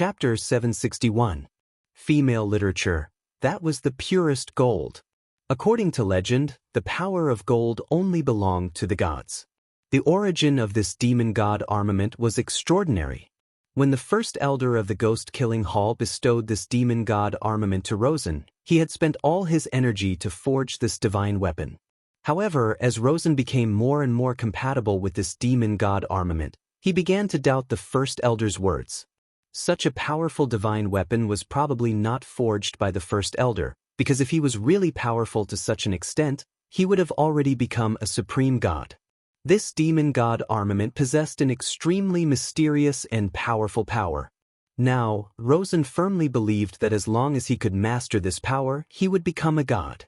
Chapter 761. Female Literature. That was the purest gold. According to legend, the power of gold only belonged to the gods. The origin of this demon god armament was extraordinary. When the first elder of the ghost-killing hall bestowed this demon god armament to Rosen, he had spent all his energy to forge this divine weapon. However, as Rosen became more and more compatible with this demon god armament, he began to doubt the first elder's words. Such a powerful divine weapon was probably not forged by the first elder, because if he was really powerful to such an extent, he would have already become a supreme god. This demon god armament possessed an extremely mysterious and powerful power. Now, Rosen firmly believed that as long as he could master this power, he would become a god.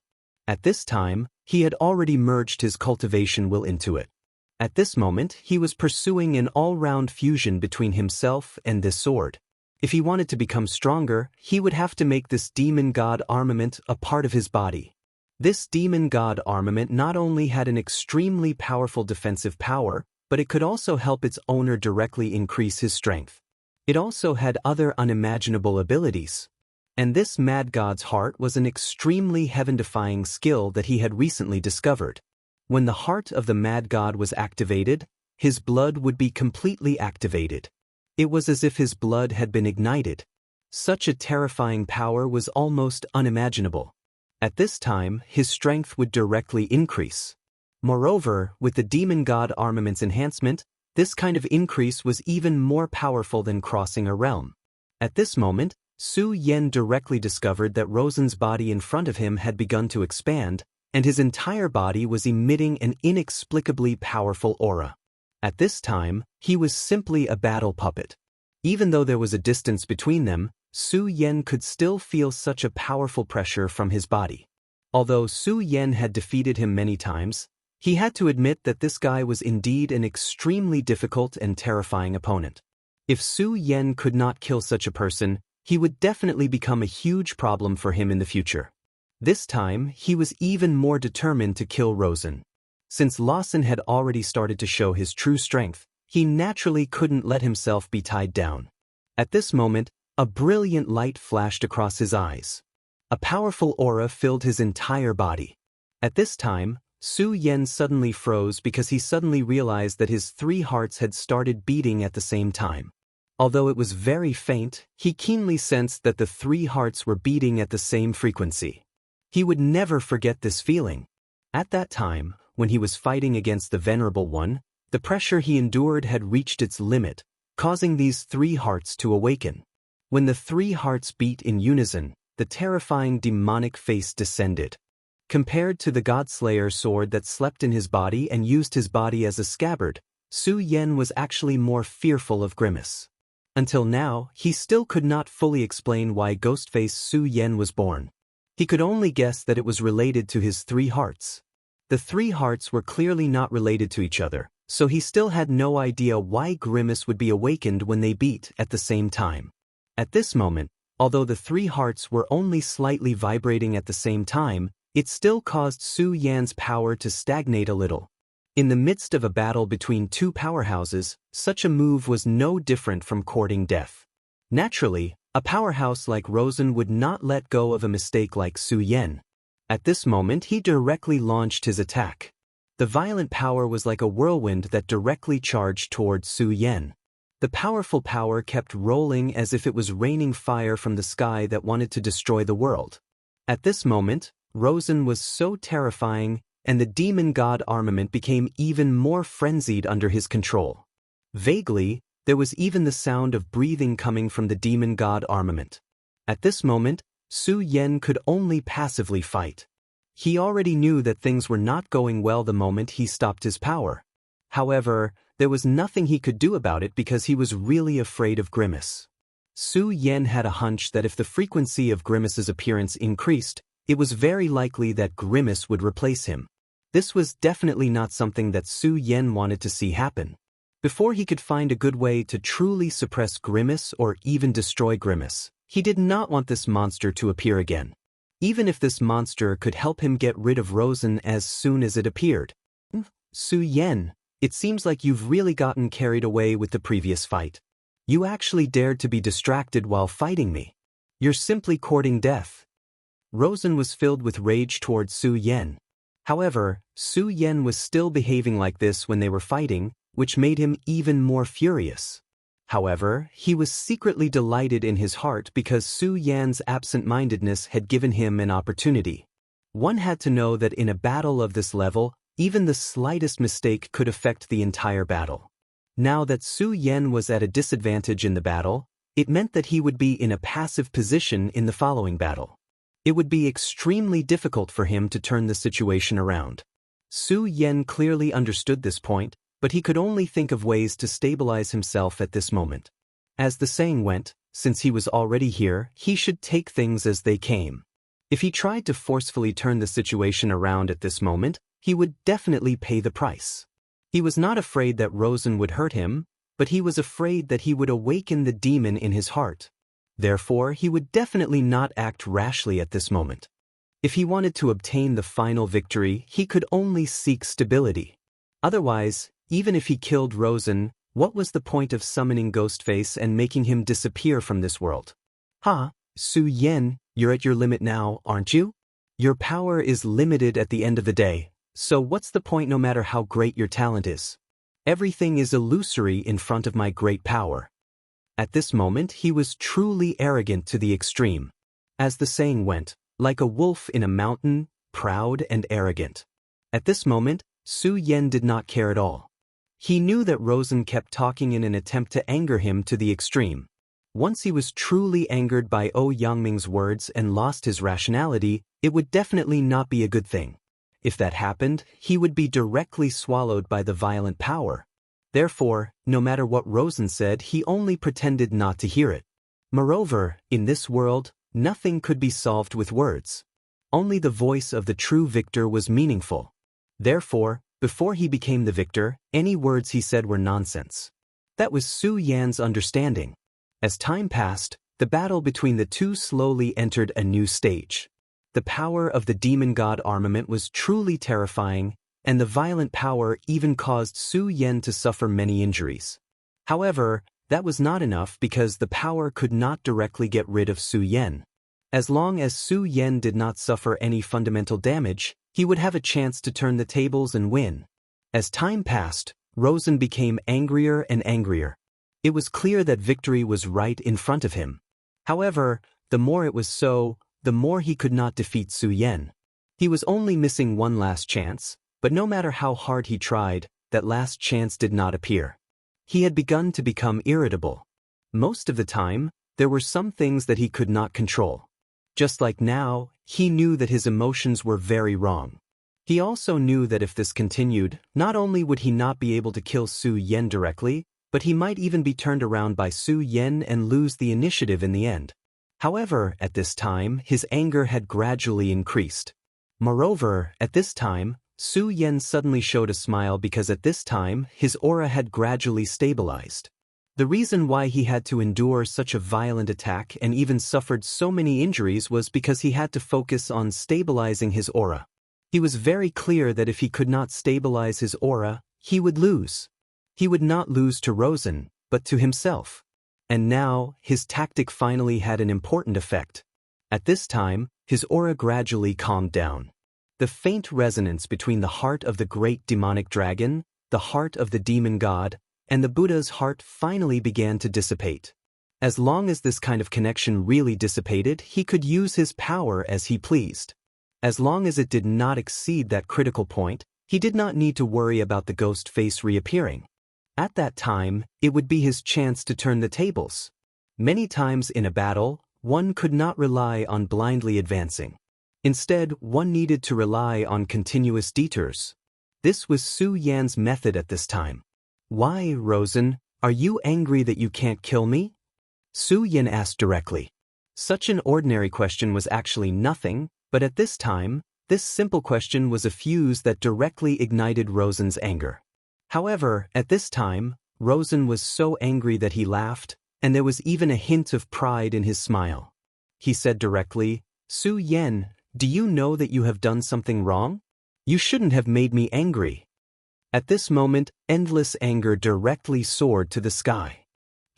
At this time, he had already merged his cultivation will into it. At this moment, he was pursuing an all-round fusion between himself and this sword. If he wanted to become stronger, he would have to make this demon god armament a part of his body. This demon god armament not only had an extremely powerful defensive power, but it could also help its owner directly increase his strength. It also had other unimaginable abilities. And this mad god's heart was an extremely heaven-defying skill that he had recently discovered. When the heart of the mad god was activated, his blood would be completely activated. It was as if his blood had been ignited. Such a terrifying power was almost unimaginable. At this time, his strength would directly increase. Moreover, with the demon god armament's enhancement, this kind of increase was even more powerful than crossing a realm. At this moment, Su Yen directly discovered that Rosen's body in front of him had begun to expand, and his entire body was emitting an inexplicably powerful aura. At this time, he was simply a battle puppet. Even though there was a distance between them, Su Yen could still feel such a powerful pressure from his body. Although Su Yen had defeated him many times, he had to admit that this guy was indeed an extremely difficult and terrifying opponent. If Su Yen could not kill such a person, he would definitely become a huge problem for him in the future. This time, he was even more determined to kill Rosen. Since Lawson had already started to show his true strength, he naturally couldn't let himself be tied down. At this moment, a brilliant light flashed across his eyes. A powerful aura filled his entire body. At this time, Su Yen suddenly froze because he suddenly realized that his three hearts had started beating at the same time. Although it was very faint, he keenly sensed that the three hearts were beating at the same frequency. He would never forget this feeling. At that time, when he was fighting against the Venerable One, the pressure he endured had reached its limit, causing these three hearts to awaken. When the three hearts beat in unison, the terrifying demonic face descended. Compared to the Godslayer sword that slept in his body and used his body as a scabbard, Su Yen was actually more fearful of Grimace. Until now, he still could not fully explain why Ghostface Su Yen was born. He could only guess that it was related to his three hearts. The three hearts were clearly not related to each other, so he still had no idea why Grimace would be awakened when they beat at the same time. At this moment, although the three hearts were only slightly vibrating at the same time, it still caused Su Yan's power to stagnate a little. In the midst of a battle between two powerhouses, such a move was no different from courting death. Naturally, a powerhouse like Rosen would not let go of a mistake like Su Yen. At this moment, he directly launched his attack. The violent power was like a whirlwind that directly charged towards Su Yen. The powerful power kept rolling as if it was raining fire from the sky that wanted to destroy the world. At this moment, Rosen was so terrifying, and the demon god armament became even more frenzied under his control. Vaguely, there was even the sound of breathing coming from the demon god armament. At this moment, Su Yen could only passively fight. He already knew that things were not going well the moment he stopped his power. However, there was nothing he could do about it because he was really afraid of Grimace. Su Yen had a hunch that if the frequency of Grimace's appearance increased, it was very likely that Grimace would replace him. This was definitely not something that Su Yen wanted to see happen. Before he could find a good way to truly suppress Grimace or even destroy Grimace, he did not want this monster to appear again. Even if this monster could help him get rid of Rosen as soon as it appeared. Su Yen, it seems like you've really gotten carried away with the previous fight. You actually dared to be distracted while fighting me. You're simply courting death. Rosen was filled with rage toward Su Yan. However, Su Yan was still behaving like this when they were fighting, which made him even more furious. However, he was secretly delighted in his heart because Su Yan's absent-mindedness had given him an opportunity. One had to know that in a battle of this level, even the slightest mistake could affect the entire battle. Now that Su Yan was at a disadvantage in the battle, it meant that he would be in a passive position in the following battle. It would be extremely difficult for him to turn the situation around. Su Yan clearly understood this point, but he could only think of ways to stabilize himself at this moment. As the saying went, since he was already here, he should take things as they came. If he tried to forcefully turn the situation around at this moment, he would definitely pay the price. He was not afraid that Rosen would hurt him, but he was afraid that he would awaken the demon in his heart. Therefore, he would definitely not act rashly at this moment. If he wanted to obtain the final victory, he could only seek stability. Otherwise, even if he killed Rosen, what was the point of summoning Ghostface and making him disappear from this world? Su Yan, you're at your limit now, aren't you? Your power is limited at the end of the day, so what's the point no matter how great your talent is? Everything is illusory in front of my great power. At this moment, he was truly arrogant to the extreme. As the saying went, like a wolf in a mountain, proud and arrogant. At this moment, Su Yan did not care at all. He knew that Rosen kept talking in an attempt to anger him to the extreme. Once he was truly angered by Yangming's words and lost his rationality, it would definitely not be a good thing. If that happened, he would be directly swallowed by the violent power. Therefore, no matter what Rosen said, he only pretended not to hear it. Moreover, in this world, nothing could be solved with words. Only the voice of the true victor was meaningful. Therefore, before he became the victor, any words he said were nonsense. That was Su Yan's understanding. As time passed, the battle between the two slowly entered a new stage. The power of the demon god armament was truly terrifying, and the violent power even caused Su Yan to suffer many injuries. However, that was not enough because the power could not directly get rid of Su Yan. As long as Su Yan did not suffer any fundamental damage, he would have a chance to turn the tables and win. As time passed, Rosen became angrier and angrier. It was clear that victory was right in front of him. However, the more it was so, the more he could not defeat Su Yan. He was only missing one last chance, but no matter how hard he tried, that last chance did not appear. He had begun to become irritable. Most of the time, there were some things that he could not control. Just like now, he knew that his emotions were very wrong. He also knew that if this continued, not only would he not be able to kill Su Yan directly, but he might even be turned around by Su Yan and lose the initiative in the end. However, at this time, his anger had gradually increased. Moreover, at this time, Su Yan suddenly showed a smile because at this time, his aura had gradually stabilized. The reason why he had to endure such a violent attack and even suffered so many injuries was because he had to focus on stabilizing his aura. He was very clear that if he could not stabilize his aura, he would lose. He would not lose to Rosen, but to himself. And now, his tactic finally had an important effect. At this time, his aura gradually calmed down. The faint resonance between the heart of the great demonic dragon, the heart of the demon god, and the Buddha's heart finally began to dissipate. As long as this kind of connection really dissipated, he could use his power as he pleased. As long as it did not exceed that critical point, he did not need to worry about the ghost face reappearing. At that time, it would be his chance to turn the tables. Many times in a battle, one could not rely on blindly advancing. Instead, one needed to rely on continuous detours. This was Su Yan's method at this time. "Why, Rosen, are you angry that you can't kill me?" Su Yan asked directly. Such an ordinary question was actually nothing, but at this time, this simple question was a fuse that directly ignited Rosen's anger. However, at this time, Rosen was so angry that he laughed, and there was even a hint of pride in his smile. He said directly, "Su Yan, do you know that you have done something wrong? You shouldn't have made me angry." At this moment, endless anger directly soared to the sky.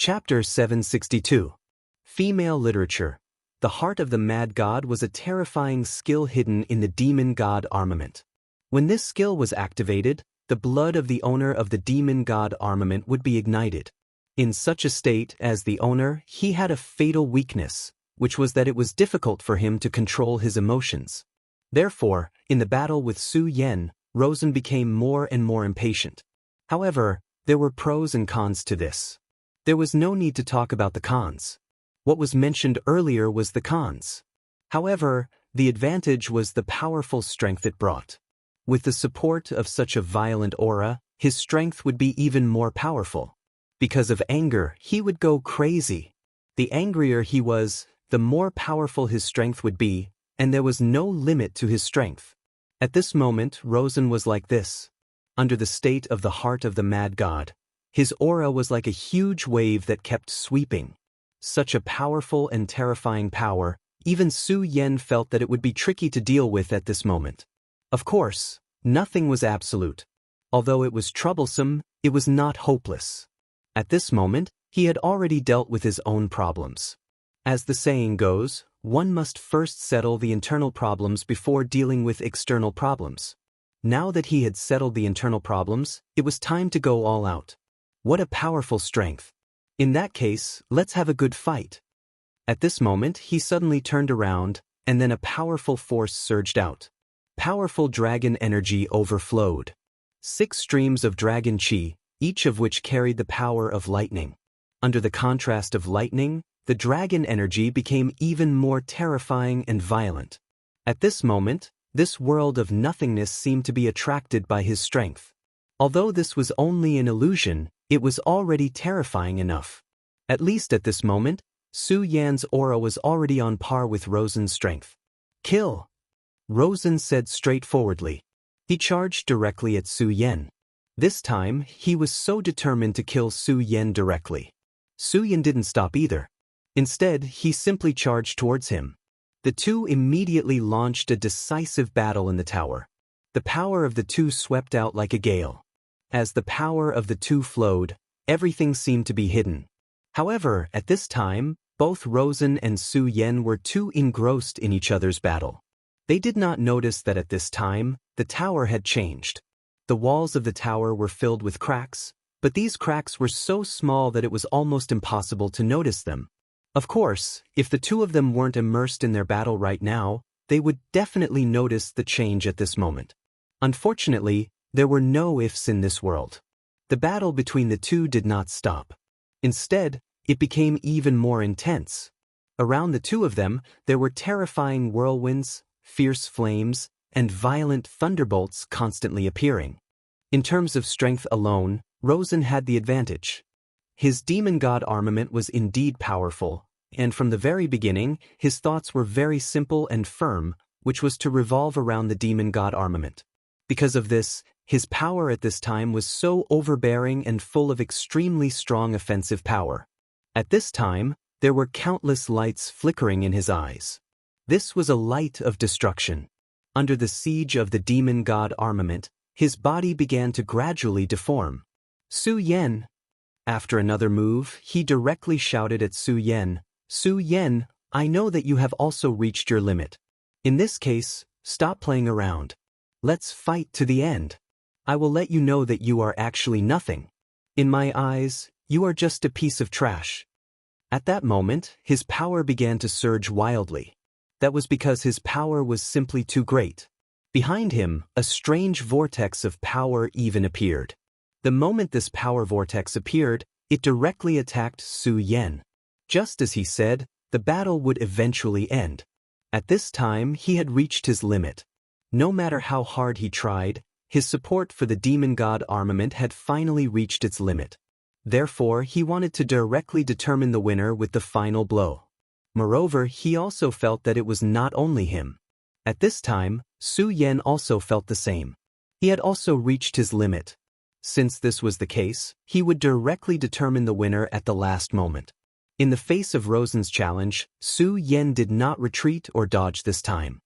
Chapter 762. Female Literature. The heart of the mad god was a terrifying skill hidden in the demon god armament. When this skill was activated, the blood of the owner of the demon god armament would be ignited. In such a state as the owner, he had a fatal weakness, which was that it was difficult for him to control his emotions. Therefore, in the battle with Su Yan, Rosen became more and more impatient. However, there were pros and cons to this. There was no need to talk about the cons. What was mentioned earlier was the cons. However, the advantage was the powerful strength it brought. With the support of such a violent aura, his strength would be even more powerful. Because of anger, he would go crazy. The angrier he was, the more powerful his strength would be, and there was no limit to his strength. At this moment, Rosen was like this. Under the state of the heart of the mad god, his aura was like a huge wave that kept sweeping. Such a powerful and terrifying power, even Su Yan felt that it would be tricky to deal with at this moment. Of course, nothing was absolute. Although it was troublesome, it was not hopeless. At this moment, he had already dealt with his own problems. As the saying goes, one must first settle the internal problems before dealing with external problems. Now that he had settled the internal problems, it was time to go all out. What a powerful strength. In that case, let's have a good fight. At this moment, he suddenly turned around, and then a powerful force surged out. Powerful dragon energy overflowed. 6 streams of dragon chi, each of which carried the power of lightning. Under the contrast of lightning, the dragon energy became even more terrifying and violent. At this moment, this world of nothingness seemed to be attracted by his strength. Although this was only an illusion, it was already terrifying enough. At least at this moment, Su Yan's aura was already on par with Rosen's strength. Kill! Rosen said straightforwardly. He charged directly at Su Yan. This time, he was so determined to kill Su Yan directly. Su Yan didn't stop either. Instead, he simply charged towards him. The two immediately launched a decisive battle in the tower. The power of the two swept out like a gale. As the power of the two flowed, everything seemed to be hidden. However, at this time, both Rosen and Su Yan were too engrossed in each other's battle. They did not notice that at this time, the tower had changed. The walls of the tower were filled with cracks, but these cracks were so small that it was almost impossible to notice them. Of course, if the two of them weren't immersed in their battle right now, they would definitely notice the change at this moment. Unfortunately, there were no ifs in this world. The battle between the two did not stop. Instead, it became even more intense. Around the two of them, there were terrifying whirlwinds, fierce flames, and violent thunderbolts constantly appearing. In terms of strength alone, Rosen had the advantage. His demon god armament was indeed powerful, and from the very beginning, his thoughts were very simple and firm, which was to revolve around the demon god armament. Because of this, his power at this time was so overbearing and full of extremely strong offensive power. At this time, there were countless lights flickering in his eyes. This was a light of destruction. Under the siege of the demon god armament, his body began to gradually deform. Su Yan. After another move, he directly shouted at Su Yan, "Su Yan, I know that you have also reached your limit. In this case, stop playing around. Let's fight to the end. I will let you know that you are actually nothing. In my eyes, you are just a piece of trash." At that moment, his power began to surge wildly. That was because his power was simply too great. Behind him, a strange vortex of power even appeared. The moment this power vortex appeared, it directly attacked Su Yan. Just as he said, the battle would eventually end. At this time, he had reached his limit. No matter how hard he tried, his support for the demon god armament had finally reached its limit. Therefore, he wanted to directly determine the winner with the final blow. Moreover, he also felt that it was not only him. At this time, Su Yan also felt the same. He had also reached his limit. Since this was the case, he would directly determine the winner at the last moment. In the face of Rosen's challenge, Su Yan did not retreat or dodge this time.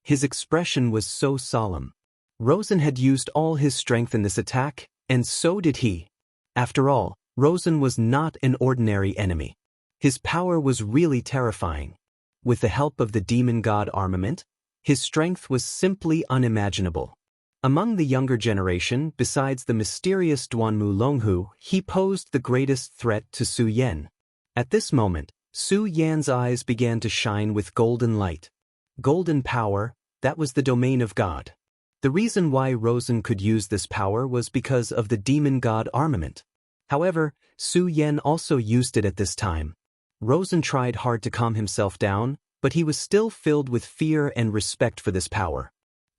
His expression was so solemn. Rosen had used all his strength in this attack, and so did he. After all, Rosen was not an ordinary enemy. His power was really terrifying. With the help of the demon god armament, his strength was simply unimaginable. Among the younger generation, besides the mysterious Duanmu Longhu, he posed the greatest threat to Su Yan. At this moment, Su Yan's eyes began to shine with golden light. Golden power, that was the domain of God. The reason why Rosen could use this power was because of the demon god armament. However, Su Yan also used it at this time. Rosen tried hard to calm himself down, but he was still filled with fear and respect for this power.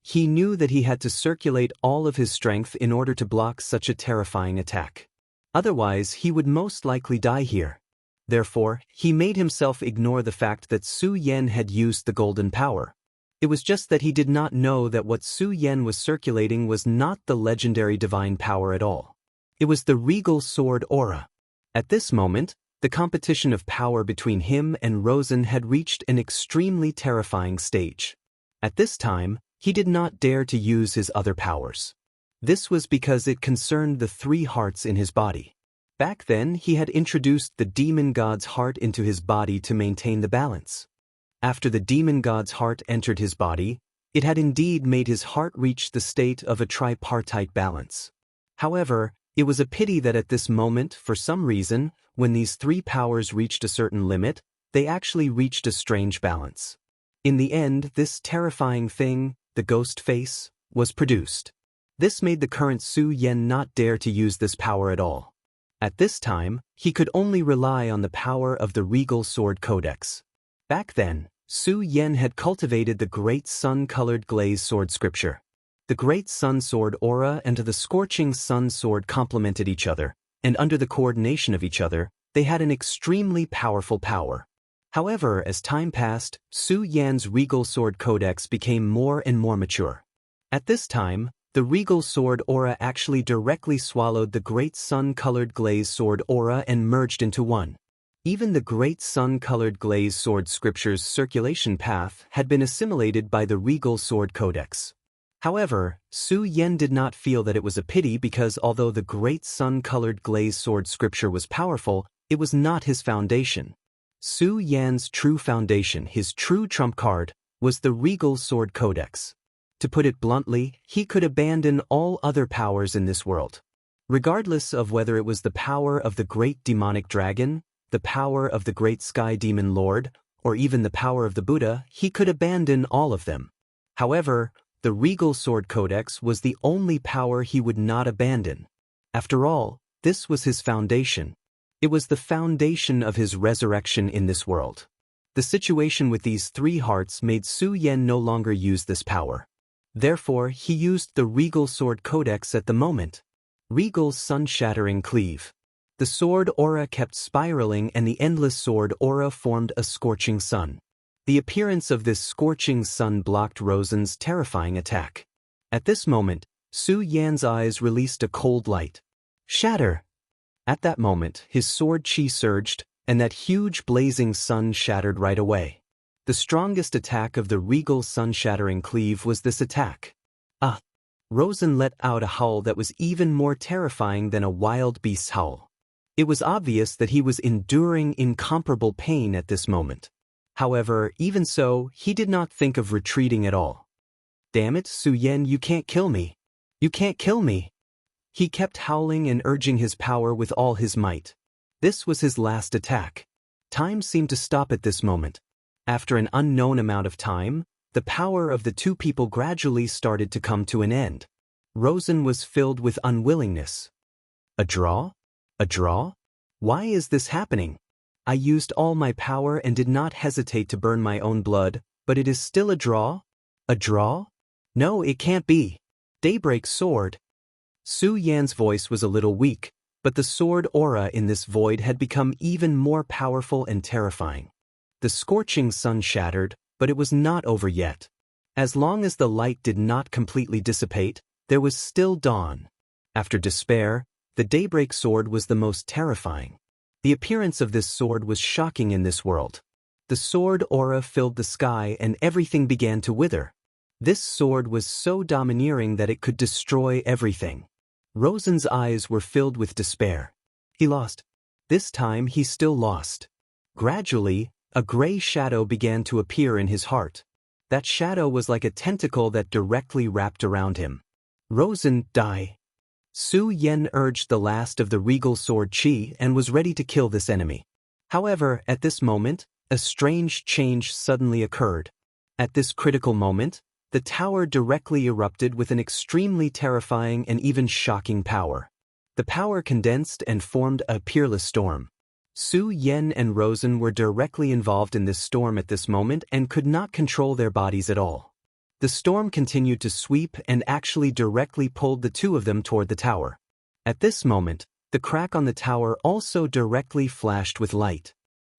He knew that he had to circulate all of his strength in order to block such a terrifying attack. Otherwise, he would most likely die here. Therefore, he made himself ignore the fact that Su Yan had used the golden power. It was just that he did not know that what Su Yan was circulating was not the legendary divine power at all. It was the regal sword aura. At this moment, the competition of power between him and Rosen had reached an extremely terrifying stage. At this time, he did not dare to use his other powers. This was because it concerned the three hearts in his body. Back then, he had introduced the demon god's heart into his body to maintain the balance. After the demon god's heart entered his body, it had indeed made his heart reach the state of a tripartite balance. However, it was a pity that at this moment, for some reason, when these three powers reached a certain limit, they actually reached a strange balance. In the end, this terrifying thing, the ghost face, was produced. This made the current Su Yan not dare to use this power at all. At this time, he could only rely on the power of the Regal Sword Codex. Back then, Su Yan had cultivated the Great Sun-colored glaze sword scripture. The Great Sun Sword aura and the Scorching Sun Sword complemented each other, and under the coordination of each other, they had an extremely powerful power. However, as time passed, Su Yan's Regal Sword Codex became more and more mature. At this time, the Regal Sword aura actually directly swallowed the Great Sun-colored glaze sword aura and merged into one. Even the Great Sun-colored glaze sword scripture's circulation path had been assimilated by the Regal Sword Codex. However, Su Yan did not feel that it was a pity because although the Great Sun-colored glaze sword scripture was powerful, it was not his foundation. Su Yan's true foundation, his true trump card, was the Regal Sword Codex. To put it bluntly, he could abandon all other powers in this world. Regardless of whether it was the power of the great demonic dragon, the power of the great sky demon lord, or even the power of the Buddha, he could abandon all of them. However, the Regal Sword Codex was the only power he would not abandon. After all, this was his foundation. It was the foundation of his resurrection in this world. The situation with these three hearts made Su Yan no longer use this power. Therefore, he used the Regal Sword Codex at the moment. Regal's sun-shattering cleave. The sword aura kept spiraling and the endless sword aura formed a scorching sun. The appearance of this scorching sun blocked Rosen's terrifying attack. At this moment, Su Yan's eyes released a cold light. Shatter! At that moment, his sword chi surged, and that huge blazing sun shattered right away. The strongest attack of the Regal sun-shattering cleave was this attack. Ah! Rosen let out a howl that was even more terrifying than a wild beast's howl. It was obvious that he was enduring incomparable pain at this moment. However, even so, he did not think of retreating at all. Damn it, Su Yan, you can't kill me. You can't kill me. He kept howling and urging his power with all his might. This was his last attack. Time seemed to stop at this moment. After an unknown amount of time, the power of the two people gradually started to come to an end. Rosen was filled with unwillingness. A draw? A draw? Why is this happening? I used all my power and did not hesitate to burn my own blood, but it is still a draw? A draw? No, it can't be. Daybreak sword. Su Yan's voice was a little weak, but the sword aura in this void had become even more powerful and terrifying. The scorching sun shattered, but it was not over yet. As long as the light did not completely dissipate, there was still dawn. After despair, the daybreak sword was the most terrifying. The appearance of this sword was shocking in this world. The sword aura filled the sky and everything began to wither. This sword was so domineering that it could destroy everything. Rosen's eyes were filled with despair. He lost. This time he still lost. Gradually, a gray shadow began to appear in his heart. That shadow was like a tentacle that directly wrapped around him. Rosen, die. Su Yen urged the last of the regal sword chi and was ready to kill this enemy. However, at this moment, a strange change suddenly occurred. At this critical moment, the tower directly erupted with an extremely terrifying and even shocking power. The power condensed and formed a peerless storm. Su Yen and Rosen were directly involved in this storm at this moment and could not control their bodies at all. The storm continued to sweep and actually directly pulled the two of them toward the tower. At this moment, the crack on the tower also directly flashed with light.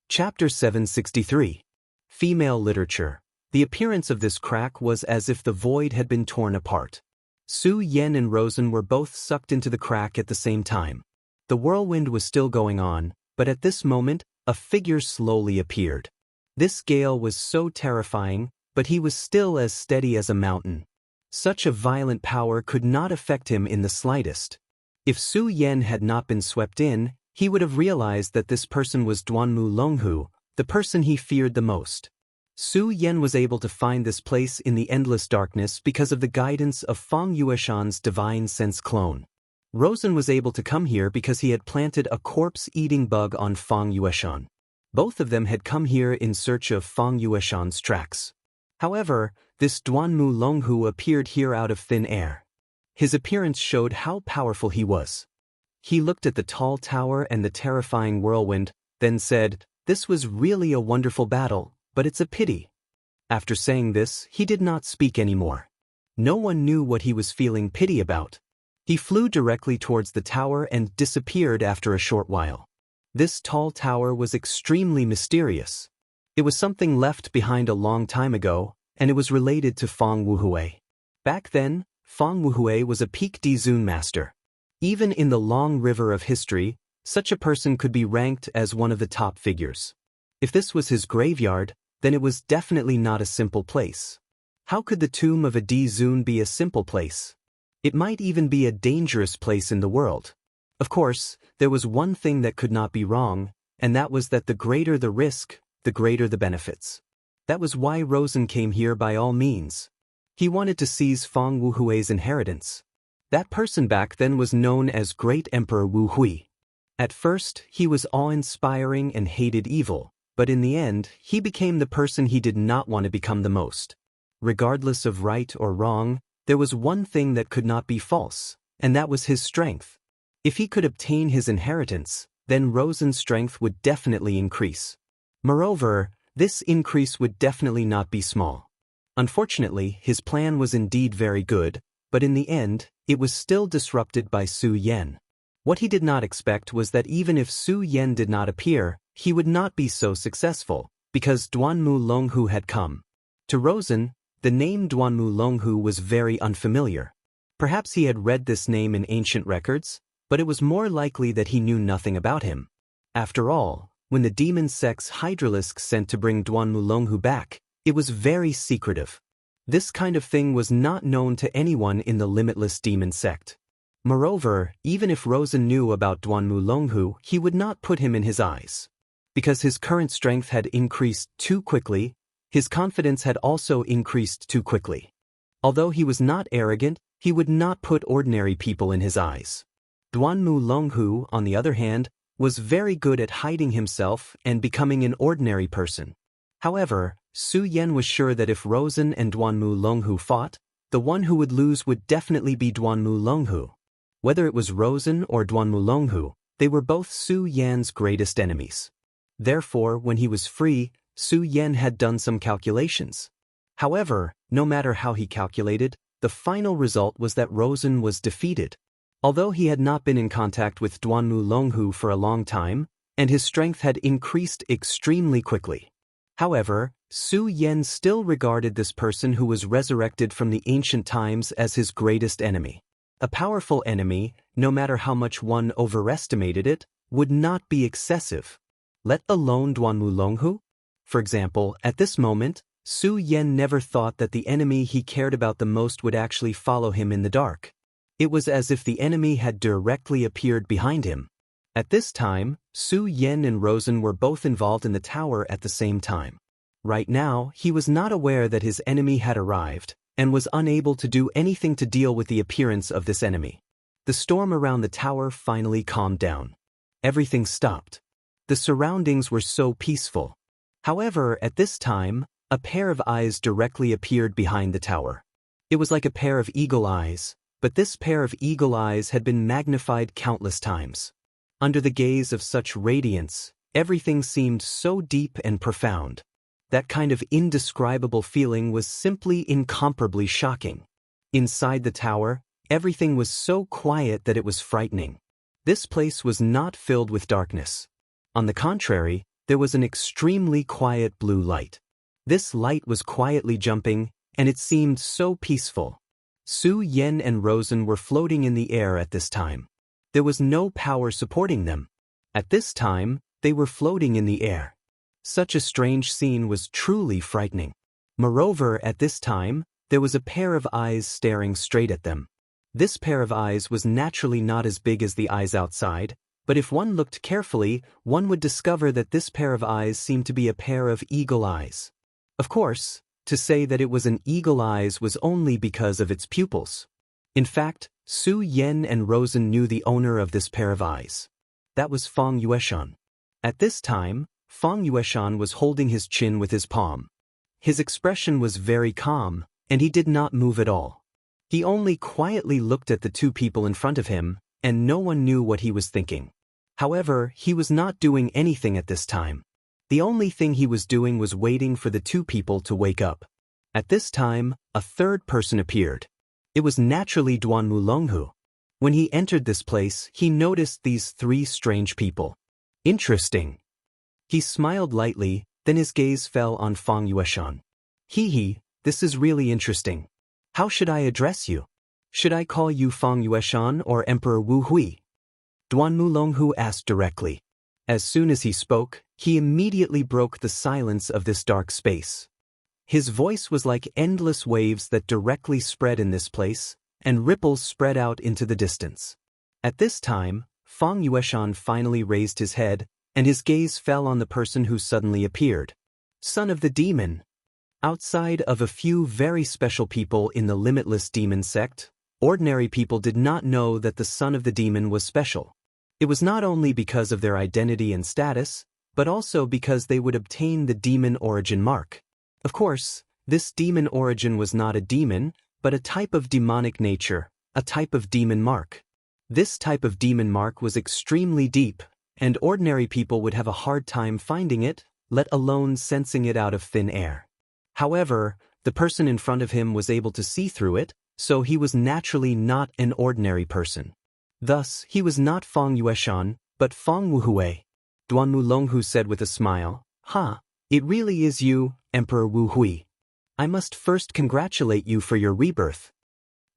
Chapter 763. Female Literature. The appearance of this crack was as if the void had been torn apart. Su Yen and Rosen were both sucked into the crack at the same time. The whirlwind was still going on, but at this moment, a figure slowly appeared. This gale was so terrifying, but he was still as steady as a mountain. Such a violent power could not affect him in the slightest. If Su Yen had not been swept in, he would have realized that this person was Duanmu Longhu, the person he feared the most. Su Yen was able to find this place in the endless darkness because of the guidance of Feng Yueshan's divine sense clone. Rosen was able to come here because he had planted a corpse-eating bug on Feng Yueshan. Both of them had come here in search of Feng Yueshan's tracks. However, this Duanmu Longhu appeared here out of thin air. His appearance showed how powerful he was. He looked at the tall tower and the terrifying whirlwind, then said, "This was really a wonderful battle, but it's a pity." After saying this, he did not speak anymore. No one knew what he was feeling pity about. He flew directly towards the tower and disappeared after a short while. This tall tower was extremely mysterious. It was something left behind a long time ago, and it was related to Feng Wuhui. Back then, Feng Wuhui was a peak Dizun master. Even in the long river of history, such a person could be ranked as one of the top figures. If this was his graveyard, then it was definitely not a simple place. How could the tomb of a Dizun be a simple place? It might even be a dangerous place in the world. Of course, there was one thing that could not be wrong, and that was that the greater the risk, the greater the benefits. That was why Rosen came here by all means. He wanted to seize Feng Wuhui's inheritance. That person back then was known as Great Emperor Wu Hui. At first, he was awe-inspiring and hated evil, but in the end, he became the person he did not want to become the most. Regardless of right or wrong, there was one thing that could not be false, and that was his strength. If he could obtain his inheritance, then Rosen's strength would definitely increase. Moreover, this increase would definitely not be small. Unfortunately, his plan was indeed very good, but in the end, it was still disrupted by Su Yen. What he did not expect was that even if Su Yen did not appear, he would not be so successful, because Duanmu Longhu had come. To Rosen, the name Duanmu Longhu was very unfamiliar. Perhaps he had read this name in ancient records, but it was more likely that he knew nothing about him. After all, when the demon sect's Hydralisk sent to bring Duanmu Longhu back, it was very secretive. This kind of thing was not known to anyone in the limitless demon sect. Moreover, even if Rosen knew about Duanmu Longhu, he would not put him in his eyes. Because his current strength had increased too quickly, his confidence had also increased too quickly. Although he was not arrogant, he would not put ordinary people in his eyes. Duanmu Longhu, on the other hand, was very good at hiding himself and becoming an ordinary person. However, Su Yen was sure that if Rosen and Duanmu Longhu fought, the one who would lose would definitely be Duanmu Longhu. Whether it was Rosen or Duanmu Longhu, they were both Su Yan's greatest enemies. Therefore, when he was free, Su Yen had done some calculations. However, no matter how he calculated, the final result was that Rosen was defeated. Although he had not been in contact with Duanmu Longhu for a long time, and his strength had increased extremely quickly. However, Su Yen still regarded this person who was resurrected from the ancient times as his greatest enemy. A powerful enemy, no matter how much one overestimated it, would not be excessive. Let alone Duanmu Longhu? For example, at this moment, Su Yen never thought that the enemy he cared about the most would actually follow him in the dark. It was as if the enemy had directly appeared behind him. At this time, Su Yen and Rosen were both involved in the tower at the same time. Right now, he was not aware that his enemy had arrived, and was unable to do anything to deal with the appearance of this enemy. The storm around the tower finally calmed down. Everything stopped. The surroundings were so peaceful. However, at this time, a pair of eyes directly appeared behind the tower. It was like a pair of eagle eyes, but this pair of eagle eyes had been magnified countless times. Under the gaze of such radiance, everything seemed so deep and profound. That kind of indescribable feeling was simply incomparably shocking. Inside the tower, everything was so quiet that it was frightening. This place was not filled with darkness. On the contrary, there was an extremely quiet blue light. This light was quietly jumping, and it seemed so peaceful. Su Yen and Rosen were floating in the air at this time. There was no power supporting them. At this time, they were floating in the air. Such a strange scene was truly frightening. Moreover, at this time, there was a pair of eyes staring straight at them. This pair of eyes was naturally not as big as the eyes outside, but if one looked carefully, one would discover that this pair of eyes seemed to be a pair of eagle eyes. Of course, to say that it was an eagle eyes was only because of its pupils. In fact, Su Yen and Rosen knew the owner of this pair of eyes. That was Fang Yueshan. At this time, Fang Yueshan was holding his chin with his palm. His expression was very calm, and he did not move at all. He only quietly looked at the two people in front of him, and no one knew what he was thinking. However, he was not doing anything at this time. The only thing he was doing was waiting for the two people to wake up. At this time, a third person appeared. It was naturally Duan Mulonghu. When he entered this place, he noticed these three strange people. Interesting. He smiled lightly, then his gaze fell on Fang Yueshan. Hee, this is really interesting. How should I address you? Should I call you Fang Yueshan or Emperor Wu Hui? Duan Mulonghu asked directly. As soon as he spoke, he immediately broke the silence of this dark space. His voice was like endless waves that directly spread in this place, and ripples spread out into the distance. At this time, Fang Yueshan finally raised his head, and his gaze fell on the person who suddenly appeared. Son of the Demon. Outside of a few very special people in the Limitless Demon sect, ordinary people did not know that the Son of the Demon was special. It was not only because of their identity and status, but also because they would obtain the demon origin mark. Of course, this demon origin was not a demon, but a type of demonic nature, a type of demon mark. This type of demon mark was extremely deep, and ordinary people would have a hard time finding it, let alone sensing it out of thin air. However, the person in front of him was able to see through it, so he was naturally not an ordinary person. Thus, he was not Fang Yueshan, but Fang Wuhui. Duan Mulonghu said with a smile, it really is you, Emperor Wu Hui. I must first congratulate you for your rebirth.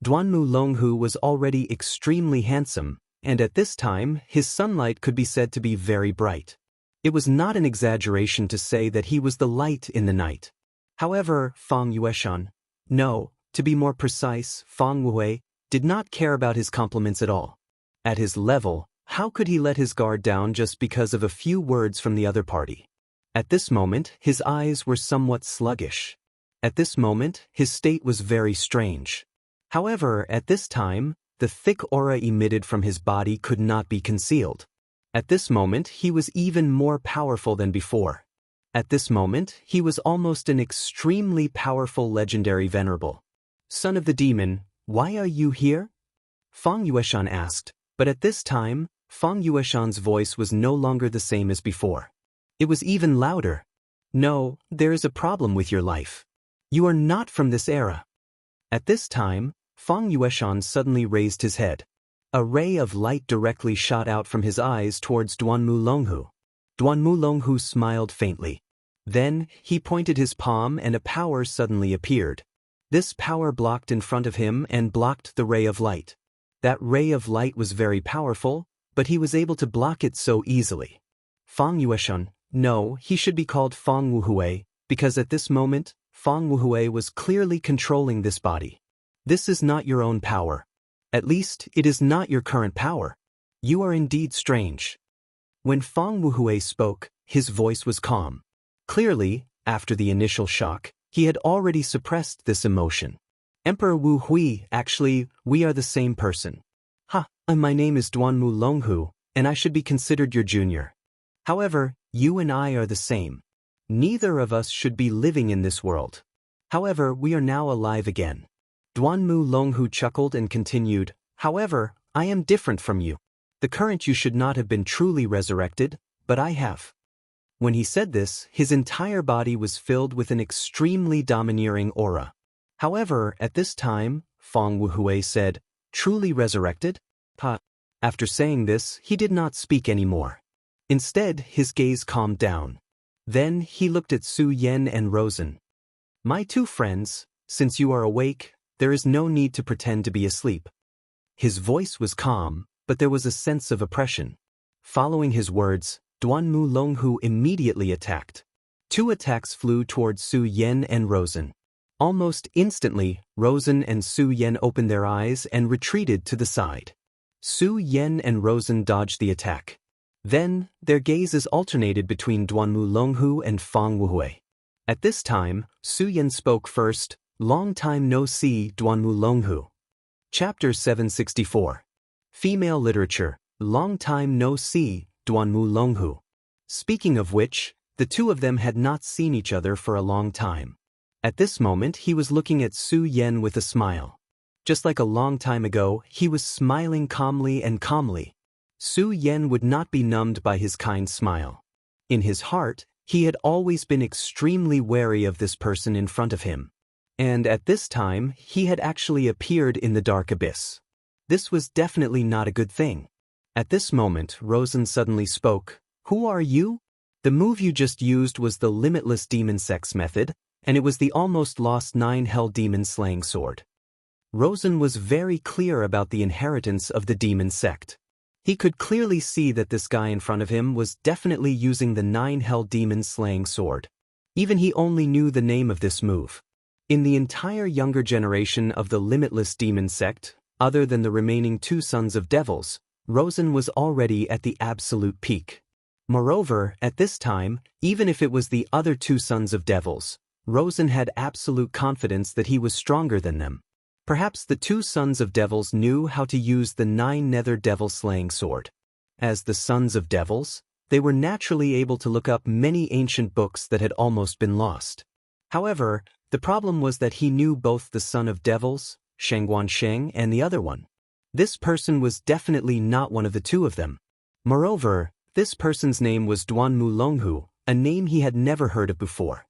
Duan Mulonghu was already extremely handsome, and at this time, his sunlight could be said to be very bright. It was not an exaggeration to say that he was the light in the night. However, Fang Yueshan, no, to be more precise, Fang Wuhui, did not care about his compliments at all. At his level, how could he let his guard down just because of a few words from the other party? At this moment, his eyes were somewhat sluggish. At this moment, his state was very strange. However, at this time, the thick aura emitted from his body could not be concealed. At this moment, he was even more powerful than before. At this moment, he was almost an extremely powerful legendary venerable. Son of the Demon, why are you here? Fang Yueshan asked, but at this time, Fang Yueshan's voice was no longer the same as before. It was even louder. No, there is a problem with your life. You are not from this era. At this time, Fang Yueshan suddenly raised his head. A ray of light directly shot out from his eyes towards Duan Mulonghu. Duan Mulonghu smiled faintly. Then, he pointed his palm and a power suddenly appeared. This power blocked in front of him and blocked the ray of light. That ray of light was very powerful, but he was able to block it so easily. Fang Yueshan, no, he should be called Fang Wuhui, because at this moment, Fang Wuhui was clearly controlling this body. This is not your own power. At least, it is not your current power. You are indeed strange. When Fang Wuhui spoke, his voice was calm. Clearly, after the initial shock, he had already suppressed this emotion. Emperor Wu Hui, actually, we are the same person. My name is Duanmu Longhu, and I should be considered your junior. However, you and I are the same. Neither of us should be living in this world. However, we are now alive again. Duanmu Longhu chuckled and continued, however, I am different from you. The current you should not have been truly resurrected, but I have. When he said this, his entire body was filled with an extremely domineering aura. However, at this time, Fang Wuhui said, truly resurrected? After saying this, he did not speak anymore. Instead, his gaze calmed down. Then he looked at Su Yen and Rosen. My two friends, since you are awake, there is no need to pretend to be asleep. His voice was calm, but there was a sense of oppression. Following his words, Duanmu Longhu immediately attacked. 2 attacks flew towards Su Yen and Rosen. Almost instantly, Rosen and Su Yen opened their eyes and retreated to the side. Su Yen and Rosen dodged the attack. Then, their gazes alternated between Duanmu Longhu and Fang Wuhui. At this time, Su Yen spoke first, long time no see, Duanmu Longhu. Chapter 764. Female Literature, Long Time No See, Duanmu Longhu. Speaking of which, the two of them had not seen each other for a long time. At this moment he was looking at Su Yen with a smile. Just like a long time ago, he was smiling calmly and calmly. Su Yen would not be numbed by his kind smile. In his heart, he had always been extremely wary of this person in front of him. And at this time, he had actually appeared in the dark abyss. This was definitely not a good thing. At this moment, Rosen suddenly spoke. Who are you? The move you just used was the limitless demon sex method, and it was the almost lost 9 hell demon slaying sword. Rosen was very clear about the inheritance of the demon sect. He could clearly see that this guy in front of him was definitely using the 9 hell demon slaying sword. Even he only knew the name of this move. In the entire younger generation of the limitless demon sect, other than the remaining 2 sons of devils, Rosen was already at the absolute peak. Moreover, at this time, even if it was the other 2 sons of devils, Rosen had absolute confidence that he was stronger than them. Perhaps the 2 sons of devils knew how to use the 9 nether devil-slaying sword. As the sons of devils, they were naturally able to look up many ancient books that had almost been lost. However, the problem was that he knew both the son of devils, Shengguansheng, and the other one. This person was definitely not one of the 2 of them. Moreover, this person's name was Duanmu Longhu, a name he had never heard of before.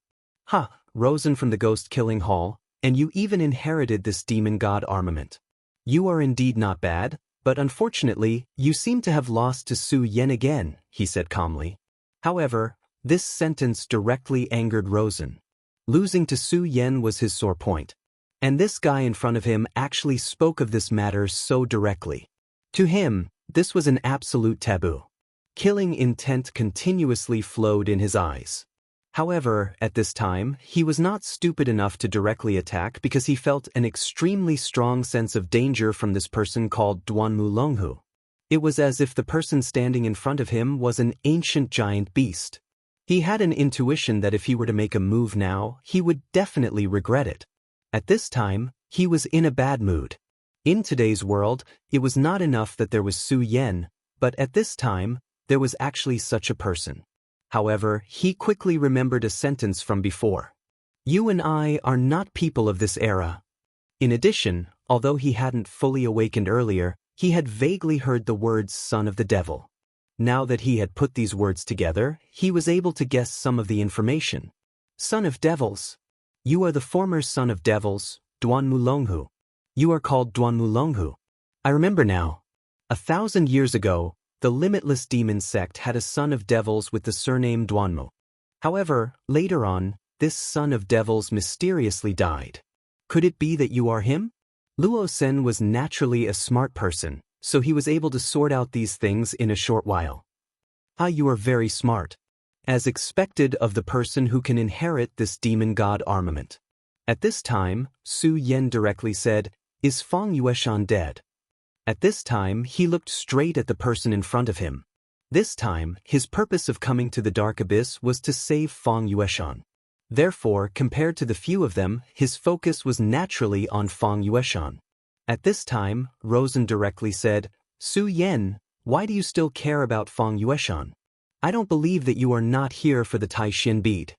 Rosen from the Ghost Killing Hall, and you even inherited this demon god armament. You are indeed not bad, but unfortunately, you seem to have lost to Su Yen again, he said calmly. However, this sentence directly angered Rosen. Losing to Su Yen was his sore point. And this guy in front of him actually spoke of this matter so directly. To him, this was an absolute taboo. Killing intent continuously flowed in his eyes. However, at this time, he was not stupid enough to directly attack because he felt an extremely strong sense of danger from this person called Duanmu Longhu. It was as if the person standing in front of him was an ancient giant beast. He had an intuition that if he were to make a move now, he would definitely regret it. At this time, he was in a bad mood. In today's world, it was not enough that there was Su Yen, but at this time, there was actually such a person. However, he quickly remembered a sentence from before. You and I are not people of this era. In addition, although he hadn't fully awakened earlier, he had vaguely heard the words son of the devil. Now that he had put these words together, he was able to guess some of the information. Son of devils. You are the former son of devils, Duanmu Longhu. You are called Duanmu Longhu. I remember now. 1,000 years ago, the limitless demon sect had a son of devils with the surname Duanmu. However, later on, this son of devils mysteriously died. Could it be that you are him? Luo Sen was naturally a smart person, so he was able to sort out these things in a short while. You are very smart. As expected of the person who can inherit this demon god armament. At this time, Su Yen directly said, Is Fang Yueshan dead? At this time, he looked straight at the person in front of him. This time, his purpose of coming to the dark abyss was to save Fang Yueshan. Therefore, compared to the few of them, his focus was naturally on Fang Yueshan. At this time, Rosen directly said, "Su Yen, why do you still care about Fang Yueshan? I don't believe that you are not here for the Taishin bead."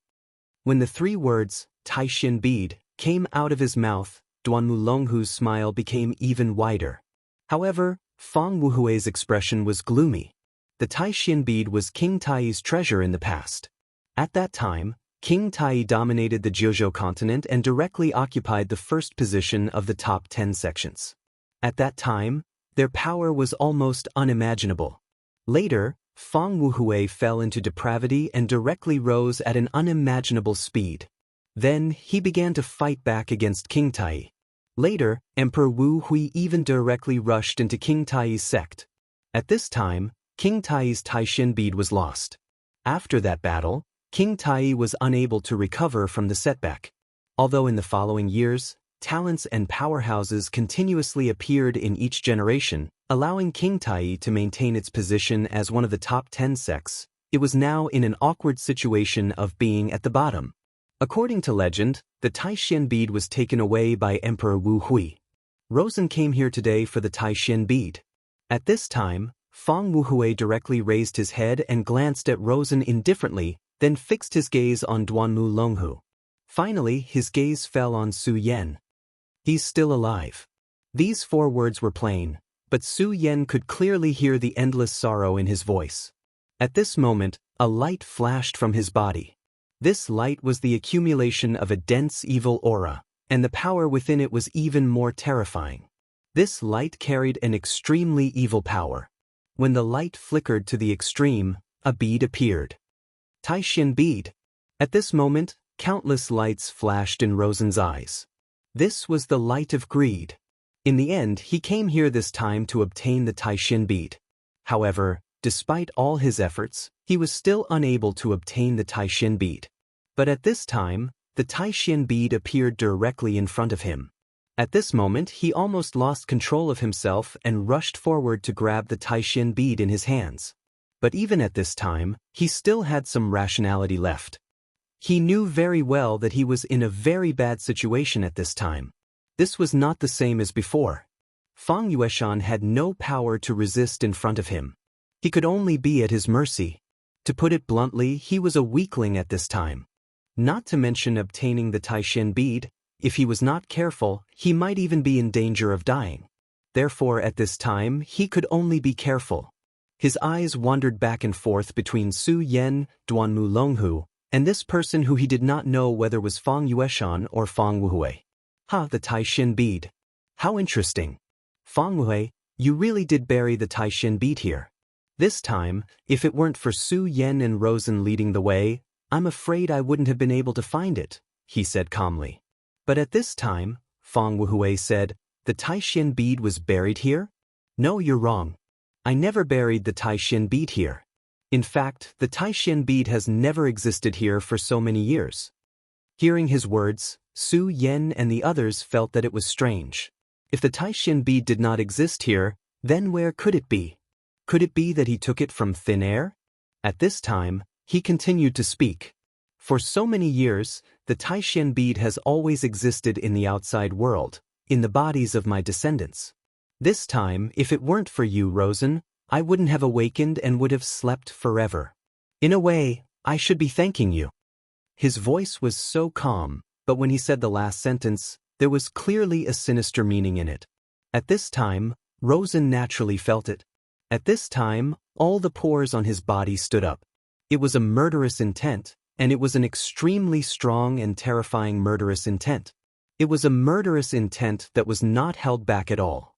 When the three words, Taishin bead, came out of his mouth, Duanmu Longhu's smile became even wider. However, Fang Wuhui's expression was gloomy. The Taishin bead was King Tai's treasure in the past. At that time, King Tai dominated the Jiuzhou continent and directly occupied the first position of the top 10 sections. At that time, their power was almost unimaginable. Later, Fang Wuhui fell into depravity and directly rose at an unimaginable speed. Then, he began to fight back against King Tai. Later, Emperor Wu Hui even directly rushed into King Tai's sect. At this time, King Tai's Taishin bead was lost. After that battle, King Tai was unable to recover from the setback. Although in the following years, talents and powerhouses continuously appeared in each generation, allowing King Tai to maintain its position as one of the top 10 sects, it was now in an awkward situation of being at the bottom. According to legend, the Taishin bead was taken away by Emperor Wu Hui. Rosen came here today for the Taishin bead. At this time, Fang Wuhui directly raised his head and glanced at Rosen indifferently, then fixed his gaze on Duanmu Longhu. Finally, his gaze fell on Su Yen. "He's still alive." These 4 words were plain, but Su Yen could clearly hear the endless sorrow in his voice. At this moment, a light flashed from his body. This light was the accumulation of a dense evil aura, and the power within it was even more terrifying. This light carried an extremely evil power. When the light flickered to the extreme, a bead appeared. Taishin bead. At this moment, countless lights flashed in Rosen's eyes. This was the light of greed. In the end, he came here this time to obtain the Taishin bead. However, despite all his efforts, he was still unable to obtain the Taishin bead. But at this time, the Taishin bead appeared directly in front of him. At this moment, he almost lost control of himself and rushed forward to grab the Taishin bead in his hands. But even at this time, he still had some rationality left. He knew very well that he was in a very bad situation at this time. This was not the same as before. Fang Yueshan had no power to resist in front of him. He could only be at his mercy. To put it bluntly, he was a weakling at this time. Not to mention obtaining the Taishin bead, if he was not careful, he might even be in danger of dying. Therefore, at this time, he could only be careful. His eyes wandered back and forth between Su Yen, Duanmu Longhu, and this person who he did not know whether was Fang Yueshan or Fang Wuhui. The Taishin bead. How interesting. Fang Wuhui, you really did bury the Taishin bead here. This time, if it weren't for Su Yen and Rosen leading the way, I'm afraid I wouldn't have been able to find it, he said calmly. But at this time, Fang Wuhui said, the Taishin bead was buried here? No, you're wrong. I never buried the Taishin bead here. In fact, the Taishin bead has never existed here for so many years. Hearing his words, Su Yen and the others felt that it was strange. If the Taishin bead did not exist here, then where could it be? Could it be that he took it from thin air? At this time, he continued to speak. For so many years, the Taishin bead has always existed in the outside world, in the bodies of my descendants. This time, if it weren't for you, Rosen, I wouldn't have awakened and would have slept forever. In a way, I should be thanking you. His voice was so calm, but when he said the last sentence, there was clearly a sinister meaning in it. At this time, Rosen naturally felt it. At this time, all the pores on his body stood up. It was a murderous intent, and it was an extremely strong and terrifying murderous intent. It was a murderous intent that was not held back at all.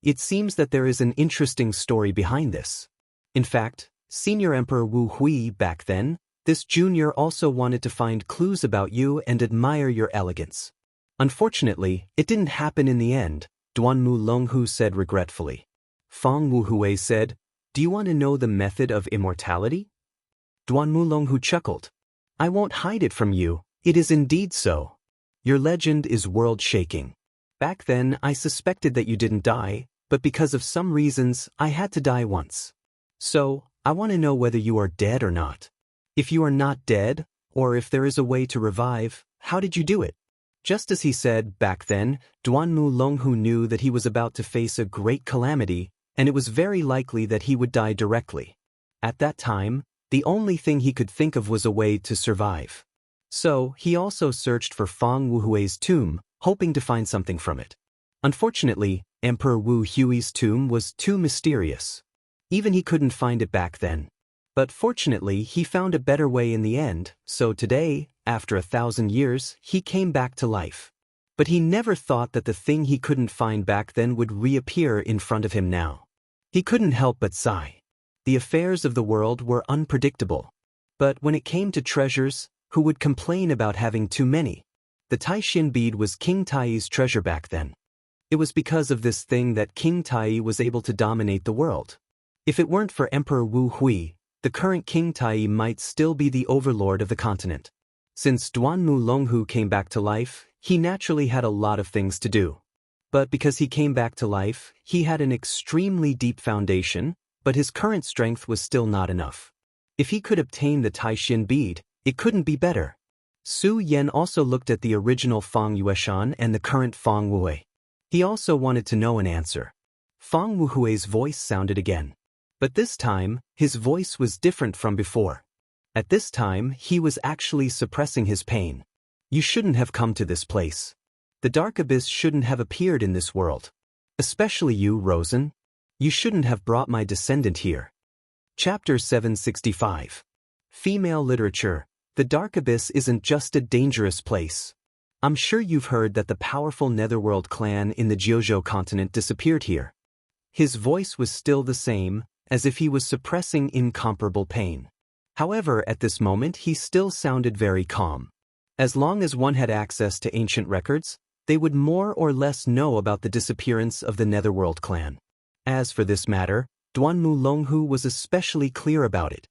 It seems that there is an interesting story behind this. In fact, Senior Emperor Wu Hui back then, this junior also wanted to find clues about you and admire your elegance. Unfortunately, it didn't happen in the end, Duanmu Longhu said regretfully. Fang Wuhui said, do you want to know the method of immortality? Duanmu Longhu chuckled. I won't hide it from you, it is indeed so. Your legend is world-shaking. Back then, I suspected that you didn't die, but because of some reasons, I had to die once. So, I want to know whether you are dead or not. If you are not dead, or if there is a way to revive, how did you do it? Just as he said back then, Duanmu Longhu knew that he was about to face a great calamity, and it was very likely that he would die directly. At that time, the only thing he could think of was a way to survive. So, he also searched for Fang Wuhui's tomb, hoping to find something from it. Unfortunately, Emperor Wu Hui's tomb was too mysterious. Even he couldn't find it back then. But fortunately, he found a better way in the end, so today, after 1,000 years, he came back to life. But he never thought that the thing he couldn't find back then would reappear in front of him now. He couldn't help but sigh. The affairs of the world were unpredictable. But when it came to treasures, who would complain about having too many? The Taixin bead was King Tai's treasure back then. It was because of this thing that King Tai was able to dominate the world. If it weren't for Emperor Wu Hui, the current King Tai might still be the overlord of the continent. Since Duanmu Longhu came back to life, he naturally had a lot of things to do. But because he came back to life, he had an extremely deep foundation, but his current strength was still not enough. If he could obtain the Taixin bead, it couldn't be better. Su Yan also looked at the original Fang Yueshan and the current Fang Wuhui. He also wanted to know an answer. Fang Wuhui's voice sounded again. But this time, his voice was different from before. At this time, he was actually suppressing his pain. You shouldn't have come to this place. The dark abyss shouldn't have appeared in this world. Especially you, Rosen. You shouldn't have brought my descendant here. Chapter 765. Female Literature. The dark abyss isn't just a dangerous place. I'm sure you've heard that the powerful Netherworld clan in the Jiuzhou continent disappeared here. His voice was still the same, as if he was suppressing incomparable pain. However, at this moment he still sounded very calm. As long as one had access to ancient records, they would more or less know about the disappearance of the Netherworld clan. As for this matter, Duanmu Longhu was especially clear about it.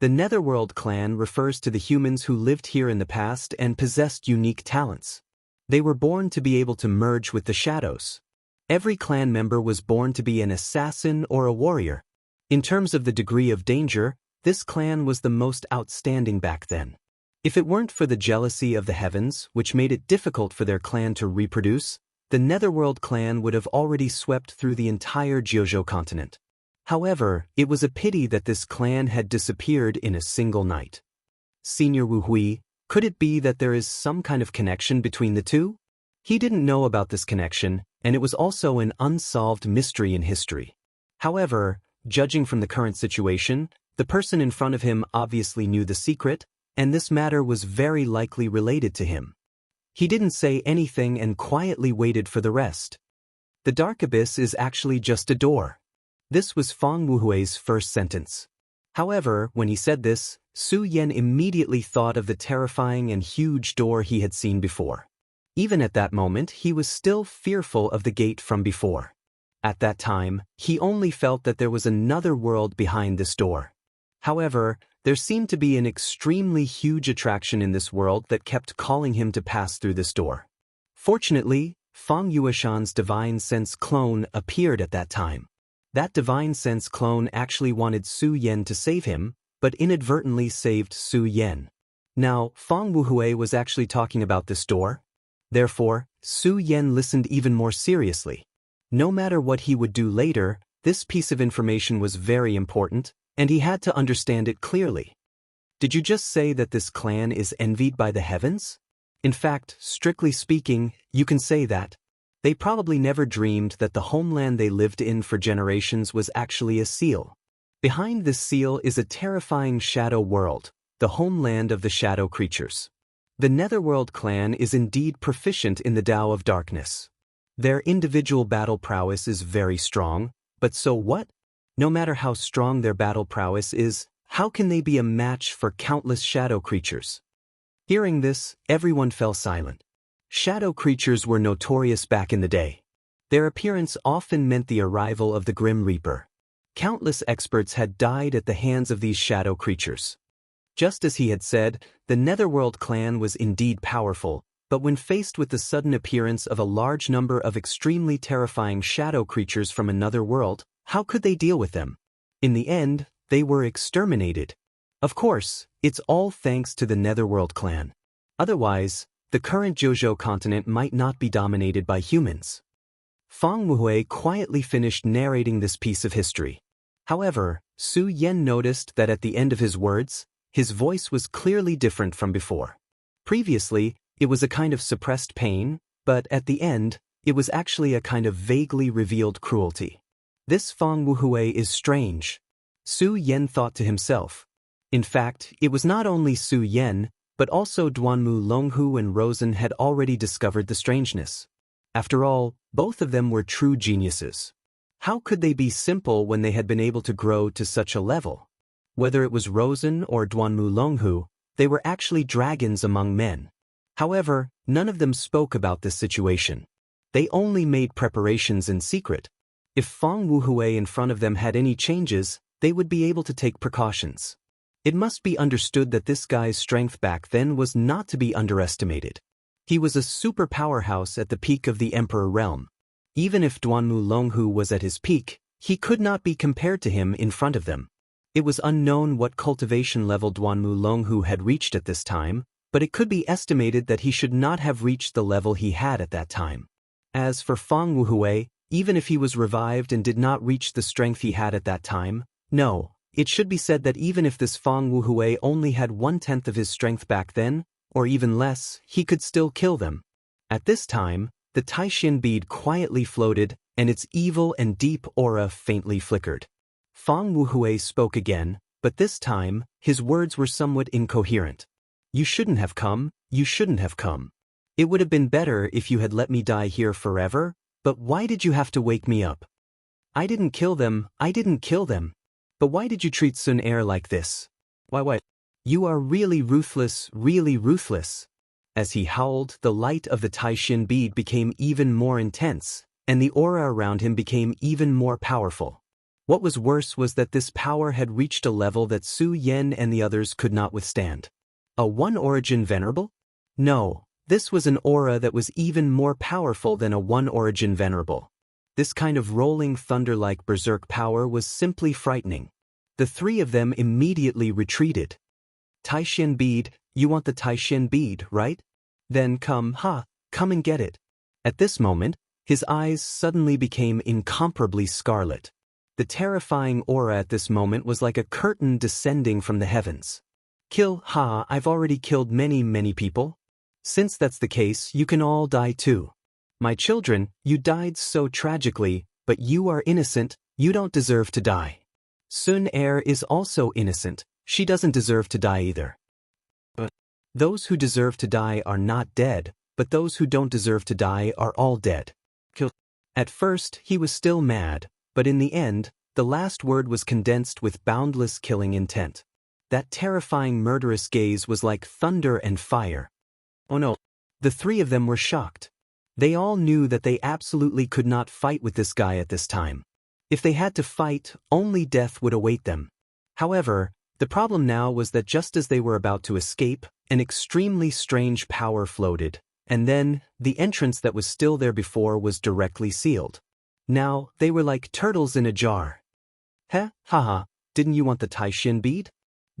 The Netherworld clan refers to the humans who lived here in the past and possessed unique talents. They were born to be able to merge with the shadows. Every clan member was born to be an assassin or a warrior. In terms of the degree of danger, this clan was the most outstanding back then. If it weren't for the jealousy of the heavens, which made it difficult for their clan to reproduce, the Netherworld clan would have already swept through the entire Jiuzhou continent. However, it was a pity that this clan had disappeared in a single night. Senior Wu Hui, could it be that there is some kind of connection between the two? He didn't know about this connection, and it was also an unsolved mystery in history. However, judging from the current situation, the person in front of him obviously knew the secret, and this matter was very likely related to him. He didn't say anything and quietly waited for the rest. The dark abyss is actually just a door. This was Fang Wuhui's first sentence. However, when he said this, Su Yan immediately thought of the terrifying and huge door he had seen before. Even at that moment, he was still fearful of the gate from before. At that time, he only felt that there was another world behind this door. However, there seemed to be an extremely huge attraction in this world that kept calling him to pass through this door. Fortunately, Fang Yueshan's divine sense clone appeared at that time. That divine sense clone actually wanted Su Yan to save him, but inadvertently saved Su Yan. Now, Fang Wuhui was actually talking about this door. Therefore, Su Yan listened even more seriously. No matter what he would do later, this piece of information was very important, and he had to understand it clearly. Did you just say that this clan is envied by the heavens? In fact, strictly speaking, you can say that. They probably never dreamed that the homeland they lived in for generations was actually a seal. Behind this seal is a terrifying shadow world, the homeland of the shadow creatures. The Netherworld clan is indeed proficient in the Tao of Darkness. Their individual battle prowess is very strong, but so what? No matter how strong their battle prowess is, how can they be a match for countless shadow creatures? Hearing this, everyone fell silent. Shadow creatures were notorious back in the day. Their appearance often meant the arrival of the Grim Reaper. Countless experts had died at the hands of these shadow creatures. Just as he had said, the Netherworld clan was indeed powerful, but when faced with the sudden appearance of a large number of extremely terrifying shadow creatures from another world, how could they deal with them? In the end, they were exterminated. Of course, it's all thanks to the Netherworld clan. Otherwise, the current Jojo continent might not be dominated by humans. Fang Wuhui quietly finished narrating this piece of history. However, Su Yan noticed that at the end of his words, his voice was clearly different from before. Previously, it was a kind of suppressed pain, but at the end, it was actually a kind of vaguely revealed cruelty. This Fang Wuhui is strange, Su Yan thought to himself. In fact, it was not only Su Yan, but also Duanmu Longhu and Rosen had already discovered the strangeness. After all, both of them were true geniuses. How could they be simple when they had been able to grow to such a level? Whether it was Rosen or Duanmu Longhu, they were actually dragons among men. However, none of them spoke about this situation. They only made preparations in secret. If Fang Wuhui in front of them had any changes, they would be able to take precautions. It must be understood that this guy's strength back then was not to be underestimated. He was a super powerhouse at the peak of the Emperor realm. Even if Duanmu Longhu was at his peak, he could not be compared to him in front of them. It was unknown what cultivation level Duanmu Longhu had reached at this time, but it could be estimated that he should not have reached the level he had at that time. As for Fang Wuhui, even if he was revived and did not reach the strength he had at that time, no, it should be said that even if this Fang Wuhui only had 1/10 of his strength back then, or even less, he could still kill them. At this time, the Taishin bead quietly floated, and its evil and deep aura faintly flickered. Fang Wuhui spoke again, but this time, his words were somewhat incoherent. You shouldn't have come, you shouldn't have come. It would have been better if you had let me die here forever, but why did you have to wake me up? I didn't kill them, I didn't kill them. But why did you treat Sun Er like this? Why? You are really ruthless, really ruthless. As he howled, the light of the Taishin bead became even more intense, and the aura around him became even more powerful. What was worse was that this power had reached a level that Su Yan and the others could not withstand. A one-origin venerable? No, this was an aura that was even more powerful than a one-origin venerable. This kind of rolling thunder-like berserk power was simply frightening. The three of them immediately retreated. Taishin bead, you want the Taishin bead, right? Then come and get it. At this moment, his eyes suddenly became incomparably scarlet. The terrifying aura at this moment was like a curtain descending from the heavens. I've already killed many people. Since that's the case, you can all die too. My children, you died so tragically, but you are innocent, you don't deserve to die. Sun Er is also innocent, she doesn't deserve to die either. But those who deserve to die are not dead, but those who don't deserve to die are all dead. At first, he was still mad, but in the end, the last word was condensed with boundless killing intent. That terrifying murderous gaze was like thunder and fire. Oh no. The three of them were shocked. They all knew that they absolutely could not fight with this guy at this time. If they had to fight, only death would await them. However, the problem now was that just as they were about to escape, an extremely strange power floated, and then, the entrance that was still there before was directly sealed. Now, they were like turtles in a jar. Didn't you want the Taishin bead?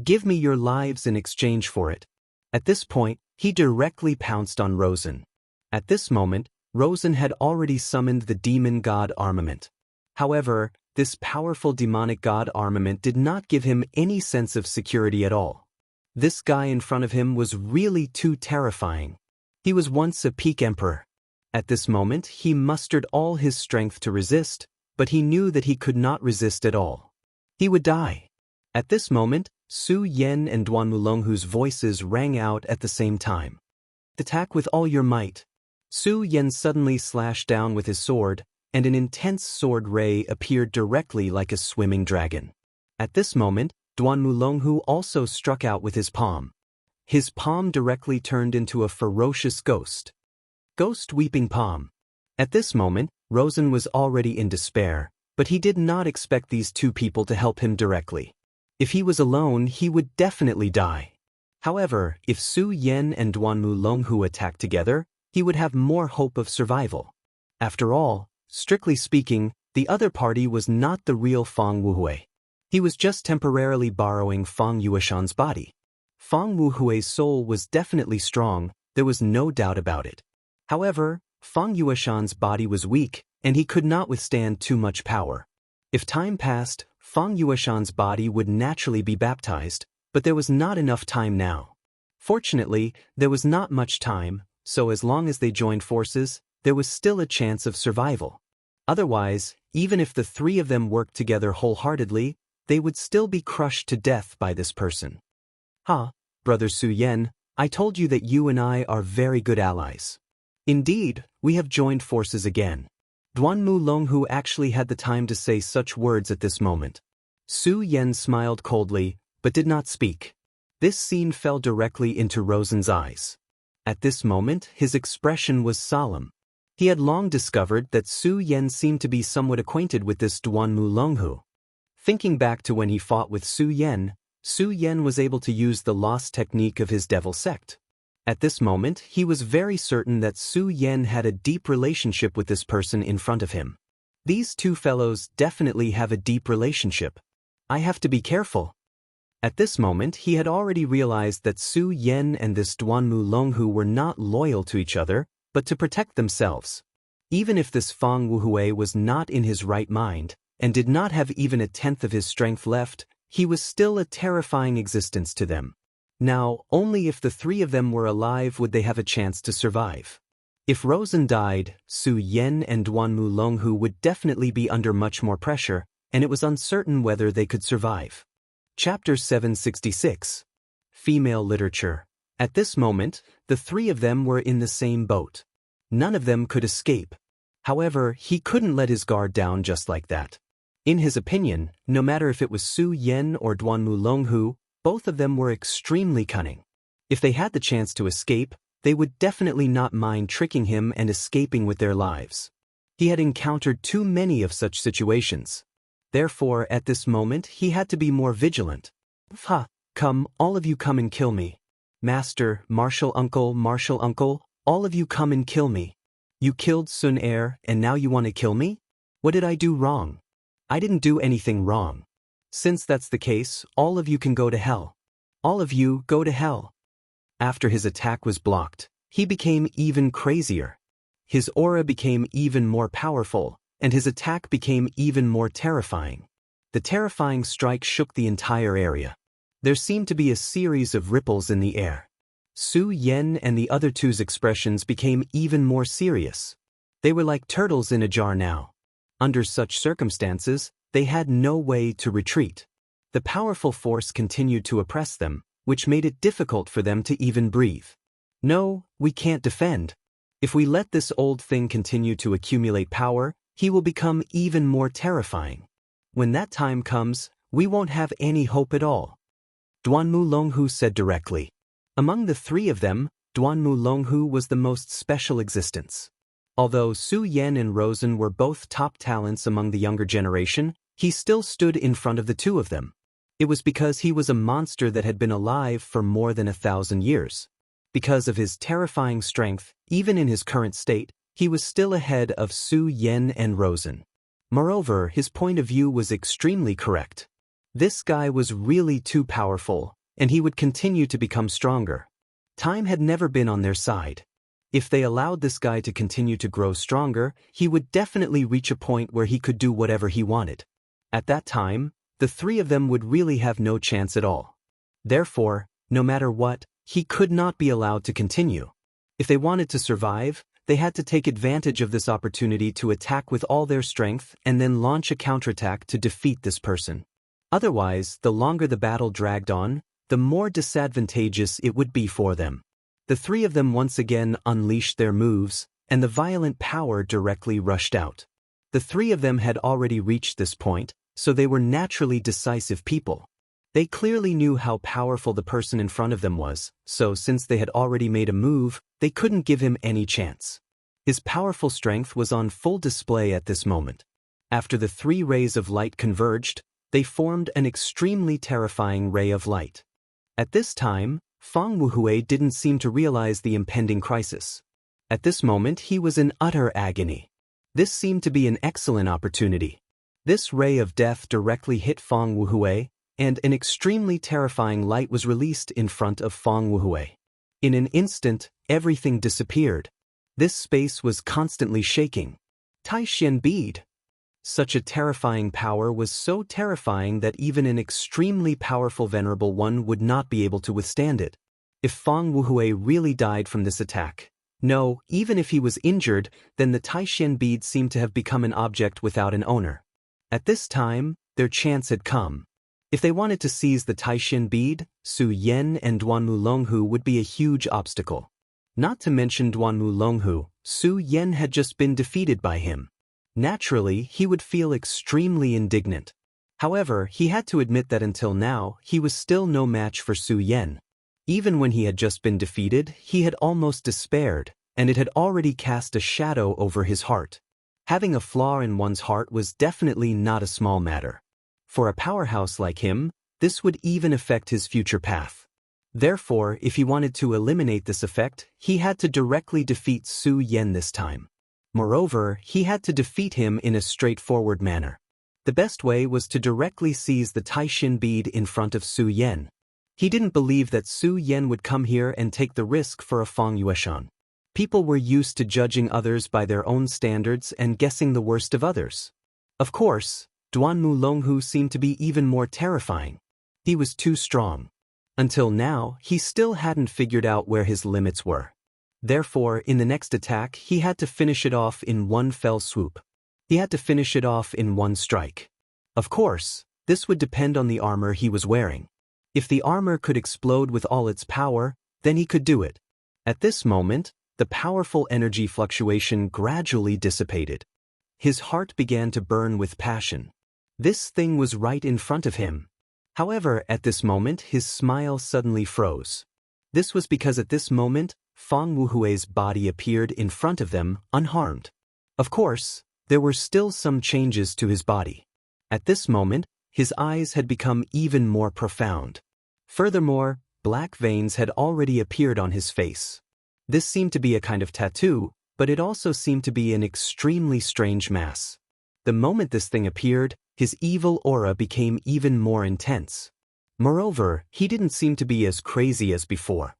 Give me your lives in exchange for it. At this point, he directly pounced on Rosen. At this moment, Rosen had already summoned the demon god armament. However, this powerful demonic god armament did not give him any sense of security at all. This guy in front of him was really too terrifying. He was once a peak emperor. At this moment, he mustered all his strength to resist, but he knew that he could not resist at all. He would die. At this moment, Su Yan and Duanmu Longhu's voices rang out at the same time. Attack with all your might. Su Yan suddenly slashed down with his sword, and an intense sword ray appeared directly like a swimming dragon. At this moment, Duanmu Longhu also struck out with his palm. His palm directly turned into a ferocious ghost. Ghost Weeping Palm. At this moment, Rosen was already in despair, but he did not expect these two people to help him directly. If he was alone, he would definitely die. However, if Su Yan and Duanmu Longhu attacked together, he would have more hope of survival. After all, strictly speaking, the other party was not the real Fang Wuhui. He was just temporarily borrowing Fang Yueshan's body. Fang Wuhui's soul was definitely strong, there was no doubt about it. However, Fang Yueshan's body was weak, and he could not withstand too much power. If time passed, Fang Yueshan's body would naturally be baptized, but there was not enough time now. Fortunately, there was not much time, so as long as they joined forces, there was still a chance of survival. Otherwise, even if the three of them worked together wholeheartedly, they would still be crushed to death by this person. Brother Su Yen, I told you that you and I are very good allies. Indeed, we have joined forces again. Duanmu Longhu actually had the time to say such words at this moment. Su Yen smiled coldly, but did not speak. This scene fell directly into Rosen's eyes. At this moment, his expression was solemn. He had long discovered that Su Yen seemed to be somewhat acquainted with this Duanmu Longhu. Thinking back to when he fought with Su Yen was able to use the lost technique of his devil sect. At this moment, he was very certain that Su Yen had a deep relationship with this person in front of him. These two fellows definitely have a deep relationship. I have to be careful. At this moment, he had already realized that Su Yen and this Duanmu Longhu were not loyal to each other, but to protect themselves. Even if this Fang Wuhui was not in his right mind, and did not have even a tenth of his strength left, he was still a terrifying existence to them. Now, only if the three of them were alive would they have a chance to survive. If Rosen died, Su Yen and Duanmu Longhu would definitely be under much more pressure, and it was uncertain whether they could survive. Chapter 766. Female Literature. At this moment, the three of them were in the same boat. None of them could escape. However, he couldn't let his guard down just like that. In his opinion, no matter if it was Su Yen or Duanmu Longhu, both of them were extremely cunning. If they had the chance to escape, they would definitely not mind tricking him and escaping with their lives. He had encountered too many of such situations. Therefore, at this moment, he had to be more vigilant. Come, all of you come and kill me. Master, martial uncle, all of you come and kill me. You killed Sun Er, and now you want to kill me? What did I do wrong? I didn't do anything wrong. Since that's the case, all of you can go to hell. All of you go to hell. After his attack was blocked, he became even crazier. His aura became even more powerful, and his attack became even more terrifying. The terrifying strike shook the entire area. There seemed to be a series of ripples in the air. Su Yen and the other two's expressions became even more serious. They were like turtles in a jar now. Under such circumstances, they had no way to retreat. The powerful force continued to oppress them, which made it difficult for them to even breathe. No, we can't defend. If we let this old thing continue to accumulate power, he will become even more terrifying. When that time comes, we won't have any hope at all. Duanmu Longhu said directly. Among the three of them, Duanmu Longhu was the most special existence. Although Su Yen and Rosen were both top talents among the younger generation, he still stood in front of the two of them. It was because he was a monster that had been alive for more than 1,000 years. Because of his terrifying strength, even in his current state, he was still ahead of Su Yen and Rosen. Moreover, his point of view was extremely correct. This guy was really too powerful, and he would continue to become stronger. Time had never been on their side. If they allowed this guy to continue to grow stronger, he would definitely reach a point where he could do whatever he wanted. At that time, the three of them would really have no chance at all. Therefore, no matter what, he could not be allowed to continue. If they wanted to survive, they had to take advantage of this opportunity to attack with all their strength and then launch a counterattack to defeat this person. Otherwise, the longer the battle dragged on, the more disadvantageous it would be for them. The three of them once again unleashed their moves, and the violent power directly rushed out. The three of them had already reached this point, so they were naturally decisive people. They clearly knew how powerful the person in front of them was, so since they had already made a move, they couldn't give him any chance. His powerful strength was on full display at this moment. After the three rays of light converged, they formed an extremely terrifying ray of light. At this time, Fang Wuhui didn't seem to realize the impending crisis. At this moment, he was in utter agony. This seemed to be an excellent opportunity. This ray of death directly hit Fang Wuhui, and an extremely terrifying light was released in front of Fang Wuhui. In an instant, everything disappeared. This space was constantly shaking. Taishan bead. Such a terrifying power was so terrifying that even an extremely powerful venerable one would not be able to withstand it. If Fang Wuhui really died from this attack, no, even if he was injured, then the Taishan bead seemed to have become an object without an owner. At this time, their chance had come. If they wanted to seize the Taishan bead, Su Yan and Duanmu Longhu would be a huge obstacle. Not to mention Duanmu Longhu, Su Yan had just been defeated by him. Naturally, he would feel extremely indignant. However, he had to admit that until now, he was still no match for Su Yan. Even when he had just been defeated, he had almost despaired, and it had already cast a shadow over his heart. Having a flaw in one's heart was definitely not a small matter. For a powerhouse like him, this would even affect his future path. Therefore, if he wanted to eliminate this effect, he had to directly defeat Su Yan this time. Moreover, he had to defeat him in a straightforward manner. The best way was to directly seize the Taishan bead in front of Su Yan. He didn't believe that Su Yan would come here and take the risk for a Fang Yueshan. People were used to judging others by their own standards and guessing the worst of others. Of course, Duanmu Longhu seemed to be even more terrifying. He was too strong. Until now, he still hadn't figured out where his limits were. Therefore, in the next attack, he had to finish it off in one fell swoop. He had to finish it off in one strike. Of course, this would depend on the armor he was wearing. If the armor could explode with all its power, then he could do it. At this moment, the powerful energy fluctuation gradually dissipated. His heart began to burn with passion. This thing was right in front of him. However, at this moment, his smile suddenly froze. This was because at this moment, Fang Wuhui's body appeared in front of them, unharmed. Of course, there were still some changes to his body. At this moment, his eyes had become even more profound. Furthermore, black veins had already appeared on his face. This seemed to be a kind of tattoo, but it also seemed to be an extremely strange mass. The moment this thing appeared, his evil aura became even more intense. Moreover, he didn't seem to be as crazy as before.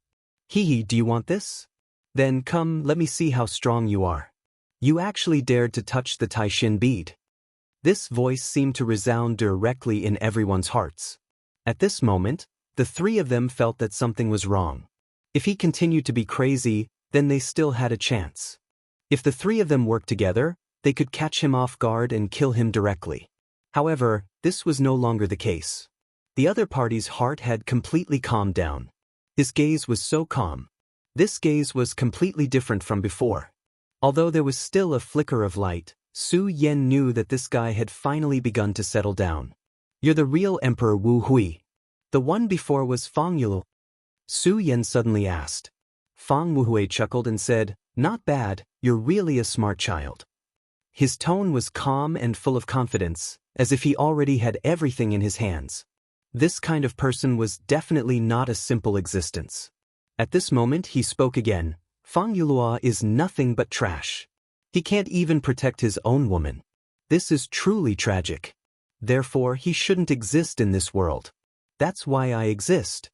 Hee, do you want this? Then come, let me see how strong you are. You actually dared to touch the Taishan bead. This voice seemed to resound directly in everyone's hearts. At this moment, the three of them felt that something was wrong. If he continued to be crazy, then they still had a chance. If the three of them worked together, they could catch him off guard and kill him directly. However, this was no longer the case. The other party's heart had completely calmed down. His gaze was so calm. This gaze was completely different from before. Although there was still a flicker of light, Su Yan knew that this guy had finally begun to settle down. You're the real Emperor Wu Hui. The one before was Fang Yulu. Su Yan suddenly asked. Fang Wuhui chuckled and said, Not bad, you're really a smart child. His tone was calm and full of confidence, as if he already had everything in his hands. This kind of person was definitely not a simple existence. At this moment he spoke again. Fang Yulua is nothing but trash. He can't even protect his own woman. This is truly tragic. Therefore he shouldn't exist in this world. That's why I exist.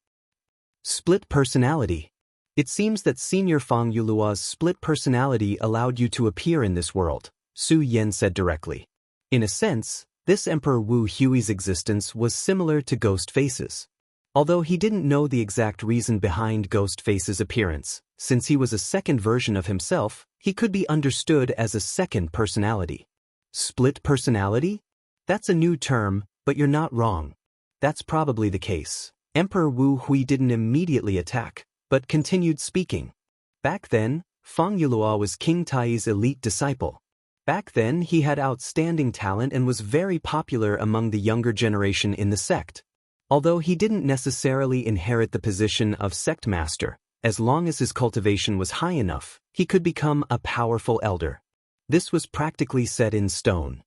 Split personality. It seems that Senior Fang Yulua's split personality allowed you to appear in this world, Su Yan said directly. In a sense, this Emperor Wu Hui's existence was similar to Ghost Face's. Although he didn't know the exact reason behind Ghost Face's appearance, since he was a second version of himself, he could be understood as a second personality. Split personality? That's a new term, but you're not wrong. That's probably the case. Emperor Wu Hui didn't immediately attack, but continued speaking. Back then, Fang Yulua was King Tai's elite disciple. Back then he had outstanding talent and was very popular among the younger generation in the sect. Although he didn't necessarily inherit the position of sect master, as long as his cultivation was high enough, he could become a powerful elder. This was practically set in stone.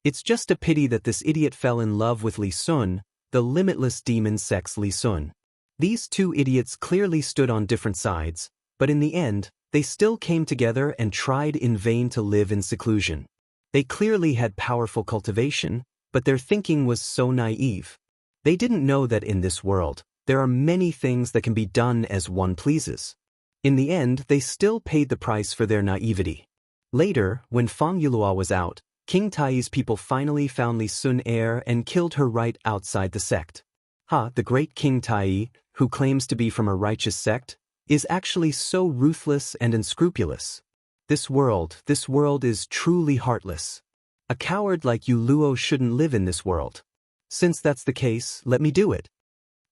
It's just a pity that this idiot fell in love with Li Sun, the limitless demon sex Li Sun. These two idiots clearly stood on different sides, but in the end, they still came together and tried in vain to live in seclusion. They clearly had powerful cultivation, but their thinking was so naive. They didn't know that in this world, there are many things that can be done as one pleases. In the end, they still paid the price for their naivety. Later, when Fang Yulua was out, King Tai's people finally found Li Sun heir and killed her right outside the sect. The great King Tai, who claims to be from a righteous sect, is actually so ruthless and unscrupulous. This world is truly heartless. A coward like Yu Luo shouldn't live in this world. Since that's the case, let me do it.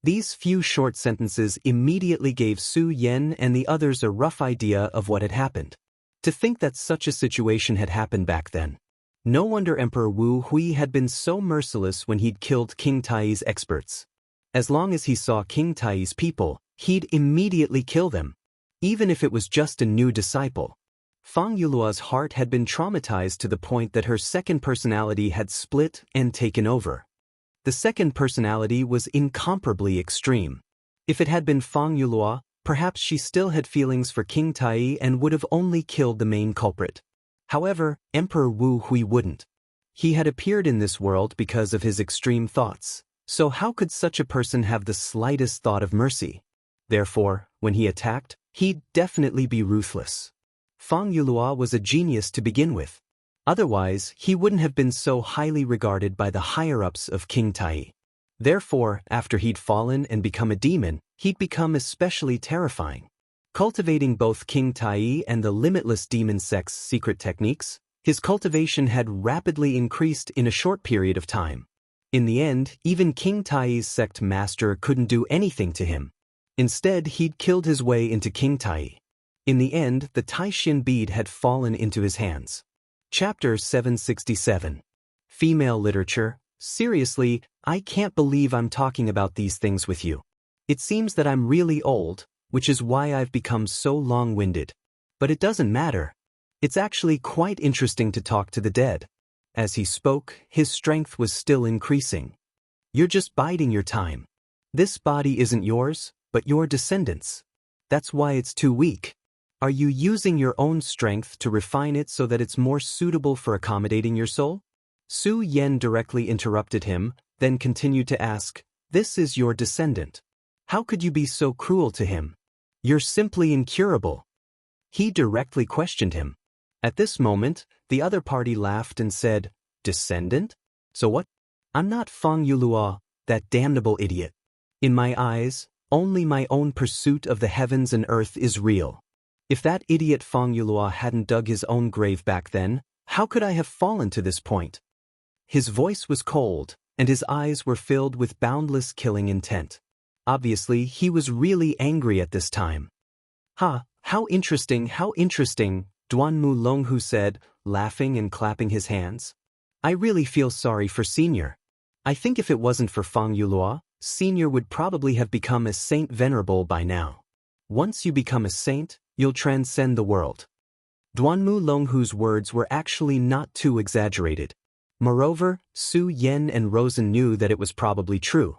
These few short sentences immediately gave Su Yan and the others a rough idea of what had happened. To think that such a situation had happened back then. No wonder Emperor Wu Hui had been so merciless when he'd killed King Tai's experts. As long as he saw King Tai's people, he'd immediately kill them, even if it was just a new disciple. Fang Yulua's heart had been traumatized to the point that her second personality had split and taken over. The second personality was incomparably extreme. If it had been Fang Yulua, perhaps she still had feelings for King Tai and would have only killed the main culprit. However, Emperor Wu Hui wouldn't. He had appeared in this world because of his extreme thoughts, so how could such a person have the slightest thought of mercy? Therefore, when he attacked, he'd definitely be ruthless. Fang Yulua was a genius to begin with. Otherwise, he wouldn't have been so highly regarded by the higher-ups of King Tai. Therefore, after he'd fallen and become a demon, he'd become especially terrifying. Cultivating both King Tai and the limitless demon sect's secret techniques, his cultivation had rapidly increased in a short period of time. In the end, even King Tai's sect master couldn't do anything to him. Instead, he'd killed his way into King Tai. In the end, the Taishin bead had fallen into his hands. Chapter 767. Female Literature. Seriously, I can't believe I'm talking about these things with you. It seems that I'm really old, which is why I've become so long-winded. But it doesn't matter. It's actually quite interesting to talk to the dead. As he spoke, his strength was still increasing. You're just biding your time. This body isn't yours, but your descendants. That's why it's too weak. Are you using your own strength to refine it so that it's more suitable for accommodating your soul? Su Yan directly interrupted him, then continued to ask, "This is your descendant. How could you be so cruel to him? You're simply incurable." He directly questioned him. At this moment, the other party laughed and said, "Descendant? So what? I'm not Fang Yulua, that damnable idiot. In my eyes, only my own pursuit of the heavens and earth is real. If that idiot Fang Yulua hadn't dug his own grave back then, how could I have fallen to this point?" His voice was cold, and his eyes were filled with boundless killing intent. Obviously, he was really angry at this time. How interesting, Duanmu Longhu said, laughing and clapping his hands. I really feel sorry for Senior. I think if it wasn't for Fang Yulua, Senior would probably have become a saint venerable by now. Once you become a saint, you'll transcend the world. Duanmu Longhu's words were actually not too exaggerated. Moreover, Su Yan and Rosen knew that it was probably true.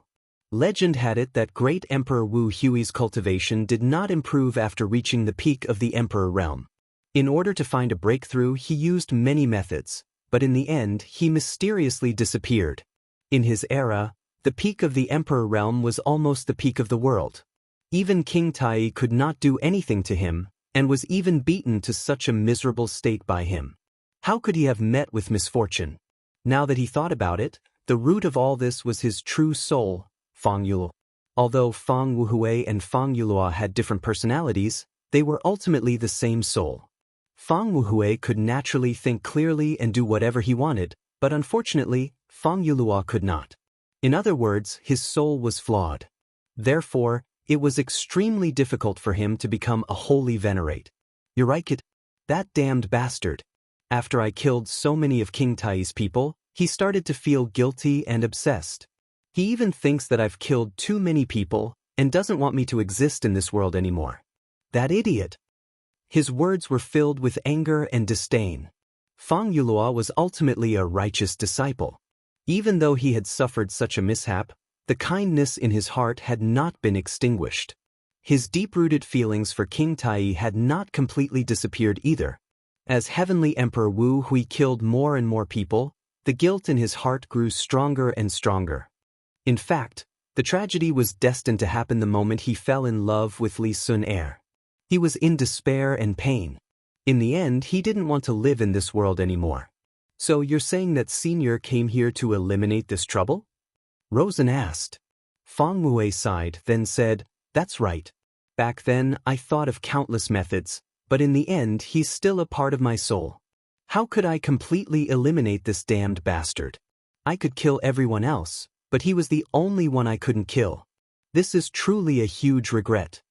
Legend had it that great Emperor Wu Hui's cultivation did not improve after reaching the peak of the Emperor realm. In order to find a breakthrough, he used many methods, but in the end, he mysteriously disappeared. In his era, the peak of the Emperor realm was almost the peak of the world. Even King Tai could not do anything to him, and was even beaten to such a miserable state by him. How could he have met with misfortune? Now that he thought about it, the root of all this was his true soul, Fang Yulua. Although Fang Wuhui and Fang Yulua had different personalities, they were ultimately the same soul. Fang Wuhui could naturally think clearly and do whatever he wanted, but unfortunately, Fang Yulua could not. In other words, his soul was flawed. Therefore, it was extremely difficult for him to become a holy venerate. You're right, kid. That damned bastard. After I killed so many of King Tai's people, he started to feel guilty and obsessed. He even thinks that I've killed too many people and doesn't want me to exist in this world anymore. That idiot. His words were filled with anger and disdain. Fang Yulua was ultimately a righteous disciple. Even though he had suffered such a mishap, the kindness in his heart had not been extinguished. His deep-rooted feelings for King Tai had not completely disappeared either. As Heavenly Emperor Wu Hui killed more and more people, the guilt in his heart grew stronger and stronger. In fact, the tragedy was destined to happen the moment he fell in love with Li Sun Er. He was in despair and pain. In the end, he didn't want to live in this world anymore. So you're saying that Senior came here to eliminate this trouble? Rosen asked. Fang Wei sighed, then said, "That's right. Back then, I thought of countless methods, but in the end, he's still a part of my soul. How could I completely eliminate this damned bastard? I could kill everyone else, but he was the only one I couldn't kill. This is truly a huge regret."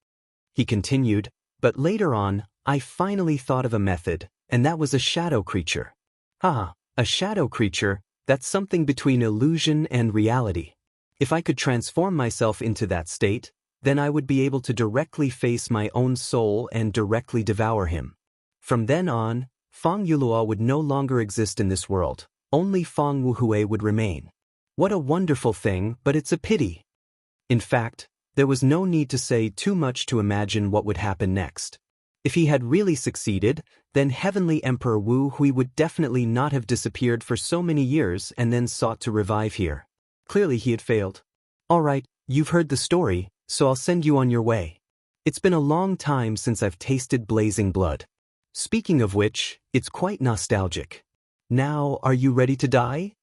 He continued, "But later on, I finally thought of a method, and that was a shadow creature." "Ah, a shadow creature, that's something between illusion and reality. If I could transform myself into that state, then I would be able to directly face my own soul and directly devour him. From then on, Fang Yulua would no longer exist in this world, only Fang Wuhui would remain. What a wonderful thing, but it's a pity." In fact, there was no need to say too much to imagine what would happen next. If he had really succeeded, then Heavenly Emperor Wu Hui would definitely not have disappeared for so many years and then sought to revive here. Clearly he had failed. "All right, you've heard the story, so I'll send you on your way. It's been a long time since I've tasted blazing blood. Speaking of which, it's quite nostalgic. Now, are you ready to die?"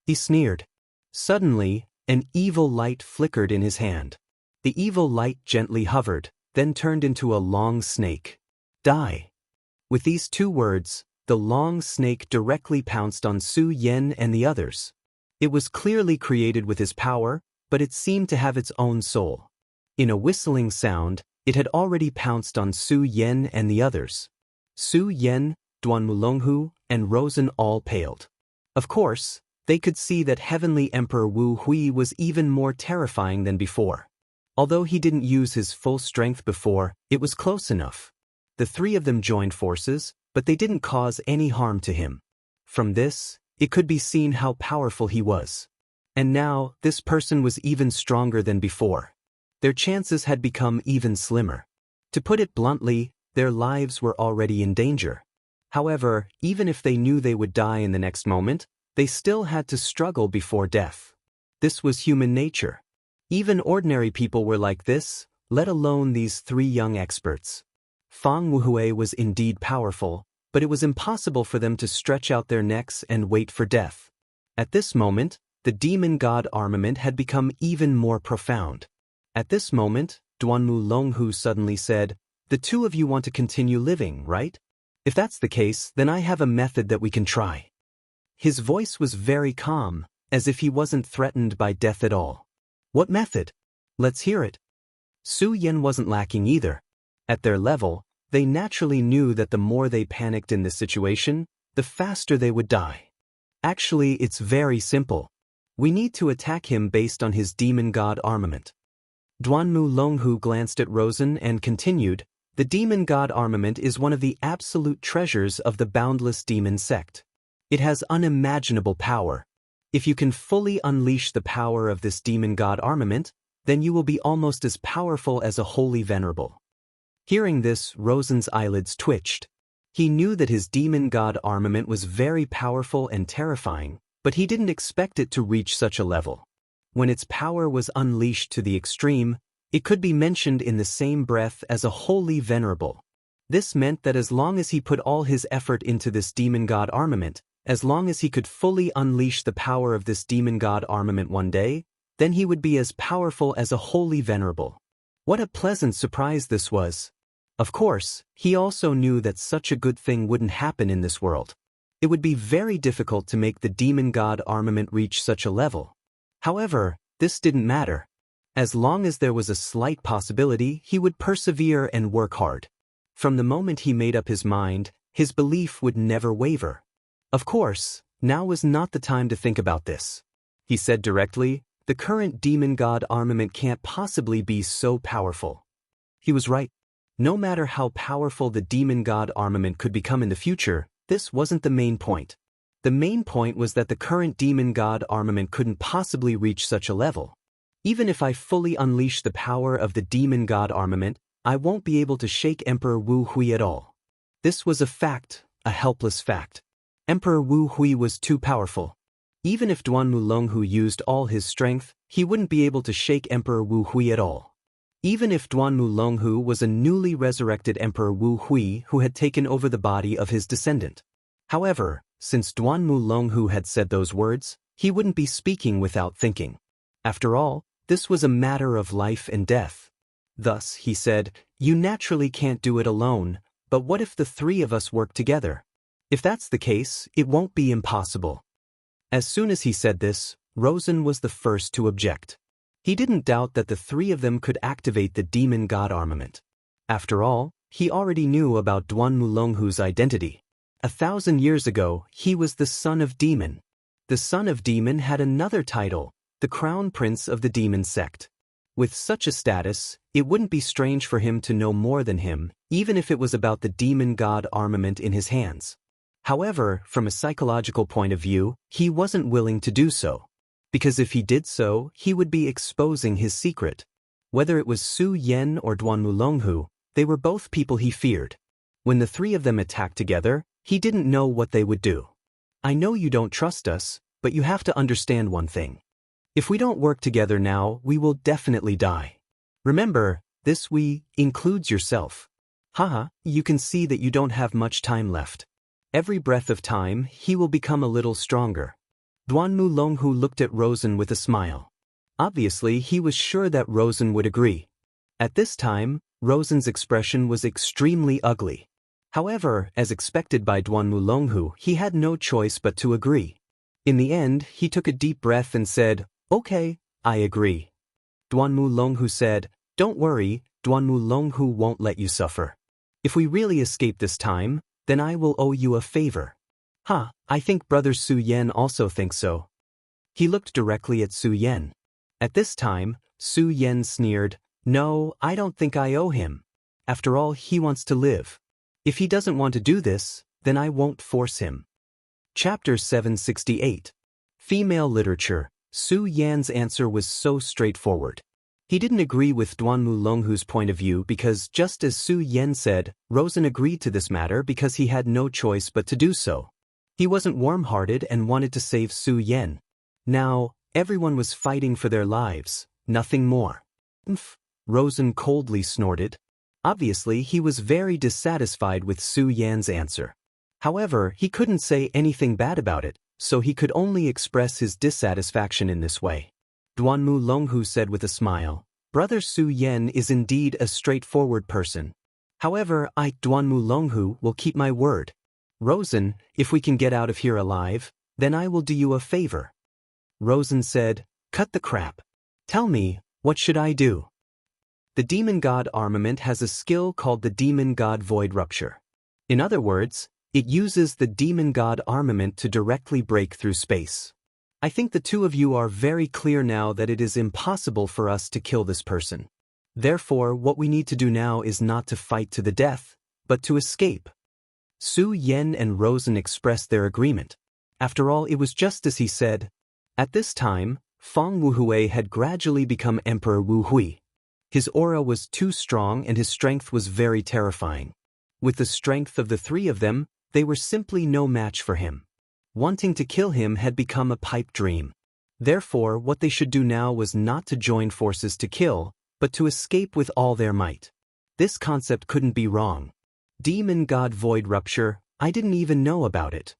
He sneered. Suddenly, an evil light flickered in his hand. The evil light gently hovered, then turned into a long snake. "Die." With these two words, the long snake directly pounced on Su Yen and the others. It was clearly created with his power, but it seemed to have its own soul. In a whistling sound, it had already pounced on Su Yen and the others. Su Yen, Duan Mulonghu, and Rosen all paled. Of course, they could see that Heavenly Emperor Wu Hui was even more terrifying than before. Although he didn't use his full strength before, it was close enough. The three of them joined forces, but they didn't cause any harm to him. From this, it could be seen how powerful he was. And now, this person was even stronger than before. Their chances had become even slimmer. To put it bluntly, their lives were already in danger. However, even if they knew they would die in the next moment, they still had to struggle before death. This was human nature. Even ordinary people were like this, let alone these three young experts. Fang Wuhui was indeed powerful, but it was impossible for them to stretch out their necks and wait for death. At this moment, the demon god armament had become even more profound. At this moment, Duanmu Longhu suddenly said, "The two of you want to continue living, right? If that's the case, then I have a method that we can try." His voice was very calm, as if he wasn't threatened by death at all. "What method? Let's hear it." Su Yen wasn't lacking either. At their level, they naturally knew that the more they panicked in this situation, the faster they would die. "Actually, it's very simple. We need to attack him based on his demon god armament." Duanmu Longhu glanced at Rosen and continued, "The demon god armament is one of the absolute treasures of the boundless demon sect. It has unimaginable power. If you can fully unleash the power of this demon god armament, then you will be almost as powerful as a holy venerable." Hearing this, Rosen's eyelids twitched. He knew that his demon god armament was very powerful and terrifying, but he didn't expect it to reach such a level. When its power was unleashed to the extreme, it could be mentioned in the same breath as a holy venerable. This meant that as long as he put all his effort into this demon god armament, as long as he could fully unleash the power of this demon god armament one day, then he would be as powerful as a holy venerable. What a pleasant surprise this was. Of course, he also knew that such a good thing wouldn't happen in this world. It would be very difficult to make the demon god armament reach such a level. However, this didn't matter. As long as there was a slight possibility, he would persevere and work hard. From the moment he made up his mind, his belief would never waver. Of course, now was not the time to think about this. He said directly, "The current demon god armament can't possibly be so powerful." He was right. No matter how powerful the demon god armament could become in the future, this wasn't the main point. The main point was that the current demon god armament couldn't possibly reach such a level. Even if I fully unleash the power of the demon god armament, I won't be able to shake Emperor Wu Hui at all. This was a fact, a helpless fact. Emperor Wu Hui was too powerful. Even if Duanmu Longhu used all his strength, he wouldn't be able to shake Emperor Wu Hui at all. Even if Duanmu Longhu was a newly resurrected Emperor Wu Hui who had taken over the body of his descendant. However, since Duanmu Longhu had said those words, he wouldn't be speaking without thinking. After all, this was a matter of life and death. Thus, he said, "You naturally can't do it alone, but what if the three of us work together? If that's the case, it won't be impossible." As soon as he said this, Rosen was the first to object. He didn't doubt that the three of them could activate the demon god armament. After all, he already knew about Duanmu Longhu's identity. 1,000 years ago, he was the son of demon. The son of demon had another title, the crown prince of the demon sect. With such a status, it wouldn't be strange for him to know more than him, even if it was about the demon god armament in his hands. However, from a psychological point of view, he wasn't willing to do so. Because if he did so, he would be exposing his secret. Whether it was Su Yan or Duanmu Longhu, they were both people he feared. When the three of them attacked together, he didn't know what they would do. "I know you don't trust us, but you have to understand one thing. If we don't work together now, we will definitely die. Remember, this we includes yourself. Haha, you can see that you don't have much time left. Every breath of time, he will become a little stronger." Duanmu Longhu looked at Rosen with a smile. Obviously, he was sure that Rosen would agree. At this time, Rosen's expression was extremely ugly. However, as expected by Duanmu Longhu, he had no choice but to agree. In the end, he took a deep breath and said, "Okay, I agree." Duanmu Longhu said, "Don't worry, Duanmu Longhu won't let you suffer. If we really escape this time, then I will owe you a favor." I think Brother Su Yan also thinks so." He looked directly at Su Yan. At this time, Su Yan sneered, "No, I don't think I owe him. After all, he wants to live. If he doesn't want to do this, then I won't force him." Chapter 768. Female Literature. Su Yan's answer was so straightforward. He didn't agree with Duanmu Longhu's point of view because, just as Su Yan said, Rosen agreed to this matter because he had no choice but to do so. He wasn't warm-hearted and wanted to save Su Yan. Now, everyone was fighting for their lives, nothing more. Rosen coldly snorted. Obviously, he was very dissatisfied with Su Yan's answer. However, he couldn't say anything bad about it, so he could only express his dissatisfaction in this way. Duanmu Longhu said with a smile, "Brother Su Yan is indeed a straightforward person. However, I, Duanmu Longhu, will keep my word. Rosen, if we can get out of here alive, then I will do you a favor." Rosen said, "Cut the crap. Tell me, what should I do?" The demon god armament has a skill called the demon god void rupture. In other words, it uses the demon god armament to directly break through space. I think the two of you are very clear now that it is impossible for us to kill this person. Therefore, what we need to do now is not to fight to the death, but to escape. Su Yan and Rosen expressed their agreement. After all, it was just as he said. At this time, Feng Wuhui had gradually become Emperor Wu Hui. His aura was too strong and his strength was very terrifying. With the strength of the three of them, they were simply no match for him. Wanting to kill him had become a pipe dream. Therefore, what they should do now was not to join forces to kill, but to escape with all their might. This concept couldn't be wrong. Demon God Void Rupture, I didn't even know about it.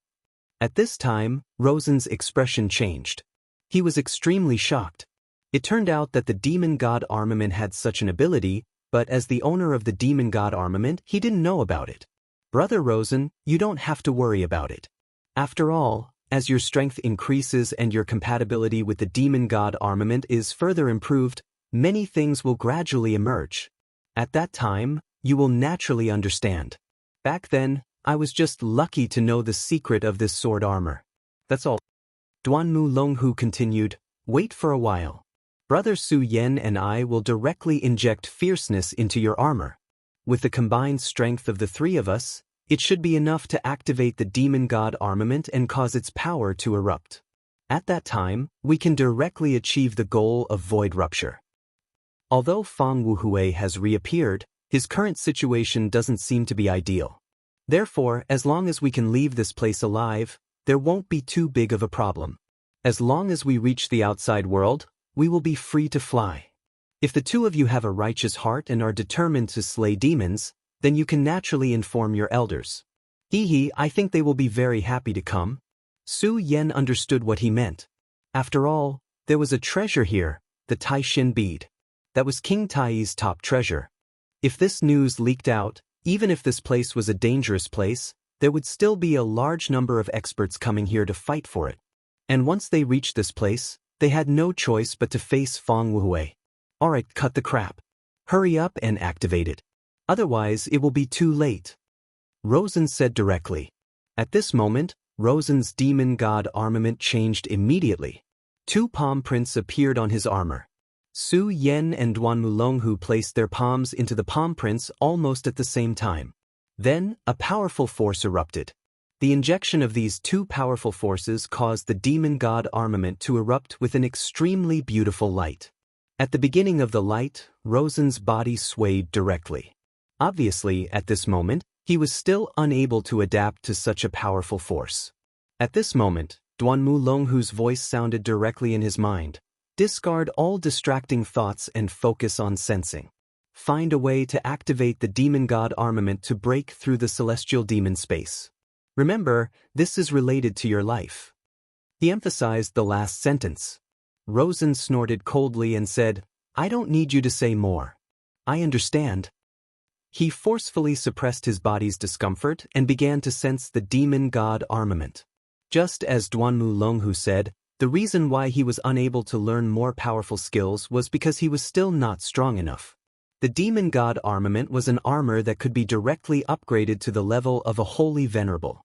At this time, Rosen's expression changed. He was extremely shocked. It turned out that the Demon God armament had such an ability, but as the owner of the Demon God armament, he didn't know about it. Brother Rosen, you don't have to worry about it. After all, as your strength increases and your compatibility with the Demon God armament is further improved, many things will gradually emerge. At that time, you will naturally understand. Back then, I was just lucky to know the secret of this sword armor. That's all. Duanmu Longhu continued, "Wait for a while. Brother Su Yan and I will directly inject fierceness into your armor. With the combined strength of the three of us, it should be enough to activate the Demon God armament and cause its power to erupt. At that time, we can directly achieve the goal of void rupture." Although Feng Wuhui has reappeared, his current situation doesn't seem to be ideal. Therefore, as long as we can leave this place alive, there won't be too big of a problem. As long as we reach the outside world, we will be free to fly. If the two of you have a righteous heart and are determined to slay demons, then you can naturally inform your elders. I think they will be very happy to come. Su Yen understood what he meant. After all, there was a treasure here, the Taishin bead. That was King Tai's top treasure. If this news leaked out, even if this place was a dangerous place, there would still be a large number of experts coming here to fight for it. And once they reached this place, they had no choice but to face Fang Wuhui. Alright, cut the crap. Hurry up and activate it. Otherwise, it will be too late. Rosen said directly. At this moment, Rosen's demon god armament changed immediately. Two palm prints appeared on his armor. Su Yen and Duan Mulonghu placed their palms into the palm prints almost at the same time. Then, a powerful force erupted. The injection of these two powerful forces caused the demon god armament to erupt with an extremely beautiful light. At the beginning of the light, Rosen's body swayed directly. Obviously, at this moment, he was still unable to adapt to such a powerful force. At this moment, Duan Mulonghu's voice sounded directly in his mind. Discard all distracting thoughts and focus on sensing. Find a way to activate the demon god armament to break through the celestial demon space. Remember, this is related to your life. He emphasized the last sentence. Rosen snorted coldly and said, I don't need you to say more. I understand. He forcefully suppressed his body's discomfort and began to sense the demon god armament. Just as Duan Mulonghu said, the reason why he was unable to learn more powerful skills was because he was still not strong enough. The demon god armament was an armor that could be directly upgraded to the level of a holy venerable.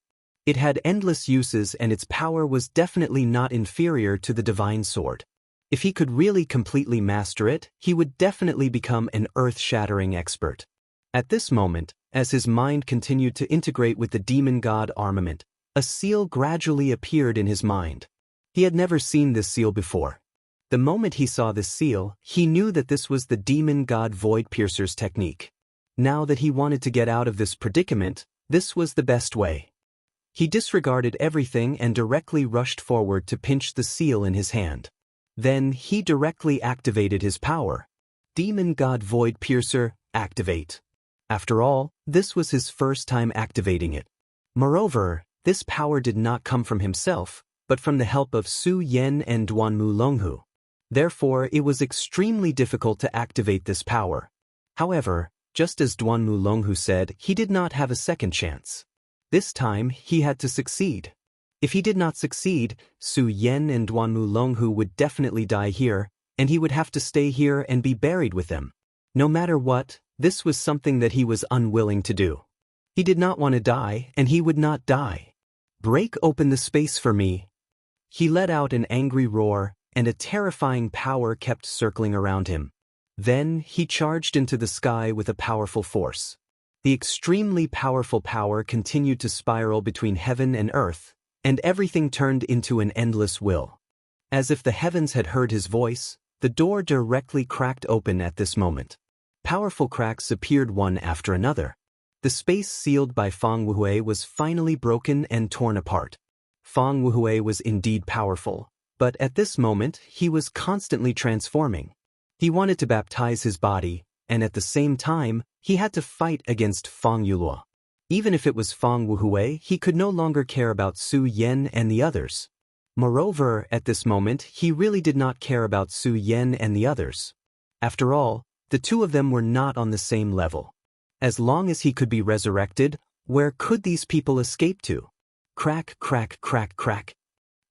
It had endless uses and its power was definitely not inferior to the divine sword. If he could really completely master it, he would definitely become an earth-shattering expert. At this moment, as his mind continued to integrate with the demon god armament, a seal gradually appeared in his mind. He had never seen this seal before. The moment he saw this seal, he knew that this was the demon god Void Piercer's technique. Now that he wanted to get out of this predicament, this was the best way. He disregarded everything and directly rushed forward to pinch the seal in his hand. Then he directly activated his power. Demon god Void Piercer, activate. After all, this was his first time activating it. Moreover, this power did not come from himself, but from the help of Su Yen and Duan Mulonghu. Therefore, it was extremely difficult to activate this power. However, just as Duan Mulonghu said, he did not have a second chance. This time, he had to succeed. If he did not succeed, Su Yen and Duan Mulonghu would definitely die here, and he would have to stay here and be buried with them. No matter what, this was something that he was unwilling to do. He did not want to die, and he would not die. Break open the space for me. He let out an angry roar, and a terrifying power kept circling around him. Then, he charged into the sky with a powerful force. The extremely powerful power continued to spiral between heaven and earth, and everything turned into an endless will. As if the heavens had heard his voice, the door directly cracked open at this moment. Powerful cracks appeared one after another. The space sealed by Fang Wuhui was finally broken and torn apart. Fang Wuhui was indeed powerful, but at this moment he was constantly transforming. He wanted to baptize his body, and at the same time, he had to fight against Fang Yuluo. Even if it was Fang Wuhui, he could no longer care about Su Yen and the others. Moreover, at this moment, he really did not care about Su Yen and the others. After all, the two of them were not on the same level. As long as he could be resurrected, where could these people escape to? Crack, crack, crack, crack.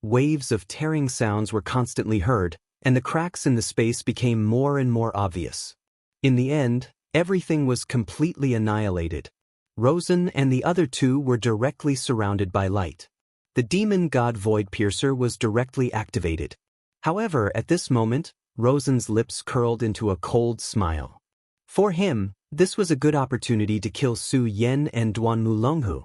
Waves of tearing sounds were constantly heard, and the cracks in the space became more and more obvious. In the end, everything was completely annihilated. Rosen and the other two were directly surrounded by light. The demon god Void Piercer was directly activated. However, at this moment, Rosen's lips curled into a cold smile. For him, this was a good opportunity to kill Su Yen and Duan Mulonghu.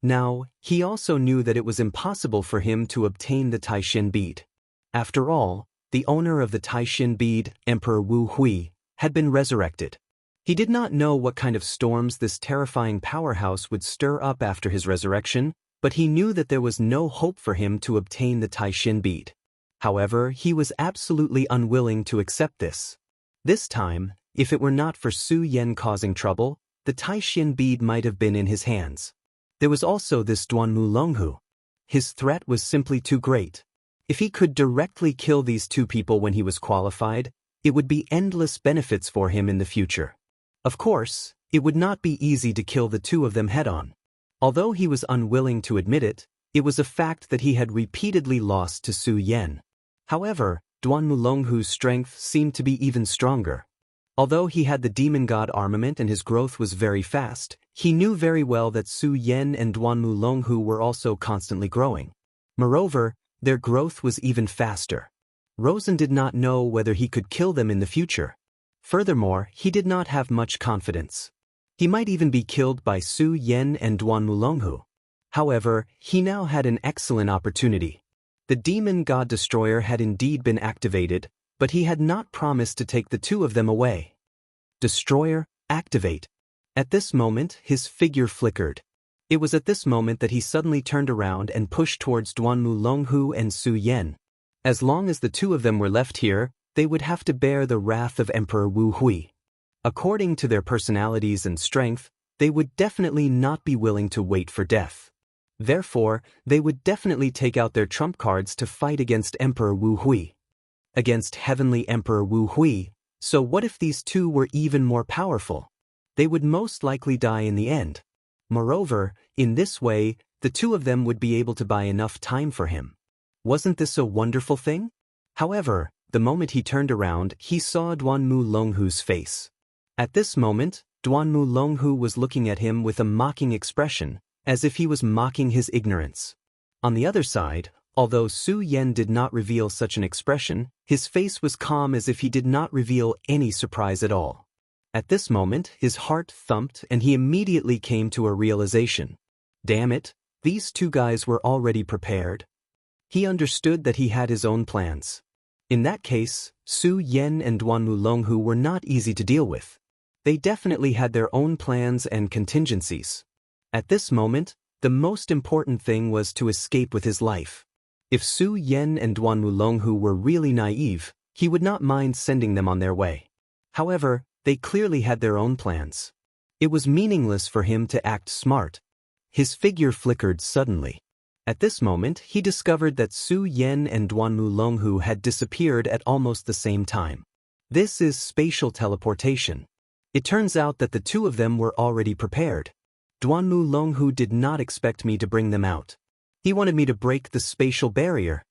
Now, he also knew that it was impossible for him to obtain the Taishin bead. After all, the owner of the Taishin bead, Emperor Wu Hui, had been resurrected. He did not know what kind of storms this terrifying powerhouse would stir up after his resurrection, but he knew that there was no hope for him to obtain the Taishin bead. However, he was absolutely unwilling to accept this. This time, if it were not for Su Yan causing trouble, the Taishin bead might have been in his hands. There was also this Duanmu Longhu. His threat was simply too great. If he could directly kill these two people when he was qualified, it would be endless benefits for him in the future. Of course, it would not be easy to kill the two of them head-on. Although he was unwilling to admit it, it was a fact that he had repeatedly lost to Su Yan. However, Duanmu Longhu's strength seemed to be even stronger. Although he had the demon god armament and his growth was very fast, he knew very well that Su Yan and Duanmu Longhu were also constantly growing. Moreover, their growth was even faster. Rosen did not know whether he could kill them in the future. Furthermore, he did not have much confidence. He might even be killed by Su Yan and Duanmu Longhu. However, he now had an excellent opportunity. The demon god destroyer had indeed been activated, but he had not promised to take the two of them away. Destroyer, activate. At this moment, his figure flickered. It was at this moment that he suddenly turned around and pushed towards Duanmu Longhu and Su Yan. As long as the two of them were left here, they would have to bear the wrath of Emperor Wu Hui. According to their personalities and strength, they would definitely not be willing to wait for death. Therefore, they would definitely take out their trump cards to fight against Emperor Wu Hui. Against Heavenly Emperor Wu Hui, so what if these two were even more powerful? They would most likely die in the end. Moreover, in this way, the two of them would be able to buy enough time for him. Wasn't this a wonderful thing? However, the moment he turned around, he saw Duanmu Longhu's face. At this moment, Duanmu Longhu was looking at him with a mocking expression, as if he was mocking his ignorance. On the other side, although Su Yan did not reveal such an expression, his face was calm as if he did not reveal any surprise at all. At this moment, his heart thumped and he immediately came to a realization. Damn it, these two guys were already prepared. He understood that he had his own plans. In that case, Su Yan and Duanmu Longhu were not easy to deal with. They definitely had their own plans and contingencies. At this moment, the most important thing was to escape with his life. If Su Yan and Duanmu Longhu were really naive, he would not mind sending them on their way. However, they clearly had their own plans. It was meaningless for him to act smart. His figure flickered suddenly. At this moment, he discovered that Su Yan and Duanmu Longhu had disappeared at almost the same time. This is spatial teleportation. It turns out that the two of them were already prepared. Duanmu Longhu did not expect me to bring them out. He wanted me to break the spatial barrier.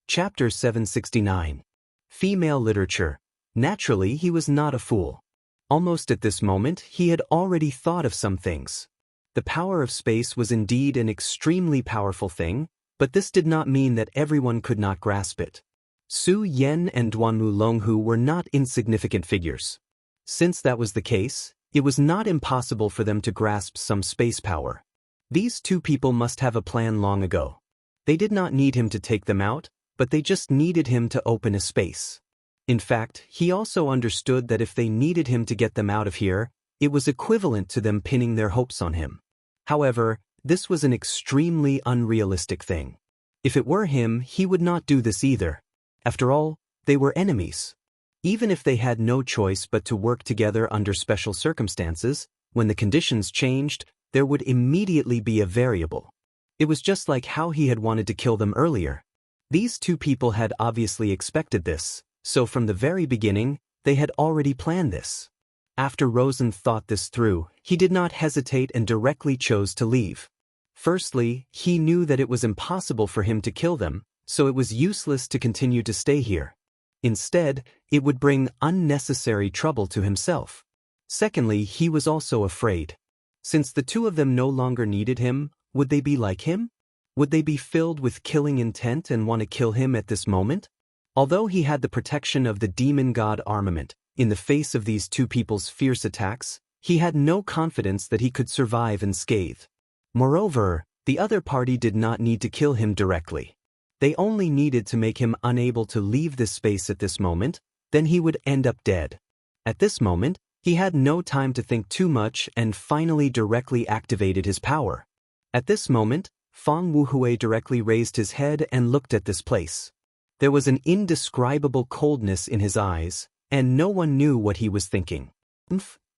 Chapter 769. Female Literature. Naturally, he was not a fool. Almost at this moment, he had already thought of some things. The power of space was indeed an extremely powerful thing, but this did not mean that everyone could not grasp it. Su Yan and Duanmu Longhu were not insignificant figures. Since that was the case, it was not impossible for them to grasp some space power. These two people must have a plan long ago. They did not need him to take them out, but they just needed him to open a space. In fact, he also understood that if they needed him to get them out of here, it was equivalent to them pinning their hopes on him. However, this was an extremely unrealistic thing. If it were him, he would not do this either. After all, they were enemies. Even if they had no choice but to work together under special circumstances, when the conditions changed, there would immediately be a variable. It was just like how he had wanted to kill them earlier. These two people had obviously expected this. So from the very beginning, they had already planned this. After Rosen thought this through, he did not hesitate and directly chose to leave. Firstly, he knew that it was impossible for him to kill them, so it was useless to continue to stay here. Instead, it would bring unnecessary trouble to himself. Secondly, he was also afraid. Since the two of them no longer needed him, would they be like him? Would they be filled with killing intent and want to kill him at this moment? Although he had the protection of the demon god armament, in the face of these two people's fierce attacks, he had no confidence that he could survive unscathed. Moreover, the other party did not need to kill him directly. They only needed to make him unable to leave this space at this moment, then he would end up dead. At this moment, He had no time to think too much and finally directly activated his power. At this moment, Fang Wuhui directly raised his head and looked at this place. There was an indescribable coldness in his eyes, and no one knew what he was thinking.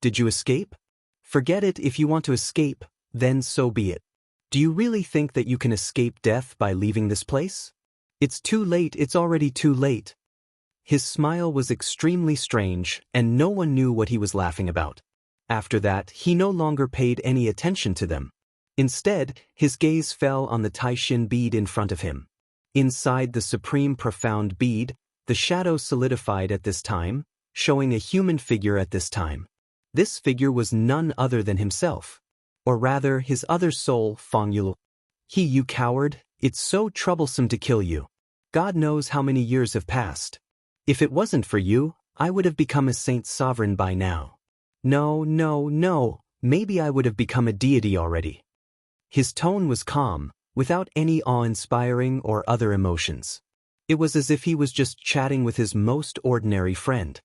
Did you escape? Forget it. If you want to escape, then so be it. Do you really think that you can escape death by leaving this place? It's too late. It's already too late. His smile was extremely strange, and no one knew what he was laughing about. After that, he no longer paid any attention to them. Instead, his gaze fell on the Taishin bead in front of him. Inside the supreme profound bead, the shadow solidified at this time, showing a human figure at this time. This figure was none other than himself. Or rather, his other soul, Fang Yulu. You coward, it's so troublesome to kill you. God knows how many years have passed. If it wasn't for you, I would have become a saint sovereign by now. No, maybe I would have become a deity already. His tone was calm, without any awe-inspiring or other emotions. It was as if he was just chatting with his most ordinary friend.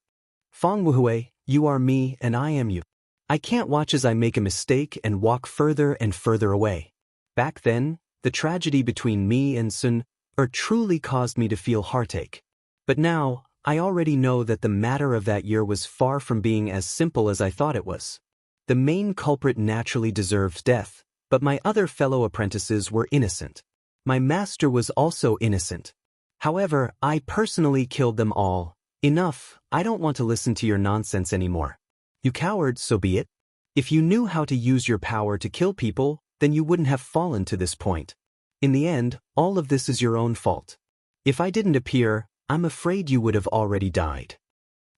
Fang Wuhui, you are me and I am you. I can't watch as I make a mistake and walk further and further away. Back then, the tragedy between me and Sun truly caused me to feel heartache. But now, I already know that the matter of that year was far from being as simple as I thought it was. The main culprit naturally deserved death, but my other fellow apprentices were innocent. My master was also innocent. However, I personally killed them all. Enough, I don't want to listen to your nonsense anymore. You coward, so be it. If you knew how to use your power to kill people, then you wouldn't have fallen to this point. In the end, all of this is your own fault. If I didn't appear, I'm afraid you would have already died.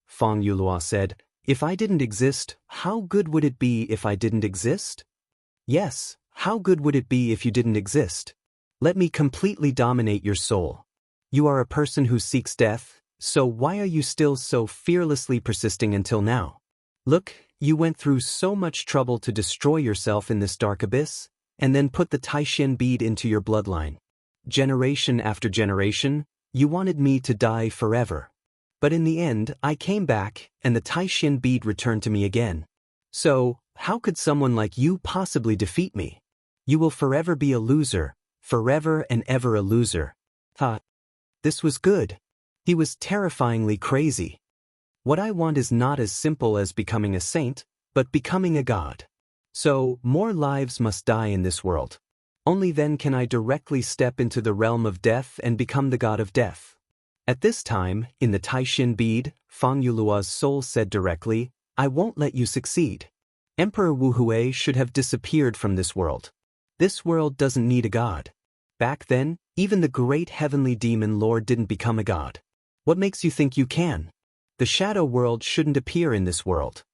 Fang Yulua said, if I didn't exist, how good would it be if I didn't exist? Yes, how good would it be if you didn't exist? Let me completely dominate your soul. You are a person who seeks death, so why are you still so fearlessly persisting until now? Look, you went through so much trouble to destroy yourself in this dark abyss, and then put the Taishin bead into your bloodline. Generation after generation, you wanted me to die forever. But in the end, I came back, and the Taishin bead returned to me again. So, how could someone like you possibly defeat me? You will forever be a loser, forever and ever a loser. This was good. He was terrifyingly crazy. What I want is not as simple as becoming a saint, but becoming a god. So, more lives must die in this world. Only then can I directly step into the realm of death and become the god of death. At this time, in the Taishin bead, Fang Yulua's soul said directly, I won't let you succeed. Emperor Wu Hui should have disappeared from this world. This world doesn't need a god. Back then, even the great heavenly demon lord didn't become a god. What makes you think you can? The shadow world shouldn't appear in this world.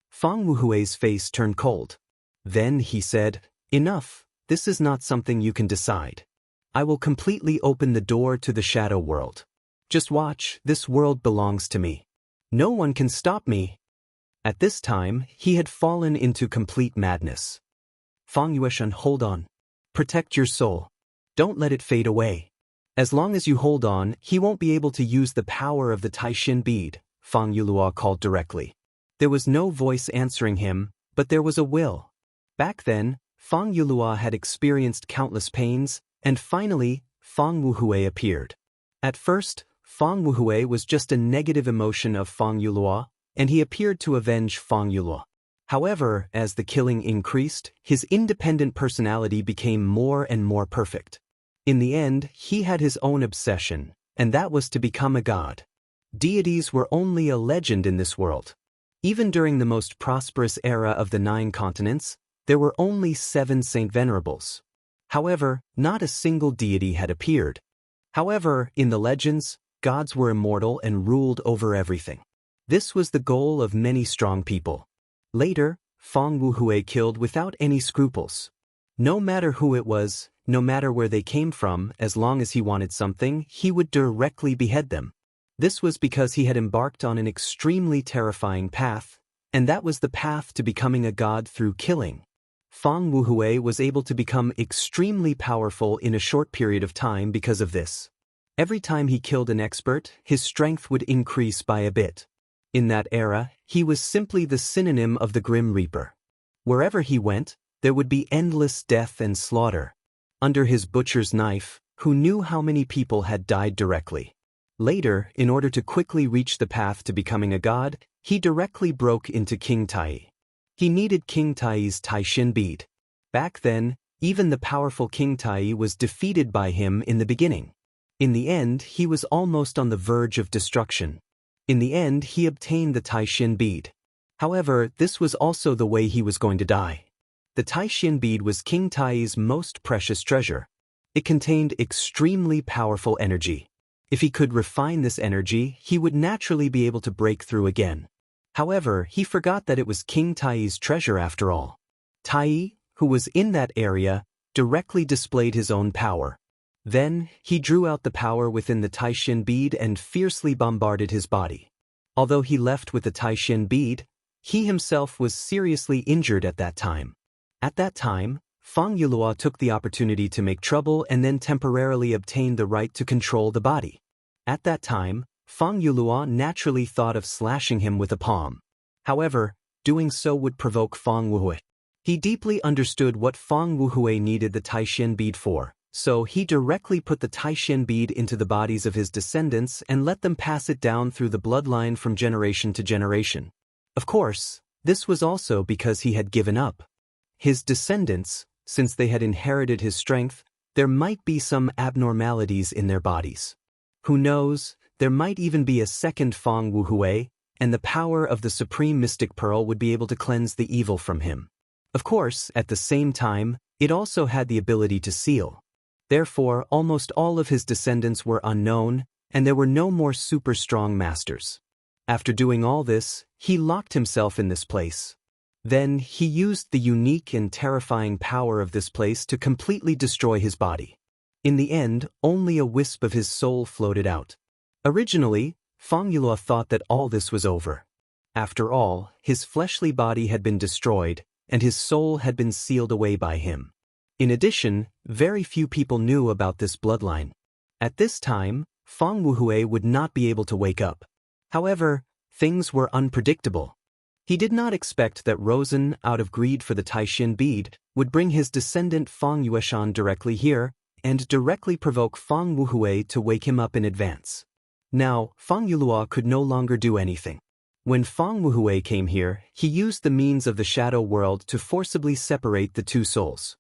Fang Wu Hui's face turned cold. Then he said, enough, this is not something you can decide. I will completely open the door to the shadow world. Just watch, this world belongs to me. No one can stop me. At this time, he had fallen into complete madness. Fang Yueshan, hold on. Protect your soul. Don't let it fade away. As long as you hold on, he won't be able to use the power of the Taishin bead, Fang Yulua called directly. There was no voice answering him, but there was a will. Back then, Fang Yulua had experienced countless pains, and finally, Fang Wuhui appeared. At first, Fang Wuhui was just a negative emotion of Fang Yulua, and he appeared to avenge Fang Yulua. However, as the killing increased, his independent personality became more and more perfect. In the end, he had his own obsession, and that was to become a god. Deities were only a legend in this world. Even during the most prosperous era of the 9 continents, there were only 7 Saint Venerables. However, not a single deity had appeared. However, in the legends, gods were immortal and ruled over everything. This was the goal of many strong people. Later, Fang Wuhui killed without any scruples. No matter who it was, no matter where they came from, as long as he wanted something, he would directly behead them. This was because he had embarked on an extremely terrifying path, and that was the path to becoming a god through killing. Fang Wuhui was able to become extremely powerful in a short period of time because of this. Every time he killed an expert, his strength would increase by a bit. In that era, he was simply the synonym of the Grim Reaper. Wherever he went, there would be endless death and slaughter. Under his butcher's knife, who knew how many people had died directly? Later, in order to quickly reach the path to becoming a god, he directly broke into King Tai. He needed King Tai's Taishin bead. Back then, even the powerful King Tai was defeated by him in the beginning. In the end, he was almost on the verge of destruction. In the end, he obtained the Taishin bead. However, this was also the way he was going to die. The Taishin bead was King Tai's most precious treasure. It contained extremely powerful energy. If he could refine this energy, he would naturally be able to break through again. However, he forgot that it was King Tai's treasure after all. Tai, who was in that area, directly displayed his own power. Then, he drew out the power within the Taishin bead and fiercely bombarded his body. Although he left with the Taishin bead, he himself was seriously injured at that time. At that time, Fang Yulua took the opportunity to make trouble and then temporarily obtained the right to control the body. At that time, Fang Yulua naturally thought of slashing him with a palm. However, doing so would provoke Fang Wuhui. He deeply understood what Fang Wuhui needed the Taishin bead for, so he directly put the Taishin bead into the bodies of his descendants and let them pass it down through the bloodline from generation to generation. Of course, this was also because he had given up. His descendants, since they had inherited his strength, there might be some abnormalities in their bodies. Who knows, there might even be a second Fang Wuhui, and the power of the Supreme Mystic Pearl would be able to cleanse the evil from him. Of course, at the same time, it also had the ability to seal. Therefore, almost all of his descendants were unknown, and there were no more super strong masters. After doing all this, he locked himself in this place. Then, he used the unique and terrifying power of this place to completely destroy his body. In the end, only a wisp of his soul floated out. Originally, Fang Yulua thought that all this was over. After all, his fleshly body had been destroyed, and his soul had been sealed away by him. In addition, very few people knew about this bloodline. At this time, Fang Wuhui would not be able to wake up. However, things were unpredictable. He did not expect that Rosen, out of greed for the Taishin bead, would bring his descendant Fang Yueshan directly here, and directly provoke Fang Wuhui to wake him up in advance. Now, Fang Yulua could no longer do anything. When Fang Wuhui came here, he used the means of the shadow world to forcibly separate the two souls.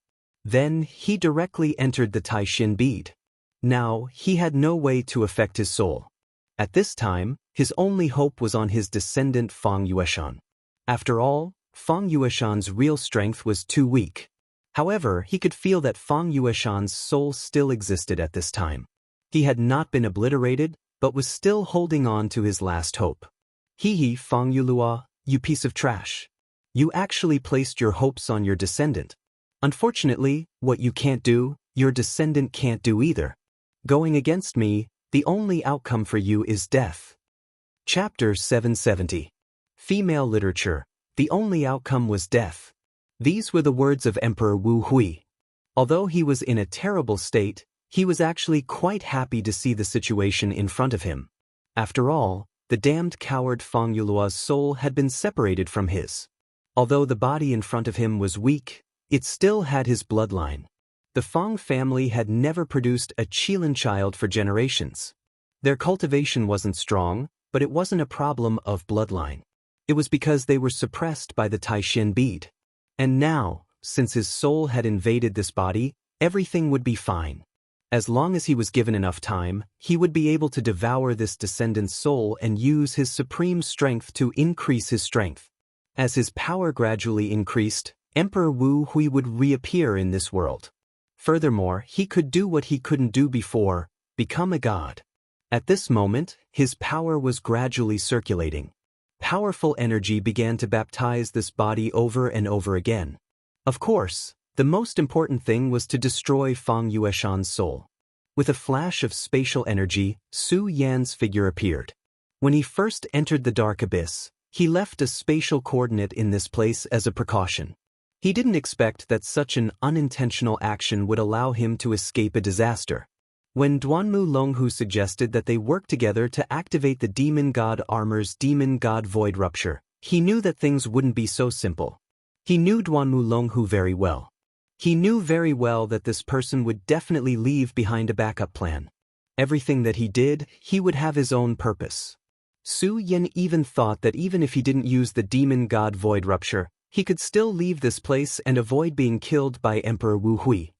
Then, he directly entered the Taishin bead. Now, he had no way to affect his soul. At this time, his only hope was on his descendant Fang Yueshan. After all, Fang Yueshan's real strength was too weak. However, he could feel that Fang Yueshan's soul still existed at this time. He had not been obliterated, but was still holding on to his last hope. Hee Fang Yulua, you piece of trash. You actually placed your hopes on your descendant. Unfortunately, what you can't do, your descendant can't do either. Going against me, the only outcome for you is death. Chapter 770. Female Literature, the only outcome was death. These were the words of Emperor Wu Hui. Although he was in a terrible state, he was actually quite happy to see the situation in front of him. After all, the damned coward Fang Yulua's soul had been separated from his. Although the body in front of him was weak, it still had his bloodline. The Fang family had never produced a Qilin child for generations. Their cultivation wasn't strong, but it wasn't a problem of bloodline. It was because they were suppressed by the Taishin bead. And now, since his soul had invaded this body, everything would be fine. As long as he was given enough time, he would be able to devour this descendant's soul and use his supreme strength to increase his strength. As his power gradually increased, Emperor Wu Hui would reappear in this world. Furthermore, he could do what he couldn't do before, become a god. At this moment, his power was gradually circulating. Powerful energy began to baptize this body over and over again. Of course, the most important thing was to destroy Fang Yueshan's soul. With a flash of spatial energy, Su Yan's figure appeared. When he first entered the dark abyss, he left a spatial coordinate in this place as a precaution. He didn't expect that such an unintentional action would allow him to escape a disaster. When Duanmu Longhu suggested that they work together to activate the demon god armor's demon god void rupture, he knew that things wouldn't be so simple. He knew Duanmu Longhu very well. He knew very well that this person would definitely leave behind a backup plan. Everything that he did, he would have his own purpose. Su Yan even thought that even if he didn't use the demon god void rupture, he could still leave this place and avoid being killed by Emperor Wu Hui.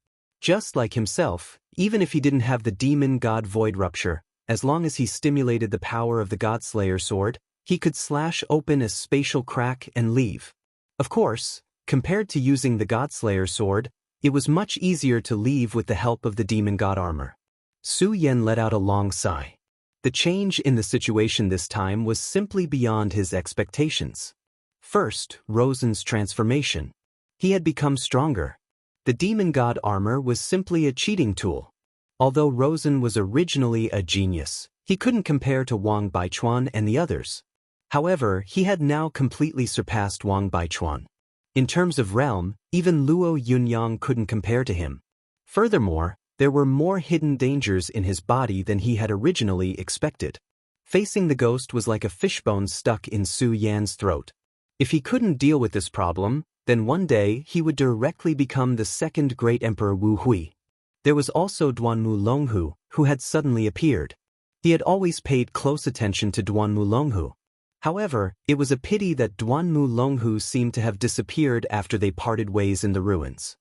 Just like himself, even if he didn't have the demon god void rupture, as long as he stimulated the power of the Godslayer sword, he could slash open a spatial crack and leave. Of course, compared to using the Godslayer sword, it was much easier to leave with the help of the demon god armor. Su Yan let out a long sigh. The change in the situation this time was simply beyond his expectations. First, Rosen's transformation. He had become stronger. The demon god armor was simply a cheating tool. Although Rosen was originally a genius, he couldn't compare to Wang Baichuan and the others. However, he had now completely surpassed Wang Baichuan. In terms of realm, even Luo Yunyang couldn't compare to him. Furthermore, there were more hidden dangers in his body than he had originally expected. Facing the ghost was like a fishbone stuck in Su Yan's throat. If he couldn't deal with this problem, then one day he would directly become the second great Emperor Wu Hui. There was also Duanmu Longhu, who had suddenly appeared. He had always paid close attention to Duanmu Longhu. However, it was a pity that Duanmu Longhu seemed to have disappeared after they parted ways in the ruins.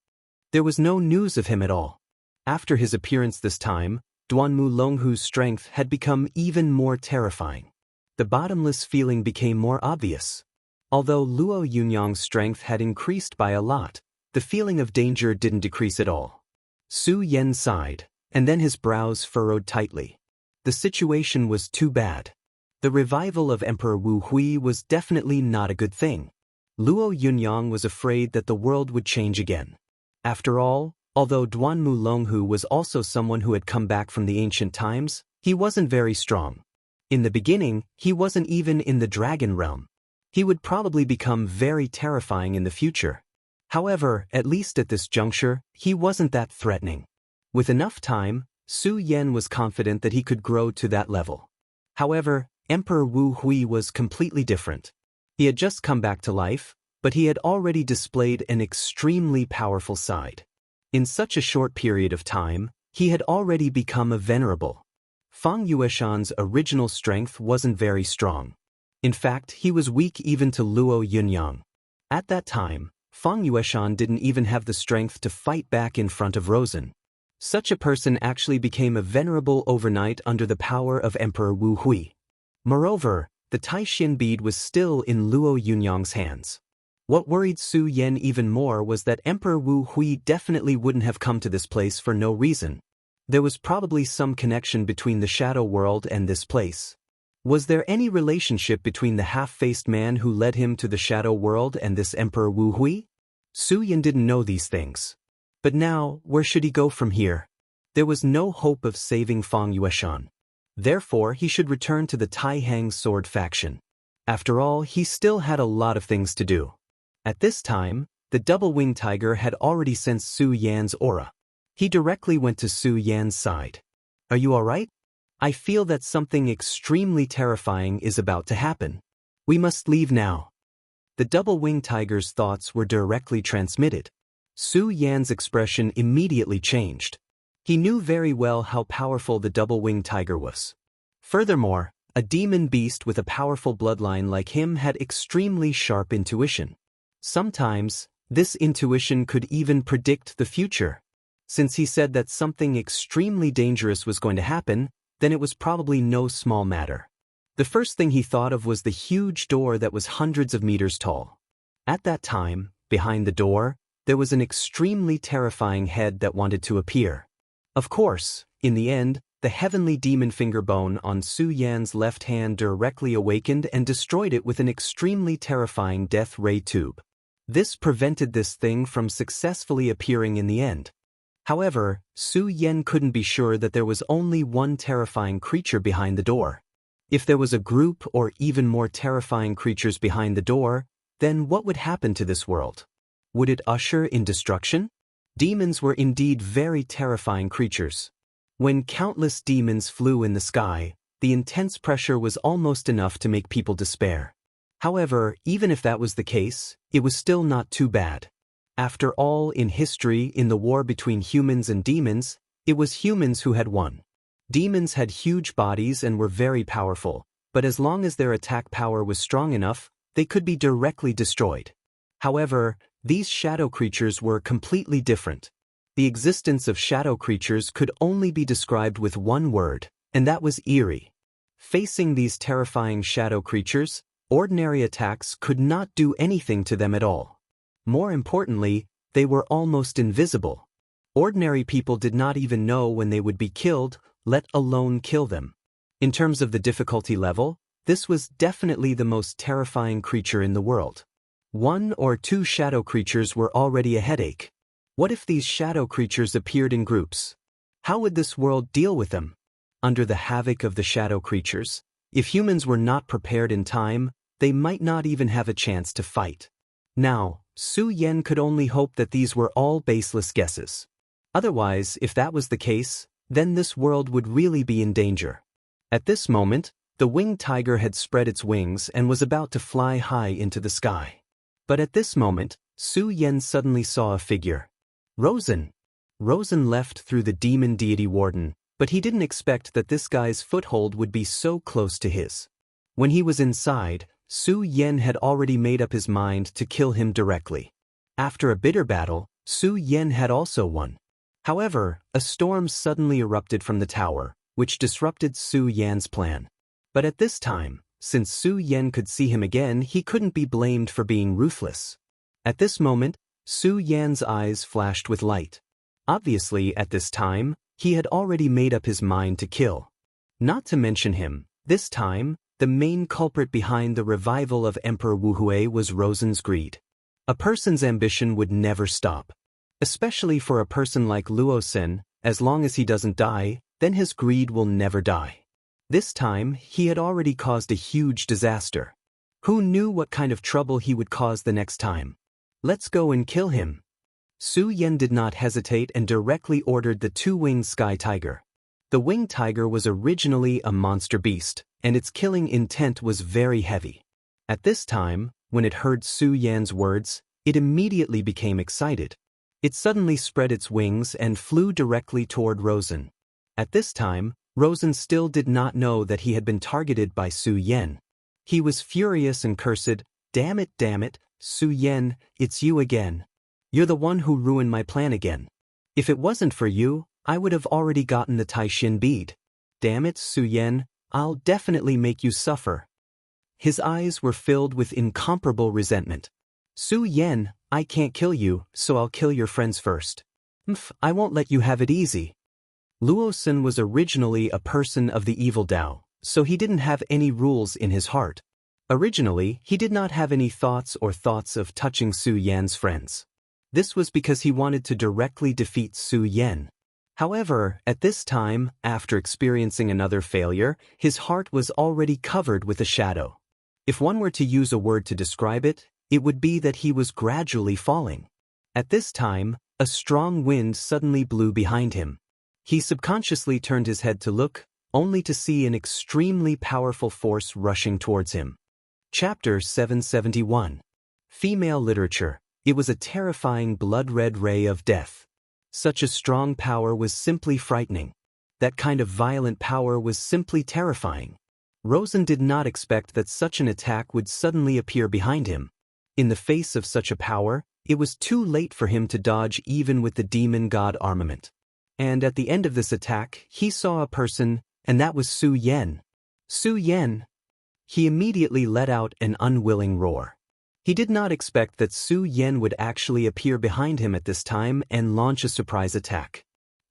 There was no news of him at all. After his appearance this time, Duanmu Longhu's strength had become even more terrifying. The bottomless feeling became more obvious. Although Luo Yunyang's strength had increased by a lot, the feeling of danger didn't decrease at all. Su Yan sighed, and then his brows furrowed tightly. The situation was too bad. The revival of Emperor Wu Hui was definitely not a good thing. Luo Yunyang was afraid that the world would change again. After all, although Duanmu Longhu was also someone who had come back from the ancient times, he wasn't very strong. In the beginning, he wasn't even in the dragon realm. He would probably become very terrifying in the future. However, at least at this juncture, he wasn't that threatening. With enough time, Su Yan was confident that he could grow to that level. However, Emperor Wu Hui was completely different. He had just come back to life, but he had already displayed an extremely powerful side. In such a short period of time, he had already become a venerable. Fang Yueshan's original strength wasn't very strong. In fact, he was weak even to Luo Yunyang. At that time, Fang Yueshan didn't even have the strength to fight back in front of Rosen. Such a person actually became a venerable overnight under the power of Emperor Wu Hui. Moreover, the Taixin bead was still in Luo Yunyang's hands. What worried Su Yan even more was that Emperor Wu Hui definitely wouldn't have come to this place for no reason. There was probably some connection between the shadow world and this place. Was there any relationship between the half-faced man who led him to the shadow world and this Emperor Wu Hui? Su Yan didn't know these things. But now, where should he go from here? There was no hope of saving Fang Yueshan. Therefore, he should return to the Taihang sword faction. After all, he still had a lot of things to do. At this time, the double-winged tiger had already sensed Su Yan's aura. He directly went to Su Yan's side. "Are you all right? I feel that something extremely terrifying is about to happen. We must leave now." The double-winged tiger's thoughts were directly transmitted. Su Yan's expression immediately changed. He knew very well how powerful the double-winged tiger was. Furthermore, a demon beast with a powerful bloodline like him had extremely sharp intuition. Sometimes, this intuition could even predict the future. Since he said that something extremely dangerous was going to happen, then it was probably no small matter. The first thing he thought of was the huge door that was hundreds of meters tall. At that time, behind the door, there was an extremely terrifying head that wanted to appear. Of course, in the end, the heavenly demon finger bone on Su Yan's left hand directly awakened and destroyed it with an extremely terrifying death ray tube. This prevented this thing from successfully appearing in the end. However, Su Yan couldn't be sure that there was only one terrifying creature behind the door. If there was a group or even more terrifying creatures behind the door, then what would happen to this world? Would it usher in destruction? Demons were indeed very terrifying creatures. When countless demons flew in the sky, the intense pressure was almost enough to make people despair. However, even if that was the case, it was still not too bad. After all, in history, in the war between humans and demons, it was humans who had won. Demons had huge bodies and were very powerful, but as long as their attack power was strong enough, they could be directly destroyed. However, these shadow creatures were completely different. The existence of shadow creatures could only be described with one word, and that was eerie. Facing these terrifying shadow creatures, ordinary attacks could not do anything to them at all. More importantly, they were almost invisible. Ordinary people did not even know when they would be killed, let alone kill them. In terms of the difficulty level, this was definitely the most terrifying creature in the world. 1 or 2 shadow creatures were already a headache. What if these shadow creatures appeared in groups? How would this world deal with them? Under the havoc of the shadow creatures, if humans were not prepared in time, they might not even have a chance to fight. Now, Su Yan could only hope that these were all baseless guesses. Otherwise, if that was the case, then this world would really be in danger. At this moment, the winged tiger had spread its wings and was about to fly high into the sky. But at this moment, Su Yan suddenly saw a figure. Rosen. Rosen left through the demon deity warden, but he didn't expect that this guy's foothold would be so close to his. When he was inside, Su Yan had already made up his mind to kill him directly. After a bitter battle, Su Yan had also won. However, a storm suddenly erupted from the tower, which disrupted Su Yan's plan. But at this time, since Su Yan could see him again, he couldn't be blamed for being ruthless. At this moment, Su Yan's eyes flashed with light. Obviously, at this time, he had already made up his mind to kill. Not to mention him, this time, the main culprit behind the revival of Emperor Wuhui was Rosen's greed. A person's ambition would never stop. Especially for a person like Luosen, as long as he doesn't die, then his greed will never die. This time, he had already caused a huge disaster. Who knew what kind of trouble he would cause the next time? Let's go and kill him. Su Yan did not hesitate and directly ordered the 2-winged sky tiger. The winged tiger was originally a monster beast, and its killing intent was very heavy. At this time, when it heard Su Yan's words, it immediately became excited. It suddenly spread its wings and flew directly toward Rosen. At this time, Rosen still did not know that he had been targeted by Su Yan. He was furious and cursed, damn it, Su Yan, it's you again. You're the one who ruined my plan again. If it wasn't for you, I would have already gotten the Taishin bead. Damn it, Su Yan, I'll definitely make you suffer. His eyes were filled with incomparable resentment. Su Yan, I can't kill you, so I'll kill your friends first. I won't let you have it easy. Luosen was originally a person of the evil Tao, so he didn't have any rules in his heart. Originally, he did not have any thoughts of touching Su Yan's friends. This was because he wanted to directly defeat Su Yan. However, at this time, after experiencing another failure, his heart was already covered with a shadow. If one were to use a word to describe it, it would be that he was gradually falling. At this time, a strong wind suddenly blew behind him. He subconsciously turned his head to look, only to see an extremely powerful force rushing towards him. Chapter 771. Female Literature. It was a terrifying blood-red ray of death. Such a strong power was simply frightening. That kind of violent power was simply terrifying. Rosen did not expect that such an attack would suddenly appear behind him. In the face of such a power, it was too late for him to dodge even with the demon god armament. And at the end of this attack, he saw a person, and that was Su Yan. Su Yan! He immediately let out an unwilling roar. He did not expect that Su Yan would actually appear behind him at this time and launch a surprise attack.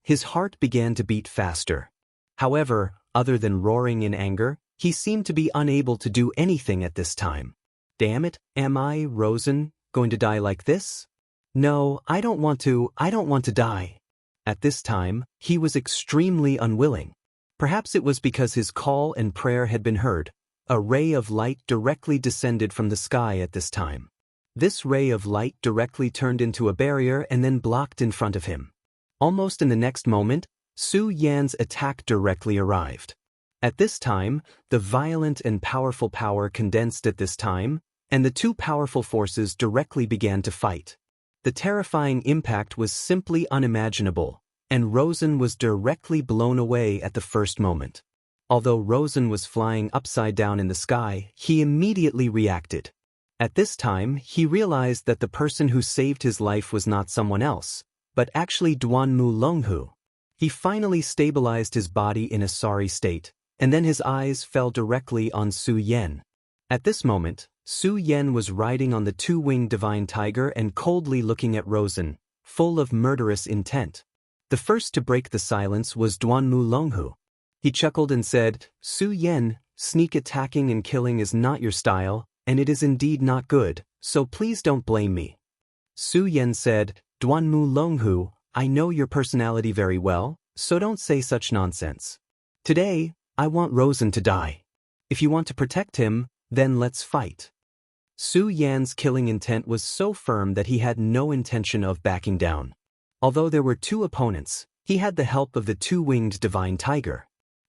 His heart began to beat faster. However, other than roaring in anger, he seemed to be unable to do anything at this time. Damn it, am I, Rosen, going to die like this? No, I don't want to die. At this time, he was extremely unwilling. Perhaps it was because his call and prayer had been heard. A ray of light directly descended from the sky at this time. This ray of light directly turned into a barrier and then blocked in front of him. Almost in the next moment, Su Yan's attack directly arrived. At this time, the violent and powerful power condensed at this time, and the two powerful forces directly began to fight. The terrifying impact was simply unimaginable, and Rosen was directly blown away at the first moment. Although Rosen was flying upside down in the sky, he immediately reacted. At this time, he realized that the person who saved his life was not someone else, but actually Duanmu Longhu. He finally stabilized his body in a sorry state, and then his eyes fell directly on Su Yan. At this moment, Su Yan was riding on the two-winged divine tiger and coldly looking at Rosen, full of murderous intent. The first to break the silence was Duanmu Longhu. He chuckled and said, "Su Yan, sneak attacking and killing is not your style, and it is indeed not good, so please don't blame me." Su Yan said, "Duanmu Longhu, I know your personality very well, so don't say such nonsense. Today, I want Rosen to die. If you want to protect him, then let's fight." Su Yan's killing intent was so firm that he had no intention of backing down. Although there were two opponents, he had the help of the two-winged divine tiger.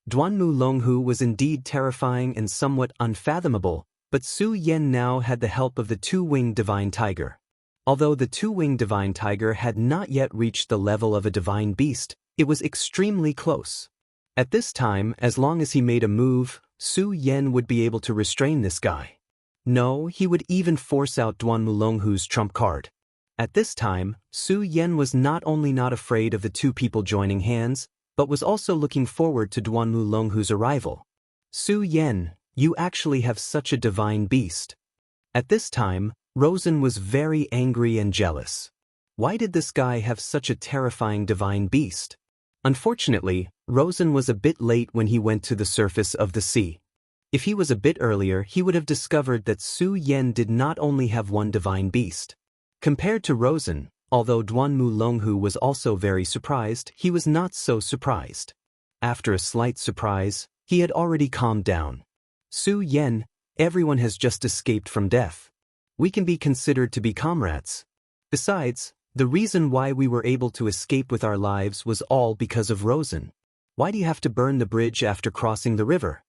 Duanmu Longhu was indeed terrifying and somewhat unfathomable, but Su Yan now had the help of the two-winged divine tiger. Although the two-winged divine tiger had not yet reached the level of a divine beast, it was extremely close. At this time, as long as he made a move, Su Yan would be able to restrain this guy. No, he would even force out Duanmu Longhu's trump card. At this time, Su Yan was not only not afraid of the two people joining hands, but was also looking forward to Duanmu Longhu's arrival. "Su Yan, you actually have such a divine beast." At this time, Rosen was very angry and jealous. Why did this guy have such a terrifying divine beast? Unfortunately, Rosen was a bit late when he went to the surface of the sea. If he was a bit earlier, he would have discovered that Su Yan did not only have one divine beast. Compared to Rosen, although Duanmu Longhu was also very surprised, he was not so surprised. After a slight surprise, he had already calmed down. "Su Yan, everyone has just escaped from death. We can be considered to be comrades. Besides, the reason why we were able to escape with our lives was all because of Rosen. Why do you have to burn the bridge after crossing the river?"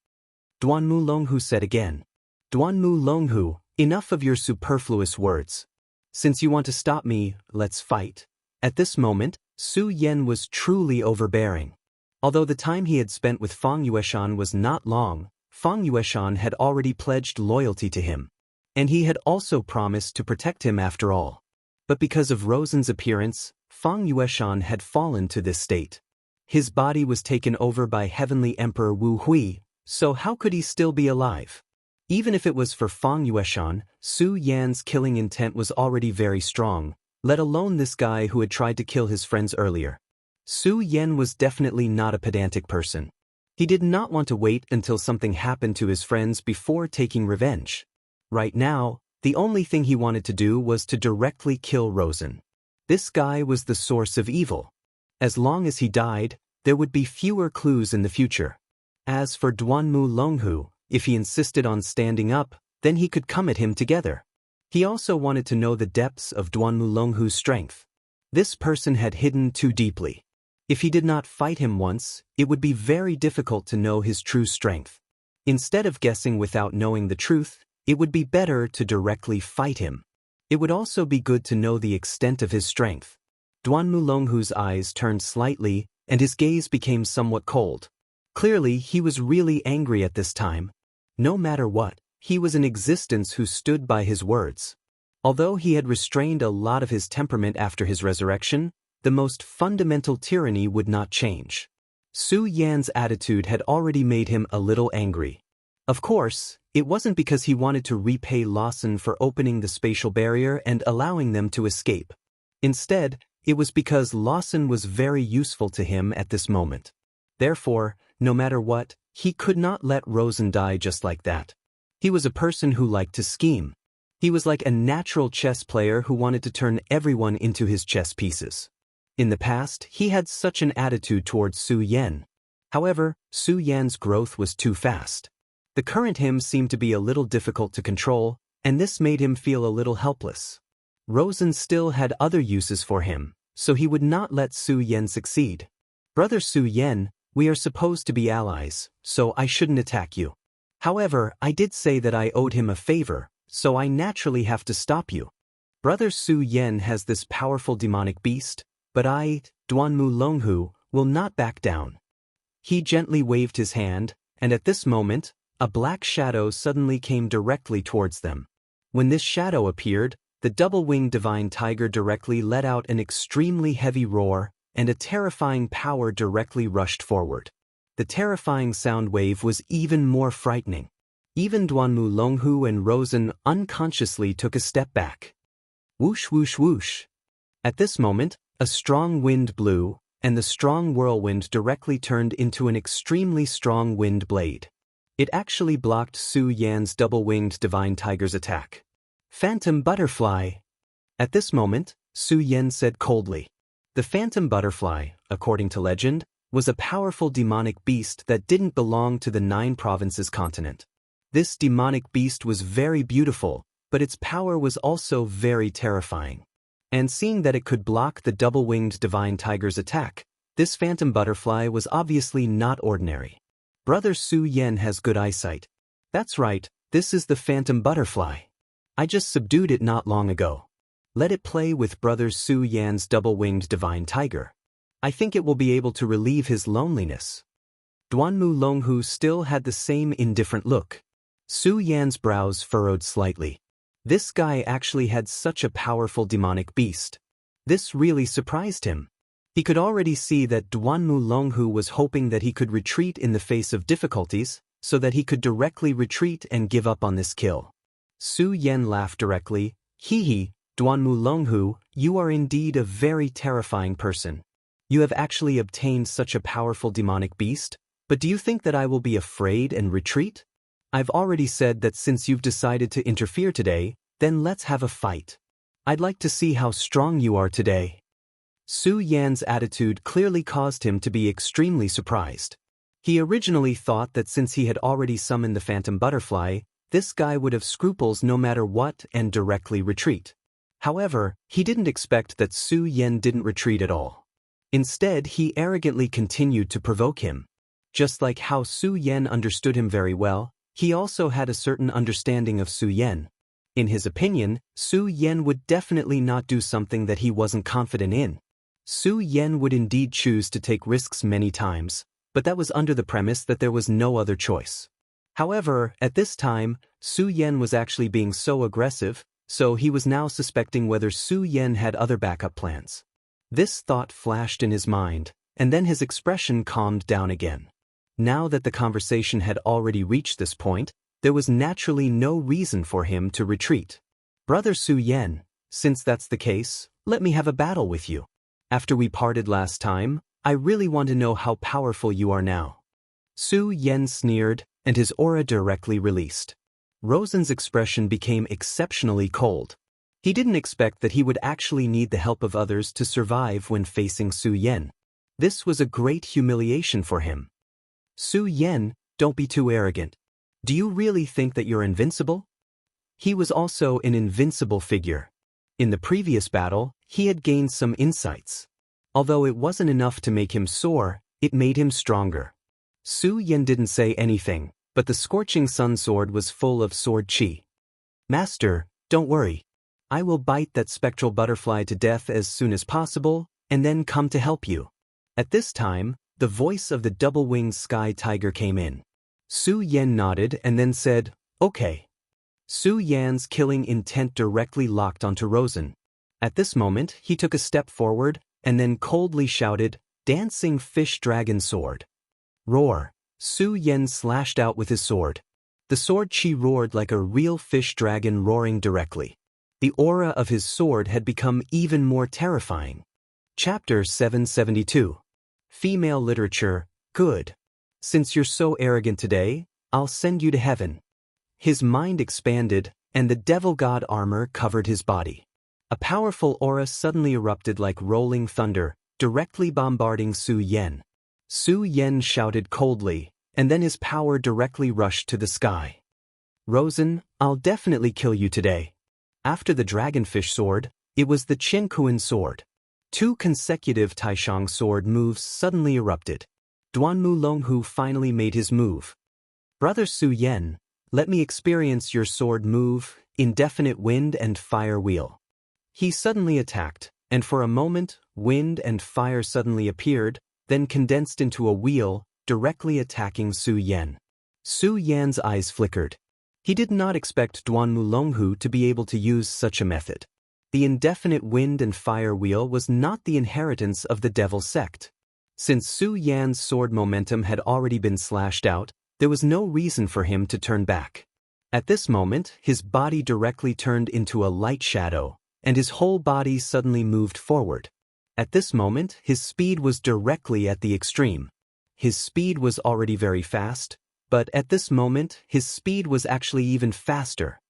Duanmu Longhu said again. "Duanmu Longhu, enough of your superfluous words. Since you want to stop me, let's fight." At this moment, Su Yan was truly overbearing. Although the time he had spent with Fang Yueshan was not long, Fang Yueshan had already pledged loyalty to him. And he had also promised to protect him after all. But because of Rosen's appearance, Fang Yueshan had fallen to this state. His body was taken over by Heavenly Emperor Wu Hui, so how could he still be alive? Even if it was for Fang Yueshan, Su Yan's killing intent was already very strong, let alone this guy who had tried to kill his friends earlier. Su Yan was definitely not a pedantic person. He did not want to wait until something happened to his friends before taking revenge. Right now, the only thing he wanted to do was to directly kill Rosen. This guy was the source of evil. As long as he died, there would be fewer clues in the future. As for Duanmu Longhu, if he insisted on standing up, then he could come at him together. He also wanted to know the depths of Duanmu Longhu's strength. This person had hidden too deeply. If he did not fight him once, it would be very difficult to know his true strength. Instead of guessing without knowing the truth, it would be better to directly fight him. It would also be good to know the extent of his strength. Duanmu Longhu's eyes turned slightly, and his gaze became somewhat cold. Clearly, he was really angry at this time. No matter what, he was an existence who stood by his words. Although he had restrained a lot of his temperament after his resurrection, the most fundamental tyranny would not change. Su Yan's attitude had already made him a little angry. Of course, it wasn't because he wanted to repay Lawson for opening the spatial barrier and allowing them to escape. Instead, it was because Lawson was very useful to him at this moment. Therefore, no matter what, he could not let Rosen die just like that. He was a person who liked to scheme. He was like a natural chess player who wanted to turn everyone into his chess pieces. In the past, he had such an attitude towards Su Yan. However, Su Yan's growth was too fast. The current him seemed to be a little difficult to control, and this made him feel a little helpless. Rosen still had other uses for him, so he would not let Su Yan succeed. Brother Su Yen, we are supposed to be allies, so I shouldn't attack you. However, I did say that I owed him a favor, so I naturally have to stop you. Brother Su Yen has this powerful demonic beast, but I, Duanmu Longhu, will not back down. He gently waved his hand, and at this moment, a black shadow suddenly came directly towards them. When this shadow appeared, the double-winged divine tiger directly let out an extremely heavy roar, and a terrifying power directly rushed forward. The terrifying sound wave was even more frightening. Even Duanmu Longhu and Rosen unconsciously took a step back. Whoosh whoosh whoosh. At this moment, a strong wind blew, and the strong whirlwind directly turned into an extremely strong wind blade. It actually blocked Su Yan's double-winged divine tiger's attack. Phantom butterfly. At this moment, Su Yan said coldly. The phantom butterfly, according to legend, was a powerful demonic beast that didn't belong to the 9 provinces continent. This demonic beast was very beautiful, but its power was also very terrifying. And seeing that it could block the double-winged divine tiger's attack, this phantom butterfly was obviously not ordinary. Brother Su Yen has good eyesight. That's right, this is the phantom butterfly. I just subdued it not long ago. Let it play with Brother Su Yan's double-winged divine tiger. I think it will be able to relieve his loneliness. Duanmu Longhu still had the same indifferent look. Su Yan's brows furrowed slightly. This guy actually had such a powerful demonic beast. This really surprised him. He could already see that Duanmu Longhu was hoping that he could retreat in the face of difficulties, so that he could directly retreat and give up on this kill. Su Yen laughed directly. Hee, Duanmu Longhu, you are indeed a very terrifying person. You have actually obtained such a powerful demonic beast, but do you think that I will be afraid and retreat? I've already said that since you've decided to interfere today, then let's have a fight. I'd like to see how strong you are today. Su Yan's attitude clearly caused him to be extremely surprised. He originally thought that since he had already summoned the phantom butterfly, this guy would have scruples no matter what and directly retreat. However, he didn't expect that Su Yen didn't retreat at all. Instead, he arrogantly continued to provoke him. Just like how Su Yen understood him very well, he also had a certain understanding of Su Yen. In his opinion, Su Yen would definitely not do something that he wasn't confident in. Su Yen would indeed choose to take risks many times, but that was under the premise that there was no other choice. However, at this time, Su Yen was actually being so aggressive, so he was now suspecting whether Su Yen had other backup plans. This thought flashed in his mind, and then his expression calmed down again. Now that the conversation had already reached this point, there was naturally no reason for him to retreat. Brother Su Yen, since that's the case, let me have a battle with you. After we parted last time, I really want to know how powerful you are now. Su Yen sneered, and his aura directly released. Rosen's expression became exceptionally cold. He didn't expect that he would actually need the help of others to survive when facing Su Yen. This was a great humiliation for him. Su Yen, don't be too arrogant. Do you really think that you're invincible? He was also an invincible figure. In the previous battle, he had gained some insights. Although it wasn't enough to make him soar, it made him stronger. Su Yen didn't say anything, but the scorching sun sword was full of sword chi. Master, don't worry. I will bite that spectral butterfly to death as soon as possible, and then come to help you. At this time, the voice of the double-winged sky tiger came in. Su Yen nodded and then said, okay. Su Yan's killing intent directly locked onto Rosen. At this moment, he took a step forward, and then coldly shouted, Dancing Fish Dragon Sword. Roar. Su Yen slashed out with his sword. The sword chi roared like a real fish dragon roaring directly. The aura of his sword had become even more terrifying. Chapter 772. Female Literature, Good. Since you're so arrogant today, I'll send you to heaven. His mind expanded, and the devil god armor covered his body. A powerful aura suddenly erupted like rolling thunder, directly bombarding Su Yen. Su Yen shouted coldly, and then his power directly rushed to the sky. Rosen, I'll definitely kill you today. After the dragonfish sword, it was the Qianquan sword. 2 consecutive Taishang sword moves suddenly erupted. Duanmu Longhu finally made his move. Brother Su Yan, let me experience your sword move, Indefinite Wind and Fire Wheel. He suddenly attacked, and for a moment, wind and fire suddenly appeared, then condensed into a wheel, directly attacking Su Yan. Su Yan's eyes flickered. He did not expect Duanmu Longhu to be able to use such a method. The indefinite wind and fire wheel was not the inheritance of the devil sect. Since Su Yan's sword momentum had already been slashed out, there was no reason for him to turn back. At this moment, his body directly turned into a light shadow, and his whole body suddenly moved forward. At this moment, his speed was directly at the extreme. His speed was already very fast, but at this moment, his speed was actually even faster.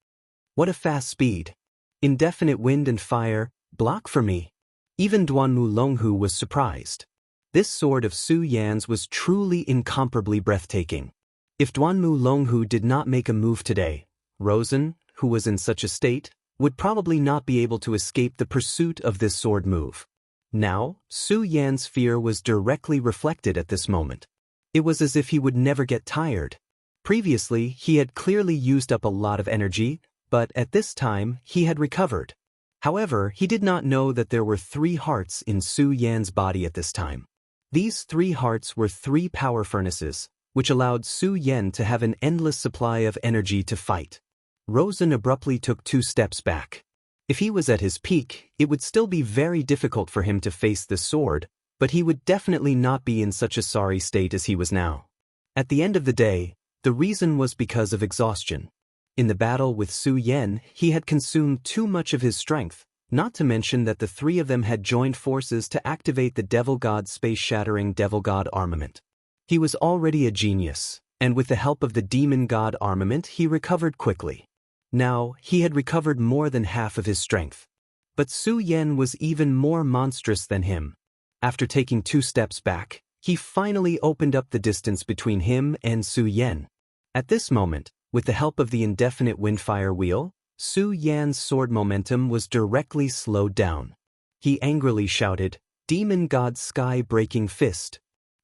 What a fast speed! Indefinite wind and fire, block for me. Even Duanmu Longhu was surprised. This sword of Su Yan's was truly incomparably breathtaking. If Duanmu Longhu did not make a move today, Rosen, who was in such a state, would probably not be able to escape the pursuit of this sword move. Now, Su Yan's fear was directly reflected at this moment. It was as if he would never get tired. Previously, he had clearly used up a lot of energy, but at this time, he had recovered. However, he did not know that there were 3 hearts in Su Yan's body at this time. These 3 hearts were 3 power furnaces, which allowed Su Yan to have an endless supply of energy to fight. Rosen abruptly took 2 steps back. If he was at his peak, it would still be very difficult for him to face the sword, but he would definitely not be in such a sorry state as he was now. At the end of the day, the reason was because of exhaustion. In the battle with Su Yan, he had consumed too much of his strength, not to mention that the 3 of them had joined forces to activate the Devil God space-shattering Devil God armament. He was already a genius, and with the help of the Demon God armament he recovered quickly. Now, he had recovered more than half of his strength. But Su Yan was even more monstrous than him. After taking 2 steps back, he finally opened up the distance between him and Su Yan. At this moment, with the help of the indefinite windfire wheel, Su Yan's sword momentum was directly slowed down. He angrily shouted, "Demon God Sky-Breaking Fist."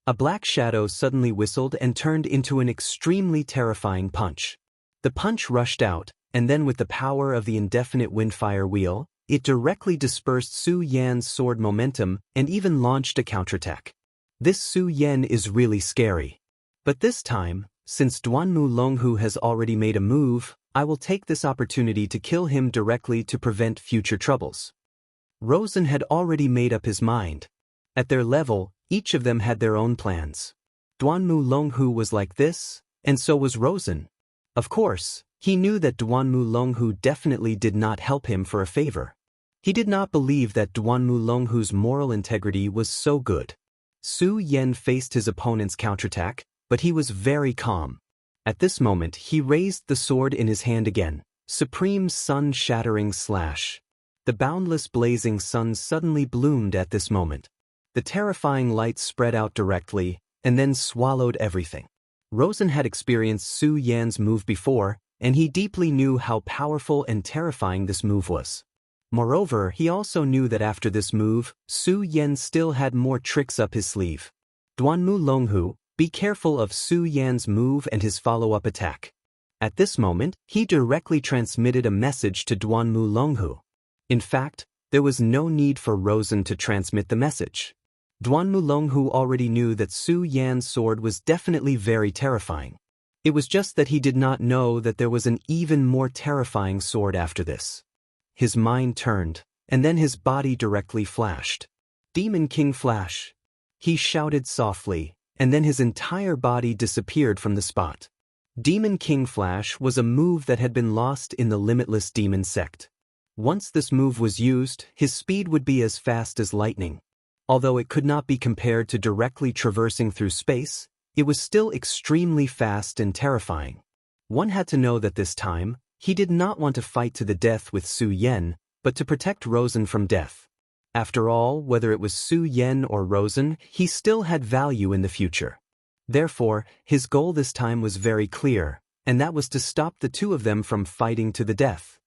A black shadow suddenly whistled and turned into an extremely terrifying punch. The punch rushed out, and then with the power of the indefinite windfire wheel, it directly dispersed Su Yan's sword momentum and even launched a counterattack. This Su Yan is really scary. But this time, since Duanmu Longhu has already made a move, I will take this opportunity to kill him directly to prevent future troubles. Rosen had already made up his mind. At their level, each of them had their own plans. Duanmu Longhu was like this, and so was Rosen. Of course, he knew that Duanmu Longhu definitely did not help him for a favor. He did not believe that Duanmu Longhu's moral integrity was so good. Su Yan faced his opponent's counterattack, but he was very calm. At this moment, he raised the sword in his hand again. Supreme Sun-Shattering Slash. The boundless blazing sun suddenly bloomed at this moment. The terrifying light spread out directly, and then swallowed everything. Rosen had experienced Su Yan's move before, and he deeply knew how powerful and terrifying this move was. Moreover, he also knew that after this move, Su Yan still had more tricks up his sleeve. Duanmu Longhu, be careful of Su Yan's move and his follow-up attack. At this moment, he directly transmitted a message to Duanmu Longhu. In fact, there was no need for Rosen to transmit the message. Duanmu Longhu already knew that Su Yan's sword was definitely very terrifying. It was just that he did not know that there was an even more terrifying sword after this. His mind turned, and then his body directly flashed. Demon King Flash. He shouted softly, and then his entire body disappeared from the spot. Demon King Flash was a move that had been lost in the Limitless Demon sect. Once this move was used, his speed would be as fast as lightning. Although it could not be compared to directly traversing through space, it was still extremely fast and terrifying. One had to know that this time, he did not want to fight to the death with Su Yan, but to protect Rosen from death. After all, whether it was Su Yan or Rosen, he still had value in the future. Therefore, his goal this time was very clear, and that was to stop the 2 of them from fighting to the death.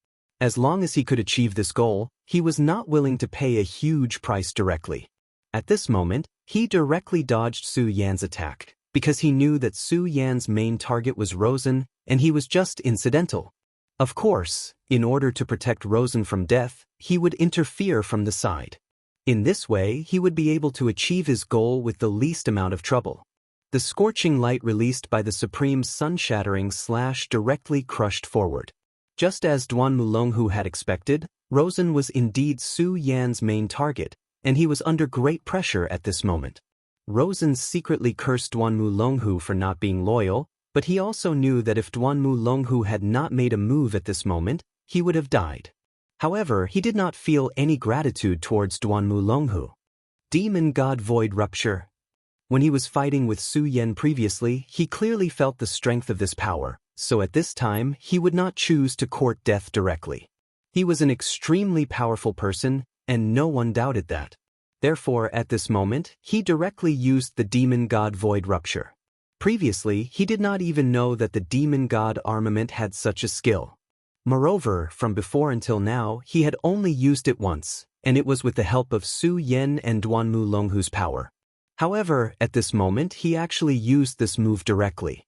As long as he could achieve this goal, he was not willing to pay a huge price directly. At this moment, he directly dodged Su Yan's attack, because he knew that Su Yan's main target was Rosen, and he was just incidental. Of course, in order to protect Rosen from death, he would interfere from the side. In this way, he would be able to achieve his goal with the least amount of trouble. The scorching light released by the supreme sun-shattering slash directly crushed forward. Just as Duan Mulonghu had expected, Rosen was indeed Su Yan's main target, and he was under great pressure at this moment. Rosen secretly cursed Duan Mulonghu for not being loyal, but he also knew that if Duan Mulonghu had not made a move at this moment, he would have died. However, he did not feel any gratitude towards Duan Mulonghu. Demon God Void Rupture. When he was fighting with Su Yan previously, he clearly felt the strength of this power, so at this time, he would not choose to court death directly. He was an extremely powerful person, and no one doubted that. Therefore, at this moment, he directly used the Demon God Void Rupture. Previously, he did not even know that the Demon God armament had such a skill. Moreover, from before until now, he had only used it once, and it was with the help of Su Yan and Duan Mulonghu's power. However, at this moment, he actually used this move directly.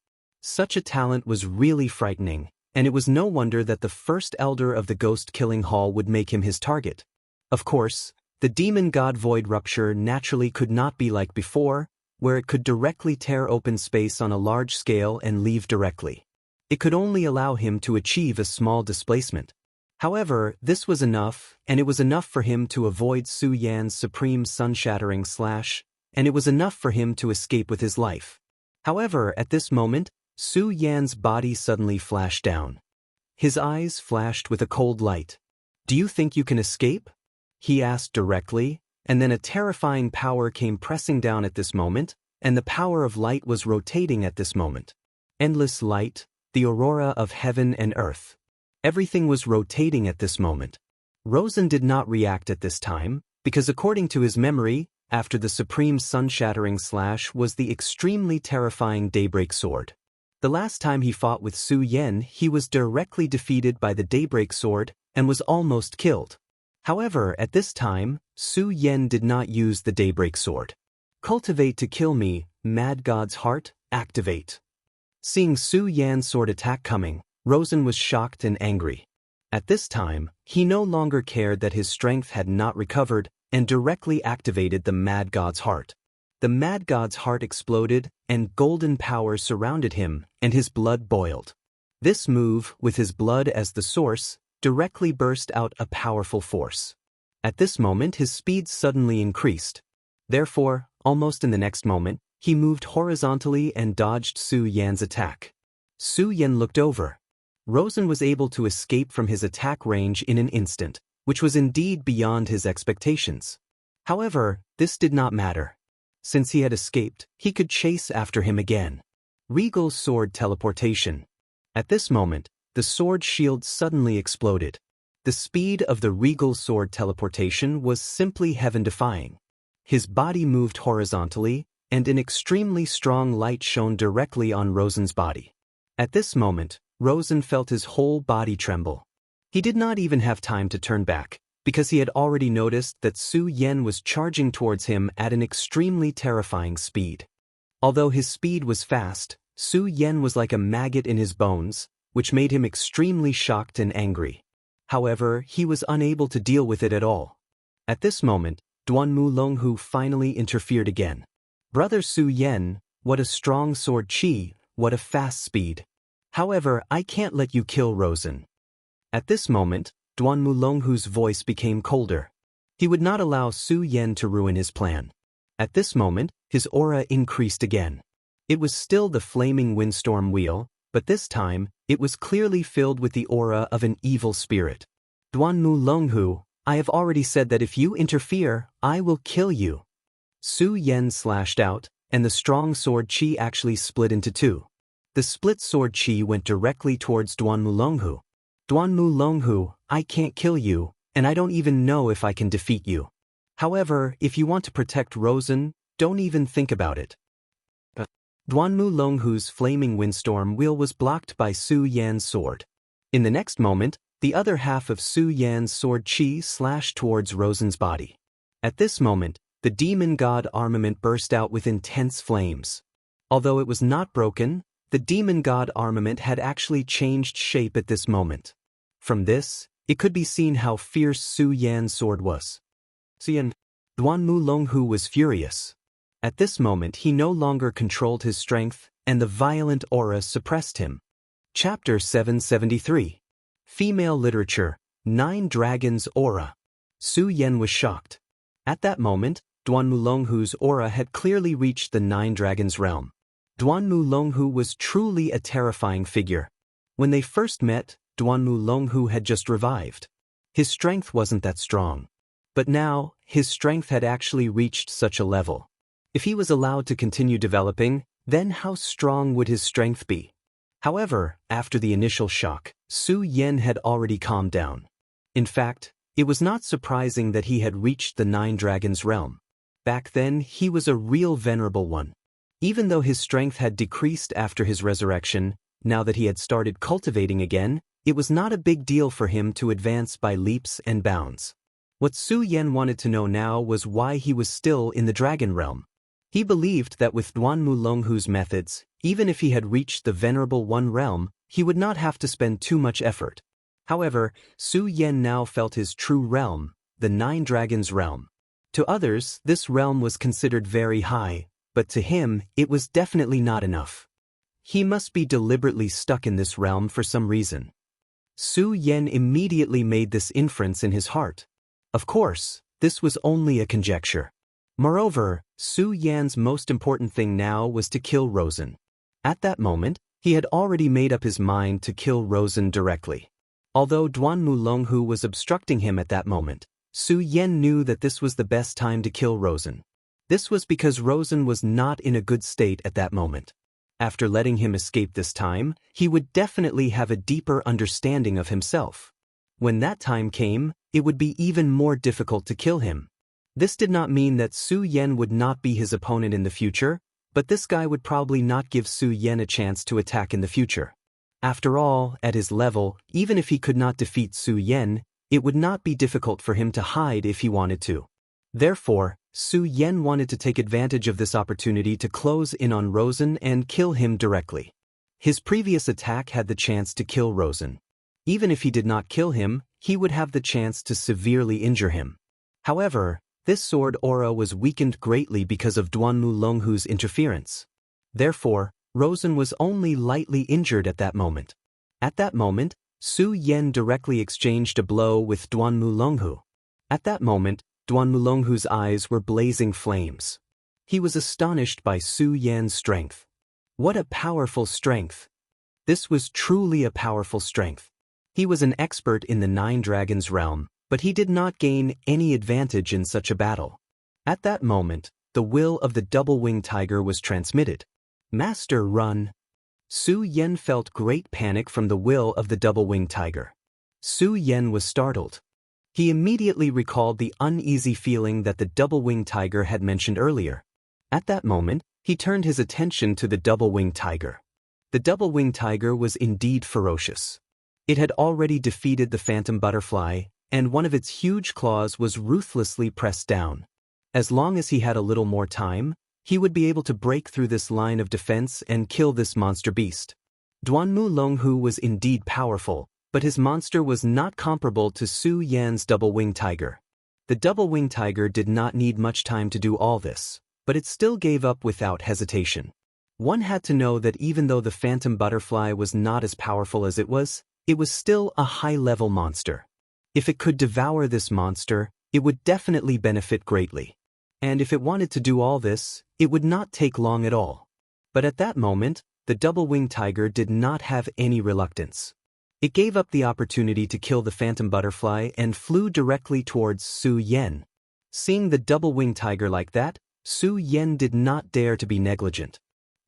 Such a talent was really frightening, and it was no wonder that the first elder of the ghost-killing hall would make him his target. Of course, the Demon God Void Rupture naturally could not be like before, where it could directly tear open space on a large scale and leave directly. It could only allow him to achieve a small displacement. However, this was enough, and it was enough for him to avoid Su Yan's supreme sun-shattering slash, and it was enough for him to escape with his life. However, at this moment, Su Yan's body suddenly flashed down. His eyes flashed with a cold light. "Do you think you can escape?" he asked directly, and then a terrifying power came pressing down at this moment, and the power of light was rotating at this moment. Endless light, the aurora of heaven and earth. Everything was rotating at this moment. Rosen did not react at this time, because according to his memory, after the supreme sun-shattering slash was the extremely terrifying Daybreak Sword. The last time he fought with Su Yan, he was directly defeated by the Daybreak Sword and was almost killed. However, at this time, Su Yan did not use the Daybreak Sword. Cultivate to kill me, Mad God's Heart, activate. Seeing Su Yan's sword attack coming, Rosen was shocked and angry. At this time, he no longer cared that his strength had not recovered and directly activated the Mad God's Heart. The Mad God's Heart exploded, and golden power surrounded him, and his blood boiled. This move, with his blood as the source, directly burst out a powerful force. At this moment, his speed suddenly increased. Therefore, almost in the next moment, he moved horizontally and dodged Su Yan's attack. Su Yan looked over. Rosen was able to escape from his attack range in an instant, which was indeed beyond his expectations. However, this did not matter. Since he had escaped, he could chase after him again. Regal Sword Teleportation. At this moment, the sword shield suddenly exploded. The speed of the Regal Sword Teleportation was simply heaven-defying. His body moved horizontally, and an extremely strong light shone directly on Rosen's body. At this moment, Rosen felt his whole body tremble. He did not even have time to turn back, because he had already noticed that Su Yan was charging towards him at an extremely terrifying speed. Although his speed was fast, Su Yan was like a maggot in his bones, which made him extremely shocked and angry. However, he was unable to deal with it at all. At this moment, Duan Mulonghu finally interfered again. "Brother Su Yan, what a strong sword chi, what a fast speed. However, I can't let you kill Rosen." At this moment, Duan Mulonghu's voice became colder. He would not allow Su Yan to ruin his plan. At this moment, his aura increased again. It was still the flaming windstorm wheel, but this time, it was clearly filled with the aura of an evil spirit. "Duan Mulonghu, I have already said that if you interfere, I will kill you." Su Yan slashed out, and the strong sword chi actually split into two. The split sword chi went directly towards Duan Mulonghu. "Duan Mulonghu, I can't kill you, and I don't even know if I can defeat you. However, if you want to protect Rosen, don't even think about it." Duan Mulonghu's flaming windstorm wheel was blocked by Su Yan's sword. In the next moment, The other half of Su Yan's sword chi slashed towards Rosen's body. At this moment, the demon god armament burst out with intense flames. Although it was not broken, the demon god armament had actually changed shape at this moment. From this, it could be seen how fierce Su Yan's sword was. Duan Mu Longhu was furious. At this moment he no longer controlled his strength, and the violent aura suppressed him. Chapter 773. Female Literature, 9 Dragons Aura. Su Yan was shocked. At that moment, Duan Mu Longhu's aura had clearly reached the 9 Dragons realm. Duan Mu Longhu was truly a terrifying figure. When they first met, Duan Mu Longhu had just revived. His strength wasn't that strong. But now, his strength had actually reached such a level. If he was allowed to continue developing, then how strong would his strength be? However, after the initial shock, Su Yan had already calmed down. In fact, it was not surprising that he had reached the 9 Dragons realm. Back then, he was a real venerable one. Even though his strength had decreased after his resurrection, now that he had started cultivating again, it was not a big deal for him to advance by leaps and bounds. What Su Yan wanted to know now was why he was still in the dragon realm. He believed that with Duan Mu Longhu's methods, even if he had reached the Venerable One realm, he would not have to spend too much effort. However, Su Yan now felt his true realm, the 9 Dragons realm. To others, this realm was considered very high, but to him, it was definitely not enough. He must be deliberately stuck in this realm for some reason. Su Yan immediately made this inference in his heart. Of course, this was only a conjecture. Moreover, Su Yan's most important thing now was to kill Rosen. At that moment, he had already made up his mind to kill Rosen directly. Although Duan Mu Longhu was obstructing him at that moment, Su Yan knew that this was the best time to kill Rosen. This was because Rosen was not in a good state at that moment. After letting him escape this time, he would definitely have a deeper understanding of himself. When that time came, it would be even more difficult to kill him. This did not mean that Su Yan would not be his opponent in the future, but this guy would probably not give Su Yan a chance to attack in the future. After all, at his level, even if he could not defeat Su Yan, it would not be difficult for him to hide if he wanted to. Therefore, Su Yan wanted to take advantage of this opportunity to close in on Rosen and kill him directly. His previous attack had the chance to kill Rosen. Even if he did not kill him, he would have the chance to severely injure him. However, this sword aura was weakened greatly because of Duan Mu Longhu's interference. Therefore, Rosen was only lightly injured at that moment. At that moment, Su Yan directly exchanged a blow with Duan Mu Longhu. At that moment, Duan Mu Longhu's eyes were blazing flames. He was astonished by Su Yan's strength. What a powerful strength! This was truly a powerful strength. He was an expert in the 9 Dragons realm, but he did not gain any advantage in such a battle. At that moment, the will of the double-winged tiger was transmitted. Master, run! Su Yan felt great panic from the will of the double-winged tiger. Su Yan was startled. He immediately recalled the uneasy feeling that the double-winged tiger had mentioned earlier. At that moment, he turned his attention to the double-winged tiger. The double-winged tiger was indeed ferocious. It had already defeated the phantom butterfly, and one of its huge claws was ruthlessly pressed down. As long as he had a little more time, he would be able to break through this line of defense and kill this monster beast. Duan Mu Longhu was indeed powerful, but his monster was not comparable to Su Yan's double-winged tiger. The double-winged tiger did not need much time to do all this, but it still gave up without hesitation. One had to know that even though the phantom butterfly was not as powerful as it was still a high-level monster. If it could devour this monster, it would definitely benefit greatly. And if it wanted to do all this, it would not take long at all. But at that moment, the double-winged tiger did not have any reluctance. It gave up the opportunity to kill the phantom butterfly and flew directly towards Su Yan. Seeing the double-winged tiger like that, Su Yan did not dare to be negligent.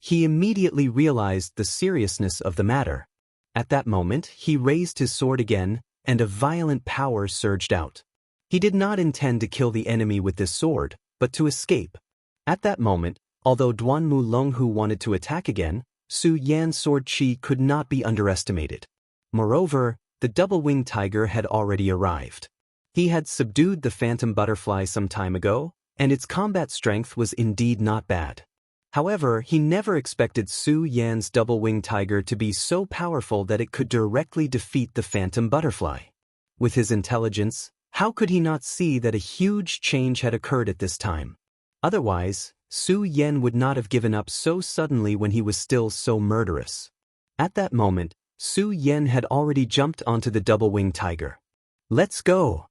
He immediately realized the seriousness of the matter. At that moment, he raised his sword again, and a violent power surged out. He did not intend to kill the enemy with this sword, but to escape. At that moment, although Duan Mu Longhu wanted to attack again, Su Yan's sword chi could not be underestimated. Moreover, the double-winged tiger had already arrived. He had subdued the phantom butterfly some time ago, and its combat strength was indeed not bad. However, he never expected Su Yan's double-winged tiger to be so powerful that it could directly defeat the phantom butterfly. With his intelligence, how could he not see that a huge change had occurred at this time? Otherwise, Su Yan would not have given up so suddenly when he was still so murderous. At that moment, Su Yan had already jumped onto the double-winged tiger. "Let's go!"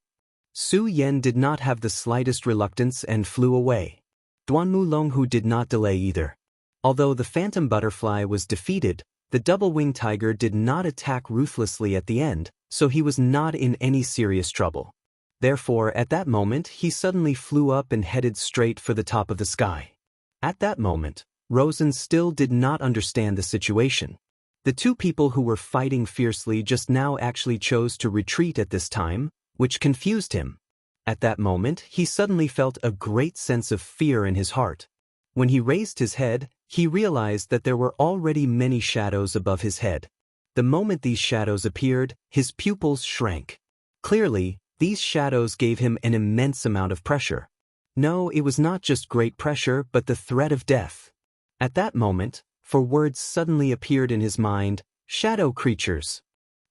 Su Yan did not have the slightest reluctance and flew away. Duanmu Longhu did not delay either. Although the phantom butterfly was defeated, the double-winged tiger did not attack ruthlessly at the end, so he was not in any serious trouble. Therefore, at that moment, he suddenly flew up and headed straight for the top of the sky. At that moment, Rosen still did not understand the situation. The two people who were fighting fiercely just now actually chose to retreat at this time, which confused him. At that moment, he suddenly felt a great sense of fear in his heart. When he raised his head, he realized that there were already many shadows above his head. The moment these shadows appeared, his pupils shrank. Clearly, these shadows gave him an immense amount of pressure. No, it was not just great pressure, but the threat of death. At that moment, four words suddenly appeared in his mind: shadow creatures.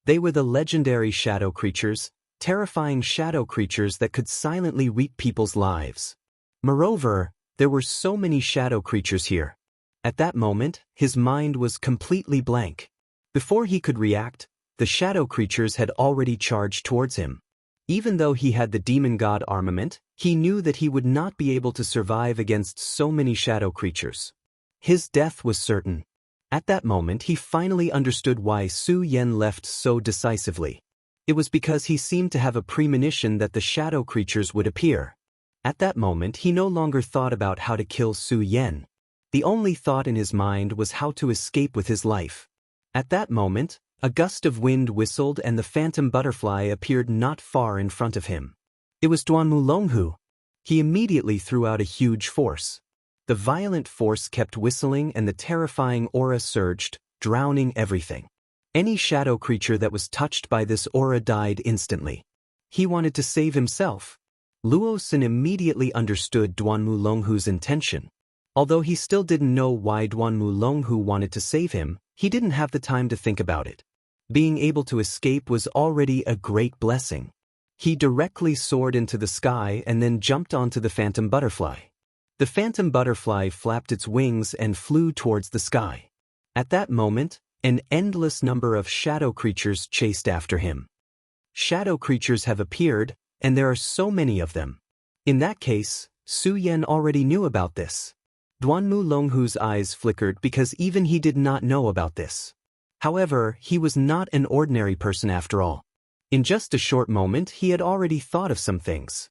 They were the legendary shadow creatures, terrifying shadow creatures that could silently reap people's lives. Moreover, there were so many shadow creatures here. At that moment, his mind was completely blank. Before he could react, the shadow creatures had already charged towards him. Even though he had the demon god armament, he knew that he would not be able to survive against so many shadow creatures. His death was certain. At that moment, he finally understood why Su Yan left so decisively. It was because he seemed to have a premonition that the shadow creatures would appear. At that moment, he no longer thought about how to kill Su Yan. The only thought in his mind was how to escape with his life. At that moment, a gust of wind whistled and the phantom butterfly appeared not far in front of him. It was Duanmu Longhu. He immediately threw out a huge force. The violent force kept whistling and the terrifying aura surged, drowning everything. Any shadow creature that was touched by this aura died instantly. He wanted to save himself. Luo Xin immediately understood Duanmu Longhu's intention. Although he still didn't know why Duanmu Longhu wanted to save him, he didn't have the time to think about it. Being able to escape was already a great blessing. He directly soared into the sky and then jumped onto the phantom butterfly. The phantom butterfly flapped its wings and flew towards the sky. At that moment, an endless number of shadow creatures chased after him. Shadow creatures have appeared, and there are so many of them. In that case, Su Yan already knew about this. Duanmu Longhu's eyes flickered because even he did not know about this. However, he was not an ordinary person after all. In just a short moment, he had already thought of some things.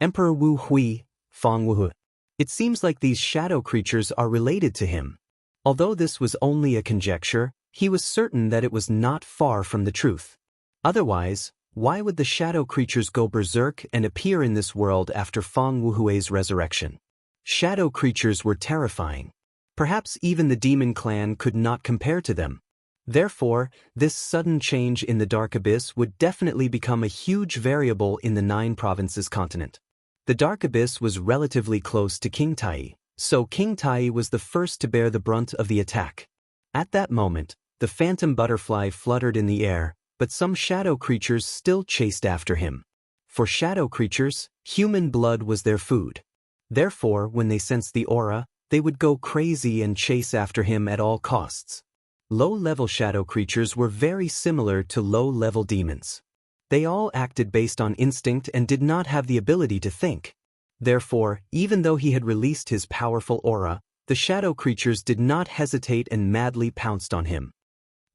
Emperor Wu Hui, Fang Wu. It seems like these shadow creatures are related to him. Although this was only a conjecture, he was certain that it was not far from the truth. Otherwise, why would the shadow creatures go berserk and appear in this world after Fang Wuhui's resurrection? Shadow creatures were terrifying. Perhaps even the demon clan could not compare to them. Therefore, this sudden change in the Dark Abyss would definitely become a huge variable in the 9 provinces continent. The Dark Abyss was relatively close to King Tai, so King Tai was the first to bear the brunt of the attack. At that moment, the phantom butterfly fluttered in the air, but some shadow creatures still chased after him. For shadow creatures, human blood was their food. Therefore, when they sensed the aura, they would go crazy and chase after him at all costs. Low-level shadow creatures were very similar to low-level demons. They all acted based on instinct and did not have the ability to think. Therefore, even though he had released his powerful aura, the shadow creatures did not hesitate and madly pounced on him.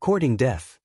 Courting death.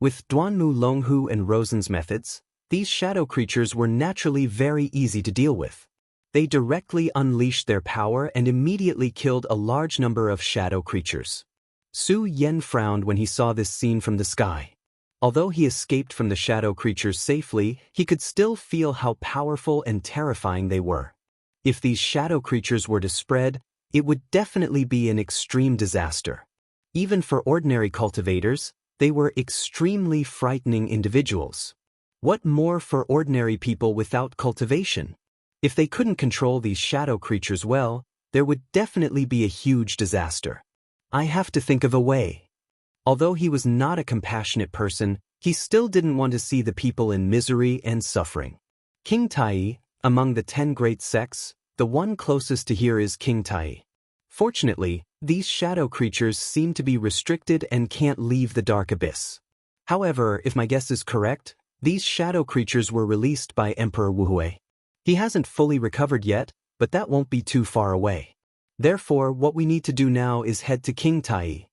With Duanmu Longhu and Rosen's methods, these shadow creatures were naturally very easy to deal with. They directly unleashed their power and immediately killed a large number of shadow creatures. Su Yan frowned when he saw this scene from the sky. Although he escaped from the shadow creatures safely, he could still feel how powerful and terrifying they were. If these shadow creatures were to spread, it would definitely be an extreme disaster. Even for ordinary cultivators, They were extremely frightening individuals. What more for ordinary people without cultivation? If they couldn't control these shadow creatures well, there would definitely be a huge disaster. I have to think of a way. Although he was not a compassionate person, he still didn't want to see the people in misery and suffering. King Tai, among the 10 great sects, the one closest to here is King Tai. Fortunately, these shadow creatures seem to be restricted and can't leave the dark abyss. However, if my guess is correct, these shadow creatures were released by Emperor Wuhui. He hasn't fully recovered yet, but that won't be too far away. Therefore, what we need to do now is head to King Tai.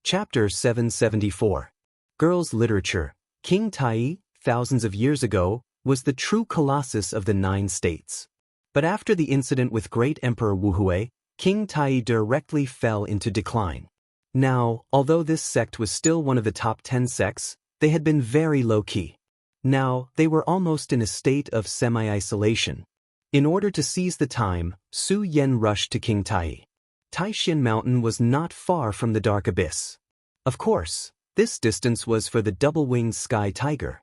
Chapter 774. Girls' Literature. King Tai, thousands of years ago, was the true colossus of the 9 states. But after the incident with great Emperor Wuhui, King Tai directly fell into decline. Now, although this sect was still one of the top 10 sects, they had been very low-key. Now, they were almost in a state of semi-isolation. In order to seize the time, Su Yan rushed to King Tai. Taishan Mountain was not far from the dark abyss. Of course, this distance was for the double-winged sky tiger.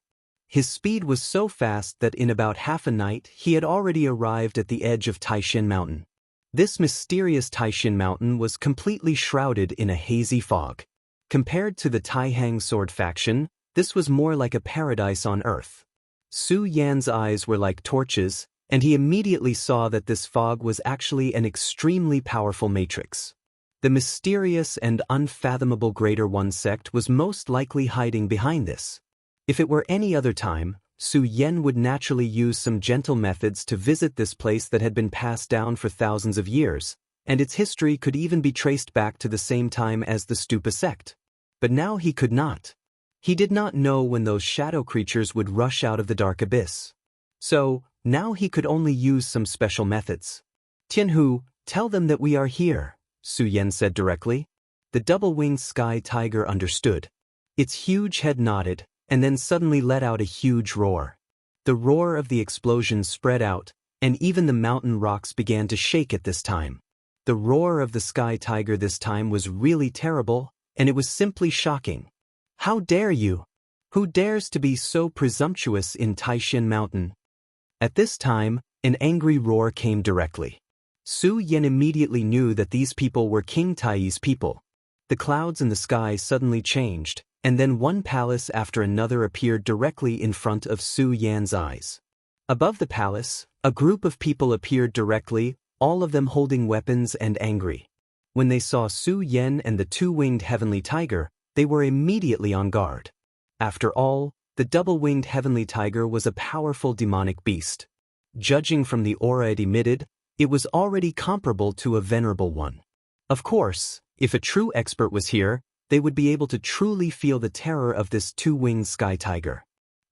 His speed was so fast that in about half a night he had already arrived at the edge of Taishan Mountain. This mysterious Taishan Mountain was completely shrouded in a hazy fog. Compared to the Taihang sword faction, this was more like a paradise on earth. Su Yan's eyes were like torches, and he immediately saw that this fog was actually an extremely powerful matrix. The mysterious and unfathomable Greater One sect was most likely hiding behind this. If it were any other time, Su Yan would naturally use some gentle methods to visit this place that had been passed down for thousands of years, and its history could even be traced back to the same time as the Stupa sect. But now he could not. He did not know when those shadow creatures would rush out of the dark abyss. So, now he could only use some special methods. Tianhu, tell them that we are here, Su Yan said directly. The double-winged sky tiger understood. Its huge head nodded, and then suddenly let out a huge roar. The roar of the explosion spread out, and even the mountain rocks began to shake at this time. The roar of the sky tiger this time was really terrible, and it was simply shocking. How dare you? Who dares to be so presumptuous in Taishan Mountain? At this time, an angry roar came directly. Su Yan immediately knew that these people were King Tai's people. The clouds in the sky suddenly changed, and then one palace after another appeared directly in front of Su Yan's eyes. Above the palace, a group of people appeared directly, all of them holding weapons and angry. When they saw Su Yan and the two-winged heavenly tiger, they were immediately on guard. After all, the double-winged heavenly tiger was a powerful demonic beast. Judging from the aura it emitted, it was already comparable to a venerable one. Of course, if a true expert was here, they would be able to truly feel the terror of this two-winged sky tiger.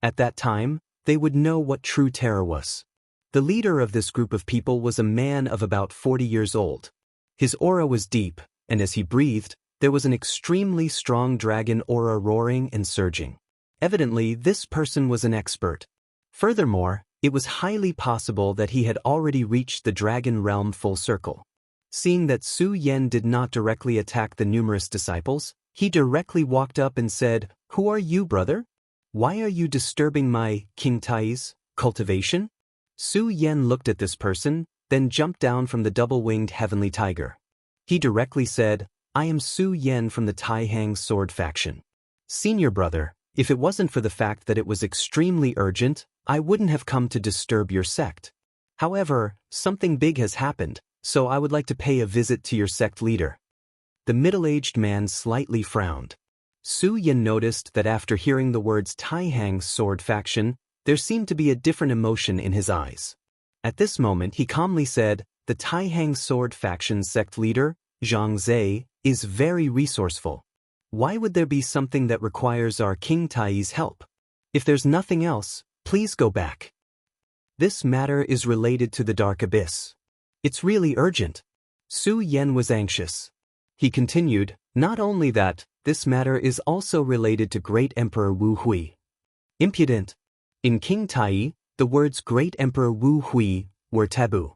At that time, they would know what true terror was. The leader of this group of people was a man of about 40 years old. His aura was deep, and as he breathed, there was an extremely strong dragon aura roaring and surging. Evidently, this person was an expert. Furthermore, it was highly possible that he had already reached the dragon realm full circle. Seeing that Su Yan did not directly attack the numerous disciples, he directly walked up and said, "Who are you, brother? Why are you disturbing my King Tai's cultivation?" Su Yan looked at this person, then jumped down from the double-winged heavenly tiger. He directly said, "I am Su Yan from the Taihang sword faction. Senior brother, if it wasn't for the fact that it was extremely urgent, I wouldn't have come to disturb your sect. However, something big has happened, so I would like to pay a visit to your sect leader." The middle-aged man slightly frowned. Su Yan noticed that after hearing the words Taihang sword faction, there seemed to be a different emotion in his eyes. At this moment he calmly said, "The Taihang sword faction sect leader, Xianxia, is very resourceful. Why would there be something that requires our King Tai's help? If there's nothing else, please go back. This matter is related to the dark abyss. It's really urgent." Su Yan was anxious. He continued, "Not only that, this matter is also related to Great Emperor Wu Hui." Impudent. In King Tai, the words Great Emperor Wu Hui were taboo.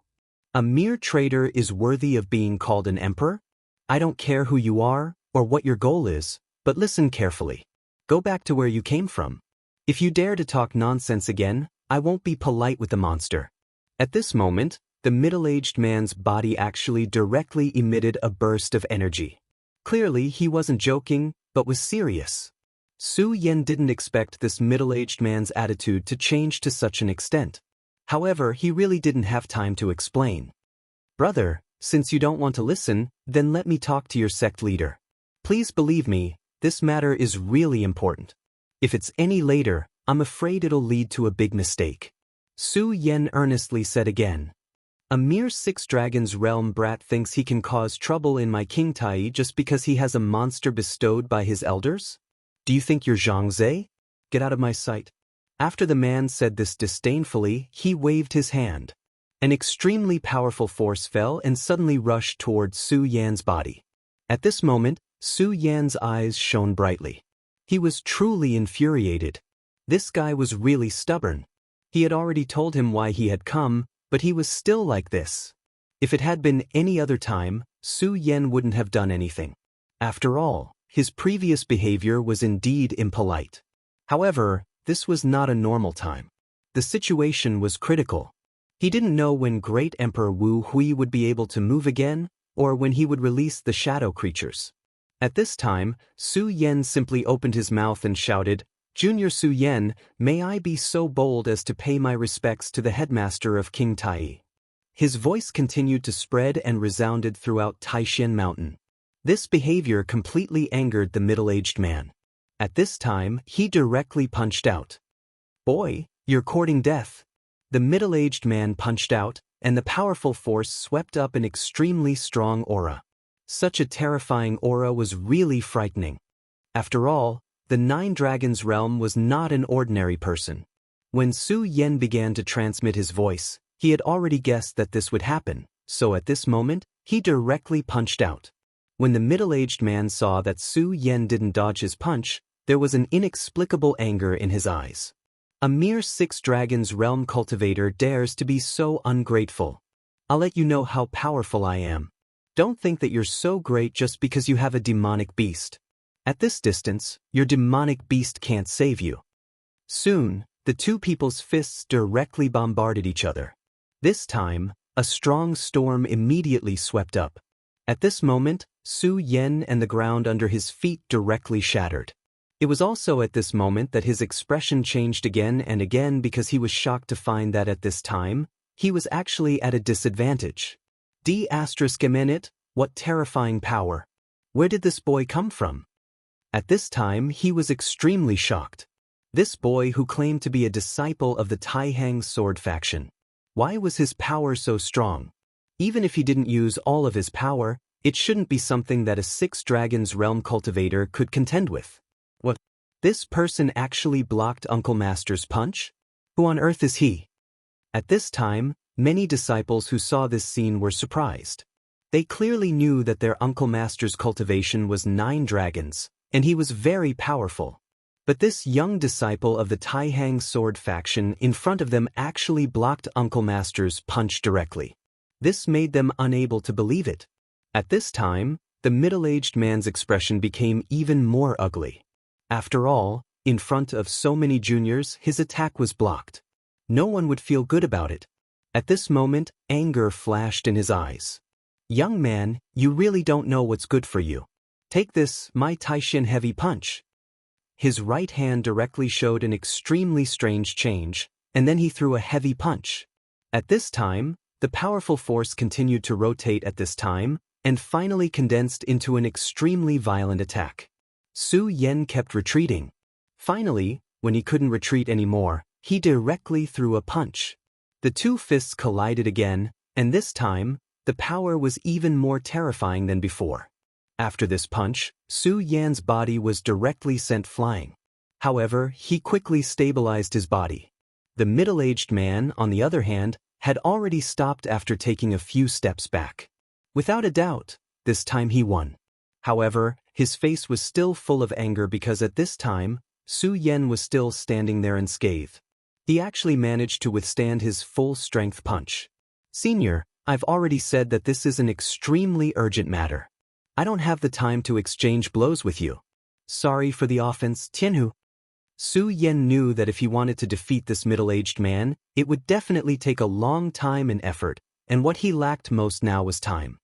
A mere traitor is worthy of being called an emperor? I don't care who you are, or what your goal is, but listen carefully. Go back to where you came from. If you dare to talk nonsense again, I won't be polite with the monster. At this moment, the middle-aged man's body actually directly emitted a burst of energy. Clearly, he wasn't joking, but was serious. Su Yan didn't expect this middle-aged man's attitude to change to such an extent. However, he really didn't have time to explain. Brother, since you don't want to listen, then let me talk to your sect leader. Please believe me, this matter is really important. If it's any later, I'm afraid it'll lead to a big mistake. Su Yan earnestly said again. A mere 6 Dragons Realm brat thinks he can cause trouble in my King Tai just because he has a monster bestowed by his elders? Do you think you're Xianxia? Get out of my sight. After the man said this disdainfully, he waved his hand. An extremely powerful force fell and suddenly rushed towards Su Yan's body. At this moment, Su Yan's eyes shone brightly. He was truly infuriated. This guy was really stubborn. He had already told him why he had come, but he was still like this. If it had been any other time, Su Yan wouldn't have done anything. After all, his previous behavior was indeed impolite. However, this was not a normal time. The situation was critical. He didn't know when Great Emperor Wu Hui would be able to move again, or when he would release the shadow creatures. At this time, Su Yan simply opened his mouth and shouted, Junior Su Yan, may I be so bold as to pay my respects to the headmaster of King Tai. His voice continued to spread and resounded throughout Taishan Mountain. This behavior completely angered the middle-aged man. At this time, he directly punched out. Boy, you're courting death. The middle-aged man punched out, and the powerful force swept up an extremely strong aura. Such a terrifying aura was really frightening. After all, the 9 Dragons Realm was not an ordinary person. When Su Yan began to transmit his voice, he had already guessed that this would happen, so at this moment, he directly punched out. When the middle-aged man saw that Su Yan didn't dodge his punch, there was an inexplicable anger in his eyes. A mere 6 Dragons Realm cultivator dares to be so ungrateful. I'll let you know how powerful I am. Don't think that you're so great just because you have a demonic beast. At this distance, your demonic beast can't save you. Soon, the two people's fists directly bombarded each other. This time, a strong storm immediately swept up. At this moment, Su Yan and the ground under his feet directly shattered. It was also at this moment that his expression changed again and again because he was shocked to find that at this time, he was actually at a disadvantage. D***it, what terrifying power. Where did this boy come from? At this time, he was extremely shocked. This boy who claimed to be a disciple of the Taihang sword faction. Why was his power so strong? Even if he didn't use all of his power, it shouldn't be something that a 6 Dragons Realm cultivator could contend with. What? This person actually blocked Uncle Master's punch? Who on earth is he? At this time, many disciples who saw this scene were surprised. They clearly knew that their Uncle Master's cultivation was 9 dragons, and he was very powerful. But this young disciple of the Taihang sword faction in front of them actually blocked Uncle Master's punch directly. This made them unable to believe it. At this time, the middle-aged man's expression became even more ugly. After all, in front of so many juniors, his attack was blocked. No one would feel good about it. At this moment, anger flashed in his eyes. Young man, you really don't know what's good for you. Take this, my Taishan heavy punch. His right hand directly showed an extremely strange change, and then he threw a heavy punch. At this time, the powerful force continued to rotate at this time, and finally condensed into an extremely violent attack. Su Yan kept retreating. Finally, when he couldn't retreat anymore, he directly threw a punch. The two fists collided again, and this time, the power was even more terrifying than before. After this punch, Su Yan's body was directly sent flying. However, he quickly stabilized his body. The middle-aged man, on the other hand, had already stopped after taking a few steps back. Without a doubt, this time he won. However, his face was still full of anger because at this time, Su Yan was still standing there unscathed. He actually managed to withstand his full-strength punch. Senior, I've already said that this is an extremely urgent matter. I don't have the time to exchange blows with you. Sorry for the offense, Tianhu. Su Yan knew that if he wanted to defeat this middle-aged man, it would definitely take a long time and effort, and what he lacked most now was time.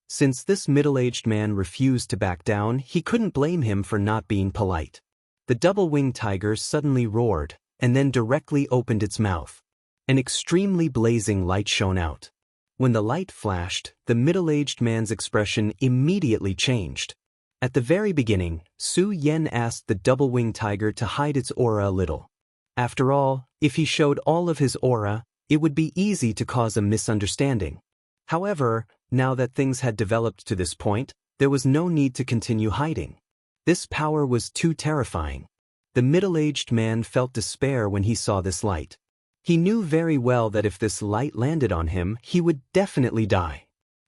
Since this middle-aged man refused to back down, he couldn't blame him for not being polite. The double-winged tiger suddenly roared, and then directly opened its mouth. An extremely blazing light shone out. When the light flashed, the middle-aged man's expression immediately changed. At the very beginning, Su Yan asked the double-winged tiger to hide its aura a little. After all, if he showed all of his aura, it would be easy to cause a misunderstanding. However, now that things had developed to this point, there was no need to continue hiding. This power was too terrifying. The middle-aged man felt despair when he saw this light. He knew very well that if this light landed on him, he would definitely die.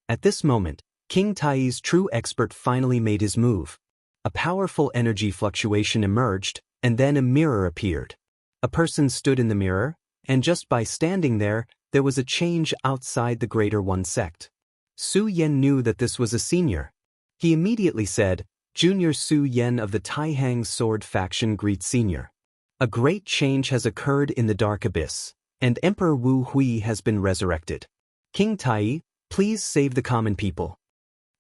At this moment, King Tai's true expert finally made his move. A powerful energy fluctuation emerged, and then a mirror appeared. A person stood in the mirror, and just by standing there was a change outside the Greater One sect. Su Yan knew that this was a senior. He immediately said, Junior Su Yan of the Taihang Sword faction greets Senior. A great change has occurred in the Dark Abyss, and Emperor Wu Hui has been resurrected. King Tai, please save the common people.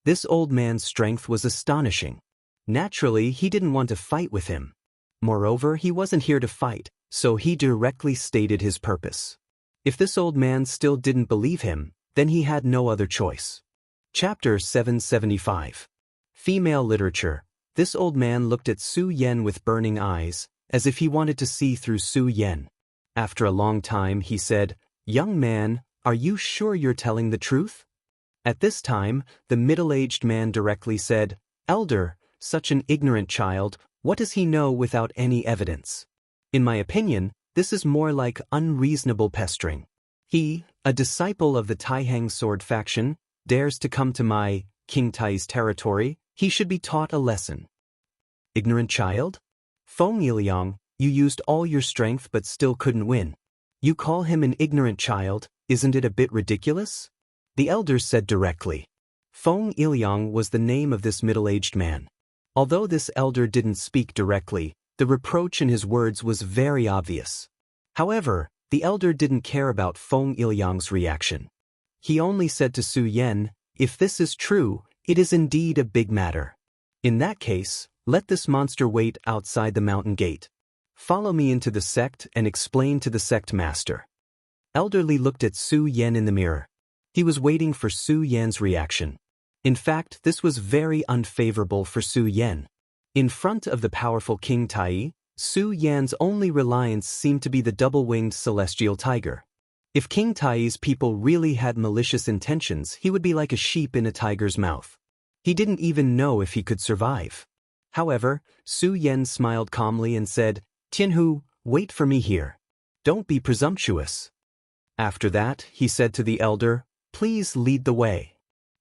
This old man's strength was astonishing. Naturally, he didn't want to fight with him. Moreover, he wasn't here to fight, so he directly stated his purpose. If this old man still didn't believe him, then he had no other choice. Chapter 775. Female Literature. This old man looked at Su Yan with burning eyes, as if he wanted to see through Su Yan. After a long time, he said, Young man, are you sure you're telling the truth? At this time, the middle-aged man directly said, Elder, such an ignorant child, what does he know without any evidence? In my opinion, this is more like unreasonable pestering. He, a disciple of the Taihang Sword faction, dares to come to my, King Tai's territory. He should be taught a lesson. Ignorant child? Feng Yiliang, you used all your strength but still couldn't win. You call him an ignorant child, isn't it a bit ridiculous? The elders said directly. Feng Yiliang was the name of this middle-aged man. Although this elder didn't speak directly, the reproach in his words was very obvious. However, the elder didn't care about Feng Yiliang's reaction. He only said to Su Yan, if this is true, it is indeed a big matter. In that case, let this monster wait outside the mountain gate. Follow me into the sect and explain to the sect master. Elderly looked at Su Yan in the mirror. He was waiting for Su Yan's reaction. In fact, this was very unfavorable for Su Yan. In front of the powerful King Tai, Su Yan's only reliance seemed to be the double-winged celestial tiger. If King Tai's people really had malicious intentions, he would be like a sheep in a tiger's mouth. He didn't even know if he could survive. However, Su Yan smiled calmly and said, Tianhu, wait for me here. Don't be presumptuous. After that, he said to the elder, please lead the way.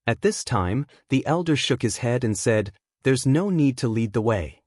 At this time, the elder shook his head and said, there's no need to lead the way.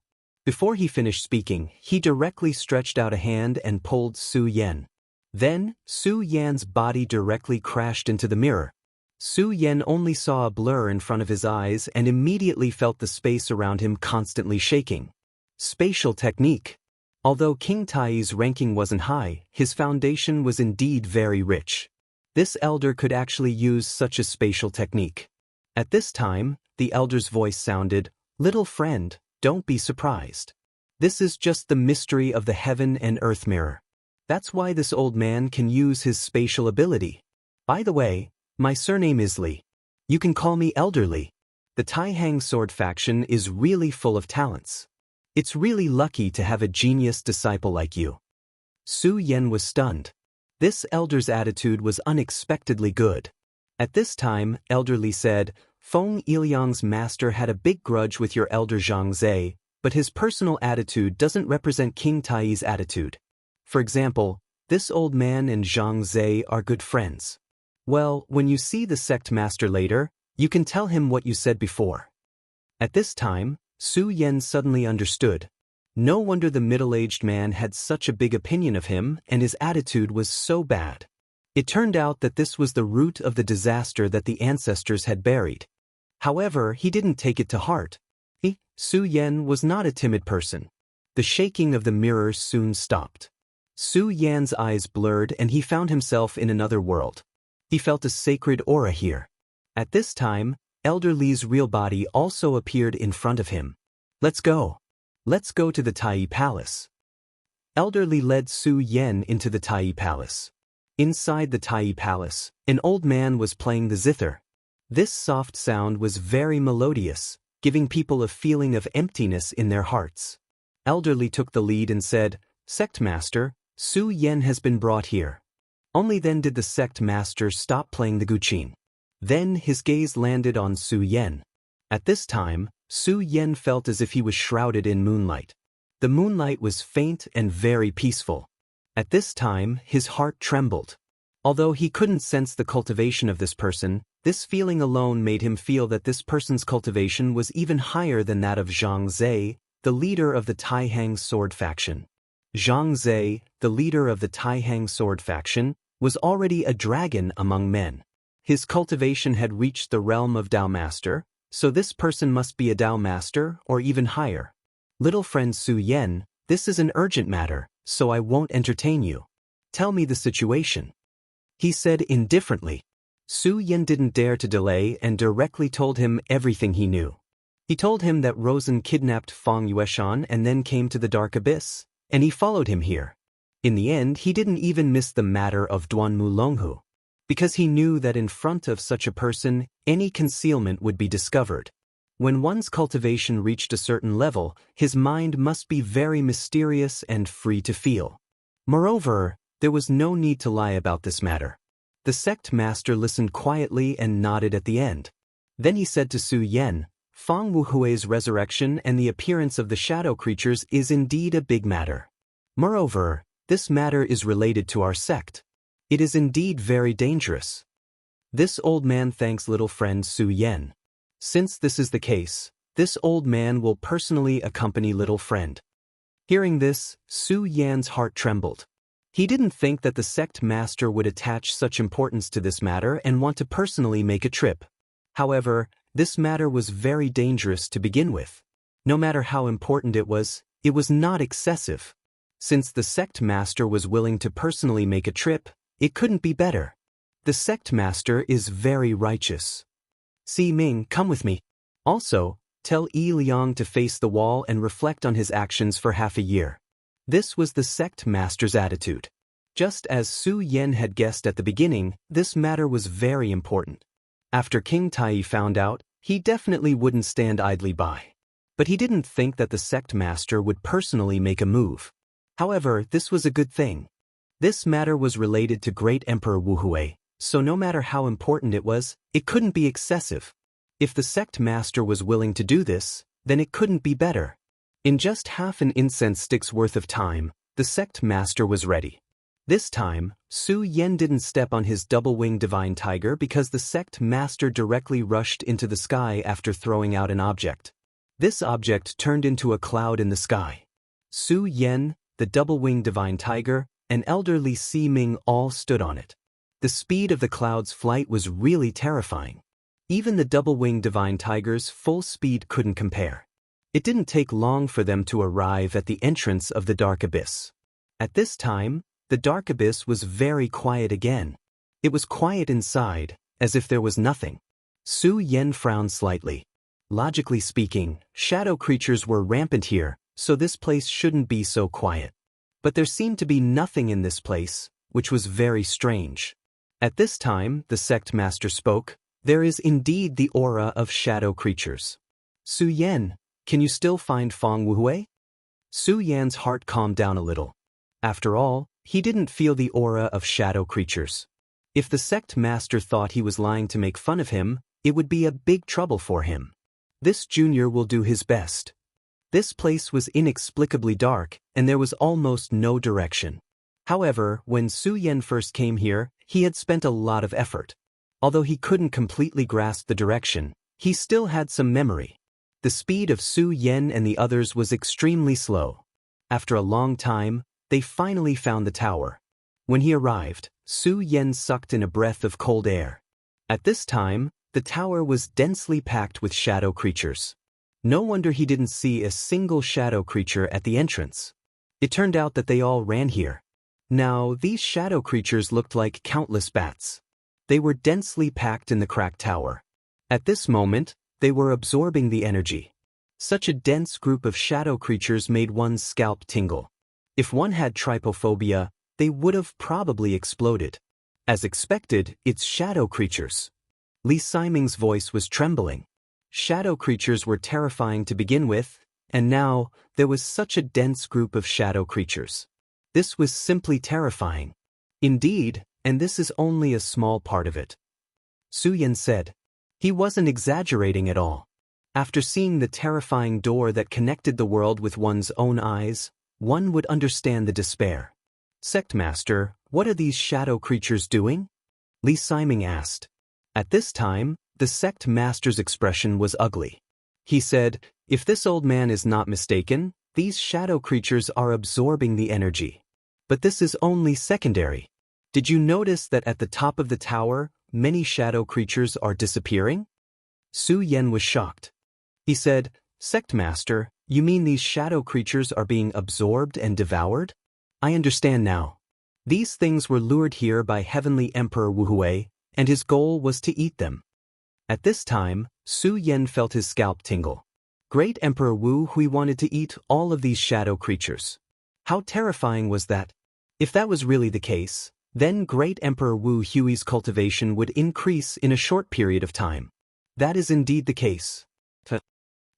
Before he finished speaking, he directly stretched out a hand and pulled Su Yan. Then, Su Yan's body directly crashed into the mirror. Su Yan only saw a blur in front of his eyes and immediately felt the space around him constantly shaking. Spatial technique. Although King Tai's ranking wasn't high, his foundation was indeed very rich. This elder could actually use such a spatial technique. At this time, the elder's voice sounded, Little friend, don't be surprised. This is just the mystery of the heaven and earth mirror. That's why this old man can use his spatial ability. By the way, my surname is Li. You can call me Elderly. The Taihang Sword faction is really full of talents. It's really lucky to have a genius disciple like you. Su Yan was stunned. This elder's attitude was unexpectedly good. At this time, Elderly said, Feng Yiliang's master had a big grudge with your elder Xianxia, but his personal attitude doesn't represent King Tai's attitude. For example, this old man and Xianxia are good friends. Well, when you see the sect master later, you can tell him what you said before. At this time, Su Yan suddenly understood. No wonder the middle-aged man had such a big opinion of him and his attitude was so bad. It turned out that this was the root of the disaster that the ancestors had buried. However, he didn't take it to heart. Su Yan was not a timid person. The shaking of the mirror soon stopped. Su Yan's eyes blurred and he found himself in another world. He felt a sacred aura here. At this time, Elder Li's real body also appeared in front of him. Let's go. Let's go to the Tai Palace. Elder Li led Su Yan into the Tai Palace. Inside the Tai Palace, an old man was playing the zither. This soft sound was very melodious, giving people a feeling of emptiness in their hearts. Elder Li took the lead and said, "Sect Master, Su Yan has been brought here." Only then did the sect master stop playing the guqin. Then his gaze landed on Su Yan. At this time, Su Yan felt as if he was shrouded in moonlight. The moonlight was faint and very peaceful. At this time, his heart trembled. Although he couldn't sense the cultivation of this person, this feeling alone made him feel that this person's cultivation was even higher than that of Zhang Zhe, the leader of the Taihang sword faction. Zhang Zhe, the leader of the Taihang sword faction, was already a dragon among men. His cultivation had reached the realm of Dao Master, so this person must be a Dao Master or even higher. Little friend Su Yan, this is an urgent matter, so I won't entertain you. Tell me the situation. He said indifferently. Su Yan didn't dare to delay and directly told him everything he knew. He told him that Rosen kidnapped Fang Yueshan and then came to the Dark Abyss, and he followed him here. In the end, he didn't even miss the matter of Duanmu Longhu, because he knew that in front of such a person, any concealment would be discovered. When one's cultivation reached a certain level, his mind must be very mysterious and free to feel. Moreover, there was no need to lie about this matter. The sect master listened quietly and nodded at the end. Then he said to Su Yan, "Fang Wuhui's resurrection and the appearance of the shadow creatures is indeed a big matter. Moreover, this matter is related to our sect. It is indeed very dangerous." This old man thanks little friend Su Yan. Since this is the case, this old man will personally accompany little friend. Hearing this, Su Yan's heart trembled. He didn't think that the sect master would attach such importance to this matter and want to personally make a trip. However, this matter was very dangerous to begin with. No matter how important it was not excessive. Since the sect master was willing to personally make a trip, it couldn't be better. The sect master is very righteous. Si Ming, come with me. Also, tell Yi Liang to face the wall and reflect on his actions for half a year. This was the sect master's attitude. Just as Su Yan had guessed at the beginning, this matter was very important. After King Tai found out, he definitely wouldn't stand idly by. But he didn't think that the sect master would personally make a move. However, this was a good thing. This matter was related to Great Emperor Wuhui, so no matter how important it couldn't be excessive. If the sect master was willing to do this, then it couldn't be better. In just half an incense stick's worth of time, the sect master was ready. This time, Su Yan didn't step on his double-winged divine tiger because the sect master directly rushed into the sky after throwing out an object. This object turned into a cloud in the sky. Su Yan, the double-winged divine tiger, and elderly Si Ming all stood on it. The speed of the cloud's flight was really terrifying. Even the double-winged divine tiger's full speed couldn't compare. It didn't take long for them to arrive at the entrance of the Dark Abyss. At this time, the Dark Abyss was very quiet again. It was quiet inside, as if there was nothing. Su Yan frowned slightly. Logically speaking, shadow creatures were rampant here, so this place shouldn't be so quiet. But there seemed to be nothing in this place, which was very strange. At this time, the sect master spoke. There is indeed the aura of shadow creatures. Su Yan, can you still find Fang Wuhui? Su Yan's heart calmed down a little. After all, he didn't feel the aura of shadow creatures. If the sect master thought he was lying to make fun of him, it would be a big trouble for him. This junior will do his best. This place was inexplicably dark, and there was almost no direction. However, when Su Yan first came here, he had spent a lot of effort. Although he couldn't completely grasp the direction, he still had some memory. The speed of Su Yan and the others was extremely slow. After a long time, they finally found the tower. When he arrived, Su Yan sucked in a breath of cold air. At this time, the tower was densely packed with shadow creatures. No wonder he didn't see a single shadow creature at the entrance. It turned out that they all ran here. Now, these shadow creatures looked like countless bats. They were densely packed in the cracked tower. At this moment, they were absorbing the energy. Such a dense group of shadow creatures made one's scalp tingle. If one had trypophobia, they would have probably exploded. As expected, it's shadow creatures. Li Siming's voice was trembling. Shadow creatures were terrifying to begin with, and now, there was such a dense group of shadow creatures. This was simply terrifying. Indeed, and this is only a small part of it. Su Yan said. He wasn't exaggerating at all. After seeing the terrifying door that connected the world with one's own eyes, one would understand the despair. Sect Master, what are these shadow creatures doing? Li Siming asked. At this time, the sect master's expression was ugly. He said, if this old man is not mistaken, these shadow creatures are absorbing the energy. But this is only secondary. Did you notice that at the top of the tower, many shadow creatures are disappearing? Su Yan was shocked. He said, Sect Master, you mean these shadow creatures are being absorbed and devoured? I understand now. These things were lured here by Heavenly Emperor Wuhui, and his goal was to eat them. At this time, Su Yan felt his scalp tingle. Great Emperor Wu Hui wanted to eat all of these shadow creatures. How terrifying was that? If that was really the case, then Great Emperor Wu Hui's cultivation would increase in a short period of time. That is indeed the case.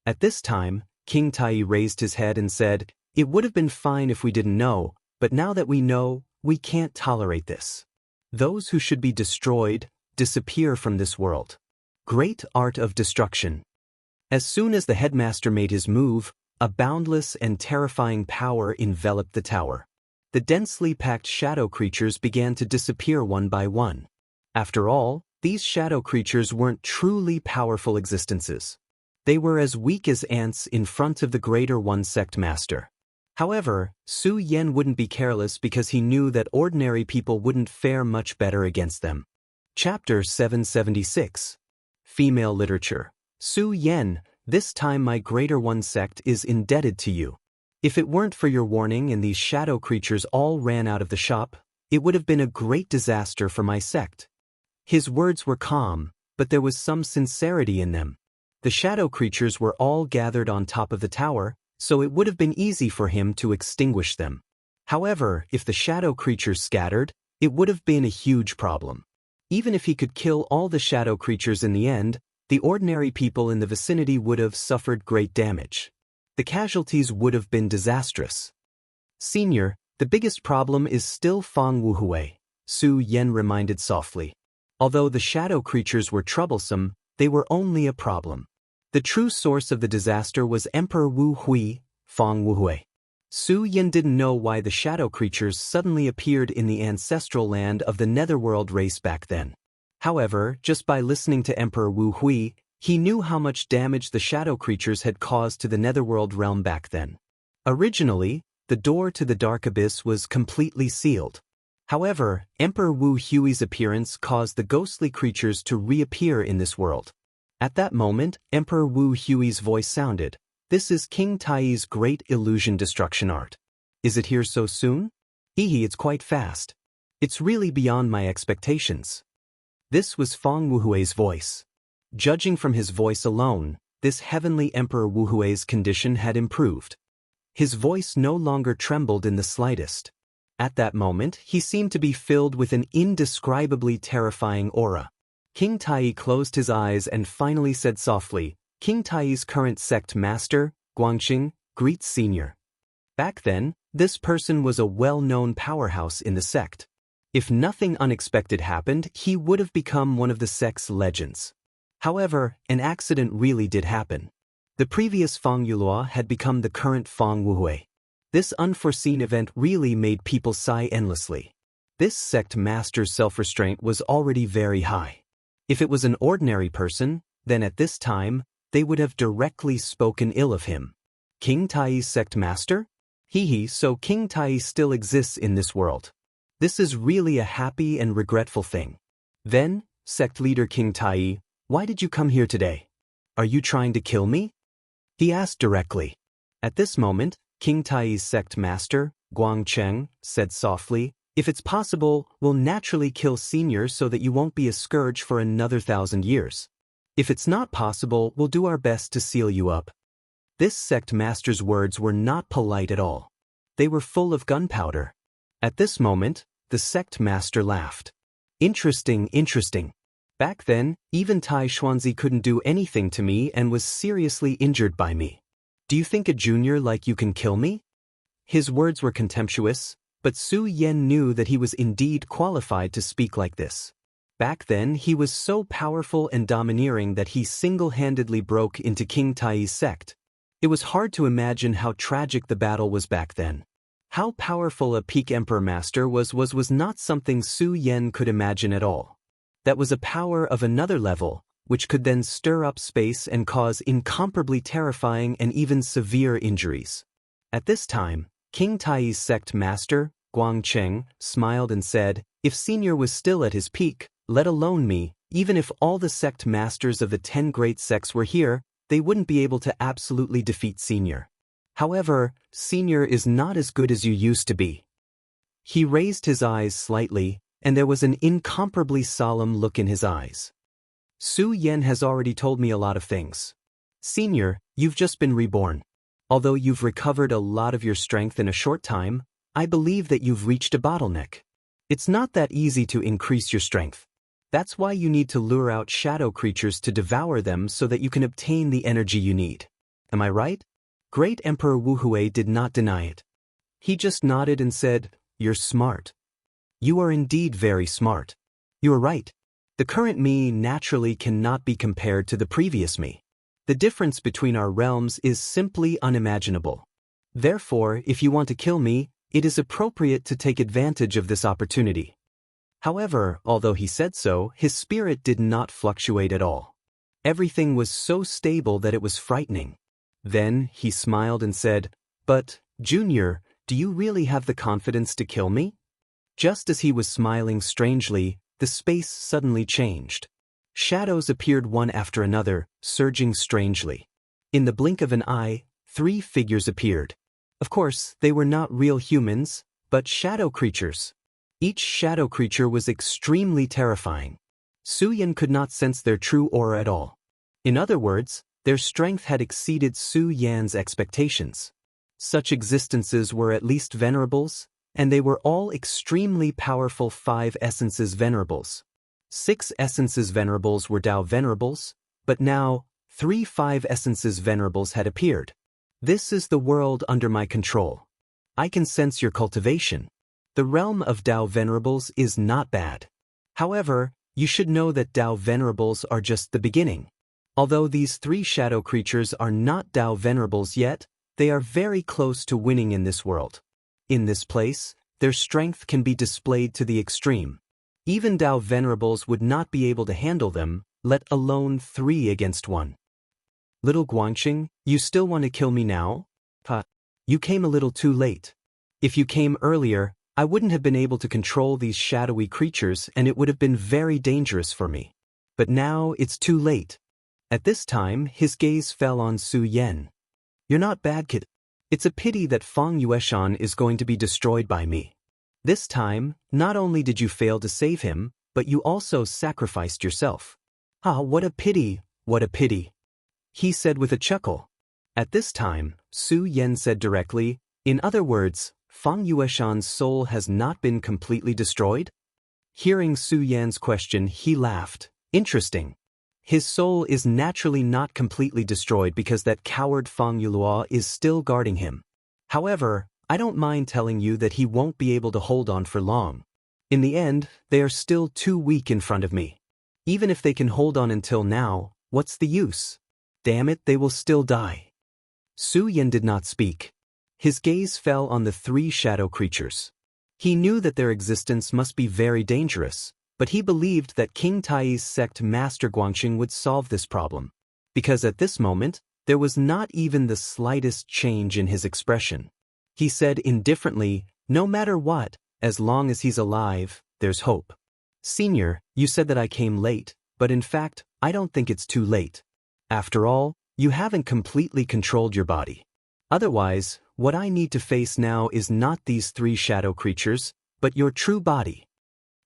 At this time, King Tai raised his head and said, it would have been fine if we didn't know, but now that we know, we can't tolerate this. Those who should be destroyed, disappear from this world. Great art of destruction. As soon as the headmaster made his move, a boundless and terrifying power enveloped the tower. The densely packed shadow creatures began to disappear one by one. After all, these shadow creatures weren't truly powerful existences. They were as weak as ants in front of the Greater One Sect Master. However, Su Yan wouldn't be careless because he knew that ordinary people wouldn't fare much better against them. Chapter 776. Female Literature. Su Yan, this time my Greater One Sect is indebted to you. If it weren't for your warning and these shadow creatures all ran out of the shop, it would have been a great disaster for my sect. His words were calm, but there was some sincerity in them. The shadow creatures were all gathered on top of the tower, so it would have been easy for him to extinguish them. However, if the shadow creatures scattered, it would have been a huge problem. Even if he could kill all the shadow creatures in the end, the ordinary people in the vicinity would have suffered great damage. The casualties would have been disastrous. Senior, the biggest problem is still Fang Wuhui, Su Yan reminded softly. Although the shadow creatures were troublesome, they were only a problem. The true source of the disaster was Emperor Wu Hui, Fang Wuhui. Su Yan didn't know why the shadow creatures suddenly appeared in the ancestral land of the Netherworld race back then. However, just by listening to Emperor Wu Hui, he knew how much damage the shadow creatures had caused to the Netherworld realm back then. Originally, the door to the Dark Abyss was completely sealed. However, Emperor Wu Hui's appearance caused the ghostly creatures to reappear in this world. At that moment, Emperor Wu Hui's voice sounded. This is King Tai's great illusion destruction art. Is it here so soon? Hehe, it's quite fast. It's really beyond my expectations. This was Fang Wuhui's voice. Judging from his voice alone, this heavenly Emperor Wuhui's condition had improved. His voice no longer trembled in the slightest. At that moment, he seemed to be filled with an indescribably terrifying aura. King Tai closed his eyes and finally said softly, King Tai's current sect master, Guangxing, greets Senior. Back then, this person was a well-known powerhouse in the sect. If nothing unexpected happened, he would have become one of the sect's legends. However, an accident really did happen. The previous Fang Yulua had become the current Fang Wuhui. This unforeseen event really made people sigh endlessly. This sect master's self-restraint was already very high. If it was an ordinary person, then at this time, they would have directly spoken ill of him. King Tai's sect master? Hehe, so King Tai still exists in this world. This is really a happy and regretful thing. Then, sect leader King Tai, why did you come here today? Are you trying to kill me? He asked directly. At this moment, King Tai's sect master, Guangcheng, said softly, "If it's possible, we'll naturally kill Senior so that you won't be a scourge for another 1,000 years. If it's not possible, we'll do our best to seal you up." This sect master's words were not polite at all. They were full of gunpowder. At this moment, the sect master laughed. Interesting, interesting. Back then, even Tai Xuanzi couldn't do anything to me and was seriously injured by me. Do you think a junior like you can kill me? His words were contemptuous, but Su Yan knew that he was indeed qualified to speak like this. Back then, he was so powerful and domineering that he single-handedly broke into King Tai's sect. It was hard to imagine how tragic the battle was back then. How powerful a peak emperor master was not something Su Yan could imagine at all. That was a power of another level, which could then stir up space and cause incomparably terrifying and even severe injuries. At this time, King Tai's sect master, Guangcheng, smiled and said, "If Senior was still at his peak, let alone me, even if all the sect masters of the 10 great sects were here, they wouldn't be able to absolutely defeat Senior. However, Senior is not as good as you used to be." He raised his eyes slightly, and there was an incomparably solemn look in his eyes. "Su Yan has already told me a lot of things. Senior, you've just been reborn. Although you've recovered a lot of your strength in a short time, I believe that you've reached a bottleneck. It's not that easy to increase your strength. That's why you need to lure out shadow creatures to devour them so that you can obtain the energy you need. Am I right?" Great Emperor Wu Hui did not deny it. He just nodded and said, "You're smart. You are indeed very smart. You are right. The current me naturally cannot be compared to the previous me. The difference between our realms is simply unimaginable. Therefore, if you want to kill me, it is appropriate to take advantage of this opportunity." However, although he said so, his spirit did not fluctuate at all. Everything was so stable that it was frightening. Then he smiled and said, "But, Junior, do you really have the confidence to kill me?" Just as he was smiling strangely, the space suddenly changed. Shadows appeared one after another, surging strangely. In the blink of an eye, 3 figures appeared. Of course, they were not real humans, but shadow creatures. Each shadow creature was extremely terrifying. Su Yan could not sense their true aura at all. In other words, their strength had exceeded Su Yan's expectations. Such existences were at least venerables, and they were all extremely powerful 5 essences venerables. 6 essences venerables were Dao venerables, but now 3 5 essences venerables had appeared. This is the world under my control. I can sense your cultivation. The realm of Dao venerables is not bad. However, you should know that Dao venerables are just the beginning. Although these 3 shadow creatures are not Dao venerables yet, they are very close to winning in this world. In this place, their strength can be displayed to the extreme. Even Dao venerables would not be able to handle them, let alone 3 against 1. Little Guangxing, you still want to kill me now? You came a little too late. If you came earlier, I wouldn't have been able to control these shadowy creatures and it would have been very dangerous for me. But now it's too late. At this time, his gaze fell on Su Yan. You're not bad, kid. It's a pity that Fang Yueshan is going to be destroyed by me. This time, not only did you fail to save him, but you also sacrificed yourself. Ah, what a pity, what a pity. He said with a chuckle. At this time, Su Yan said directly, in other words, Fang Yueshan's soul has not been completely destroyed? Hearing Su Yan's question, he laughed. Interesting. His soul is naturally not completely destroyed because that coward Fang Yuluo is still guarding him. However, I don't mind telling you that he won't be able to hold on for long. In the end, they are still too weak in front of me. Even if they can hold on until now, what's the use? Damn it, they will still die. Su Yan did not speak. His gaze fell on the 3 shadow creatures. He knew that their existence must be very dangerous, but he believed that King Tai's sect Master Guangxing would solve this problem, because at this moment, there was not even the slightest change in his expression. He said indifferently, no matter what, as long as he's alive, there's hope. Senior, you said that I came late, but in fact, I don't think it's too late. After all, You haven't completely controlled your body. Otherwise, what I need to face now is not these 3 shadow creatures, but your true body."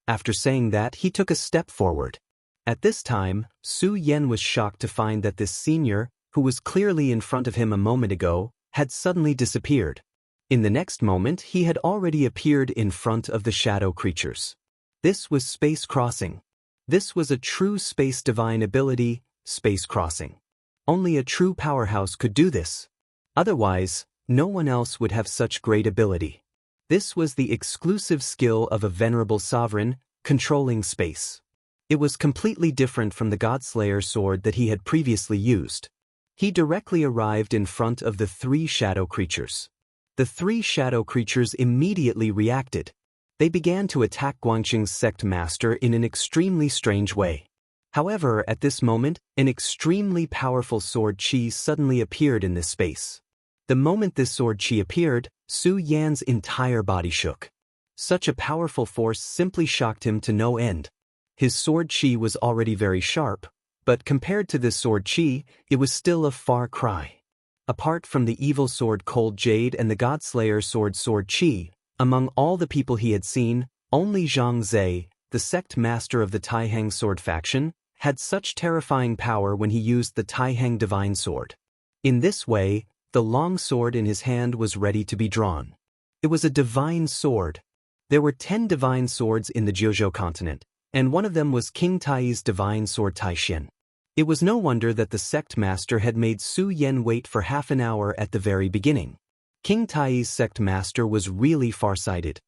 After saying that, he took a step forward. At this time, Su Yan was shocked to find that this senior, who was clearly in front of him a moment ago, had suddenly disappeared. In the next moment, he had already appeared in front of the shadow creatures. This was space crossing. This was a true space divine ability, space crossing. Only a true powerhouse could do this. Otherwise, no one else would have such great ability. This was the exclusive skill of a venerable sovereign, controlling space. It was completely different from the Godslayer sword that he had previously used. He directly arrived in front of the 3 shadow creatures. The 3 shadow creatures immediately reacted. They began to attack Guangqing's sect master in an extremely strange way. However, at this moment, an extremely powerful sword chi suddenly appeared in this space. The moment this sword chi appeared, Su Yan's entire body shook. Such a powerful force simply shocked him to no end. His sword chi was already very sharp, but compared to this sword chi, it was still a far cry. Apart from the evil sword Cold Jade and the Godslayer sword chi, among all the people he had seen, only Zhang Zhe, the sect master of the Taihang sword faction, had such terrifying power when he used the Taihang divine sword. In this way, the long sword in his hand was ready to be drawn. It was a divine sword. There were 10 divine swords in the Jiuzhou continent, and one of them was King Tai's divine sword Taixin. It was no wonder that the sect master had made Su Yan wait for half an hour at the very beginning. King Tai's sect master was really farsighted.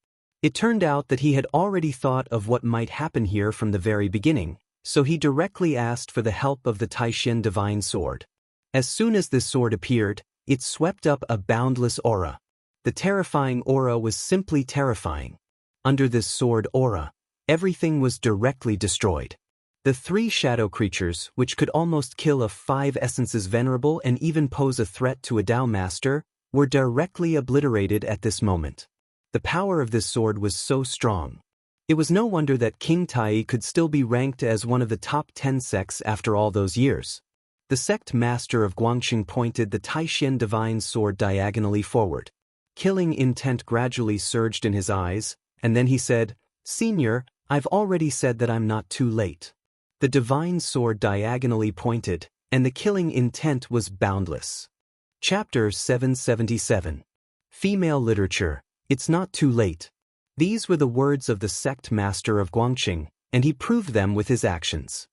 It turned out that he had already thought of what might happen here from the very beginning, so he directly asked for the help of the Taixin divine sword. As soon as this sword appeared, it swept up a boundless aura. The terrifying aura was simply terrifying. Under this sword aura, everything was directly destroyed. The 3 shadow creatures, which could almost kill a 5 essences venerable and even pose a threat to a Dao master, were directly obliterated at this moment. The power of this sword was so strong. It was no wonder that King Tai could still be ranked as one of the top 10 sects after all those years. The sect master of Guangqing pointed the Taixin divine sword diagonally forward. Killing intent gradually surged in his eyes, and then he said, "Senior, I've already said that I'm not too late." The divine sword diagonally pointed, and the killing intent was boundless. Chapter 777. Female Literature, It's Not Too Late. These were the words of the sect master of Guangqing, and he proved them with his actions.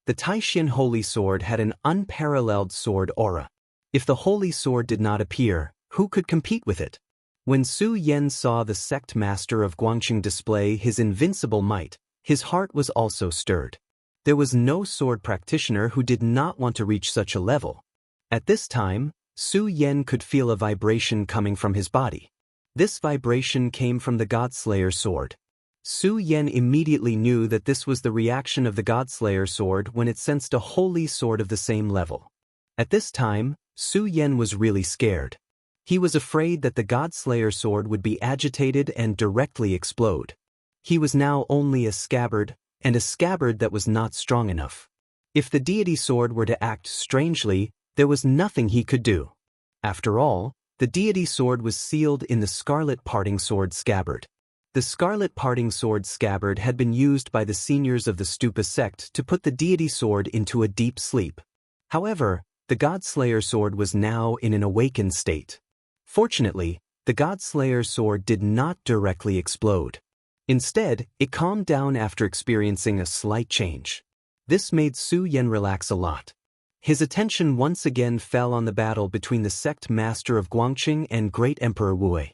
The Taixin holy sword had an unparalleled sword aura. If the holy sword did not appear, who could compete with it? When Su Yan saw the sect master of Guangqing display his invincible might, his heart was also stirred. There was no sword practitioner who did not want to reach such a level. At this time, Su Yan could feel a vibration coming from his body. This vibration came from the Godslayer sword. Su Yan immediately knew that this was the reaction of the Godslayer sword when it sensed a holy sword of the same level. At this time, Su Yan was really scared. He was afraid that the Godslayer sword would be agitated and directly explode. He was now only a scabbard, and a scabbard that was not strong enough. If the deity sword were to act strangely, there was nothing he could do. After all, the deity sword was sealed in the scarlet parting sword scabbard. The scarlet parting sword scabbard had been used by the seniors of the Stupa sect to put the deity sword into a deep sleep. However, the Godslayer sword was now in an awakened state. Fortunately, the Godslayer sword did not directly explode. Instead, it calmed down after experiencing a slight change. This made Su Yan relax a lot. His attention once again fell on the battle between the sect master of Guangqing and Great Emperor Wu.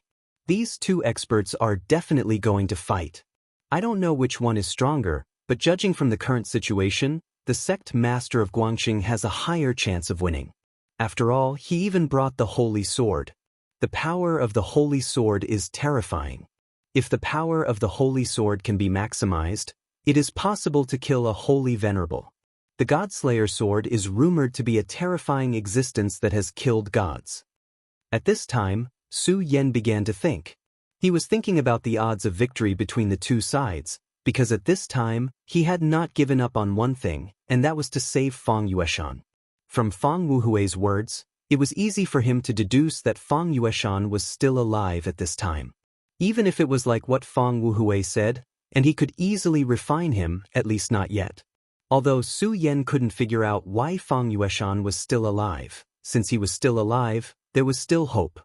These 2 experts are definitely going to fight. I don't know which one is stronger, but judging from the current situation, the sect master of Guangqing has a higher chance of winning. After all, he even brought the holy sword. The power of the holy sword is terrifying. If the power of the holy sword can be maximized, it is possible to kill a holy venerable. The Godslayer sword is rumored to be a terrifying existence that has killed gods. At this time, Su Yan began to think. He was thinking about the odds of victory between the 2 sides, because at this time, he had not given up on one thing, and that was to save Feng Yueshan. From Fang Wuhui's words, it was easy for him to deduce that Fang Yueshan was still alive at this time. Even if it was like what Fang Wuhui said, and he could easily refine him, at least not yet. Although Su Yan couldn't figure out why Fang Yueshan was still alive, since he was still alive, there was still hope.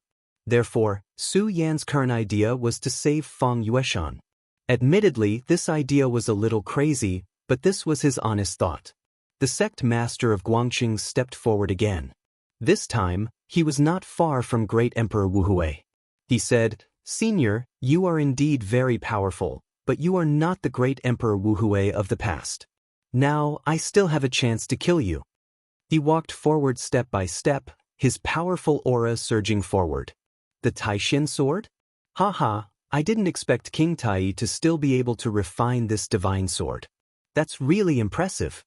Therefore, Su Yan's current idea was to save Fang Yueshan. Admittedly, this idea was a little crazy, but this was his honest thought. The sect master of Guangqing stepped forward again. This time, he was not far from Great Emperor Wuhui. He said, "Senior, you are indeed very powerful, but you are not the Great Emperor Wuhui of the past. Now, I still have a chance to kill you." He walked forward step by step, his powerful aura surging forward. The Taishin sword? Haha, I didn't expect King Tai to still be able to refine this divine sword. That's really impressive.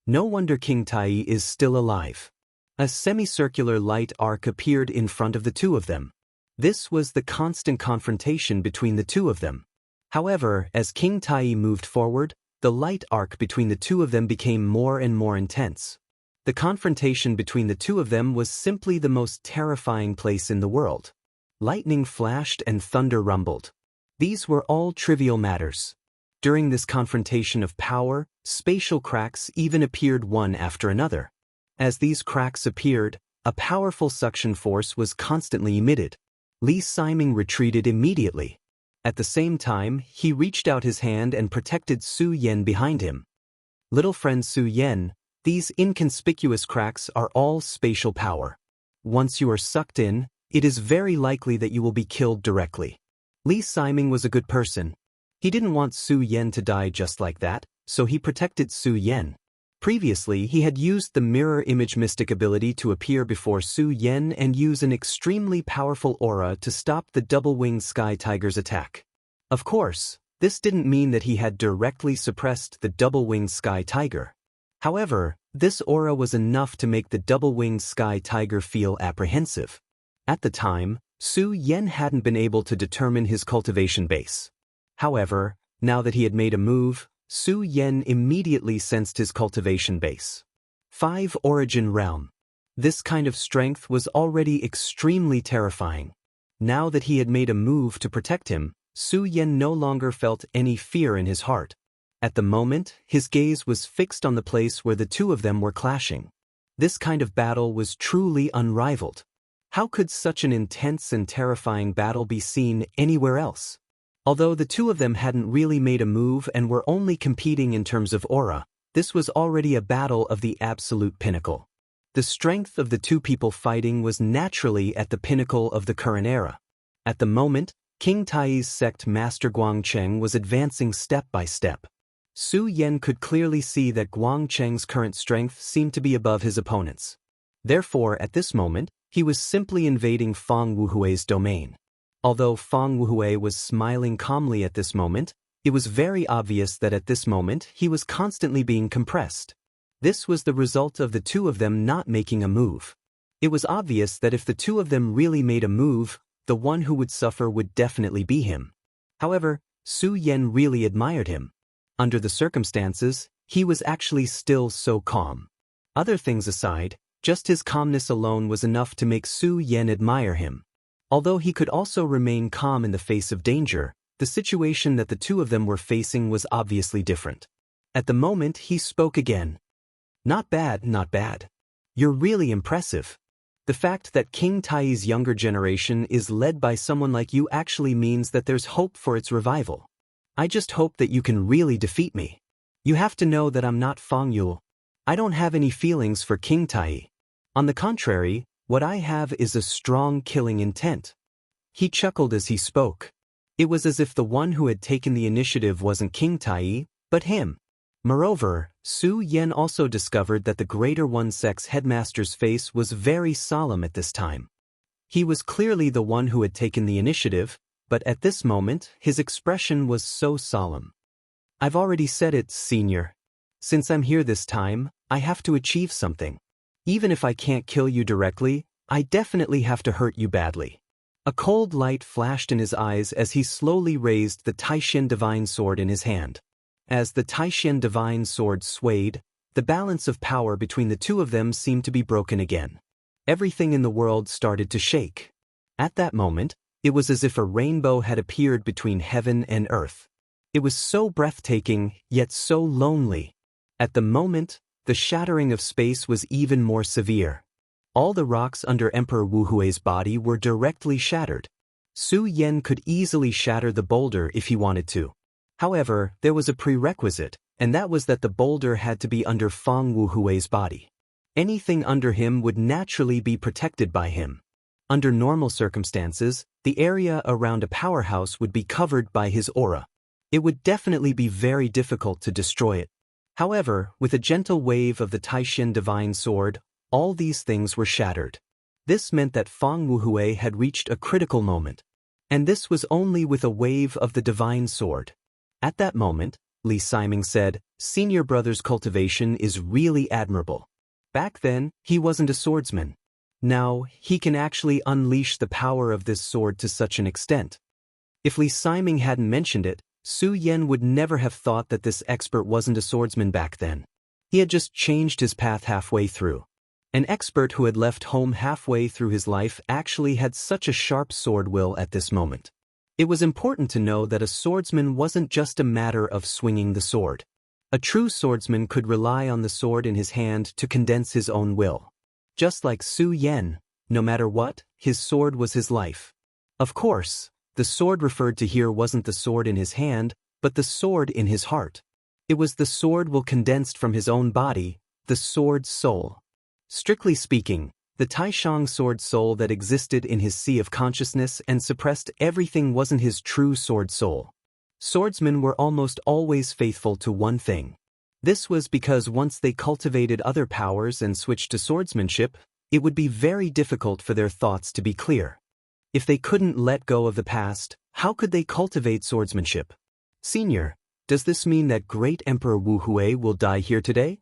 No wonder King Tai is still alive. A semicircular light arc appeared in front of the two of them. This was the constant confrontation between the two of them. However, as King Tai moved forward, the light arc between the two of them became more and more intense. The confrontation between the two of them was simply the most terrifying place in the world. Lightning flashed and thunder rumbled. These were all trivial matters. During this confrontation of power, spatial cracks even appeared one after another. As these cracks appeared, a powerful suction force was constantly emitted. Li Siming retreated immediately. At the same time, he reached out his hand and protected Su Yan behind him. Little friend Su Yan, these inconspicuous cracks are all spatial power. Once you are sucked in, it is very likely that you will be killed directly. Li Siming was a good person. He didn't want Su Yan to die just like that, so he protected Su Yan. Previously, he had used the mirror image mystic ability to appear before Su Yan and use an extremely powerful aura to stop the double-winged sky tiger's attack. Of course, this didn't mean that he had directly suppressed the double-winged sky tiger. However, this aura was enough to make the double-winged sky tiger feel apprehensive. At the time, Su Yan hadn't been able to determine his cultivation base. However, now that he had made a move, Su Yan immediately sensed his cultivation base. 5 Origin Realm. This kind of strength was already extremely terrifying. Now that he had made a move to protect him, Su Yan no longer felt any fear in his heart. At the moment, his gaze was fixed on the place where the two of them were clashing. This kind of battle was truly unrivaled. How could such an intense and terrifying battle be seen anywhere else? Although the two of them hadn't really made a move and were only competing in terms of aura, this was already a battle of the absolute pinnacle. The strength of the two people fighting was naturally at the pinnacle of the current era. At the moment, King Tai's sect Master Guangcheng was advancing step by step. Su Yan could clearly see that Guangcheng's current strength seemed to be above his opponents. Therefore, at this moment, he was simply invading Fang Wuhui's domain. Although Fang Wuhui was smiling calmly at this moment, it was very obvious that at this moment he was constantly being compressed. This was the result of the two of them not making a move. It was obvious that if the two of them really made a move, the one who would suffer would definitely be him. However, Su Yan really admired him. Under the circumstances, he was actually still so calm. Other things aside, just his calmness alone was enough to make Su Yan admire him. Although he could also remain calm in the face of danger, the situation that the two of them were facing was obviously different. At the moment, he spoke again. "Not bad, not bad. You're really impressive. The fact that King Tai's younger generation is led by someone like you actually means that there's hope for its revival. I just hope that you can really defeat me. You have to know that I'm not Fang Yu. I don't have any feelings for King Tai. On the contrary, what I have is a strong killing intent." He chuckled as he spoke. It was as if the one who had taken the initiative wasn't King Tai, but him. Moreover, Su Yan also discovered that the Greater One Sect's headmaster's face was very solemn at this time. He was clearly the one who had taken the initiative, but at this moment, his expression was so solemn. "I've already said it, Senior. Since I'm here this time, I have to achieve something. Even if I can't kill you directly, I definitely have to hurt you badly." A cold light flashed in his eyes as he slowly raised the Taishin Divine Sword in his hand. As the Taishin Divine Sword swayed, The balance of power between the two of them seemed to be broken again. Everything in the world started to shake. At that moment, it was as if a rainbow had appeared between heaven and earth. It was so breathtaking, yet so lonely. At the moment, the shattering of space was even more severe. All the rocks under Emperor Wu Hui's body were directly shattered. Su Yan could easily shatter the boulder if he wanted to. However, there was a prerequisite, and that was that the boulder had to be under Fang Wu Hui's body. Anything under him would naturally be protected by him. Under normal circumstances, the area around a powerhouse would be covered by his aura. It would definitely be very difficult to destroy it. However, with a gentle wave of the Taishan divine sword, all these things were shattered. This meant that Fang Wu Hui had reached a critical moment. And this was only with a wave of the divine sword. At that moment, Li Siming said, "Senior brother's cultivation is really admirable. Back then, he wasn't a swordsman. Now, he can actually unleash the power of this sword to such an extent." If Li Siming hadn't mentioned it, Su Yan would never have thought that this expert wasn't a swordsman back then. He had just changed his path halfway through. An expert who had left home halfway through his life actually had such a sharp sword will at this moment. It was important to know that a swordsman wasn't just a matter of swinging the sword. A true swordsman could rely on the sword in his hand to condense his own will. Just like Su Yan, no matter what, his sword was his life. Of course, the sword referred to here wasn't the sword in his hand, but the sword in his heart. It was the sword will condensed from his own body, the sword's soul. Strictly speaking, the Taishang sword soul that existed in his sea of consciousness and suppressed everything wasn't his true sword soul. Swordsmen were almost always faithful to one thing. This was because once they cultivated other powers and switched to swordsmanship, it would be very difficult for their thoughts to be clear. If they couldn't let go of the past, how could they cultivate swordsmanship? Senior, does this mean that great Emperor Wu Hui will die here today?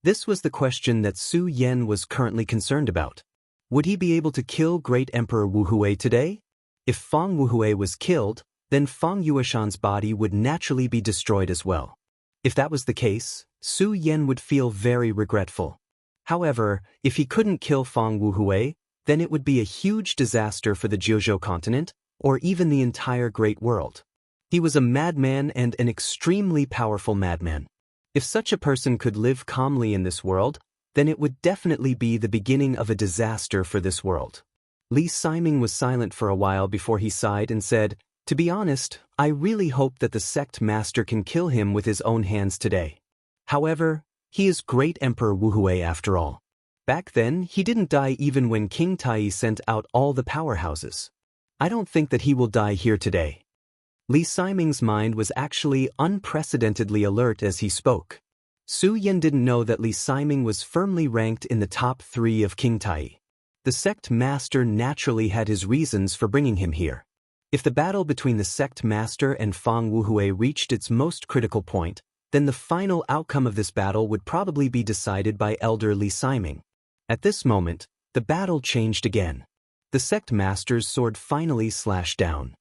This was the question that Su Yan was currently concerned about. Would he be able to kill great Emperor Wu Hui today? If Fang Wu Hui was killed, then Fang Yueshan's body would naturally be destroyed as well. If that was the case, Su Yan would feel very regretful. However, if he couldn't kill Fang Wu Hui, then it would be a huge disaster for the Jiuzhou continent, or even the entire great world. He was a madman and an extremely powerful madman. If such a person could live calmly in this world, then it would definitely be the beginning of a disaster for this world. Li Siming was silent for a while before he sighed and said, "To be honest, I really hope that the sect master can kill him with his own hands today. However, he is great Emperor Wu Hui after all. Back then, he didn't die even when King Tai sent out all the powerhouses. I don't think that he will die here today." Li Siming's mind was actually unprecedentedly alert as he spoke. Su Yan didn't know that Li Siming was firmly ranked in the top 3 of King Tai. The sect master naturally had his reasons for bringing him here. If the battle between the sect master and Fang Wu Hui reached its most critical point, then the final outcome of this battle would probably be decided by Elder Li Siming. At this moment, the battle changed again. The sect master's sword finally slashed down.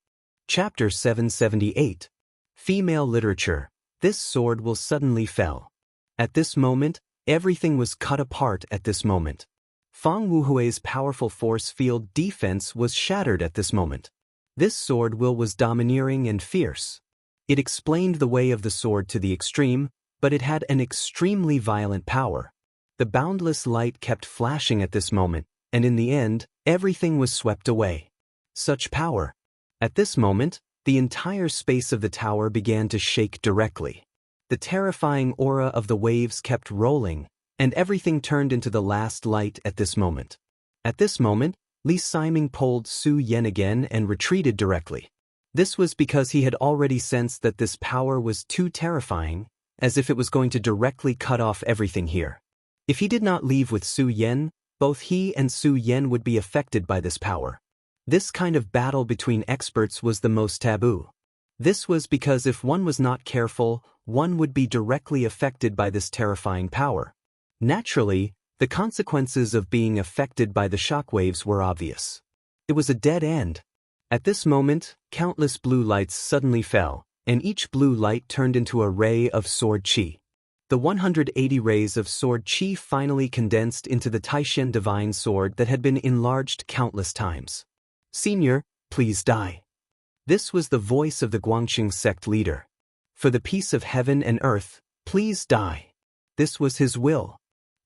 Chapter 778. Female Literature. This sword will suddenly fell. At this moment, everything was cut apart at this moment. Fang Wu Hui's powerful force field defense was shattered at this moment. This sword will was domineering and fierce. It explained the way of the sword to the extreme, but it had an extremely violent power. The boundless light kept flashing at this moment, and in the end, everything was swept away. Such power. At this moment, the entire space of the tower began to shake directly. The terrifying aura of the waves kept rolling, and everything turned into the last light at this moment. At this moment, Li Siming pulled Su Yan again and retreated directly. This was because he had already sensed that this power was too terrifying, as if it was going to directly cut off everything here. If he did not leave with Su Yan, both he and Su Yan would be affected by this power. This kind of battle between experts was the most taboo. This was because if one was not careful, one would be directly affected by this terrifying power. Naturally, the consequences of being affected by the shockwaves were obvious. It was a dead end. At this moment, countless blue lights suddenly fell, and each blue light turned into a ray of sword chi. The 180 rays of sword chi finally condensed into the Taishan divine sword that had been enlarged countless times. Senior, please die. This was the voice of the Guangxing sect leader. For the peace of heaven and earth, please die. This was his will.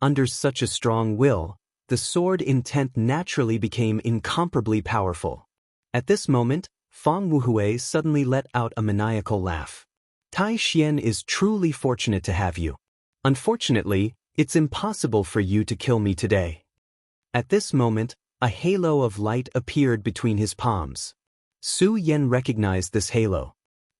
Under such a strong will, the sword intent naturally became incomparably powerful. At this moment, Fang Wuhui suddenly let out a maniacal laugh. Tai Xian is truly fortunate to have you. Unfortunately, it's impossible for you to kill me today. At this moment, a halo of light appeared between his palms. Su Yan recognized this halo.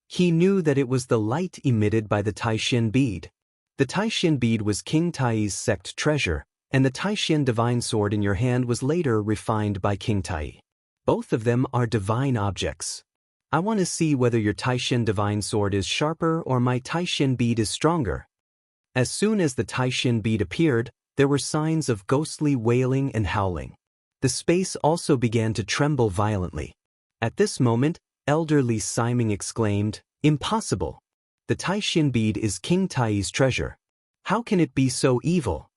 He knew that it was the light emitted by the Taishan bead. The Taishan bead was King Tai's sect treasure, and the Taishan divine sword in your hand was later refined by King Tai. Both of them are divine objects. I want to see whether your Taishan divine sword is sharper or my Taishan bead is stronger. As soon as the Taishan bead appeared, there were signs of ghostly wailing and howling. The space also began to tremble violently. At this moment, Elder Li Siming exclaimed, "Impossible! The Taishan bead is King Tai's treasure. How can it be so evil?"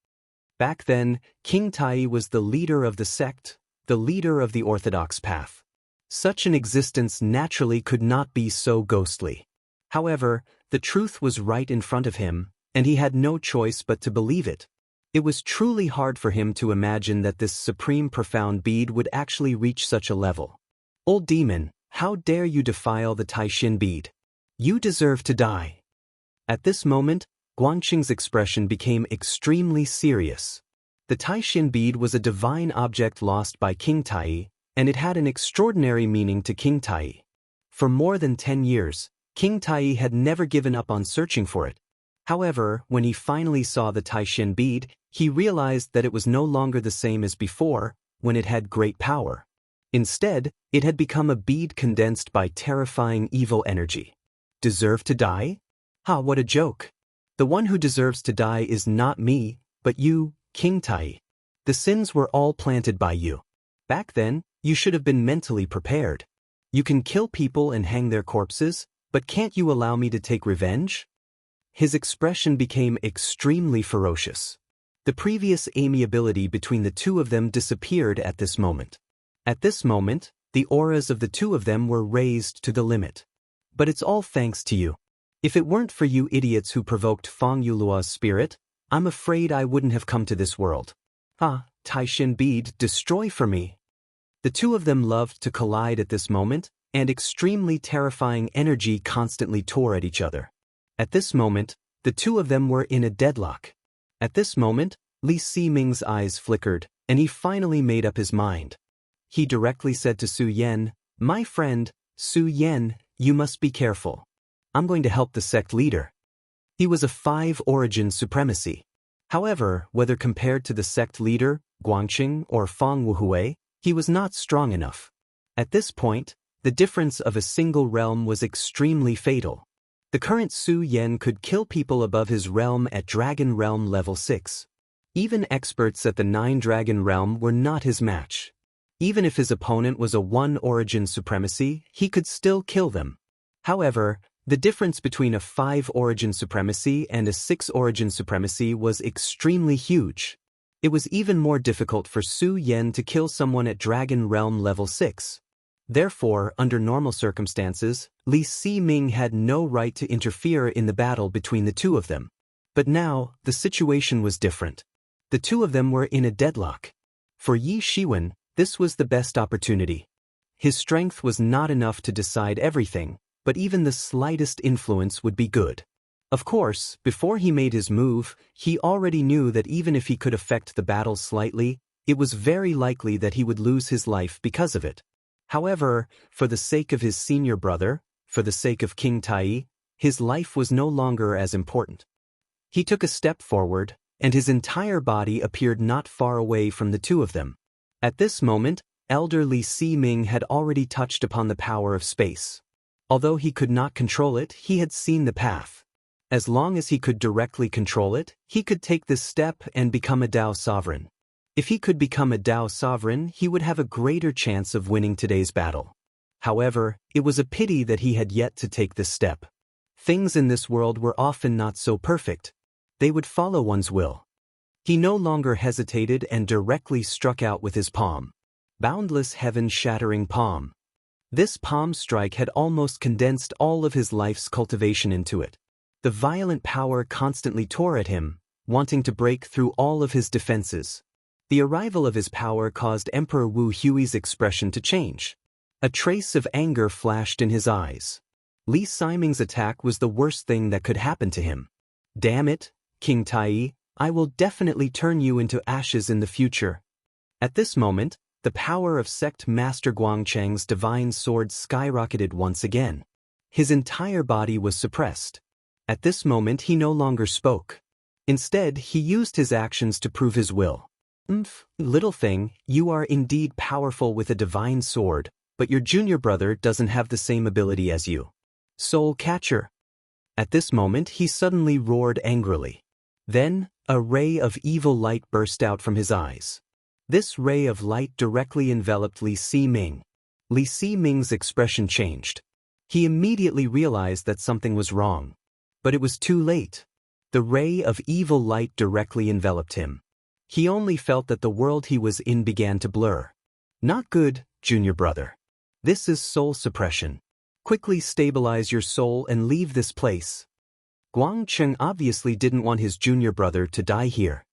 Back then, King Tai was the leader of the sect, the leader of the orthodox path. Such an existence naturally could not be so ghostly. However, the truth was right in front of him, and he had no choice but to believe it. It was truly hard for him to imagine that this supreme profound bead would actually reach such a level. "Old demon, how dare you defile the Taishan bead? You deserve to die." At this moment, Guangxing's expression became extremely serious. The Taishan bead was a divine object lost by King Tai, and it had an extraordinary meaning to King Tai. For more than 10 years, King Tai had never given up on searching for it. However, when he finally saw the Taishan bead, he realized that it was no longer the same as before, when it had great power. Instead, it had become a bead condensed by terrifying evil energy. Deserve to die? Ha, what a joke. The one who deserves to die is not me, but you, King Tai. The sins were all planted by you. Back then, you should have been mentally prepared. You can kill people and hang their corpses, but can't you allow me to take revenge? His expression became extremely ferocious. The previous amiability between the two of them disappeared at this moment. At this moment, the auras of the two of them were raised to the limit. But it's all thanks to you. If it weren't for you idiots who provoked Fang Yuluo's spirit, I'm afraid I wouldn't have come to this world. Ah, Taishan bead, destroy for me. The two of them loved to collide at this moment, and extremely terrifying energy constantly tore at each other. At this moment, the two of them were in a deadlock. At this moment, Li Siming's eyes flickered, and he finally made up his mind. He directly said to Su Yan, "My friend, Su Yan, you must be careful. I'm going to help the sect leader." He was a 5-origin supremacy. However, whether compared to the sect leader, Guangxing or Fang Wuhui, he was not strong enough. At this point, the difference of a single realm was extremely fatal. The current Su Yan could kill people above his realm at Dragon Realm level 6. Even experts at the 9 Dragon Realm were not his match. Even if his opponent was a 1-origin supremacy, he could still kill them. However, the difference between a 5-origin supremacy and a 6-origin supremacy was extremely huge. It was even more difficult for Su Yan to kill someone at Dragon Realm level 6. Therefore, under normal circumstances, Li Siming had no right to interfere in the battle between the two of them. But now, the situation was different. The two of them were in a deadlock. For Yi Shiwen, this was the best opportunity. His strength was not enough to decide everything, but even the slightest influence would be good. Of course, before he made his move, he already knew that even if he could affect the battle slightly, it was very likely that he would lose his life because of it. However, for the sake of his senior brother, for the sake of King Tai, his life was no longer as important. He took a step forward, and his entire body appeared not far away from the two of them. At this moment, Elder Li Siming had already touched upon the power of space. Although he could not control it, he had seen the path. As long as he could directly control it, he could take this step and become a Dao sovereign. If he could become a Dao sovereign, he would have a greater chance of winning today's battle. However, it was a pity that he had yet to take this step. Things in this world were often not so perfect. they would follow one's will. He no longer hesitated and directly struck out with his palm. Boundless heaven-shattering palm. This palm strike had almost condensed all of his life's cultivation into it. The violent power constantly tore at him, wanting to break through all of his defenses. The arrival of his power caused Emperor Wu Hui's expression to change. A trace of anger flashed in his eyes. Li Siming's attack was the worst thing that could happen to him. Damn it, King Tai, I will definitely turn you into ashes in the future. At this moment, the power of sect master Guangcheng's divine sword skyrocketed once again. His entire body was suppressed. At this moment he no longer spoke. Instead, he used his actions to prove his will. Little thing, you are indeed powerful with a divine sword, but your junior brother doesn't have the same ability as you. Soul Catcher. At this moment he suddenly roared angrily. Then, a ray of evil light burst out from his eyes. This ray of light directly enveloped Li Siming. Li Siming's expression changed. He immediately realized that something was wrong. But it was too late. The ray of evil light directly enveloped him. He only felt that the world he was in began to blur. Not good, junior brother. This is soul suppression. Quickly stabilize your soul and leave this place. Guangcheng obviously didn't want his junior brother to die here.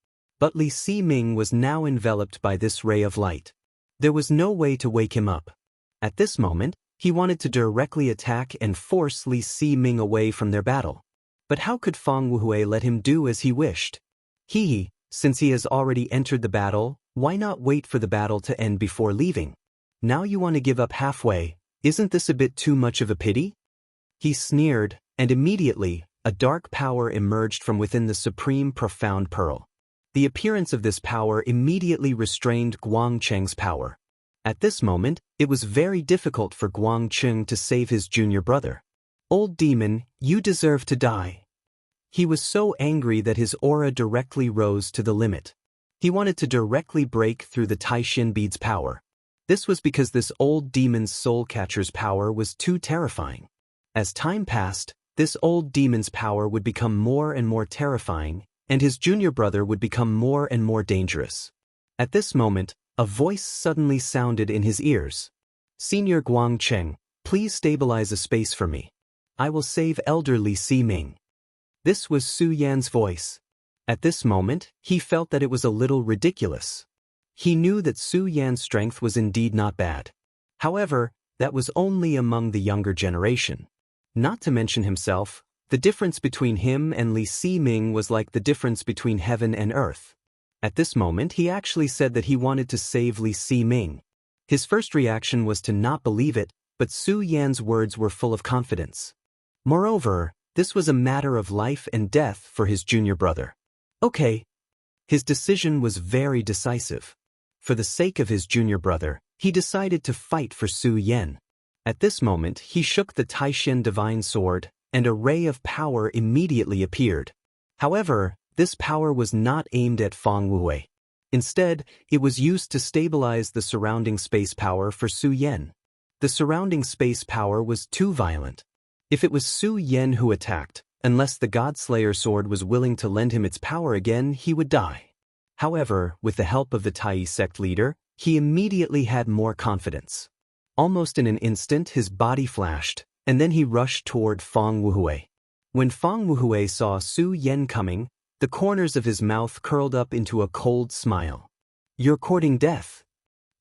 But Li Siming was now enveloped by this ray of light. There was no way to wake him up. At this moment, he wanted to directly attack and force Li Siming away from their battle. But how could Fang Wuhui let him do as he wished? Since he has already entered the battle, why not wait for the battle to end before leaving? Now you want to give up halfway, isn't this a bit too much of a pity? He sneered, and immediately, a dark power emerged from within the supreme profound pearl. The appearance of this power immediately restrained Guangcheng's power. At this moment, it was very difficult for Guangcheng to save his junior brother. Old demon, you deserve to die. He was so angry that his aura directly rose to the limit. He wanted to directly break through the Taishin bead's power. This was because this old demon's soul catcher's power was too terrifying. As time passed, this old demon's power would become more and more terrifying, and his junior brother would become more and more dangerous. At this moment, a voice suddenly sounded in his ears. Senior Guangcheng, please stabilize a space for me. I will save Elder Li Siming. This was Su Yan's voice. At this moment, he felt that it was a little ridiculous. He knew that Su Yan's strength was indeed not bad. However, that was only among the younger generation. Not to mention himself, the difference between him and Li Siming was like the difference between heaven and earth. At this moment, he actually said that he wanted to save Li Siming. His first reaction was to not believe it, but Su Yan's words were full of confidence. Moreover, this was a matter of life and death for his junior brother. Okay. His decision was very decisive. For the sake of his junior brother, he decided to fight for Su Yan. At this moment, he shook the Taishin divine sword, and a ray of power immediately appeared. However, this power was not aimed at Fang Wuhui. Instead, it was used to stabilize the surrounding space power for Su Yan. The surrounding space power was too violent. If it was Su Yan who attacked, unless the Godslayer sword was willing to lend him its power again, he would die. However, with the help of the Tai sect leader, he immediately had more confidence. Almost in an instant his body flashed, and then he rushed toward Fang Wuhui. When Fang Wuhui saw Su Yan coming, the corners of his mouth curled up into a cold smile. You're courting death.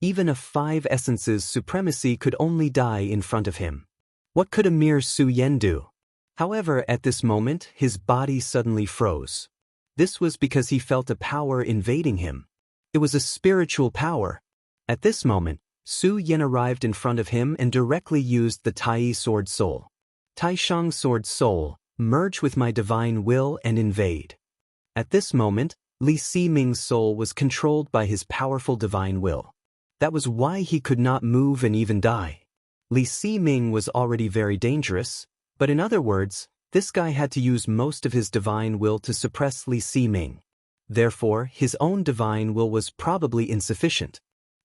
Even a 5 essences supremacy could only die in front of him. What could a mere Su Yan do? However, at this moment, his body suddenly froze. This was because he felt a power invading him. It was a spiritual power. At this moment, Su Yan arrived in front of him and directly used the Tai Sword Soul. Taishang Sword Soul, merge with my divine will and invade. At this moment, Li Siming's soul was controlled by his powerful divine will. That was why he could not move and even die. Li Siming was already very dangerous, but in other words, this guy had to use most of his divine will to suppress Li Siming. Therefore, his own divine will was probably insufficient.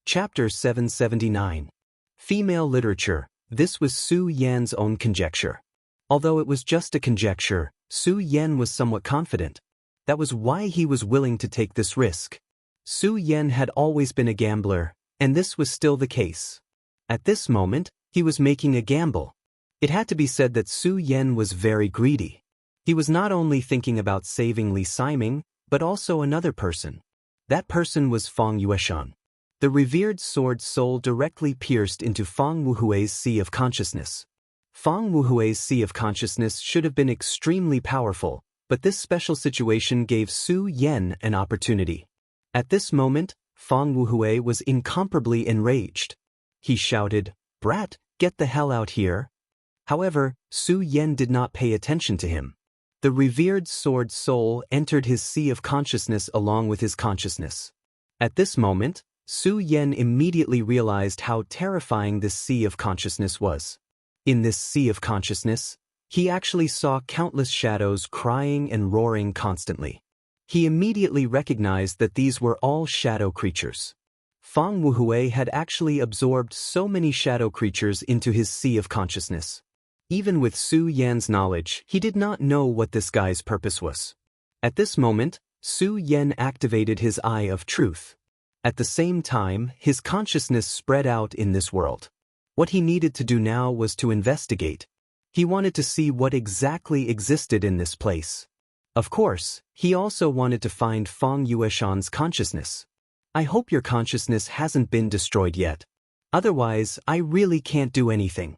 Chapter 779. Female Literature. This was Su Yan's own conjecture. Although it was just a conjecture, Su Yan was somewhat confident. That was why he was willing to take this risk. Su Yan had always been a gambler, and this was still the case. At this moment, he was making a gamble. It had to be said that Su Yan was very greedy. He was not only thinking about saving Li Siming, but also another person. That person was Fang Yueshan. The revered sword soul directly pierced into Fang Wuhui's sea of consciousness. Fang Wuhui's sea of consciousness should have been extremely powerful, but this special situation gave Su Yan an opportunity. At this moment, Fang Wuhui was incomparably enraged. He shouted, "Brat, get the hell out here!" However, Su Yan did not pay attention to him. The revered sword soul entered his sea of consciousness along with his consciousness. At this moment, Su Yan immediately realized how terrifying this sea of consciousness was. In this sea of consciousness, he actually saw countless shadows crying and roaring constantly. He immediately recognized that these were all shadow creatures. Fang Wuhui had actually absorbed so many shadow creatures into his sea of consciousness. Even with Su Yan's knowledge, he did not know what this guy's purpose was. At this moment, Su Yan activated his Eye of Truth. At the same time, his consciousness spread out in this world. What he needed to do now was to investigate. He wanted to see what exactly existed in this place. Of course, he also wanted to find Fang Yueshan's consciousness. I hope your consciousness hasn't been destroyed yet. Otherwise, I really can't do anything.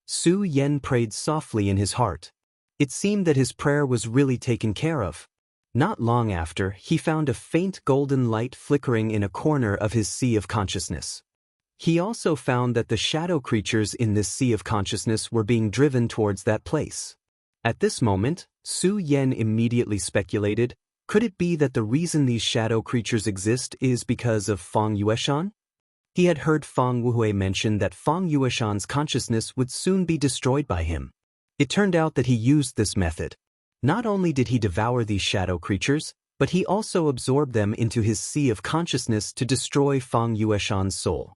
Su Yan prayed softly in his heart. It seemed that his prayer was really taken care of. Not long after, he found a faint golden light flickering in a corner of his sea of consciousness. He also found that the shadow creatures in this sea of consciousness were being driven towards that place. At this moment, Su Yan immediately speculated, could it be that the reason these shadow creatures exist is because of Fang Yueshan? He had heard Fang Wuhui mention that Fang Yueshan's consciousness would soon be destroyed by him. It turned out that he used this method. Not only did he devour these shadow creatures, but he also absorbed them into his sea of consciousness to destroy Fang Yueshan's soul.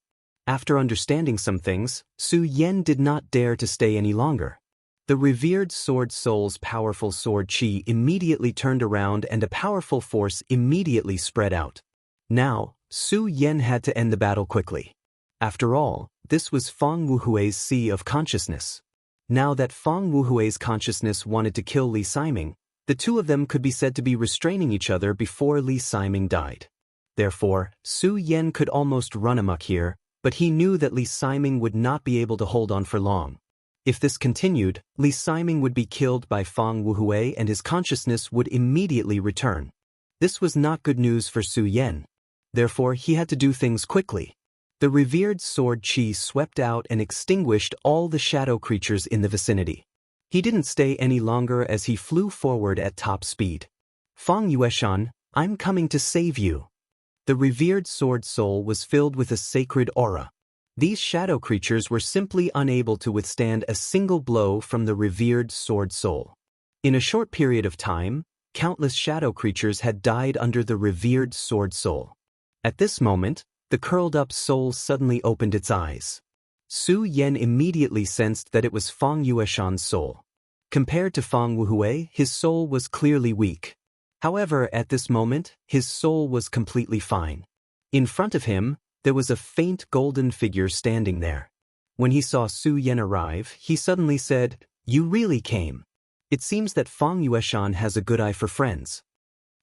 After understanding some things, Su Yan did not dare to stay any longer. The revered sword soul's powerful sword qi immediately turned around and a powerful force immediately spread out. Now, Su Yan had to end the battle quickly. After all, this was Fang Wuhui's sea of consciousness. Now that Fang Wuhui's consciousness wanted to kill Li Siming, the two of them could be said to be restraining each other before Li Siming died. Therefore, Su Yan could almost run amok here, but he knew that Li Siming would not be able to hold on for long. If this continued, Li Siming would be killed by Fang Wuhui and his consciousness would immediately return. This was not good news for Su Yan. Therefore, he had to do things quickly. The revered sword qi swept out and extinguished all the shadow creatures in the vicinity. He didn't stay any longer as he flew forward at top speed. Fang Yueshan, I'm coming to save you. The revered sword soul was filled with a sacred aura. These shadow creatures were simply unable to withstand a single blow from the revered sword soul. In a short period of time, countless shadow creatures had died under the revered sword soul. At this moment, the curled-up soul suddenly opened its eyes. Su Yan immediately sensed that it was Fang Yueshan's soul. Compared to Fang Wuhui, his soul was clearly weak. However, at this moment, his soul was completely fine. In front of him, there was a faint golden figure standing there. When he saw Su Yan arrive, he suddenly said, "You really came. It seems that Fang Yueshan has a good eye for friends."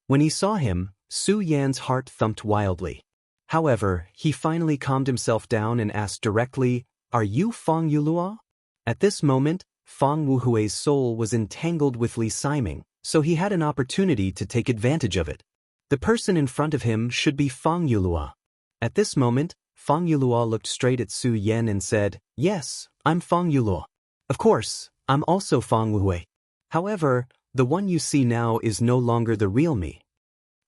When he saw him, Su Yan's heart thumped wildly. However, he finally calmed himself down and asked directly, "Are you Fang Yulua?" At this moment, Fang Wuhui's soul was entangled with Li Siming, so he had an opportunity to take advantage of it. The person in front of him should be Fang Yulua. At this moment, Fang Yulua looked straight at Su Yan and said, "Yes, I'm Fang Yulua. Of course, I'm also Fang Wuhui. However, the one you see now is no longer the real me."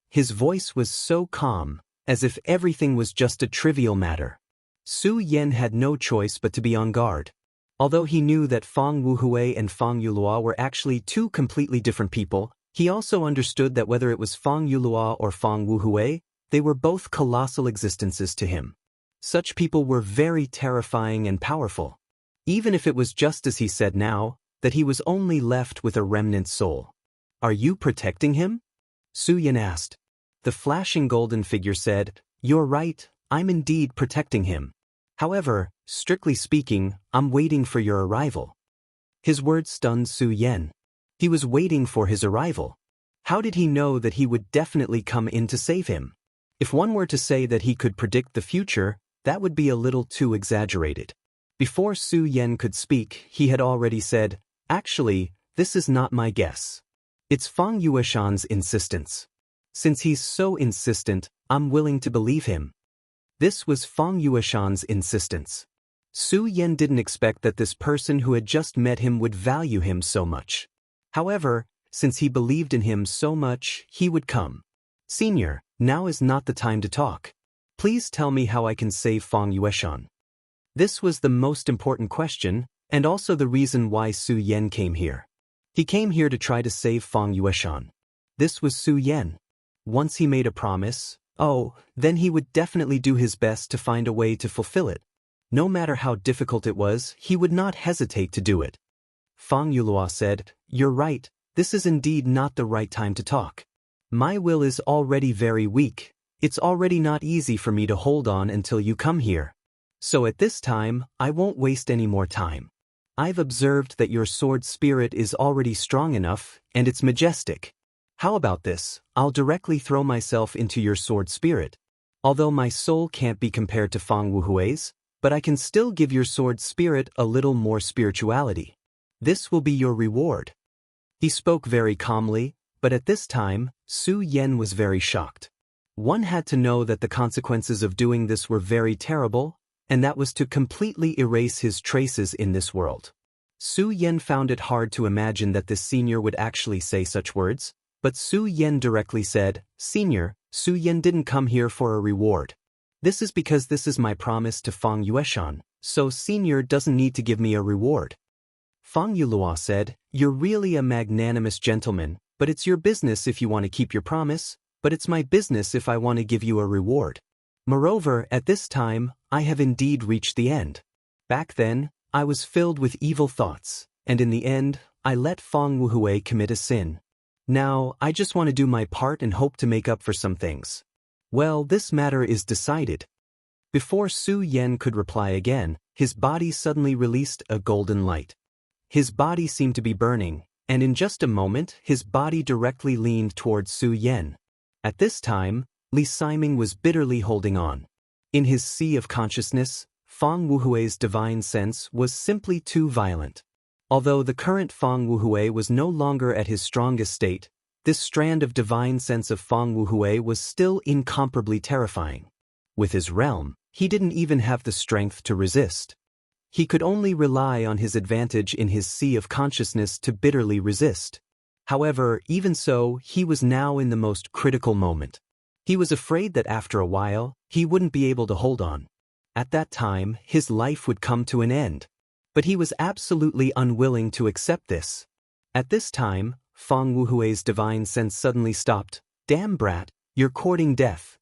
His voice was so calm, as if everything was just a trivial matter. Su Yan had no choice but to be on guard. Although he knew that Fang Wuhui and Fang Yulua were actually two completely different people, he also understood that whether it was Fang Yulua or Fang Wuhui, they were both colossal existences to him. Such people were very terrifying and powerful. Even if it was just as he said now, that he was only left with a remnant soul. "Are you protecting him?" Su Yan asked. The flashing golden figure said, "You're right, I'm indeed protecting him. However, strictly speaking, I'm waiting for your arrival." His words stunned Su Yan. He was waiting for his arrival. How did he know that he would definitely come in to save him? If one were to say that he could predict the future, that would be a little too exaggerated. Before Su Yan could speak, he had already said, "Actually, this is not my guess. It's Fang Yueshan's insistence. Since he's so insistent, I'm willing to believe him." This was Fang Yueshan's insistence. Su Yan didn't expect that this person who had just met him would value him so much. However, since he believed in him so much, he would come. "Senior, now is not the time to talk. Please tell me how I can save Fang Yueshan." This was the most important question, and also the reason why Su Yan came here. He came here to try to save Fang Yueshan. This was Su Yan. Once he made a promise, then he would definitely do his best to find a way to fulfill it. No matter how difficult it was, he would not hesitate to do it. Fang Yulua said, "You're right, this is indeed not the right time to talk. My will is already very weak. It's already not easy for me to hold on until you come here. So at this time, I won't waste any more time. I've observed that your sword spirit is already strong enough, and it's majestic. How about this? I'll directly throw myself into your sword spirit. Although my soul can't be compared to Fang Wuhui's, but I can still give your sword spirit a little more spirituality. This will be your reward." He spoke very calmly, but at this time, Su Yan was very shocked. One had to know that the consequences of doing this were very terrible, and that was to completely erase his traces in this world. Su Yan found it hard to imagine that this senior would actually say such words, but Su Yan directly said, "Senior, Su Yan didn't come here for a reward. This is because this is my promise to Fang Yueshan, so senior doesn't need to give me a reward." Fang Yulua said, "You're really a magnanimous gentleman, but it's your business if you want to keep your promise, but it's my business if I want to give you a reward. Moreover, at this time, I have indeed reached the end. Back then, I was filled with evil thoughts, and in the end, I let Fang Wuhui commit a sin. Now, I just want to do my part and hope to make up for some things. Well, this matter is decided." Before Su Yan could reply again, his body suddenly released a golden light. His body seemed to be burning, and in just a moment, his body directly leaned towards Su Yan. At this time, Li Siming was bitterly holding on. In his sea of consciousness, Fang Wuhui's divine sense was simply too violent. Although the current Fang Wuhui was no longer at his strongest state, this strand of divine sense of Fang Wuhui was still incomparably terrifying. With his realm, he didn't even have the strength to resist. He could only rely on his advantage in his sea of consciousness to bitterly resist. However, even so, he was now in the most critical moment. He was afraid that after a while, he wouldn't be able to hold on. At that time, his life would come to an end. But he was absolutely unwilling to accept this. At this time, Fang Wuhui's divine sense suddenly stopped. "Damn brat, you're courting death."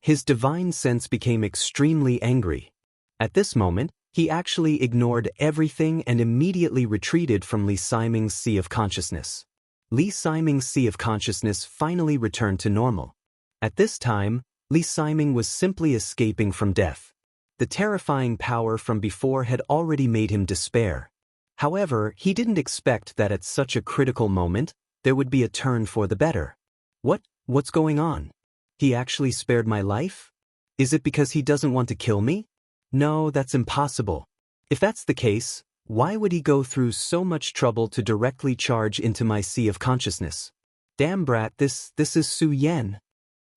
His divine sense became extremely angry. At this moment, he actually ignored everything and immediately retreated from Li Siming's sea of consciousness. Li Siming's sea of consciousness finally returned to normal. At this time, Li Siming was simply escaping from death. The terrifying power from before had already made him despair. However, he didn't expect that at such a critical moment, there would be a turn for the better. What's going on? He actually spared my life? Is it because he doesn't want to kill me? No, that's impossible. If that's the case, why would he go through so much trouble to directly charge into my sea of consciousness? Damn brat, this is Su Yan.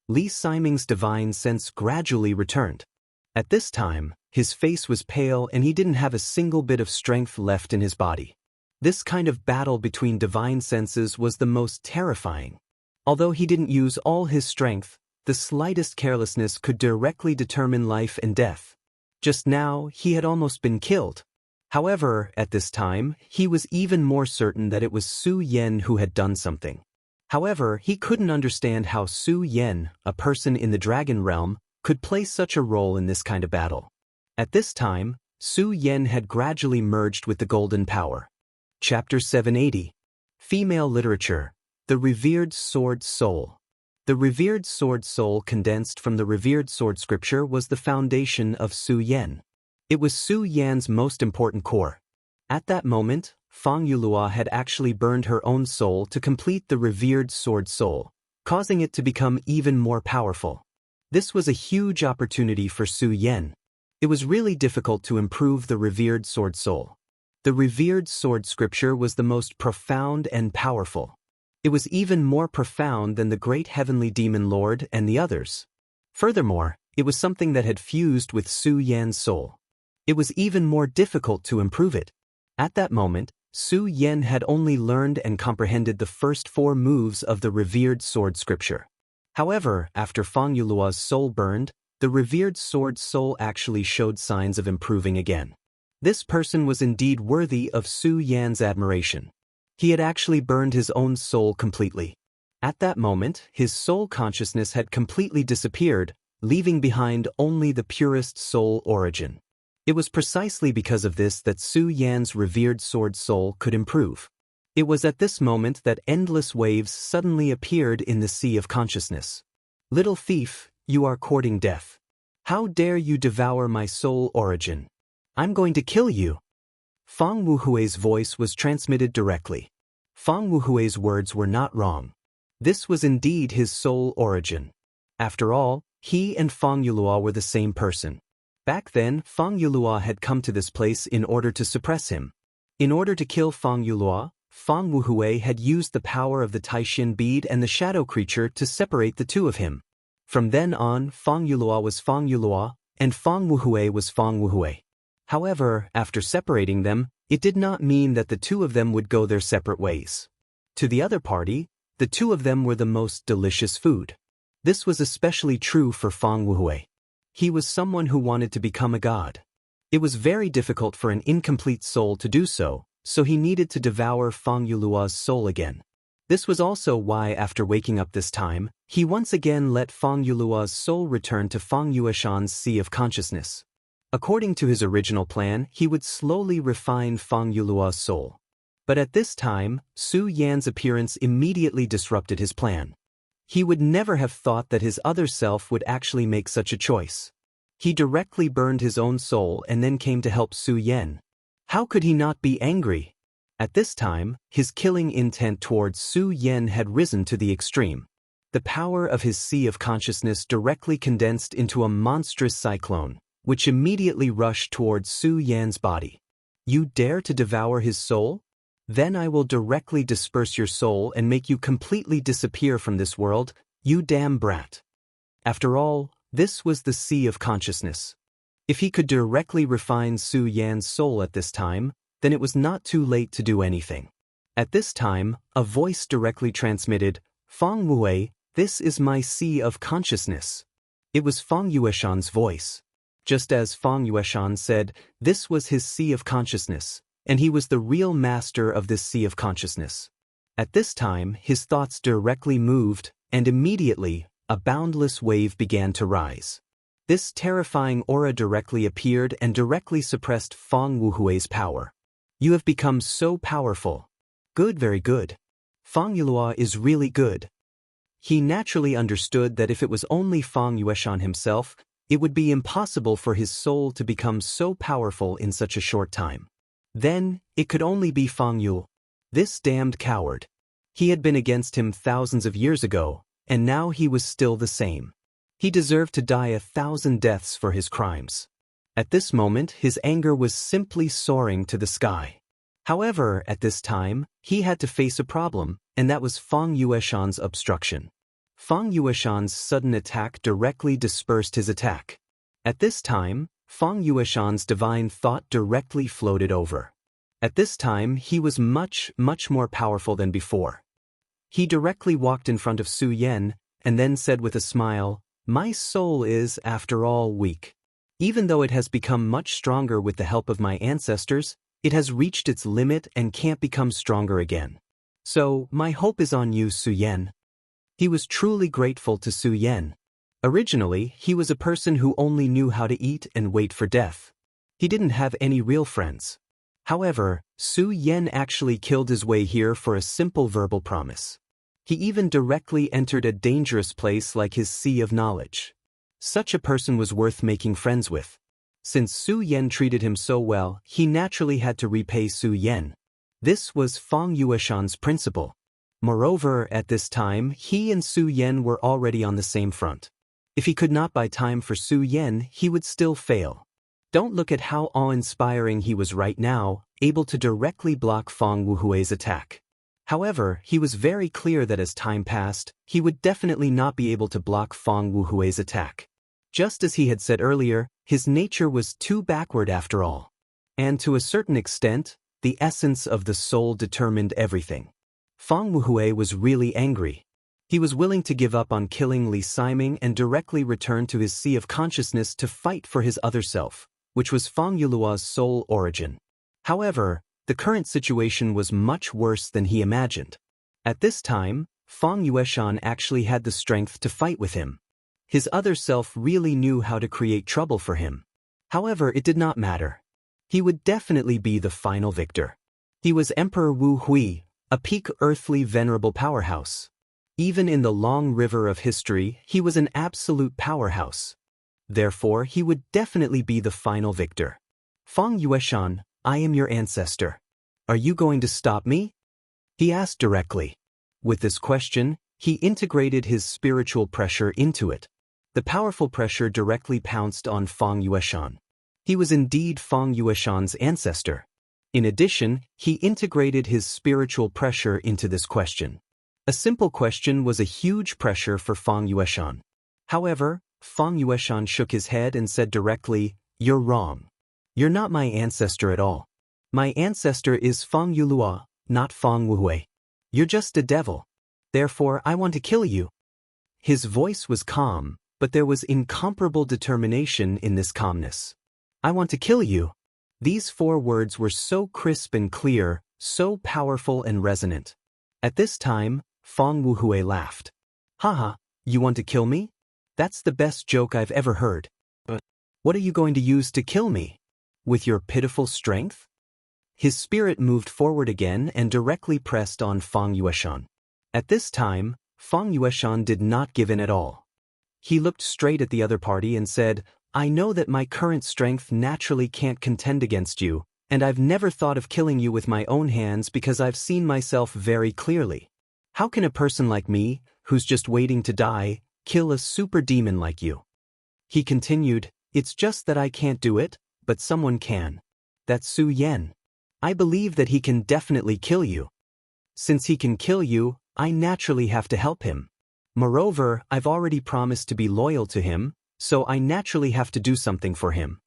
Li Siming's divine sense gradually returned. At this time, his face was pale and he didn't have a single bit of strength left in his body. This kind of battle between divine senses was the most terrifying. Although he didn't use all his strength, the slightest carelessness could directly determine life and death. Just now, he had almost been killed. However, at this time, he was even more certain that it was Su Yan who had done something. However, he couldn't understand how Su Yan, a person in the dragon realm, could play such a role in this kind of battle. At this time, Su Yan had gradually merged with the golden power. Chapter 780. Female Literature. The Revered Sword Soul. The revered sword soul condensed from the revered sword scripture was the foundation of Su Yan. It was Su Yan's most important core. At that moment, Fang Yulua had actually burned her own soul to complete the revered sword soul, causing it to become even more powerful. This was a huge opportunity for Su Yan. It was really difficult to improve the revered sword soul. The revered sword scripture was the most profound and powerful. It was even more profound than the great heavenly demon lord and the others. Furthermore, it was something that had fused with Su Yan's soul. It was even more difficult to improve it. At that moment, Su Yan had only learned and comprehended the first 4 moves of the revered sword scripture. However, after Fang Yulua's soul burned, the revered sword soul actually showed signs of improving again. This person was indeed worthy of Su Yan's admiration. He had actually burned his own soul completely. At that moment, his soul consciousness had completely disappeared, leaving behind only the purest soul origin. It was precisely because of this that Su Yan's revered sword soul could improve. It was at this moment that endless waves suddenly appeared in the sea of consciousness. Little thief, you are courting death. How dare you devour my soul origin? I'm going to kill you. Fang Wuhui's voice was transmitted directly. Fang Wuhui's words were not wrong. This was indeed his soul origin. After all, he and Fang Yulua were the same person. Back then, Fang Yulua had come to this place in order to suppress him. In order to kill Fang Yulua, Fang Wuhui had used the power of the Taishin bead and the shadow creature to separate the two of him. From then on, Fang Yulua was Fang Yulua, and Fang Wuhui was Fang Wuhui. However, after separating them, it did not mean that the two of them would go their separate ways. To the other party, the two of them were the most delicious food. This was especially true for Fang Wuhui. He was someone who wanted to become a god. It was very difficult for an incomplete soul to do so, so he needed to devour Fang Yulua's soul again. This was also why after waking up this time, he once again let Fang Yulua's soul return to Fang Yueshan's sea of consciousness. According to his original plan, he would slowly refine Fang Yulua's soul. But at this time, Su Yan's appearance immediately disrupted his plan. He would never have thought that his other self would actually make such a choice. He directly burned his own soul and then came to help Su Yan. How could he not be angry? At this time, his killing intent towards Su Yan had risen to the extreme. The power of his sea of consciousness directly condensed into a monstrous cyclone, which immediately rushed towards Su Yan's body. You dare to devour his soul? Then I will directly disperse your soul and make you completely disappear from this world, you damn brat. After all, this was the sea of consciousness. If he could directly refine Su Yan's soul at this time, then it was not too late to do anything. At this time, a voice directly transmitted, Fang Wei, this is my sea of consciousness. It was Fang Yueshan's voice. Just as Fang Yueshan said, this was his sea of consciousness, and he was the real master of this sea of consciousness. At this time, his thoughts directly moved, and immediately, a boundless wave began to rise. This terrifying aura directly appeared and directly suppressed Fang Wuhui's power. You have become so powerful. Good, very good. Fang Yulua is really good. He naturally understood that if it was only Fang Yueshan himself, it would be impossible for his soul to become so powerful in such a short time. Then, it could only be Fang Yu. This damned coward. He had been against him thousands of years ago, and now he was still the same. He deserved to die 1,000 deaths for his crimes. At this moment, his anger was simply soaring to the sky. However, at this time, he had to face a problem, and that was Fang Yueshan's obstruction. Fang Yueshan's sudden attack directly dispersed his attack. At this time, Fang Yueshan's divine thought directly floated over. At this time, he was much more powerful than before. He directly walked in front of Su Yan, and then said with a smile, my soul is, after all, weak. Even though it has become much stronger with the help of my ancestors, it has reached its limit and can't become stronger again. So, my hope is on you, Su Yan. He was truly grateful to Su Yan. Originally, he was a person who only knew how to eat and wait for death. He didn't have any real friends. However, Su Yan actually killed his way here for a simple verbal promise. He even directly entered a dangerous place like his sea of knowledge. Such a person was worth making friends with. Since Su Yan treated him so well, he naturally had to repay Su Yan. This was Fang Yueshan's principle. Moreover, at this time, he and Su Yan were already on the same front. If he could not buy time for Su Yan, he would still fail. Don't look at how awe-inspiring he was right now, able to directly block Fang Wuhui's attack. However, he was very clear that as time passed, he would definitely not be able to block Fang Wuhui's attack. Just as he had said earlier, his nature was too backward after all. And to a certain extent, the essence of the soul determined everything. Fang Wuhui was really angry. He was willing to give up on killing Li Siming and directly return to his sea of consciousness to fight for his other self, which was Fang Yulua's soul origin. However, the current situation was much worse than he imagined. At this time, Fang Yueshan actually had the strength to fight with him. His other self really knew how to create trouble for him. However, it did not matter. He would definitely be the final victor. He was Emperor Wu Hui, a peak earthly venerable powerhouse. Even in the long river of history, he was an absolute powerhouse. Therefore, he would definitely be the final victor. Fang Yueshan, I am your ancestor. Are you going to stop me? He asked directly. With this question, he integrated his spiritual pressure into it. The powerful pressure directly pounced on Fang Yueshan. He was indeed Fang Yueshan's ancestor. In addition, he integrated his spiritual pressure into this question. A simple question was a huge pressure for Fang Yueshan. However, Fang Yueshan shook his head and said directly, "You're wrong. You're not my ancestor at all. My ancestor is Fang Yulua, not Fang Wuhui. You're just a devil. Therefore, I want to kill you." His voice was calm, but there was incomparable determination in this calmness. "I want to kill you." These 4 words were so crisp and clear, so powerful and resonant. At this time, Fang Wuhui laughed. "Haha, you want to kill me? That's the best joke I've ever heard. But what are you going to use to kill me? With your pitiful strength?" His spirit moved forward again and directly pressed on Fang Yueshan. At this time, Fang Yueshan did not give in at all. He looked straight at the other party and said, "I know that my current strength naturally can't contend against you, and I've never thought of killing you with my own hands because I've seen myself very clearly. How can a person like me, who's just waiting to die, kill a super demon like you?" He continued, "It's just that I can't do it, but someone can. That's Su Yan. I believe that he can definitely kill you. Since he can kill you, I naturally have to help him. Moreover, I've already promised to be loyal to him, so I naturally have to do something for him."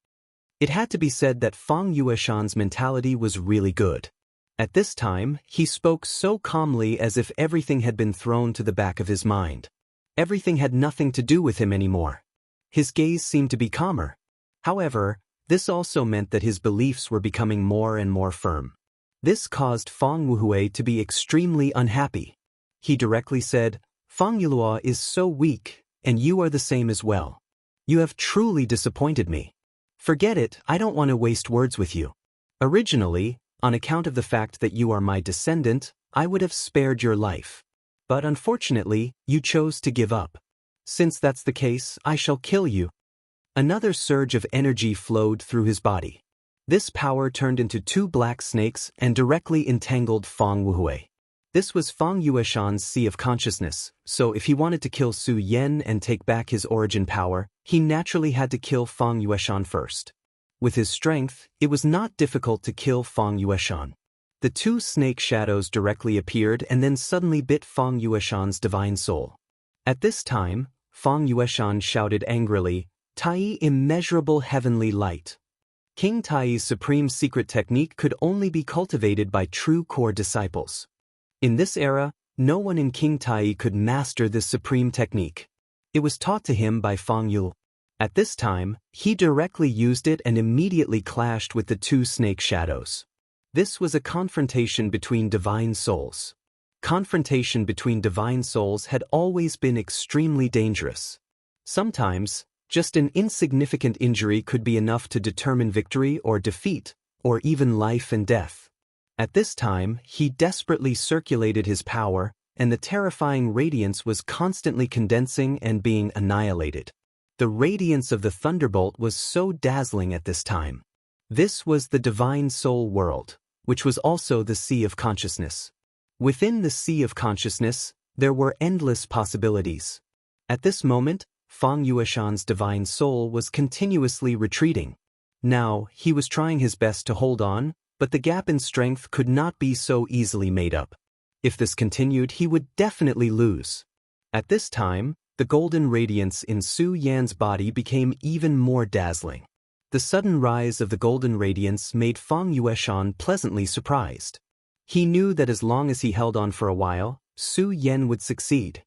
It had to be said that Fang Yueshan's mentality was really good. At this time, he spoke so calmly as if everything had been thrown to the back of his mind. Everything had nothing to do with him anymore. His gaze seemed to be calmer. However, this also meant that his beliefs were becoming more and more firm. This caused Fang Wuhui to be extremely unhappy. He directly said, "Fang Yulua is so weak, and you are the same as well. You have truly disappointed me. Forget it, I don't want to waste words with you. Originally, on account of the fact that you are my descendant, I would have spared your life. But unfortunately, you chose to give up. Since that's the case, I shall kill you." Another surge of energy flowed through his body. This power turned into 2 black snakes and directly entangled Fang Wuhui. This was Fang Yueshan's sea of consciousness, so if he wanted to kill Su Yan and take back his origin power, he naturally had to kill Fang Yueshan first. With his strength, it was not difficult to kill Fang Yueshan. The 2 snake shadows directly appeared and then suddenly bit Fang Yueshan's divine soul. At this time, Fang Yueshan shouted angrily, "Tai, immeasurable heavenly light." King Tai's supreme secret technique could only be cultivated by true core disciples. In this era, no one in King Tai could master this supreme technique. It was taught to him by Fang Yul. At this time, he directly used it and immediately clashed with the 2 snake shadows. This was a confrontation between divine souls. Confrontation between divine souls had always been extremely dangerous. Sometimes, just an insignificant injury could be enough to determine victory or defeat, or even life and death. At this time, he desperately circulated his power, and the terrifying radiance was constantly condensing and being annihilated. The radiance of the thunderbolt was so dazzling at this time. This was the divine soul world, which was also the sea of consciousness. Within the sea of consciousness, there were endless possibilities. At this moment, Fang Yueshan's divine soul was continuously retreating. Now, he was trying his best to hold on, but the gap in strength could not be so easily made up. If this continued, he would definitely lose. At this time, the golden radiance in Su Yan's body became even more dazzling. The sudden rise of the golden radiance made Fang Yueshan pleasantly surprised. He knew that as long as he held on for a while, Su Yan would succeed.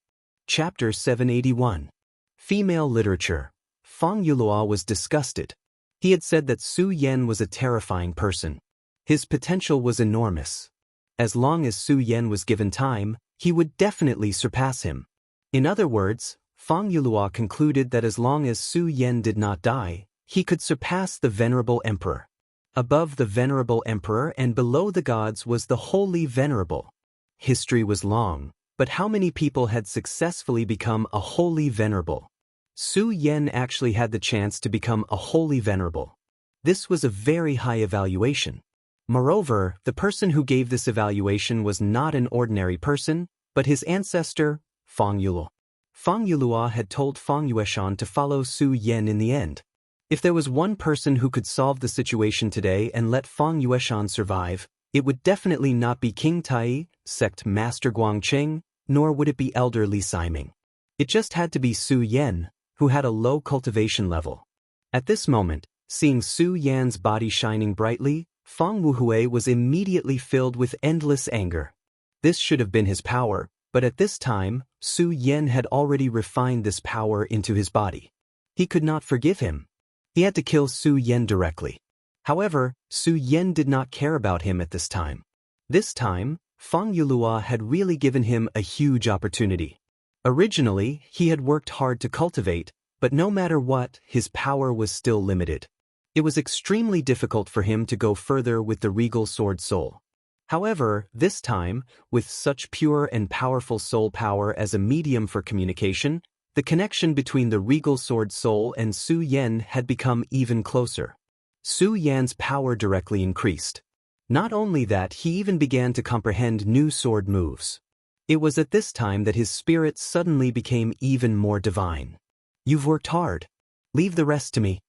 Chapter 781. Female Literature. Fang Yulua was disgusted. He had said that Su Yan was a terrifying person. His potential was enormous. As long as Su Yan was given time, he would definitely surpass him. In other words, Fang Yulua concluded that as long as Su Yan did not die, he could surpass the Venerable Emperor. Above the Venerable Emperor and below the gods was the Holy Venerable. History was long, but how many people had successfully become a Holy Venerable? Su Yan actually had the chance to become a Holy Venerable. This was a very high evaluation. Moreover, the person who gave this evaluation was not an ordinary person, but his ancestor, Fang Yulua. Fang Yulua had told Fang Yueshan to follow Su Yan in the end. If there was one person who could solve the situation today and let Fang Yueshan survive, it would definitely not be King Tai, sect Master Guangqing, nor would it be Elder Li Siming. It just had to be Su Yan, who had a low cultivation level. At this moment, seeing Su Yan's body shining brightly, Fang Wuhui was immediately filled with endless anger. This should have been his power, but at this time, Su Yan had already refined this power into his body. He could not forgive him. He had to kill Su Yan directly. However, Su Yan did not care about him at this time. This time, Fang Yulua had really given him a huge opportunity. Originally, he had worked hard to cultivate, but no matter what, his power was still limited. It was extremely difficult for him to go further with the regal sword soul. However, this time, with such pure and powerful soul power as a medium for communication, the connection between the regal sword soul and Su Yan had become even closer. Su Yan's power directly increased. Not only that, he even began to comprehend new sword moves. It was at this time that his spirit suddenly became even more divine. "You've worked hard. Leave the rest to me."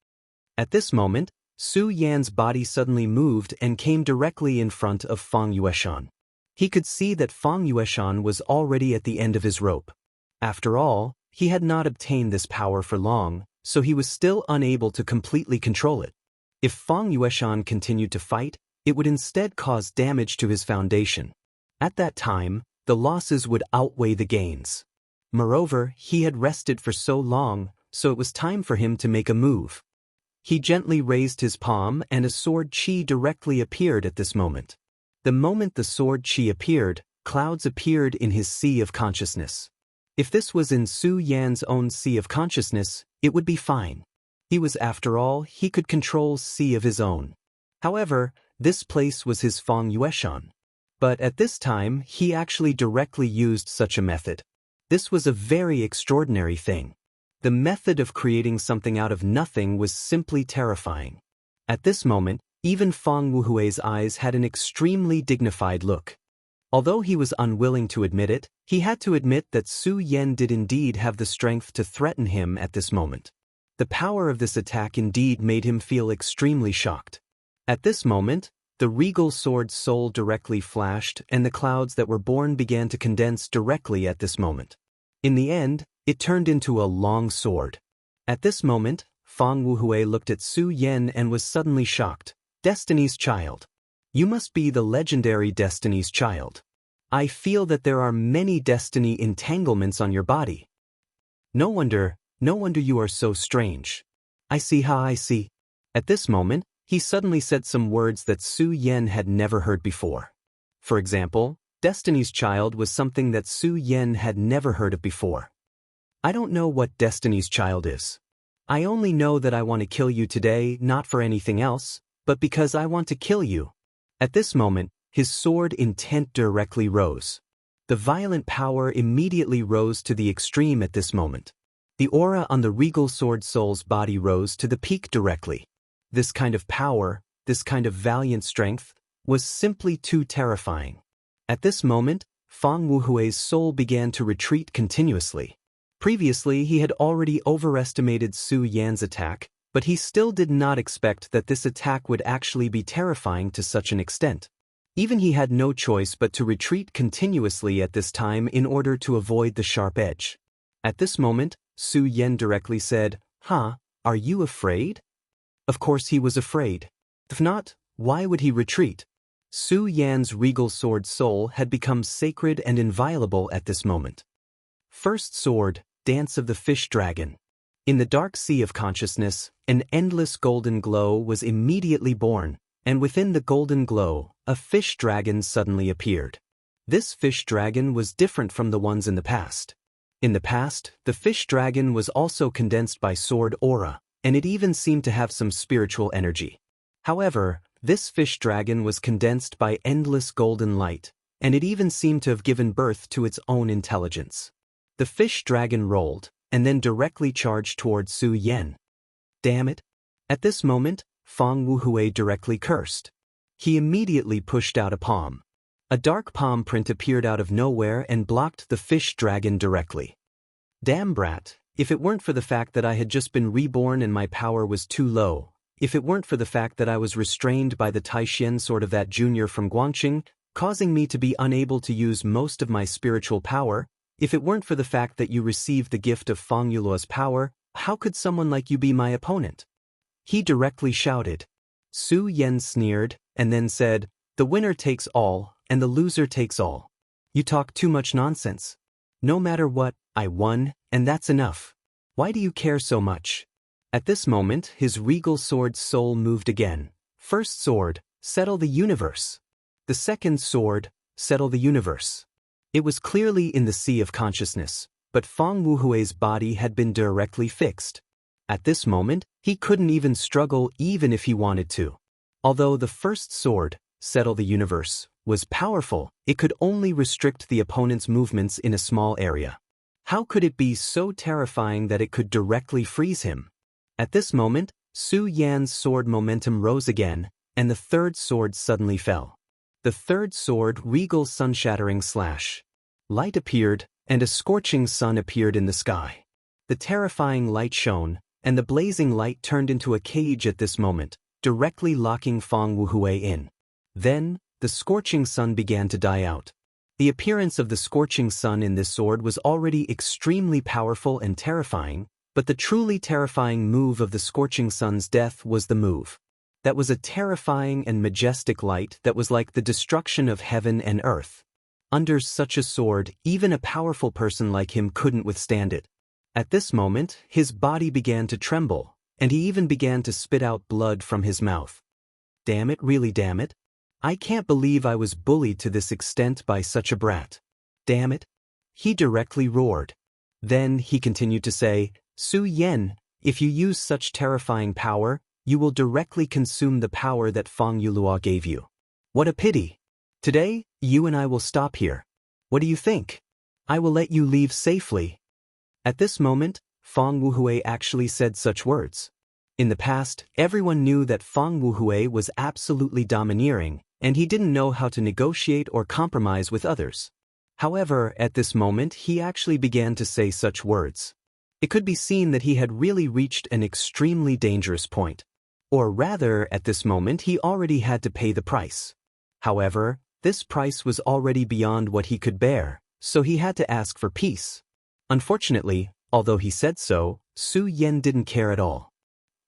At this moment, Su Yan's body suddenly moved and came directly in front of Fang Yueshan. He could see that Fang Yueshan was already at the end of his rope. After all, he had not obtained this power for long, so he was still unable to completely control it. If Fang Yueshan continued to fight, it would instead cause damage to his foundation. At that time, the losses would outweigh the gains. Moreover, he had rested for so long, so it was time for him to make a move. He gently raised his palm and a sword chi directly appeared at this moment. The moment the sword chi appeared, clouds appeared in his sea of consciousness. If this was in Su Yan's own sea of consciousness, it would be fine. After all, he could control sea of his own. However, this place was his Fang Yueshan. But at this time, he actually directly used such a method. This was a very extraordinary thing. The method of creating something out of nothing was simply terrifying. At this moment, even Fang Wuhui's eyes had an extremely dignified look. Although he was unwilling to admit it, he had to admit that Su Yan did indeed have the strength to threaten him at this moment. The power of this attack indeed made him feel extremely shocked. At this moment, the regal sword soul directly flashed and the clouds that were born began to condense directly at this moment. In the end, it turned into a long sword. At this moment, Fang Wuhui looked at Su Yan and was suddenly shocked. "Destiny's child. You must be the legendary Destiny's child. I feel that there are many destiny entanglements on your body. No wonder you are so strange. I see how I see." At this moment, he suddenly said some words that Su Yan had never heard before. For example, Destiny's child was something that Su Yan had never heard of before. "I don't know what Destiny's child is. I only know that I want to kill you today, not for anything else, but because I want to kill you." At this moment, his sword intent directly rose. The violent power immediately rose to the extreme at this moment. The aura on the regal sword soul's body rose to the peak directly. This kind of power, this kind of valiant strength, was simply too terrifying. At this moment, Fang Wuhui's soul began to retreat continuously. Previously, he had already overestimated Su Yan's attack, but he still did not expect that this attack would actually be terrifying to such an extent. Even he had no choice but to retreat continuously at this time in order to avoid the sharp edge. At this moment, Su Yan directly said, "Huh, are you afraid?" Of course he was afraid. If not, why would he retreat? Su Yan's regal sword soul had become sacred and inviolable at this moment. First sword, Dance of the Fish Dragon. In the dark sea of consciousness, an endless golden glow was immediately born, and within the golden glow, a fish dragon suddenly appeared. This fish dragon was different from the ones in the past. In the past, the fish dragon was also condensed by sword aura, and it even seemed to have some spiritual energy. However, this fish dragon was condensed by endless golden light, and it even seemed to have given birth to its own intelligence. The fish dragon rolled, and then directly charged toward Su Yan. Damn it! At this moment, Fang Wuhui directly cursed. He immediately pushed out a palm. A dark palm print appeared out of nowhere and blocked the fish dragon directly. Damn brat, if it weren't for the fact that I had just been reborn and my power was too low, if it weren't for the fact that I was restrained by the Taishen sword of that junior from Guangqing, causing me to be unable to use most of my spiritual power, if it weren't for the fact that you received the gift of Fang Yuluo's power, how could someone like you be my opponent? He directly shouted. Su Yan sneered, and then said, "The winner takes all, and the loser takes all. You talk too much nonsense. No matter what, I won, and that's enough. Why do you care so much?" At this moment, his regal sword's soul moved again. First sword, settle the universe. The second sword, settle the universe. It was clearly in the sea of consciousness, but Fang Wuhui's body had been directly fixed. At this moment, he couldn't even struggle even if he wanted to. Although the first sword, settle the universe, was powerful, it could only restrict the opponent's movements in a small area. How could it be so terrifying that it could directly freeze him? At this moment, Su Yan's sword momentum rose again, and the third sword suddenly fell. The third sword, regal sun-shattering slash. Light appeared, and a scorching sun appeared in the sky. The terrifying light shone, and the blazing light turned into a cage at this moment, directly locking Fang Wuhui in. Then, the scorching sun began to die out. The appearance of the scorching sun in this sword was already extremely powerful and terrifying, but the truly terrifying move of the scorching sun's death was the move. That was a terrifying and majestic light that was like the destruction of heaven and earth. Under such a sword, even a powerful person like him couldn't withstand it. At this moment, his body began to tremble, and he even began to spit out blood from his mouth. Damn it, really damn it. I can't believe I was bullied to this extent by such a brat. Damn it. He directly roared. Then he continued to say, Su Yan, if you use such terrifying power, you will directly consume the power that Fang Yuluo gave you. What a pity. Today, you and I will stop here. What do you think? I will let you leave safely. At this moment, Fang Wuhui actually said such words. In the past, everyone knew that Fang Wuhui was absolutely domineering, and he didn't know how to negotiate or compromise with others. However, at this moment, he actually began to say such words. It could be seen that he had really reached an extremely dangerous point. Or rather, at this moment, he already had to pay the price. However, this price was already beyond what he could bear, so he had to ask for peace. Unfortunately, although he said so, Su Yan didn't care at all.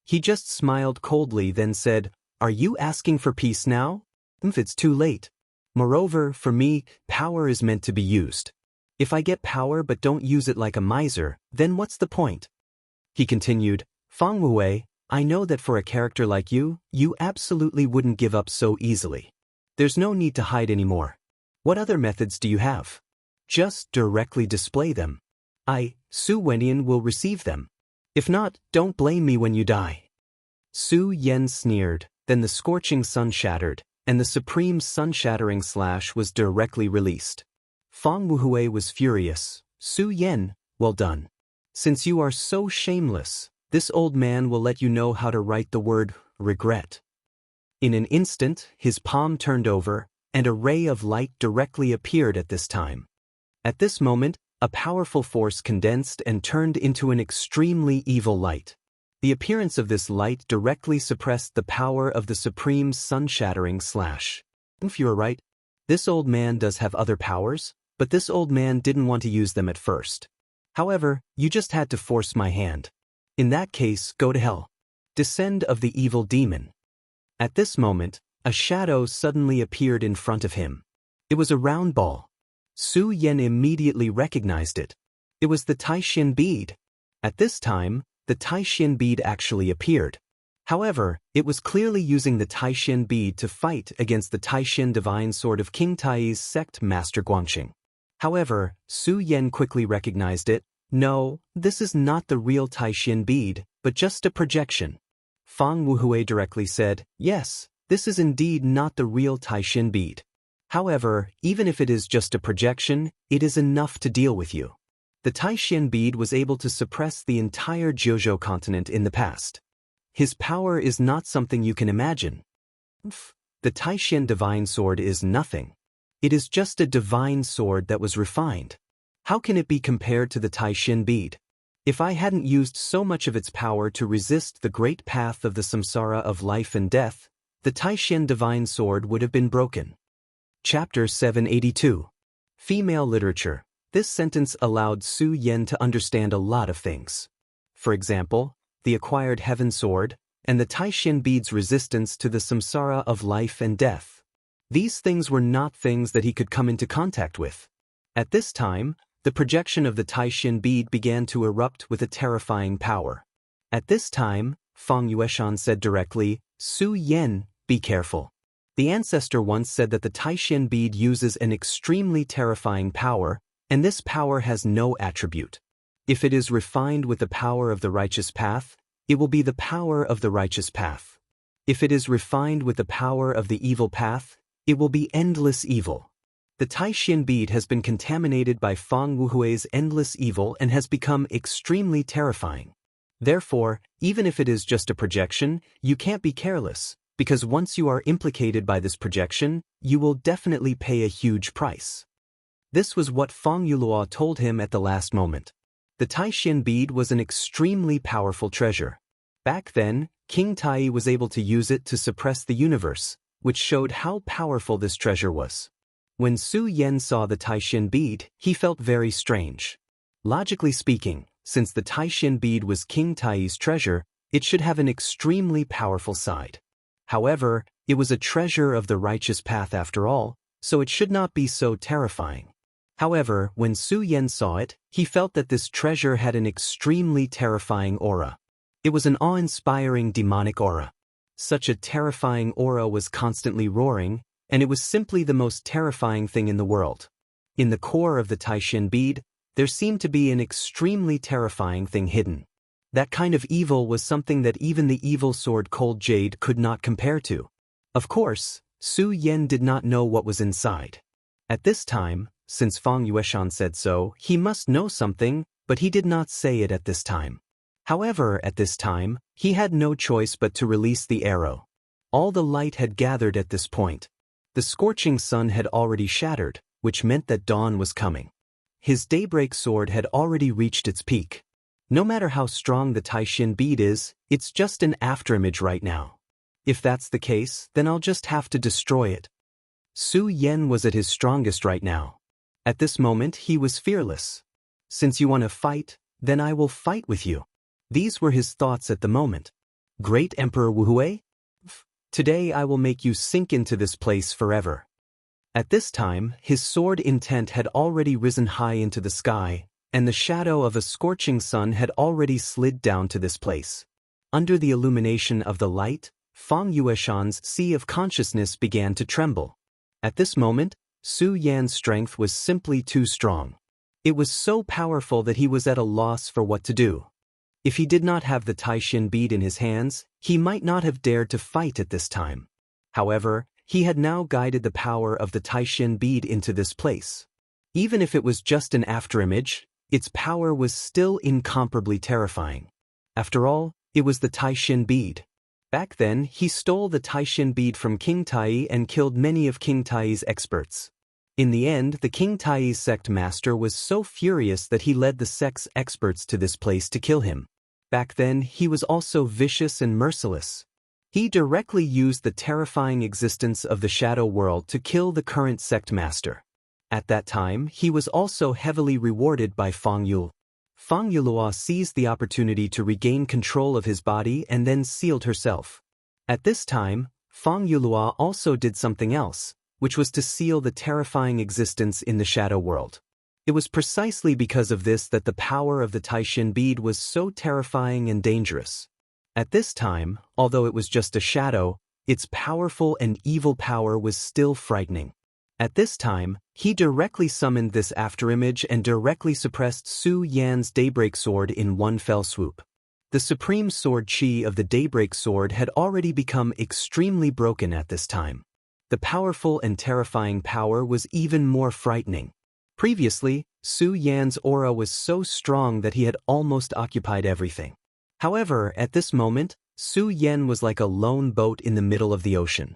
He just smiled coldly, then said, "Are you asking for peace now? It's too late. Moreover, for me, power is meant to be used. If I get power but don't use it like a miser, then what's the point?" He continued, "Fang Wuhui, I know that for a character like you, you absolutely wouldn't give up so easily. There's no need to hide anymore. What other methods do you have? Just directly display them. I, Su Wenian, will receive them. If not, don't blame me when you die." Su Yan sneered, then the scorching sun shattered, and the supreme sun-shattering slash was directly released. Fang Wuhui was furious. Su Yan, well done. Since you are so shameless, this old man will let you know how to write the word regret. In an instant, his palm turned over, and a ray of light directly appeared at this time. At this moment, a powerful force condensed and turned into an extremely evil light. The appearance of this light directly suppressed the power of the supreme sun-shattering slash. If you are right, this old man does have other powers, but this old man didn't want to use them at first. However, you just had to force my hand. In that case, go to hell. Descend of the evil demon. At this moment, a shadow suddenly appeared in front of him. It was a round ball. Su Yan immediately recognized it. It was the Taishin bead. At this time, the Taishin bead actually appeared. However, it was clearly using the Taishin bead to fight against the Taishin divine sword of King Tai's sect Master Guangxing. However, Su Yan quickly recognized it. No, this is not the real Taishin bead, but just a projection. Fang Wuhui directly said, yes, this is indeed not the real Taishin bead. However, even if it is just a projection, it is enough to deal with you. The Taishin bead was able to suppress the entire Jiuzhou continent in the past. His power is not something you can imagine. The Taishin divine sword is nothing. It is just a divine sword that was refined. How can it be compared to the Taishin bead? If I hadn't used so much of its power to resist the great path of the samsara of life and death, the Taishin divine sword would have been broken. Chapter 782. Female Literature. This sentence allowed Su Yan to understand a lot of things. For example, the acquired heaven sword, and the Taishin bead's resistance to the samsara of life and death. These things were not things that he could come into contact with. At this time, the projection of the Taishin bead began to erupt with a terrifying power. At this time, Fang Yueshan said directly, Su Yan, be careful. The ancestor once said that the Taishin bead uses an extremely terrifying power, and this power has no attribute. If it is refined with the power of the righteous path, it will be the power of the righteous path. If it is refined with the power of the evil path, it will be endless evil. The Taishin bead has been contaminated by Fang Wuhui's endless evil and has become extremely terrifying. Therefore, even if it is just a projection, you can't be careless, because once you are implicated by this projection, you will definitely pay a huge price. This was what Fang Yuluo told him at the last moment. The Taishin bead was an extremely powerful treasure. Back then, King Tai was able to use it to suppress the universe, which showed how powerful this treasure was. When Su Yan saw the Taishin bead, he felt very strange. Logically speaking, since the Taishin bead was King Tai's treasure, it should have an extremely powerful side. However, it was a treasure of the righteous path after all, so it should not be so terrifying. However, when Su Yan saw it, he felt that this treasure had an extremely terrifying aura. It was an awe-inspiring demonic aura. Such a terrifying aura was constantly roaring, and it was simply the most terrifying thing in the world. In the core of the Taishin bead, there seemed to be an extremely terrifying thing hidden. That kind of evil was something that even the evil sword Cold Jade could not compare to. Of course, Su Yan did not know what was inside. At this time, since Fang Yueshan said so, he must know something, but he did not say it at this time. However, at this time, he had no choice but to release the arrow. All the light had gathered at this point. The scorching sun had already shattered, which meant that dawn was coming. His daybreak sword had already reached its peak. No matter how strong the Taishin bead is, it's just an afterimage right now. If that's the case, then I'll just have to destroy it. Su Yan was at his strongest right now. At this moment, he was fearless. Since you want to fight, then I will fight with you. These were his thoughts at the moment. Great Emperor Wuhui? Today I will make you sink into this place forever. At this time, his sword intent had already risen high into the sky, and the shadow of a scorching sun had already slid down to this place. Under the illumination of the light, Fang Yueshan's sea of consciousness began to tremble. At this moment, Su Yan's strength was simply too strong. It was so powerful that he was at a loss for what to do. If he did not have the Taishin bead in his hands, he might not have dared to fight at this time. However, he had now guided the power of the Taishin bead into this place. Even if it was just an afterimage, its power was still incomparably terrifying. After all, it was the Taishin bead. Back then, he stole the Taishin bead from King Tai and killed many of King Tai's experts. In the end, the King Tai's sect master was so furious that he led the sect's experts to this place to kill him. Back then, he was also vicious and merciless. He directly used the terrifying existence of the shadow world to kill the current sect master. At that time, he was also heavily rewarded by Fang Yul. Fang Yulua seized the opportunity to regain control of his body and then sealed herself. At this time, Fang Yulua also did something else, which was to seal the terrifying existence in the shadow world. It was precisely because of this that the power of the Taishin bead was so terrifying and dangerous. At this time, although it was just a shadow, its powerful and evil power was still frightening. At this time, he directly summoned this afterimage and directly suppressed Su Yan's Daybreak Sword in one fell swoop. The supreme sword chi of the Daybreak Sword had already become extremely broken at this time. The powerful and terrifying power was even more frightening. Previously, Su Yan's aura was so strong that he had almost occupied everything. However, at this moment, Su Yan was like a lone boat in the middle of the ocean.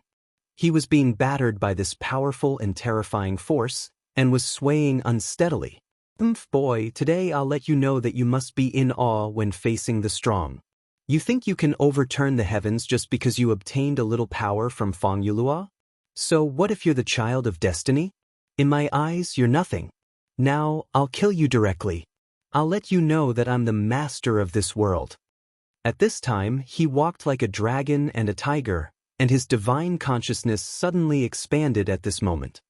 He was being battered by this powerful and terrifying force, and was swaying unsteadily. Boy, today I'll let you know that you must be in awe when facing the strong. You think you can overturn the heavens just because you obtained a little power from Fang Yulua? So what if you're the child of destiny? In my eyes, you're nothing. Now, I'll kill you directly. I'll let you know that I'm the master of this world. At this time, he walked like a dragon and a tiger, and his divine consciousness suddenly expanded at this moment.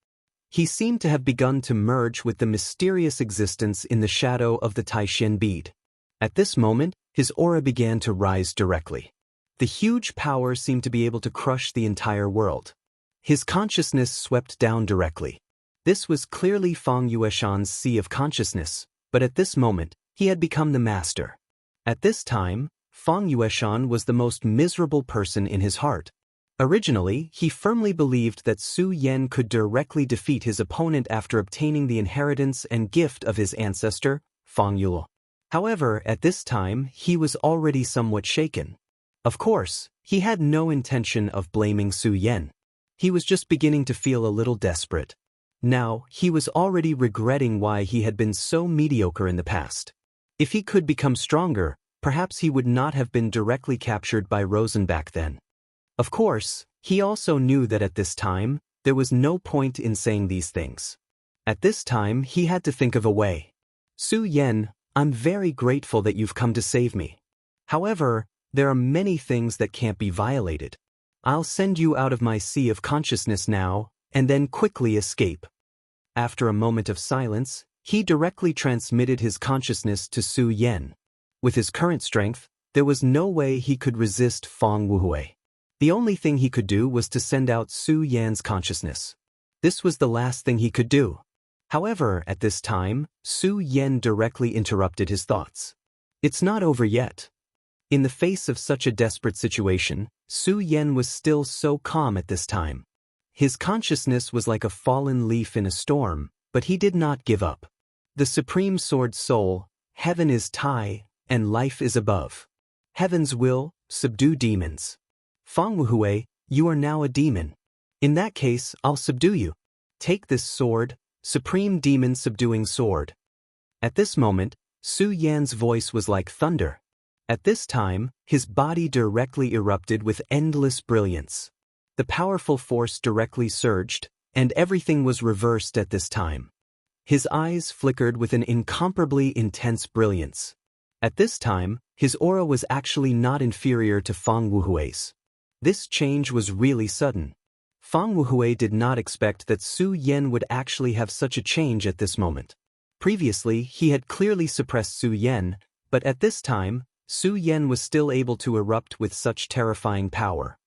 He seemed to have begun to merge with the mysterious existence in the shadow of the Taishin bead. At this moment, his aura began to rise directly. The huge power seemed to be able to crush the entire world. His consciousness swept down directly. This was clearly Fang Yueshan's sea of consciousness, but at this moment, he had become the master. At this time, Fang Yueshan was the most miserable person in his heart. Originally, he firmly believed that Su Yan could directly defeat his opponent after obtaining the inheritance and gift of his ancestor, Fang Yul. However, at this time, he was already somewhat shaken. Of course, he had no intention of blaming Su Yan. He was just beginning to feel a little desperate. Now, he was already regretting why he had been so mediocre in the past. If he could become stronger, perhaps he would not have been directly captured by Rosen back then. Of course, he also knew that at this time, there was no point in saying these things. At this time, he had to think of a way. Su Yan, I'm very grateful that you've come to save me. However, there are many things that can't be violated. I'll send you out of my sea of consciousness now, and then quickly escape. After a moment of silence, he directly transmitted his consciousness to Su Yan. With his current strength, there was no way he could resist Fang Wuhui. The only thing he could do was to send out Su Yan's consciousness. This was the last thing he could do. However, at this time, Su Yan directly interrupted his thoughts. It's not over yet. In the face of such a desperate situation, Su Yan was still so calm at this time. His consciousness was like a fallen leaf in a storm, but he did not give up. The Supreme Sword Soul, heaven is Tai, and life is above. Heaven's will, subdue demons. Fang Wuhui, you are now a demon. In that case, I'll subdue you. Take this sword, supreme demon subduing sword. At this moment, Su Yan's voice was like thunder. At this time, his body directly erupted with endless brilliance. The powerful force directly surged, and everything was reversed at this time. His eyes flickered with an incomparably intense brilliance. At this time, his aura was actually not inferior to Fang Wuhui's. This change was really sudden. Fang Wuhui did not expect that Su Yan would actually have such a change at this moment. Previously, he had clearly suppressed Su Yan, but at this time, Su Yan was still able to erupt with such terrifying power.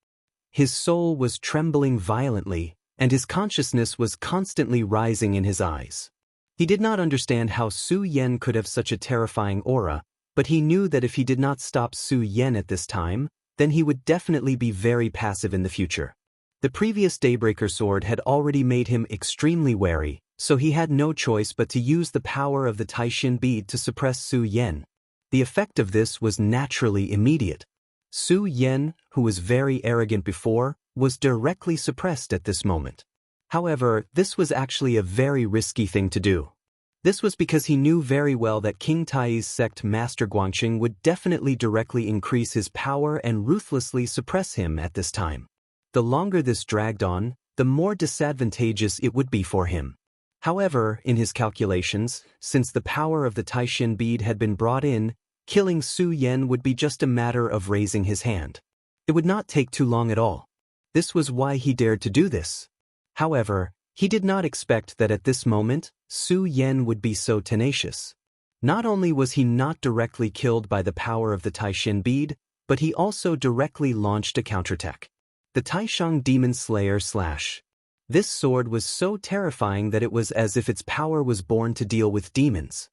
His soul was trembling violently, and his consciousness was constantly rising in his eyes. He did not understand how Su Yan could have such a terrifying aura, but he knew that if he did not stop Su Yan at this time, then he would definitely be very passive in the future. The previous Daybreaker sword had already made him extremely wary, so he had no choice but to use the power of the Taishin bead to suppress Su Yan. The effect of this was naturally immediate. Su Yan, who was very arrogant before, was directly suppressed at this moment. However, this was actually a very risky thing to do. This was because he knew very well that King Tai's sect Master Guangqing would definitely directly increase his power and ruthlessly suppress him at this time. The longer this dragged on, the more disadvantageous it would be for him. However, in his calculations, since the power of the Taishin bead had been brought in, killing Su Yan would be just a matter of raising his hand. It would not take too long at all. This was why he dared to do this. However, he did not expect that at this moment, Su Yan would be so tenacious. Not only was he not directly killed by the power of the Taishin bead, but he also directly launched a counterattack. The Taishang Demon Slayer Slash. This sword was so terrifying that it was as if its power was born to deal with demons.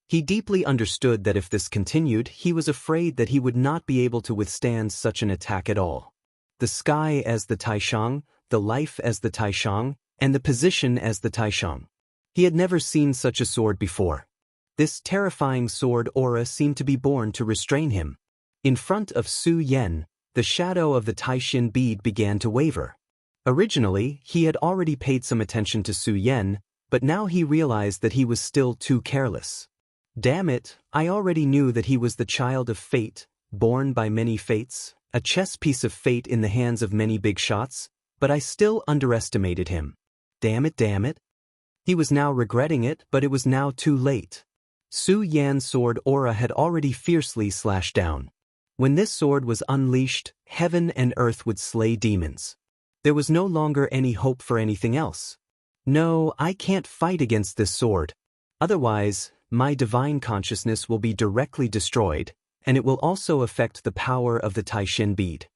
He deeply understood that if this continued, he was afraid that he would not be able to withstand such an attack at all. The sky as the Taishang, the life as the Taishang, and the position as the Taishang. He had never seen such a sword before. This terrifying sword aura seemed to be born to restrain him. In front of Su Yan, the shadow of the Taishin bead began to waver. Originally, he had already paid some attention to Su Yan, but now he realized that he was still too careless. Damn it, I already knew that he was the child of fate, born by many fates, a chess piece of fate in the hands of many big shots, but I still underestimated him. Damn it, damn it. He was now regretting it, but it was now too late. Su Yan's sword aura had already fiercely slashed down. When this sword was unleashed, heaven and earth would slay demons. There was no longer any hope for anything else. No, I can't fight against this sword. Otherwise, my divine consciousness will be directly destroyed, and it will also affect the power of the Taishin bead.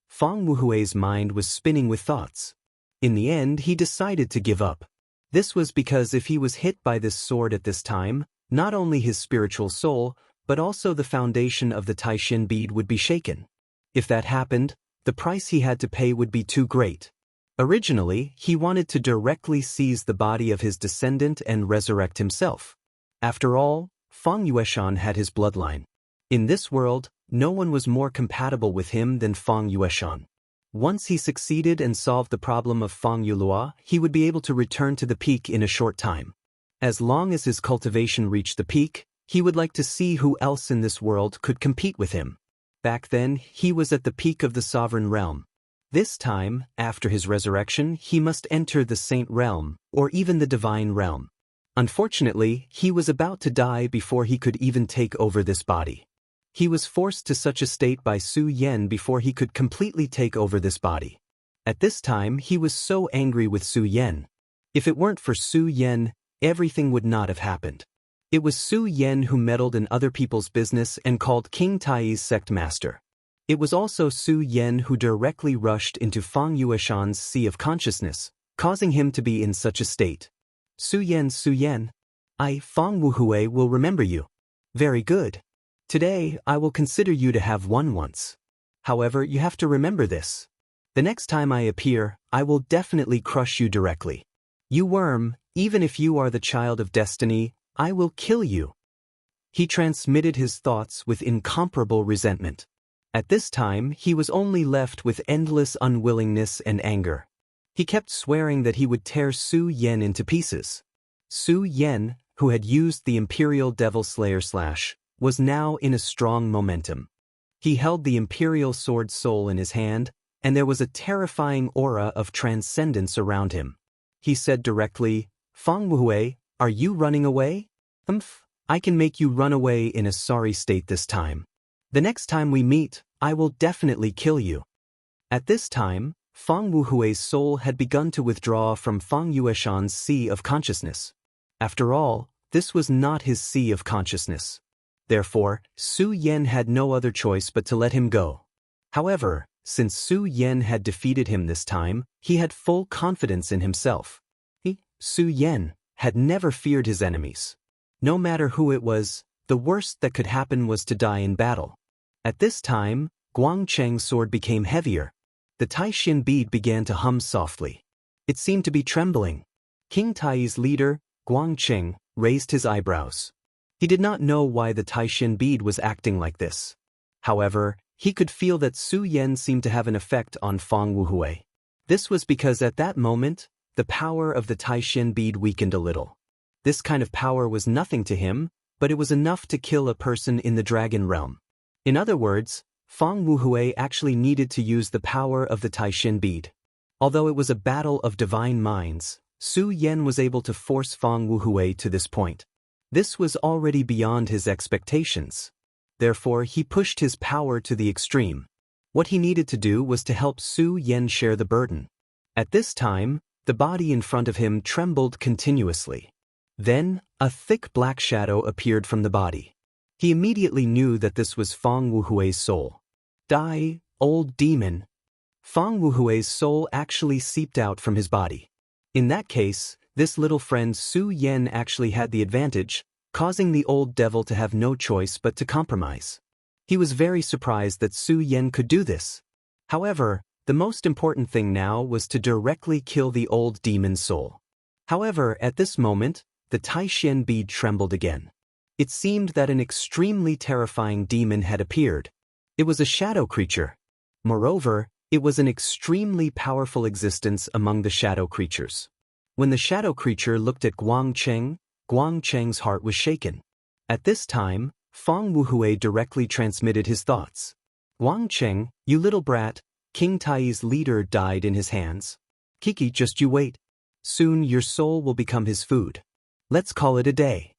Fang Wuhui's mind was spinning with thoughts. In the end, he decided to give up. This was because if he was hit by this sword at this time, not only his spiritual soul, but also the foundation of the Taishin bead would be shaken. If that happened, the price he had to pay would be too great. Originally, he wanted to directly seize the body of his descendant and resurrect himself. After all, Fang Yueshan had his bloodline. In this world, no one was more compatible with him than Fang Yueshan. Once he succeeded and solved the problem of Fang Yulua, he would be able to return to the peak in a short time. As long as his cultivation reached the peak, he would like to see who else in this world could compete with him. Back then, he was at the peak of the sovereign realm. This time, after his resurrection, he must enter the saint realm, or even the divine realm. Unfortunately, he was about to die before he could even take over this body. He was forced to such a state by Su Yan before he could completely take over this body. At this time, he was so angry with Su Yan. If it weren't for Su Yan, everything would not have happened. It was Su Yan who meddled in other people's business and called King Tai's sect master. It was also Su Yan who directly rushed into Fang Yueshan's sea of consciousness, causing him to be in such a state. Su Yan, I, Fang Wuhui, will remember you. Very good. Today, I will consider you to have won once. However, you have to remember this. The next time I appear, I will definitely crush you directly. You worm, even if you are the child of destiny, I will kill you. He transmitted his thoughts with incomparable resentment. At this time, he was only left with endless unwillingness and anger. He kept swearing that he would tear Su Yan into pieces. Su Yan, who had used the Imperial Devil Slayer Slash, was now in a strong momentum. He held the Imperial Sword Soul in his hand, and there was a terrifying aura of transcendence around him. He said directly, Fang Wuhui, are you running away? I can make you run away in a sorry state this time. The next time we meet, I will definitely kill you. At this time, Fang Wuhui's soul had begun to withdraw from Fang Yueshan's sea of consciousness. After all, this was not his sea of consciousness. Therefore, Su Yan had no other choice but to let him go. However, since Su Yan had defeated him this time, he had full confidence in himself. Su Yan, had never feared his enemies. No matter who it was, the worst that could happen was to die in battle. At this time, Guangcheng's sword became heavier. The Taishin bead began to hum softly. It seemed to be trembling. King Tai's leader, Guangqing, raised his eyebrows. He did not know why the Taishin bead was acting like this. However, he could feel that Su Yan seemed to have an effect on Fang Wuhui. This was because at that moment, the power of the Taishin bead weakened a little. This kind of power was nothing to him, but it was enough to kill a person in the dragon realm. In other words, Fang Wuhui actually needed to use the power of the Taishin bead. Although it was a battle of divine minds, Su Yan was able to force Fang Wuhui to this point. This was already beyond his expectations. Therefore, he pushed his power to the extreme. What he needed to do was to help Su Yan share the burden. At this time, the body in front of him trembled continuously. Then, a thick black shadow appeared from the body. He immediately knew that this was Fang Wuhui's soul. Die, old demon. Fang Wuhui's soul actually seeped out from his body. In that case, this little friend Su Yan actually had the advantage, causing the old devil to have no choice but to compromise. He was very surprised that Su Yan could do this. However, the most important thing now was to directly kill the old demon's soul. However, at this moment, the Taishin bead trembled again. It seemed that an extremely terrifying demon had appeared. It was a shadow creature. Moreover, it was an extremely powerful existence among the shadow creatures. When the shadow creature looked at Guangqing, Guangqing's heart was shaken. At this time, Fang Wuhui directly transmitted his thoughts. Guangqing, you little brat, King Tai's leader died in his hands. Kiki, just you wait. Soon your soul will become his food. Let's call it a day.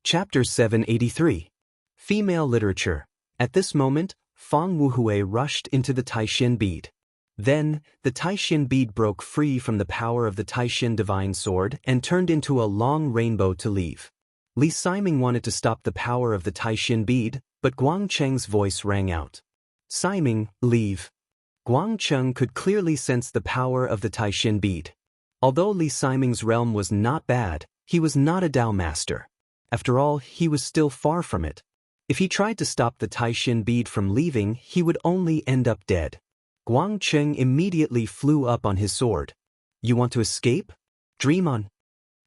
Chapter 783. Female Literature. At this moment, Fang Wuhui rushed into the Taishin bead. Then, the Taishin bead broke free from the power of the Taishin divine sword and turned into a long rainbow to leave. Li Siming wanted to stop the power of the Taishin bead, but Guangqing's voice rang out. Siming, leave. Guangqing could clearly sense the power of the Taishin bead. Although Li Siming's realm was not bad, he was not a Dao master. After all, he was still far from it. If he tried to stop the Taishin bead from leaving, he would only end up dead. Guangqing immediately flew up on his sword. You want to escape? Dream on.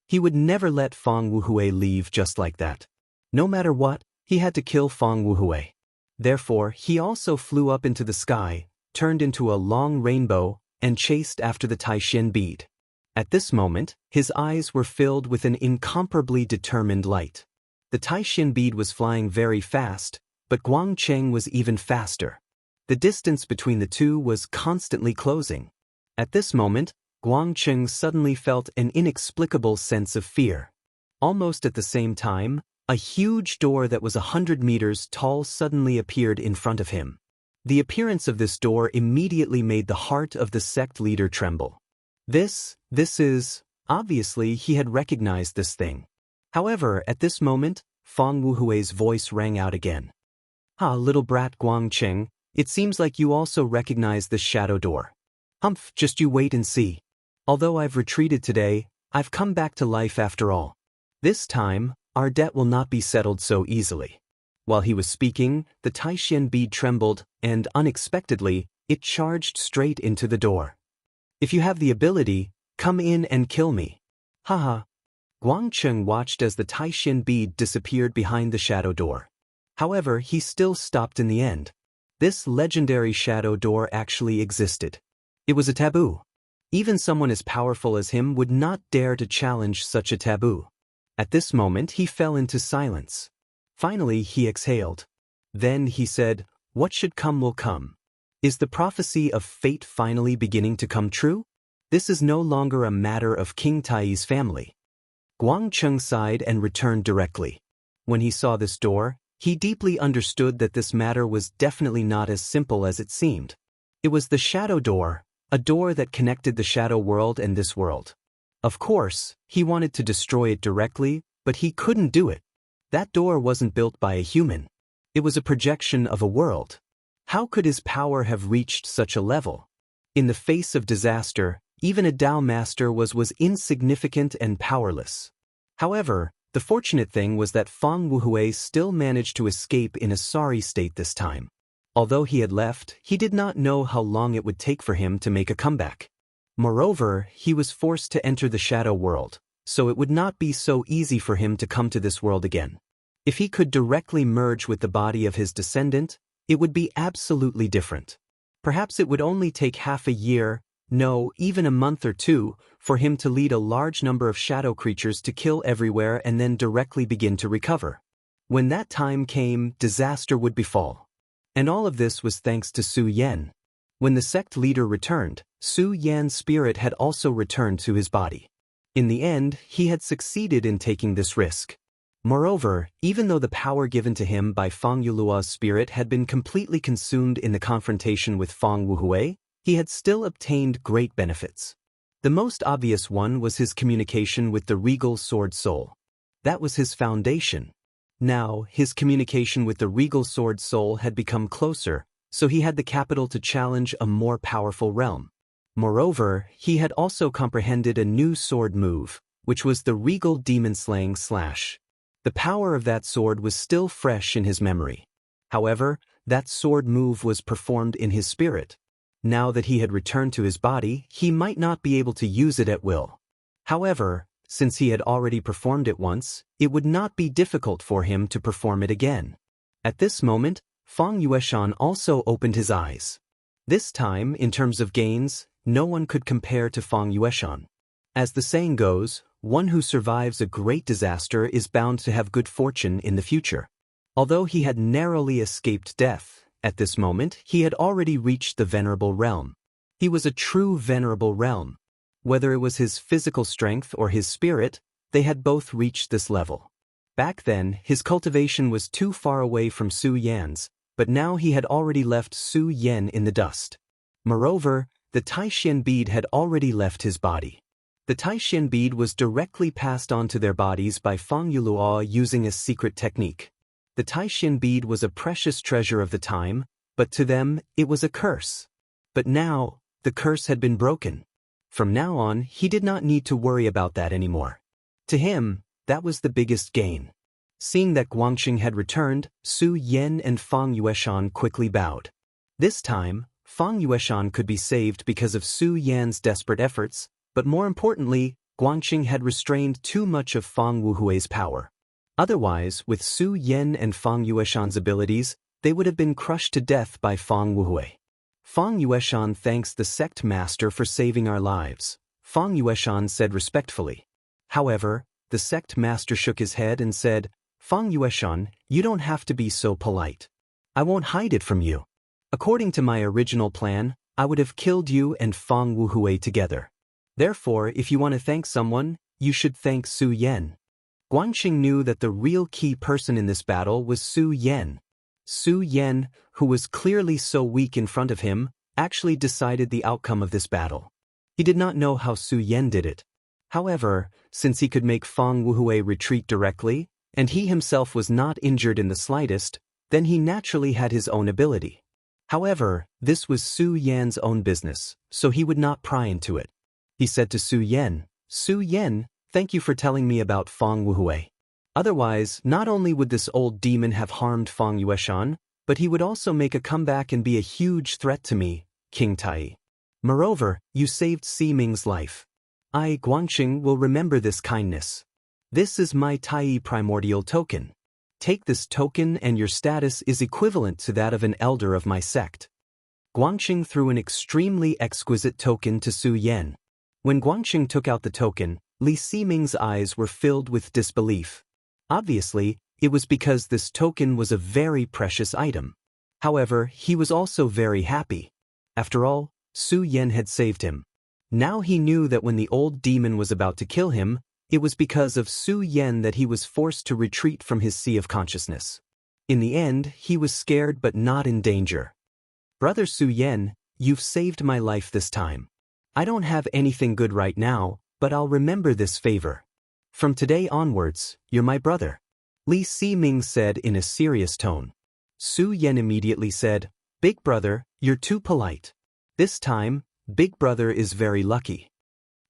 He would never let Fang Wuhui leave just like that. No matter what, he had to kill Fang Wuhui. Therefore, he also flew up into the sky, turned into a long rainbow, and chased after the Taishin bead. At this moment, his eyes were filled with an incomparably determined light. The Taishin bead was flying very fast, but Guangqing was even faster. The distance between the two was constantly closing. At this moment, Guangqing suddenly felt an inexplicable sense of fear. Almost at the same time, a huge door that was 100 meters tall suddenly appeared in front of him. The appearance of this door immediately made the heart of the sect leader tremble. This is, obviously he had recognized this thing. However, at this moment, Fang Wuhui's voice rang out again. Ah, little brat Guangqing, it seems like you also recognize this shadow door. Humph, just you wait and see. Although I've retreated today, I've come back to life after all. This time, our debt will not be settled so easily. While he was speaking, the Taishin bead trembled, and unexpectedly, it charged straight into the door. If you have the ability, come in and kill me. Haha. Guangqing watched as the Taishin bead disappeared behind the shadow door. However, he still stopped in the end. This legendary shadow door actually existed. It was a taboo. Even someone as powerful as him would not dare to challenge such a taboo. At this moment, he fell into silence. Finally, he exhaled. Then he said, "What should come will come." Is the prophecy of fate finally beginning to come true? This is no longer a matter of King Tai's family. Guangqing sighed and returned directly. When he saw this door, he deeply understood that this matter was definitely not as simple as it seemed. It was the shadow door, a door that connected the shadow world and this world. Of course, he wanted to destroy it directly, but he couldn't do it. That door wasn't built by a human. It was a projection of a world. How could his power have reached such a level? In the face of disaster, even a Dao master was insignificant and powerless. However, the fortunate thing was that Fang Wuhui still managed to escape in a sorry state this time. Although he had left, he did not know how long it would take for him to make a comeback. Moreover, he was forced to enter the shadow world, so it would not be so easy for him to come to this world again. If he could directly merge with the body of his descendant, it would be absolutely different. Perhaps it would only take half a year, no, even a month or two, for him to lead a large number of shadow creatures to kill everywhere and then directly begin to recover. When that time came, disaster would befall. And all of this was thanks to Su Yan. When the sect leader returned, Su Yan's spirit had also returned to his body. In the end, he had succeeded in taking this risk. Moreover, even though the power given to him by Fang Yuluo's spirit had been completely consumed in the confrontation with Fang Wuhui, he had still obtained great benefits. The most obvious one was his communication with the regal sword soul. That was his foundation. Now, his communication with the regal sword soul had become closer, so he had the capital to challenge a more powerful realm. Moreover, he had also comprehended a new sword move, which was the regal demon-slaying slash. The power of that sword was still fresh in his memory. However, that sword move was performed in his spirit. Now that he had returned to his body, he might not be able to use it at will. However, since he had already performed it once, it would not be difficult for him to perform it again. At this moment, Fang Yueshan also opened his eyes. This time, in terms of gains, no one could compare to Fang Yueshan. As the saying goes, one who survives a great disaster is bound to have good fortune in the future. Although he had narrowly escaped death, at this moment he had already reached the venerable realm. He was a true venerable realm. Whether it was his physical strength or his spirit, they had both reached this level. Back then, his cultivation was too far away from Su Yan's, but now he had already left Su Yan in the dust. Moreover, the Taishan bead had already left his body. The Taishan bead was directly passed on to their bodies by Fang Yuluo using a secret technique. The Taishan bead was a precious treasure of the time, but to them, it was a curse. But now, the curse had been broken. From now on, he did not need to worry about that anymore. To him, that was the biggest gain. Seeing that Guangxing had returned, Su Yan and Fang Yueshan quickly bowed. This time, Fang Yueshan could be saved because of Su Yan's desperate efforts, but more importantly, Guangxing had restrained too much of Fang Wuhui's power. Otherwise, with Su Yan and Fang Yueshan's abilities, they would have been crushed to death by Fang Wuhui. Fang Yueshan thanks the sect master for saving our lives, Fang Yueshan said respectfully. However, the sect master shook his head and said, Fang Yueshan, you don't have to be so polite. I won't hide it from you. According to my original plan, I would have killed you and Fang Wuhui together. Therefore, if you want to thank someone, you should thank Su Yan. Guangxing knew that the real key person in this battle was Su Yan. Su Yan, who was clearly so weak in front of him, actually decided the outcome of this battle. He did not know how Su Yan did it. However, since he could make Fang Wuhui retreat directly, and he himself was not injured in the slightest, then he naturally had his own ability. However, this was Su Yan's own business, so he would not pry into it. He said to Su Yan, thank you for telling me about Fang Wuhui. Otherwise, not only would this old demon have harmed Fang Yueshan, but he would also make a comeback and be a huge threat to me, King Tai. Moreover, you saved Si Ming's life. I, Guangxing, will remember this kindness. This is my Tai primordial token. Take this token and your status is equivalent to that of an elder of my sect. Guangxing threw an extremely exquisite token to Su Yan. When Guangxing took out the token, Li Siming's eyes were filled with disbelief. Obviously, it was because this token was a very precious item. However, he was also very happy. After all, Su Yan had saved him. Now he knew that when the old demon was about to kill him, it was because of Su Yan that he was forced to retreat from his sea of consciousness. In the end, he was scared but not in danger. Brother Su Yan, you've saved my life this time. I don't have anything good right now, but I'll remember this favor. From today onwards, you're my brother. Li Siming said in a serious tone. Su Yan immediately said, Big brother, you're too polite. This time, Big brother is very lucky.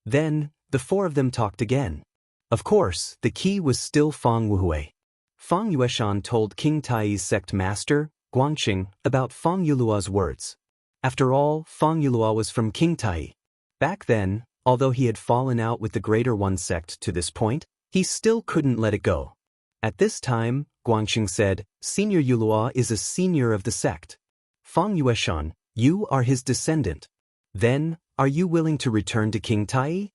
Then, the four of them talked again. Of course, the key was still Fang Wuhui. Fang Yueshan told King Tai's sect master, Guangqing, about Feng Yuluo's words. After all, Feng Yuluo was from King Tai. Back then, although he had fallen out with the Greater One sect to this point, he still couldn't let it go. At this time, Guangqing said, Senior Yuluo is a senior of the sect. Feng Yueshan, you are his descendant. Then, are you willing to return to King Tai?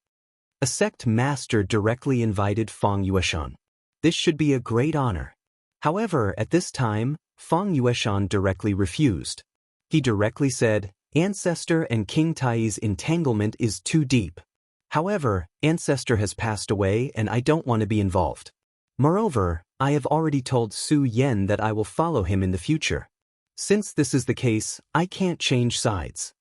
A sect master directly invited Feng Yueshan. This should be a great honor. However, at this time, Feng Yueshan directly refused. He directly said, Ancestor and King Tai's entanglement is too deep. However, Ancestor has passed away and I don't want to be involved. Moreover, I have already told Su Yan that I will follow him in the future. Since this is the case, I can't change sides.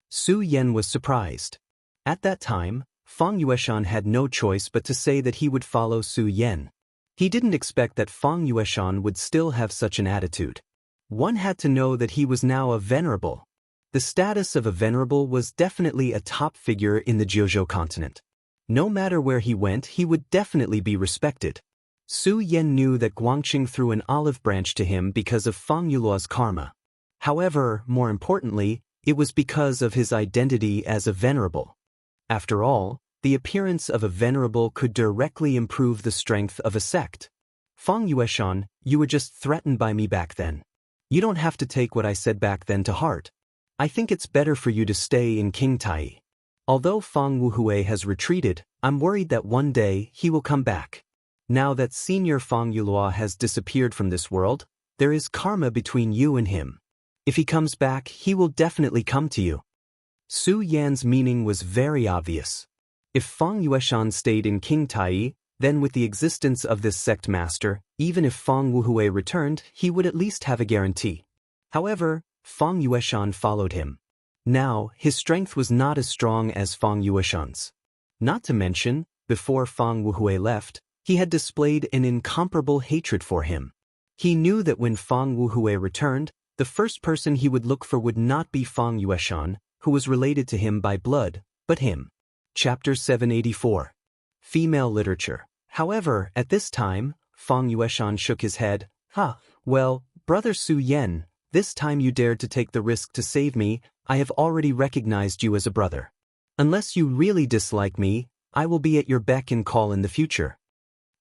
Su Yan was surprised. At that time, Feng Yueshan had no choice but to say that he would follow Su Yan. He didn't expect that Feng Yueshan would still have such an attitude. One had to know that he was now a venerable. The status of a venerable was definitely a top figure in the Jiuzhou continent. No matter where he went, he would definitely be respected. Su Yan knew that Guangqing threw an olive branch to him because of Feng Yuluo's karma. However, more importantly, it was because of his identity as a venerable. After all, the appearance of a venerable could directly improve the strength of a sect. Feng Yueshan, you were just threatened by me back then. You don't have to take what I said back then to heart. I think it's better for you to stay in King Tai. Although Feng Wuhui has retreated, I'm worried that one day he will come back. Now that Senior Feng Yuluo has disappeared from this world, there is karma between you and him. If he comes back, he will definitely come to you. Su Yan's meaning was very obvious. If Feng Yueshan stayed in King Tai, then with the existence of this sect master, even if Feng Wuhui returned, he would at least have a guarantee. However, Feng Yueshan followed him. Now, his strength was not as strong as Feng Yueshan's. Not to mention, before Feng Wuhui left, he had displayed an incomparable hatred for him. He knew that when Feng Wuhui returned, the first person he would look for would not be Feng Yueshan, who was related to him by blood, but him. Chapter 784. Female Literature. However, at this time, Feng Yueshan shook his head. Well, Brother Su Yan, this time you dared to take the risk to save me. I have already recognized you as a brother. Unless you really dislike me, I will be at your beck and call in the future.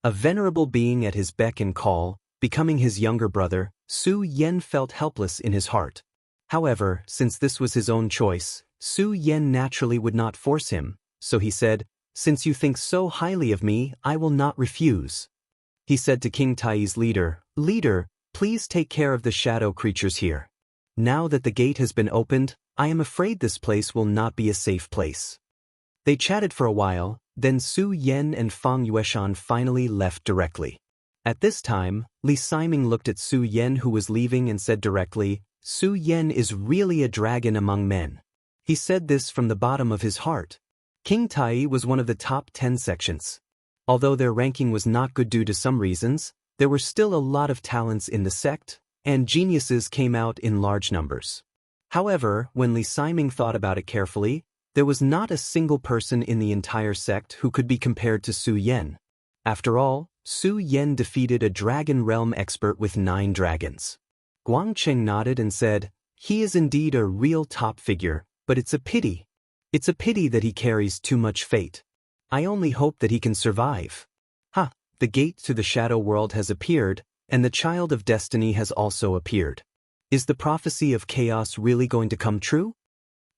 A venerable being at his beck and call, becoming his younger brother, Su Yan felt helpless in his heart. However, since this was his own choice, Su Yan naturally would not force him, so he said, Since you think so highly of me, I will not refuse. He said to King Tai's leader, Leader, please take care of the shadow creatures here. Now that the gate has been opened, I am afraid this place will not be a safe place. They chatted for a while, then Su Yan and Feng Yueshan finally left directly. At this time, Li Siming looked at Su Yan who was leaving and said directly, Su Yan is really a dragon among men. He said this from the bottom of his heart. King Tai was one of the top 10 sections. Although their ranking was not good due to some reasons, there were still a lot of talents in the sect, and geniuses came out in large numbers. However, when Li Siming thought about it carefully, there was not a single person in the entire sect who could be compared to Su Yan. After all, Su Yan defeated a dragon realm expert with 9 dragons. Guangqing nodded and said, He is indeed a real top figure, but it's a pity. It's a pity that he carries too much fate. I only hope that he can survive. The gate to the shadow world has appeared, and the child of destiny has also appeared. Is the prophecy of chaos really going to come true?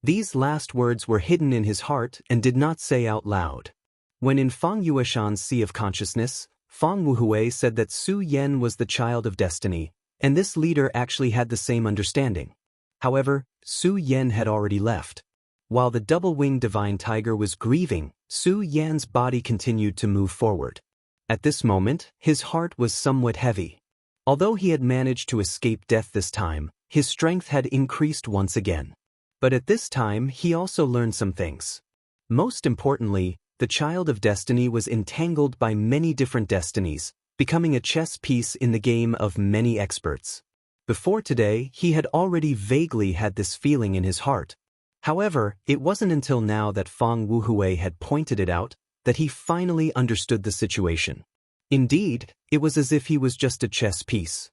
These last words were hidden in his heart and did not say out loud. When in Feng Yueshan's sea of consciousness, Feng Wuhui said that Su Yan was the child of destiny, and this leader actually had the same understanding. However, Su Yan had already left. While the double-winged divine tiger was grieving, Su Yan's body continued to move forward. At this moment, his heart was somewhat heavy. Although he had managed to escape death this time, his strength had increased once again. But at this time, he also learned some things. Most importantly, the child of destiny was entangled by many different destinies, becoming a chess piece in the game of many experts. Before today, he had already vaguely had this feeling in his heart. However, it wasn't until now that Feng Wuhui had pointed it out that he finally understood the situation. Indeed, it was as if he was just a chess piece.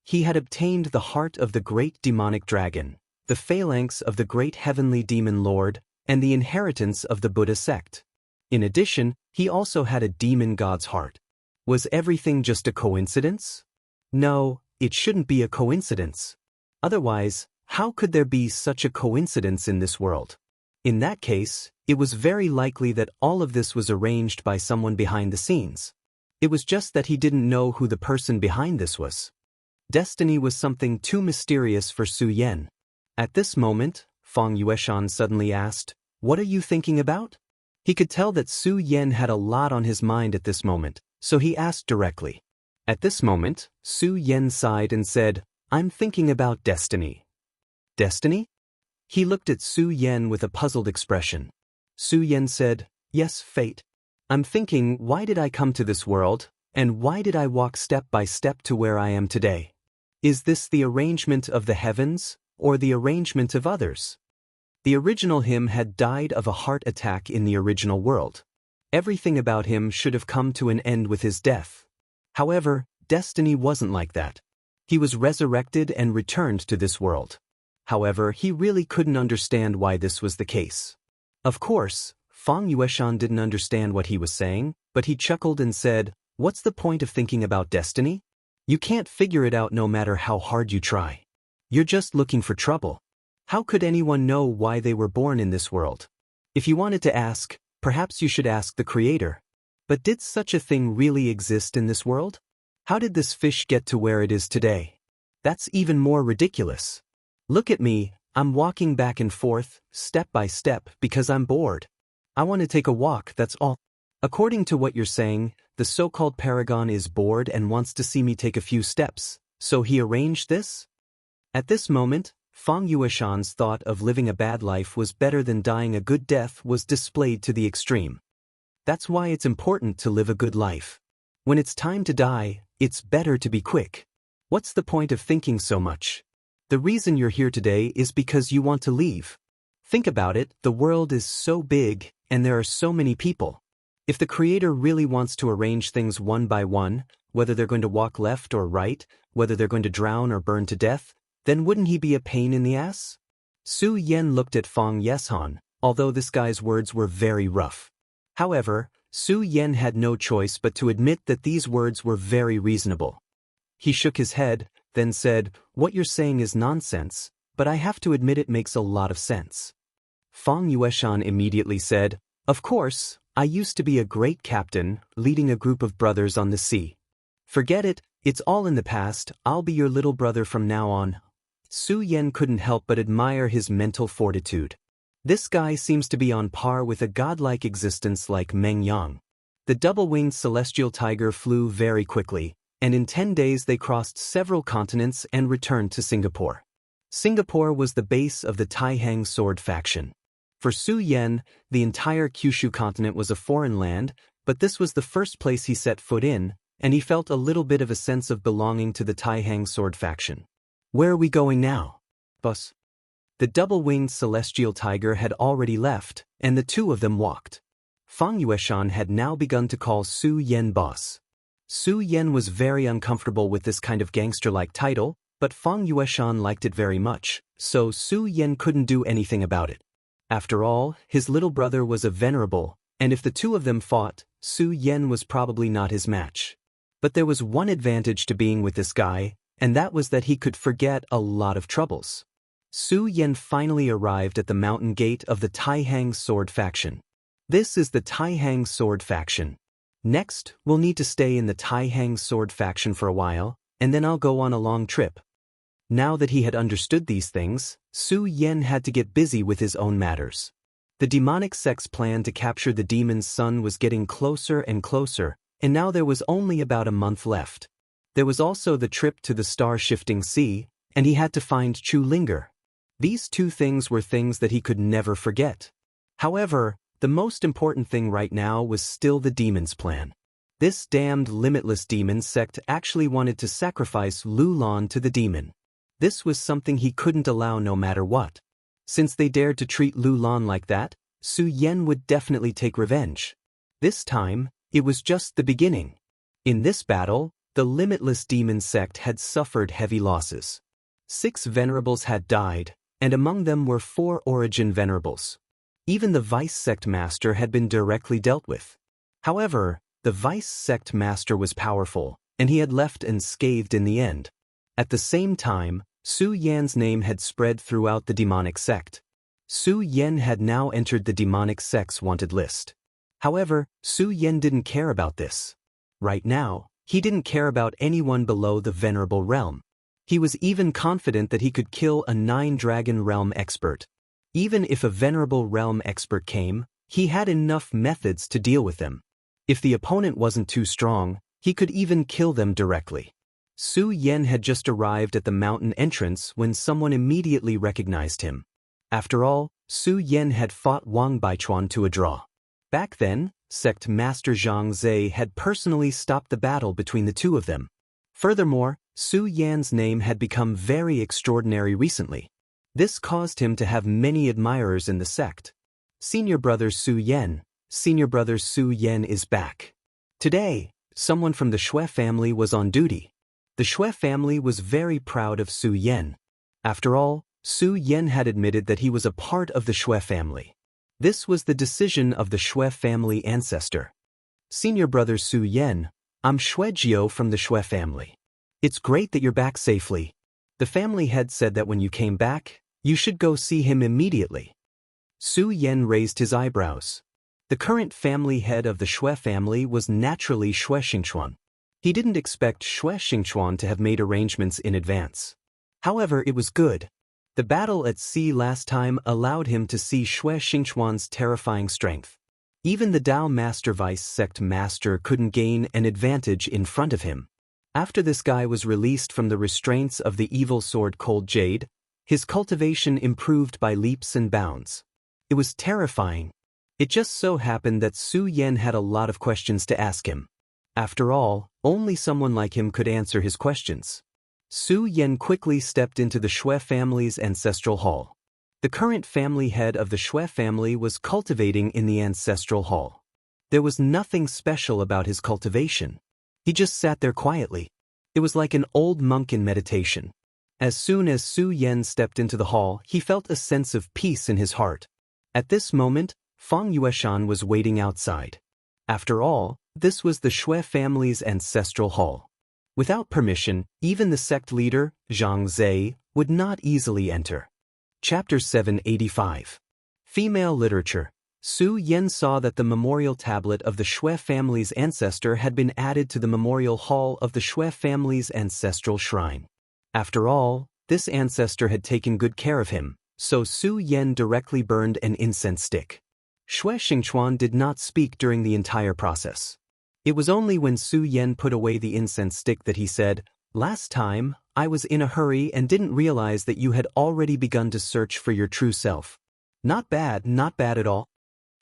he had obtained the heart of the great demonic dragon, the phalanx of the great heavenly demon lord, and the inheritance of the Buddha sect. In addition, he also had a demon god's heart. Was everything just a coincidence? No, it shouldn't be a coincidence. Otherwise, how could there be such a coincidence in this world? In that case, it was very likely that all of this was arranged by someone behind the scenes. It was just that he didn't know who the person behind this was. Destiny was something too mysterious for Su Yan. At this moment, Feng Yueshan suddenly asked, "What are you thinking about?" He could tell that Su Yan had a lot on his mind at this moment, so he asked directly. At this moment, Su Yan sighed and said, "I'm thinking about destiny." Destiny? He looked at Su Yan with a puzzled expression. Su Yan said, "Yes, fate. I'm thinking, why did I come to this world, and why did I walk step by step to where I am today? Is this the arrangement of the heavens, or the arrangement of others?" The original him had died of a heart attack in the original world. Everything about him should have come to an end with his death. However, destiny wasn't like that. He was resurrected and returned to this world. However, he really couldn't understand why this was the case. Of course, Feng Yueshan didn't understand what he was saying, but he chuckled and said, "What's the point of thinking about destiny? You can't figure it out no matter how hard you try. You're just looking for trouble. How could anyone know why they were born in this world? If you wanted to ask, perhaps you should ask the Creator. But did such a thing really exist in this world? How did this fish get to where it is today? That's even more ridiculous. Look at me, I'm walking back and forth, step by step, because I'm bored. I want to take a walk, that's all." According to what you're saying, the so-called paragon is bored and wants to see me take a few steps, so he arranged this? At this moment, Feng Yueshan's thought of living a bad life was better than dying a good death was displayed to the extreme. That's why it's important to live a good life. When it's time to die, it's better to be quick. What's the point of thinking so much? The reason you're here today is because you want to leave. Think about it, the world is so big, and there are so many people. If the Creator really wants to arrange things one by one, whether they're going to walk left or right, whether they're going to drown or burn to death, then wouldn't he be a pain in the ass? Su Yan looked at Feng Yueshan, although this guy's words were very rough. However, Su Yan had no choice but to admit that these words were very reasonable. He shook his head, then said, "What you're saying is nonsense, but I have to admit it makes a lot of sense." Feng Yueshan immediately said, "Of course, I used to be a great captain, leading a group of brothers on the sea. Forget it, it's all in the past, I'll be your little brother from now on." Su Yan couldn't help but admire his mental fortitude. This guy seems to be on par with a godlike existence like Meng Yang. The double-winged celestial tiger flew very quickly, and in 10 days they crossed several continents and returned to Singapore. Singapore was the base of the Taihang sword faction. For Su Yan, the entire Kyushu continent was a foreign land, but this was the first place he set foot in, and he felt a little bit of a sense of belonging to the Taihang sword faction. "Where are we going now, boss?" The double-winged celestial tiger had already left, and the two of them walked. Feng Yueshan had now begun to call Su Yan boss. Su Yan was very uncomfortable with this kind of gangster-like title, but Feng Yueshan liked it very much, so Su Yan couldn't do anything about it. After all, his little brother was a venerable, and if the two of them fought, Su Yan was probably not his match. But there was one advantage to being with this guy, and that was that he could forget a lot of troubles. Su Yan finally arrived at the mountain gate of the Taihang sword faction. This is the Taihang sword faction. Next, we'll need to stay in the Taihang sword faction for a while, and then I'll go on a long trip. Now that he had understood these things, Su Yan had to get busy with his own matters. The demonic sect's plan to capture the demon's son was getting closer and closer, and now there was only about a month left. There was also the trip to the star-shifting sea, and he had to find Chu Linger. These two things were things that he could never forget. However, the most important thing right now was still the demon's plan. This damned limitless demon sect actually wanted to sacrifice Lu Lan to the demon. This was something he couldn't allow no matter what. Since they dared to treat Lu Lan like that, Su Yan would definitely take revenge. This time, it was just the beginning. In this battle, the limitless demon sect had suffered heavy losses. 6 venerables had died, and among them were 4 origin venerables. Even the vice sect master had been directly dealt with. However, the vice sect master was powerful, and he had left unscathed in the end. At the same time, Su Yan's name had spread throughout the demonic sect. Su Yan had now entered the demonic sect's wanted list. However, Su Yan didn't care about this. Right now, he didn't care about anyone below the venerable realm. He was even confident that he could kill a 9-dragon realm expert. Even if a venerable realm expert came, he had enough methods to deal with them. If the opponent wasn't too strong, he could even kill them directly. Su Yan had just arrived at the mountain entrance when someone immediately recognized him. After all, Su Yan had fought Wang Baichuan to a draw. Back then, Sect Master Xianxia had personally stopped the battle between the two of them. Furthermore, Su Yan's name had become very extraordinary recently. This caused him to have many admirers in the sect. Senior brother Su Yan is back. Today, someone from the Shui family was on duty. The Shui family was very proud of Su Yan. After all, Su Yan had admitted that he was a part of the Shui family. This was the decision of the Shui family ancestor. Senior brother Su Yan, I'm Shui Jiao from the Shui family. It's great that you're back safely. The family head said that when you came back, you should go see him immediately. Su Yan raised his eyebrows. The current family head of the Shui family was naturally Shui Xingchuan. He didn't expect Shui Xingchuan to have made arrangements in advance. However, it was good. The battle at sea last time allowed him to see Shui Xingchuan's terrifying strength. Even the Dao Master Vice Sect Master couldn't gain an advantage in front of him. After this guy was released from the restraints of the evil sword Cold Jade, his cultivation improved by leaps and bounds. It was terrifying. It just so happened that Su Yan had a lot of questions to ask him. After all, only someone like him could answer his questions. Su Yan quickly stepped into the Shui family's ancestral hall. The current family head of the Shui family was cultivating in the ancestral hall. There was nothing special about his cultivation. He just sat there quietly. It was like an old monk in meditation. As soon as Su Yan stepped into the hall, he felt a sense of peace in his heart. At this moment, Fang Yueshan was waiting outside. After all, this was the Shui family's ancestral hall. Without permission, even the sect leader, Xianxia, would not easily enter. Chapter 785. Female Literature. Su Yan saw that the memorial tablet of the Shui family's ancestor had been added to the memorial hall of the Shui family's ancestral shrine. After all, this ancestor had taken good care of him, so Su Yan directly burned an incense stick. Shui Xingchuan did not speak during the entire process. It was only when Su Yan put away the incense stick that he said, "Last time, I was in a hurry and didn't realize that you had already begun to search for your true self." Not bad at all.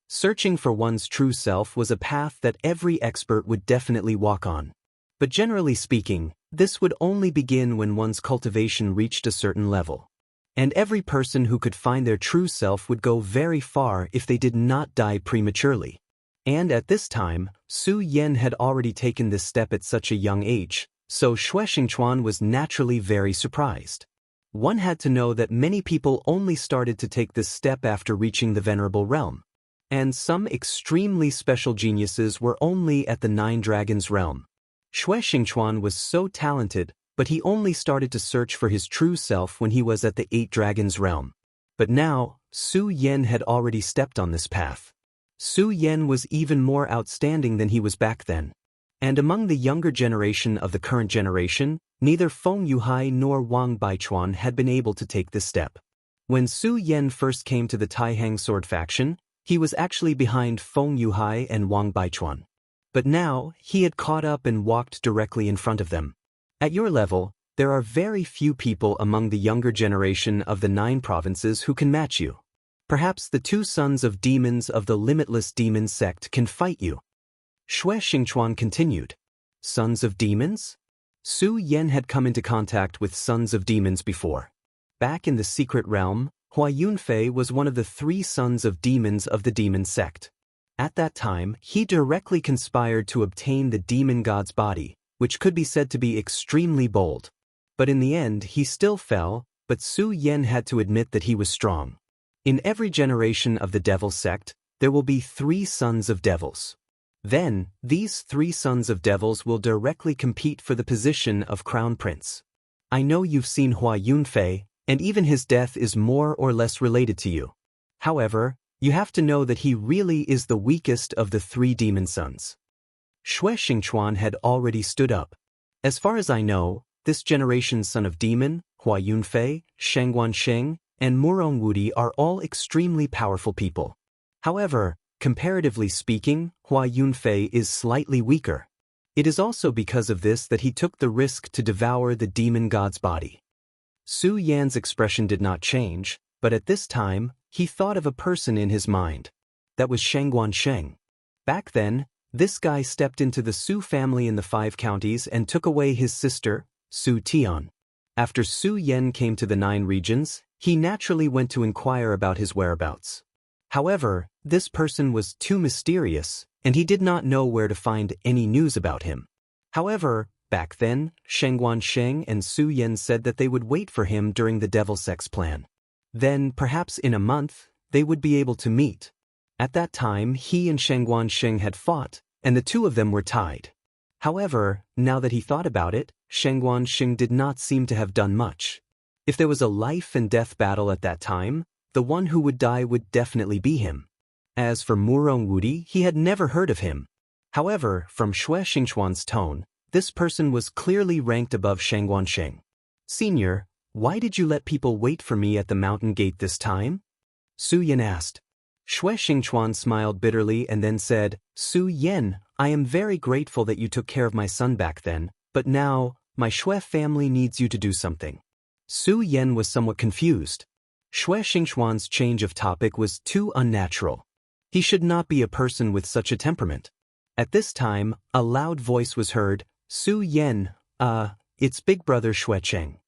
Searching for one's true self was a path that every expert would definitely walk on. But generally speaking, this would only begin when one's cultivation reached a certain level. And every person who could find their true self would go very far if they did not die prematurely. And at this time, Su Yan had already taken this step at such a young age, so Shui Xingchuan was naturally very surprised. One had to know that many people only started to take this step after reaching the venerable realm. And some extremely special geniuses were only at the 9 dragons realm. Shui Xingchuan was so talented, but he only started to search for his true self when he was at the 8 dragons realm. But now, Su Yan had already stepped on this path. Su Yan was even more outstanding than he was back then. And among the younger generation of the current generation, neither Feng Yuhai nor Wang Baichuan had been able to take this step. When Su Yan first came to the Taihang sword faction, he was actually behind Feng Yuhai and Wang Baichuan. But now, he had caught up and walked directly in front of them. At your level, there are very few people among the younger generation of the 9 provinces who can match you. Perhaps the 2 sons of demons of the limitless demon sect can fight you. Shui Xingchuan continued. Sons of demons? Su Yan had come into contact with sons of demons before. Back in the secret realm, Hua Yunfei was one of the 3 sons of demons of the demon sect. At that time, he directly conspired to obtain the demon god's body, which could be said to be extremely bold. But in the end he still fell, but Su Yen had to admit that he was strong. In every generation of the devil sect, there will be 3 sons of devils. Then, these 3 sons of devils will directly compete for the position of crown prince. I know you've seen Hua Yunfei, and even his death is more or less related to you. However, you have to know that he really is the weakest of the 3 demon sons. Xue Xingchuan had already stood up. As far as I know, this generation's son of demon, Hua Yunfei, Shangguan Sheng, and Murong Wudi are all extremely powerful people. However, comparatively speaking, Hua Yunfei is slightly weaker. It is also because of this that he took the risk to devour the demon god's body. Su Yan's expression did not change, but at this time, he thought of a person in his mind. That was Shangguan Sheng. Back then, this guy stepped into the Su family in the 5 counties and took away his sister, Su Tian. After Su Yan came to the 9 regions, he naturally went to inquire about his whereabouts. However, this person was too mysterious, and he did not know where to find any news about him. However, back then, Shangguan Sheng and Su Yan said that they would wait for him during the Devil Sex plan. Then, perhaps in a month, they would be able to meet. At that time, he and Shangguan Sheng had fought, and the 2 of them were tied. However, now that he thought about it, Shangguan Sheng did not seem to have done much. If there was a life and death battle at that time, the one who would die would definitely be him. As for Murong Wudi, he had never heard of him. However, from Xue Xingchuan's tone, this person was clearly ranked above Shangguan Sheng. Senior, why did you let people wait for me at the mountain gate this time? Su Yan asked. Xue Xingchuan smiled bitterly and then said, Su Yan, I am very grateful that you took care of my son back then, but now, my Xue family needs you to do something. Su Yan was somewhat confused. Xue Xingchuan's change of topic was too unnatural. He should not be a person with such a temperament. At this time, a loud voice was heard, Su Yan, it's big brother Xue Cheng.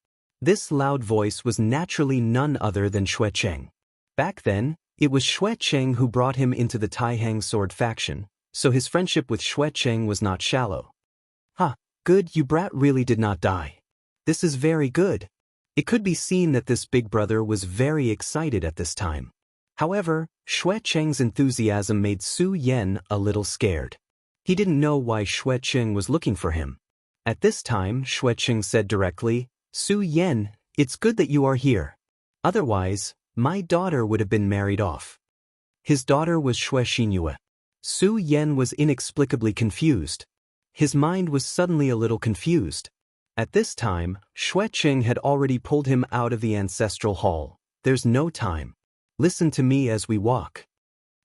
This loud voice was naturally none other than Xue Cheng. Back then, it was Xue Cheng who brought him into the Taihang sword faction, so his friendship with Xue Cheng was not shallow. Good, you brat really did not die. This is very good. It could be seen that this big brother was very excited at this time. However, Xue Cheng's enthusiasm made Su Yan a little scared. He didn't know why Xue Cheng was looking for him. At this time, Xue Cheng said directly, Su Yan, it's good that you are here. Otherwise, my daughter would have been married off. His daughter was Xue Xinyue. Su Yan was inexplicably confused. His mind was suddenly a little confused. At this time, Xue Cheng had already pulled him out of the ancestral hall. There's no time. Listen to me as we walk.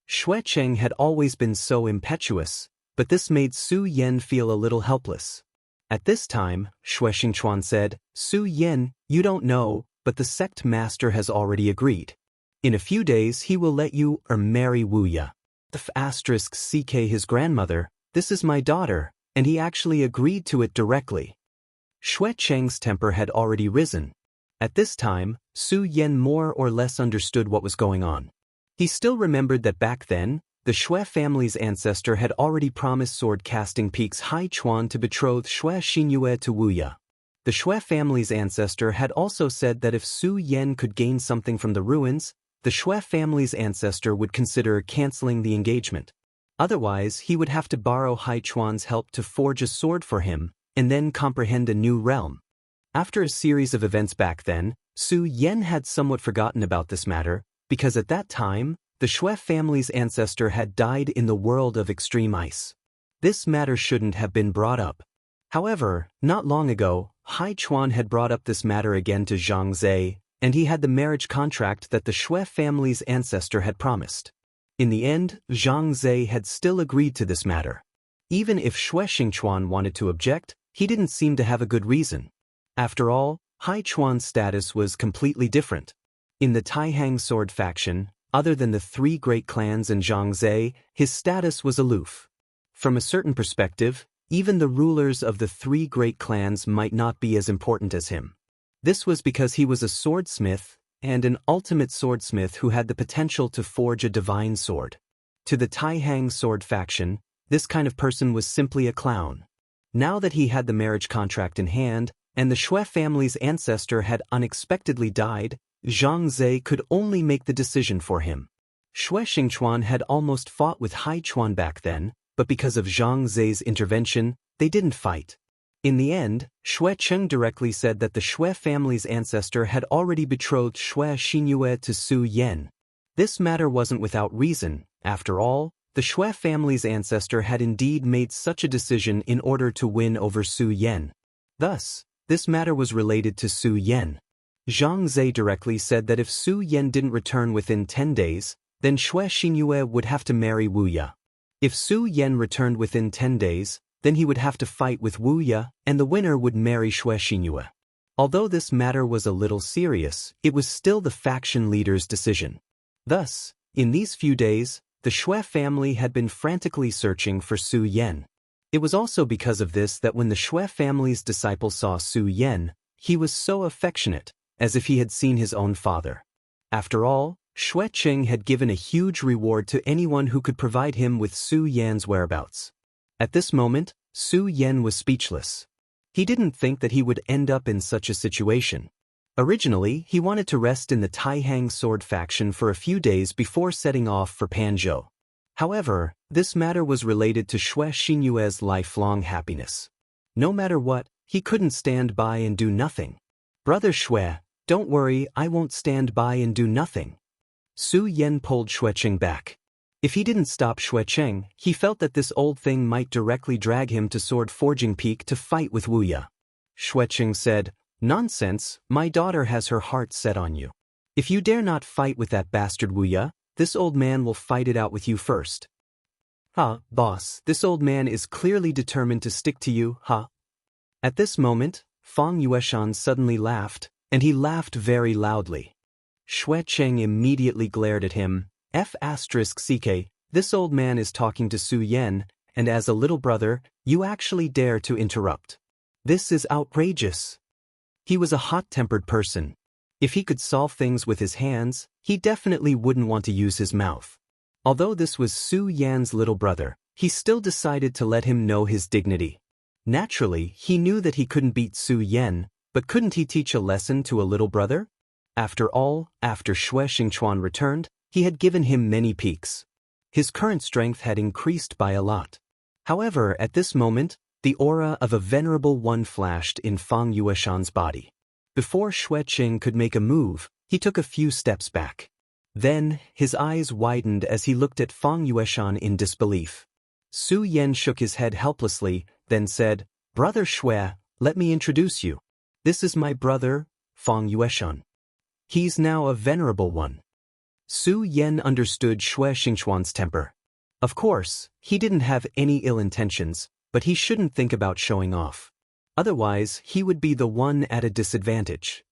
Xue Cheng had always been so impetuous, but this made Su Yan feel a little helpless. At this time, Xue Xingchuan said, Su Yan, you don't know, but the sect master has already agreed. In a few days he will let you marry Wuya. *CK his grandmother, this is my daughter, and he actually agreed to it directly. Xue Cheng's temper had already risen. At this time, Su Yan more or less understood what was going on. He still remembered that back then, the Xue family's ancestor had already promised sword-casting peaks Hai Chuan to betroth Xue Xinyue to Wuya. The Xue family's ancestor had also said that if Su Yan could gain something from the ruins, the Xue family's ancestor would consider canceling the engagement. Otherwise, he would have to borrow Hai Chuan's help to forge a sword for him, and then comprehend a new realm. After a series of events back then, Su Yan had somewhat forgotten about this matter, because at that time, the Xue family's ancestor had died in the world of extreme ice. This matter shouldn't have been brought up. However, not long ago, Hai Chuan had brought up this matter again to Zhang Zhe, and he had the marriage contract that the Xue family's ancestor had promised. In the end, Zhang Zhe had still agreed to this matter. Even if Xue Xingchuan wanted to object, he didn't seem to have a good reason. After all, Hai Chuan's status was completely different. In the Taihang sword faction, other than the 3 great clans and Zhang Zhe, his status was aloof. From a certain perspective, even the rulers of the 3 great clans might not be as important as him. This was because he was a swordsmith, and an ultimate swordsmith who had the potential to forge a divine sword. To the Taihang sword faction, this kind of person was simply a clown. Now that he had the marriage contract in hand, and the Shui family's ancestor had unexpectedly died, Xianxia could only make the decision for him. Shui Xingchuan had almost fought with Haichuan back then, but because of Xianxia's intervention, they didn't fight. In the end, Shui Cheng directly said that the Shui family's ancestor had already betrothed Shui Xinyue to Su Yan. This matter wasn't without reason. After all, the Shui family's ancestor had indeed made such a decision in order to win over Su Yan. Thus, this matter was related to Su Yan. Xianxia directly said that if Su Yan didn't return within 10 days, then Shui Xinyue would have to marry Wuya. If Su Yan returned within 10 days, then he would have to fight with Wuya, and the winner would marry Shui Xinyue. Although this matter was a little serious, it was still the faction leader's decision. Thus, in these few days, the Shui family had been frantically searching for Su Yan. It was also because of this that when the Shui family's disciple saw Su Yan, he was so affectionate, as if he had seen his own father. After all, Shui Cheng had given a huge reward to anyone who could provide him with Su Yan's whereabouts. At this moment, Su Yan was speechless. He didn't think that he would end up in such a situation. Originally, he wanted to rest in the Taihang sword faction for a few days before setting off for Panzhou. However, this matter was related to Shui Xinyue's lifelong happiness. No matter what, he couldn't stand by and do nothing. "Brother Shui, don't worry, I won't stand by and do nothing." Su Yan pulled Shui Cheng back. If he didn't stop Shui Cheng, he felt that this old thing might directly drag him to Sword Forging Peak to fight with Wuya. Shui Cheng said, "Nonsense, my daughter has her heart set on you. If you dare not fight with that bastard Wuya, this old man will fight it out with you first." Boss, this old man is clearly determined to stick to you, huh? At this moment, Fang Yueshan suddenly laughed, and he laughed very loudly. Shui Cheng immediately glared at him. F***ck, this old man is talking to Su Yan, and as a little brother, you actually dare to interrupt. This is outrageous. He was a hot-tempered person. If he could solve things with his hands, he definitely wouldn't want to use his mouth. Although this was Su Yan's little brother, he still decided to let him know his dignity. Naturally, he knew that he couldn't beat Su Yan, but couldn't he teach a lesson to a little brother? After all, after Shui Xingchuan returned, he had given him many peaks. His current strength had increased by a lot. However, at this moment, the aura of a venerable one flashed in Fang Yueshan's body. Before Shui Cheng could make a move, he took a few steps back. Then, his eyes widened as he looked at Fang Yueshan in disbelief. Su Yan shook his head helplessly, then said, "Brother Shui, let me introduce you. This is my brother, Fang Yueshan. He's now a venerable one." Su Yan understood Shui Xingchuan's temper. Of course, he didn't have any ill intentions, but he shouldn't think about showing off. Otherwise, he would be the one at a disadvantage.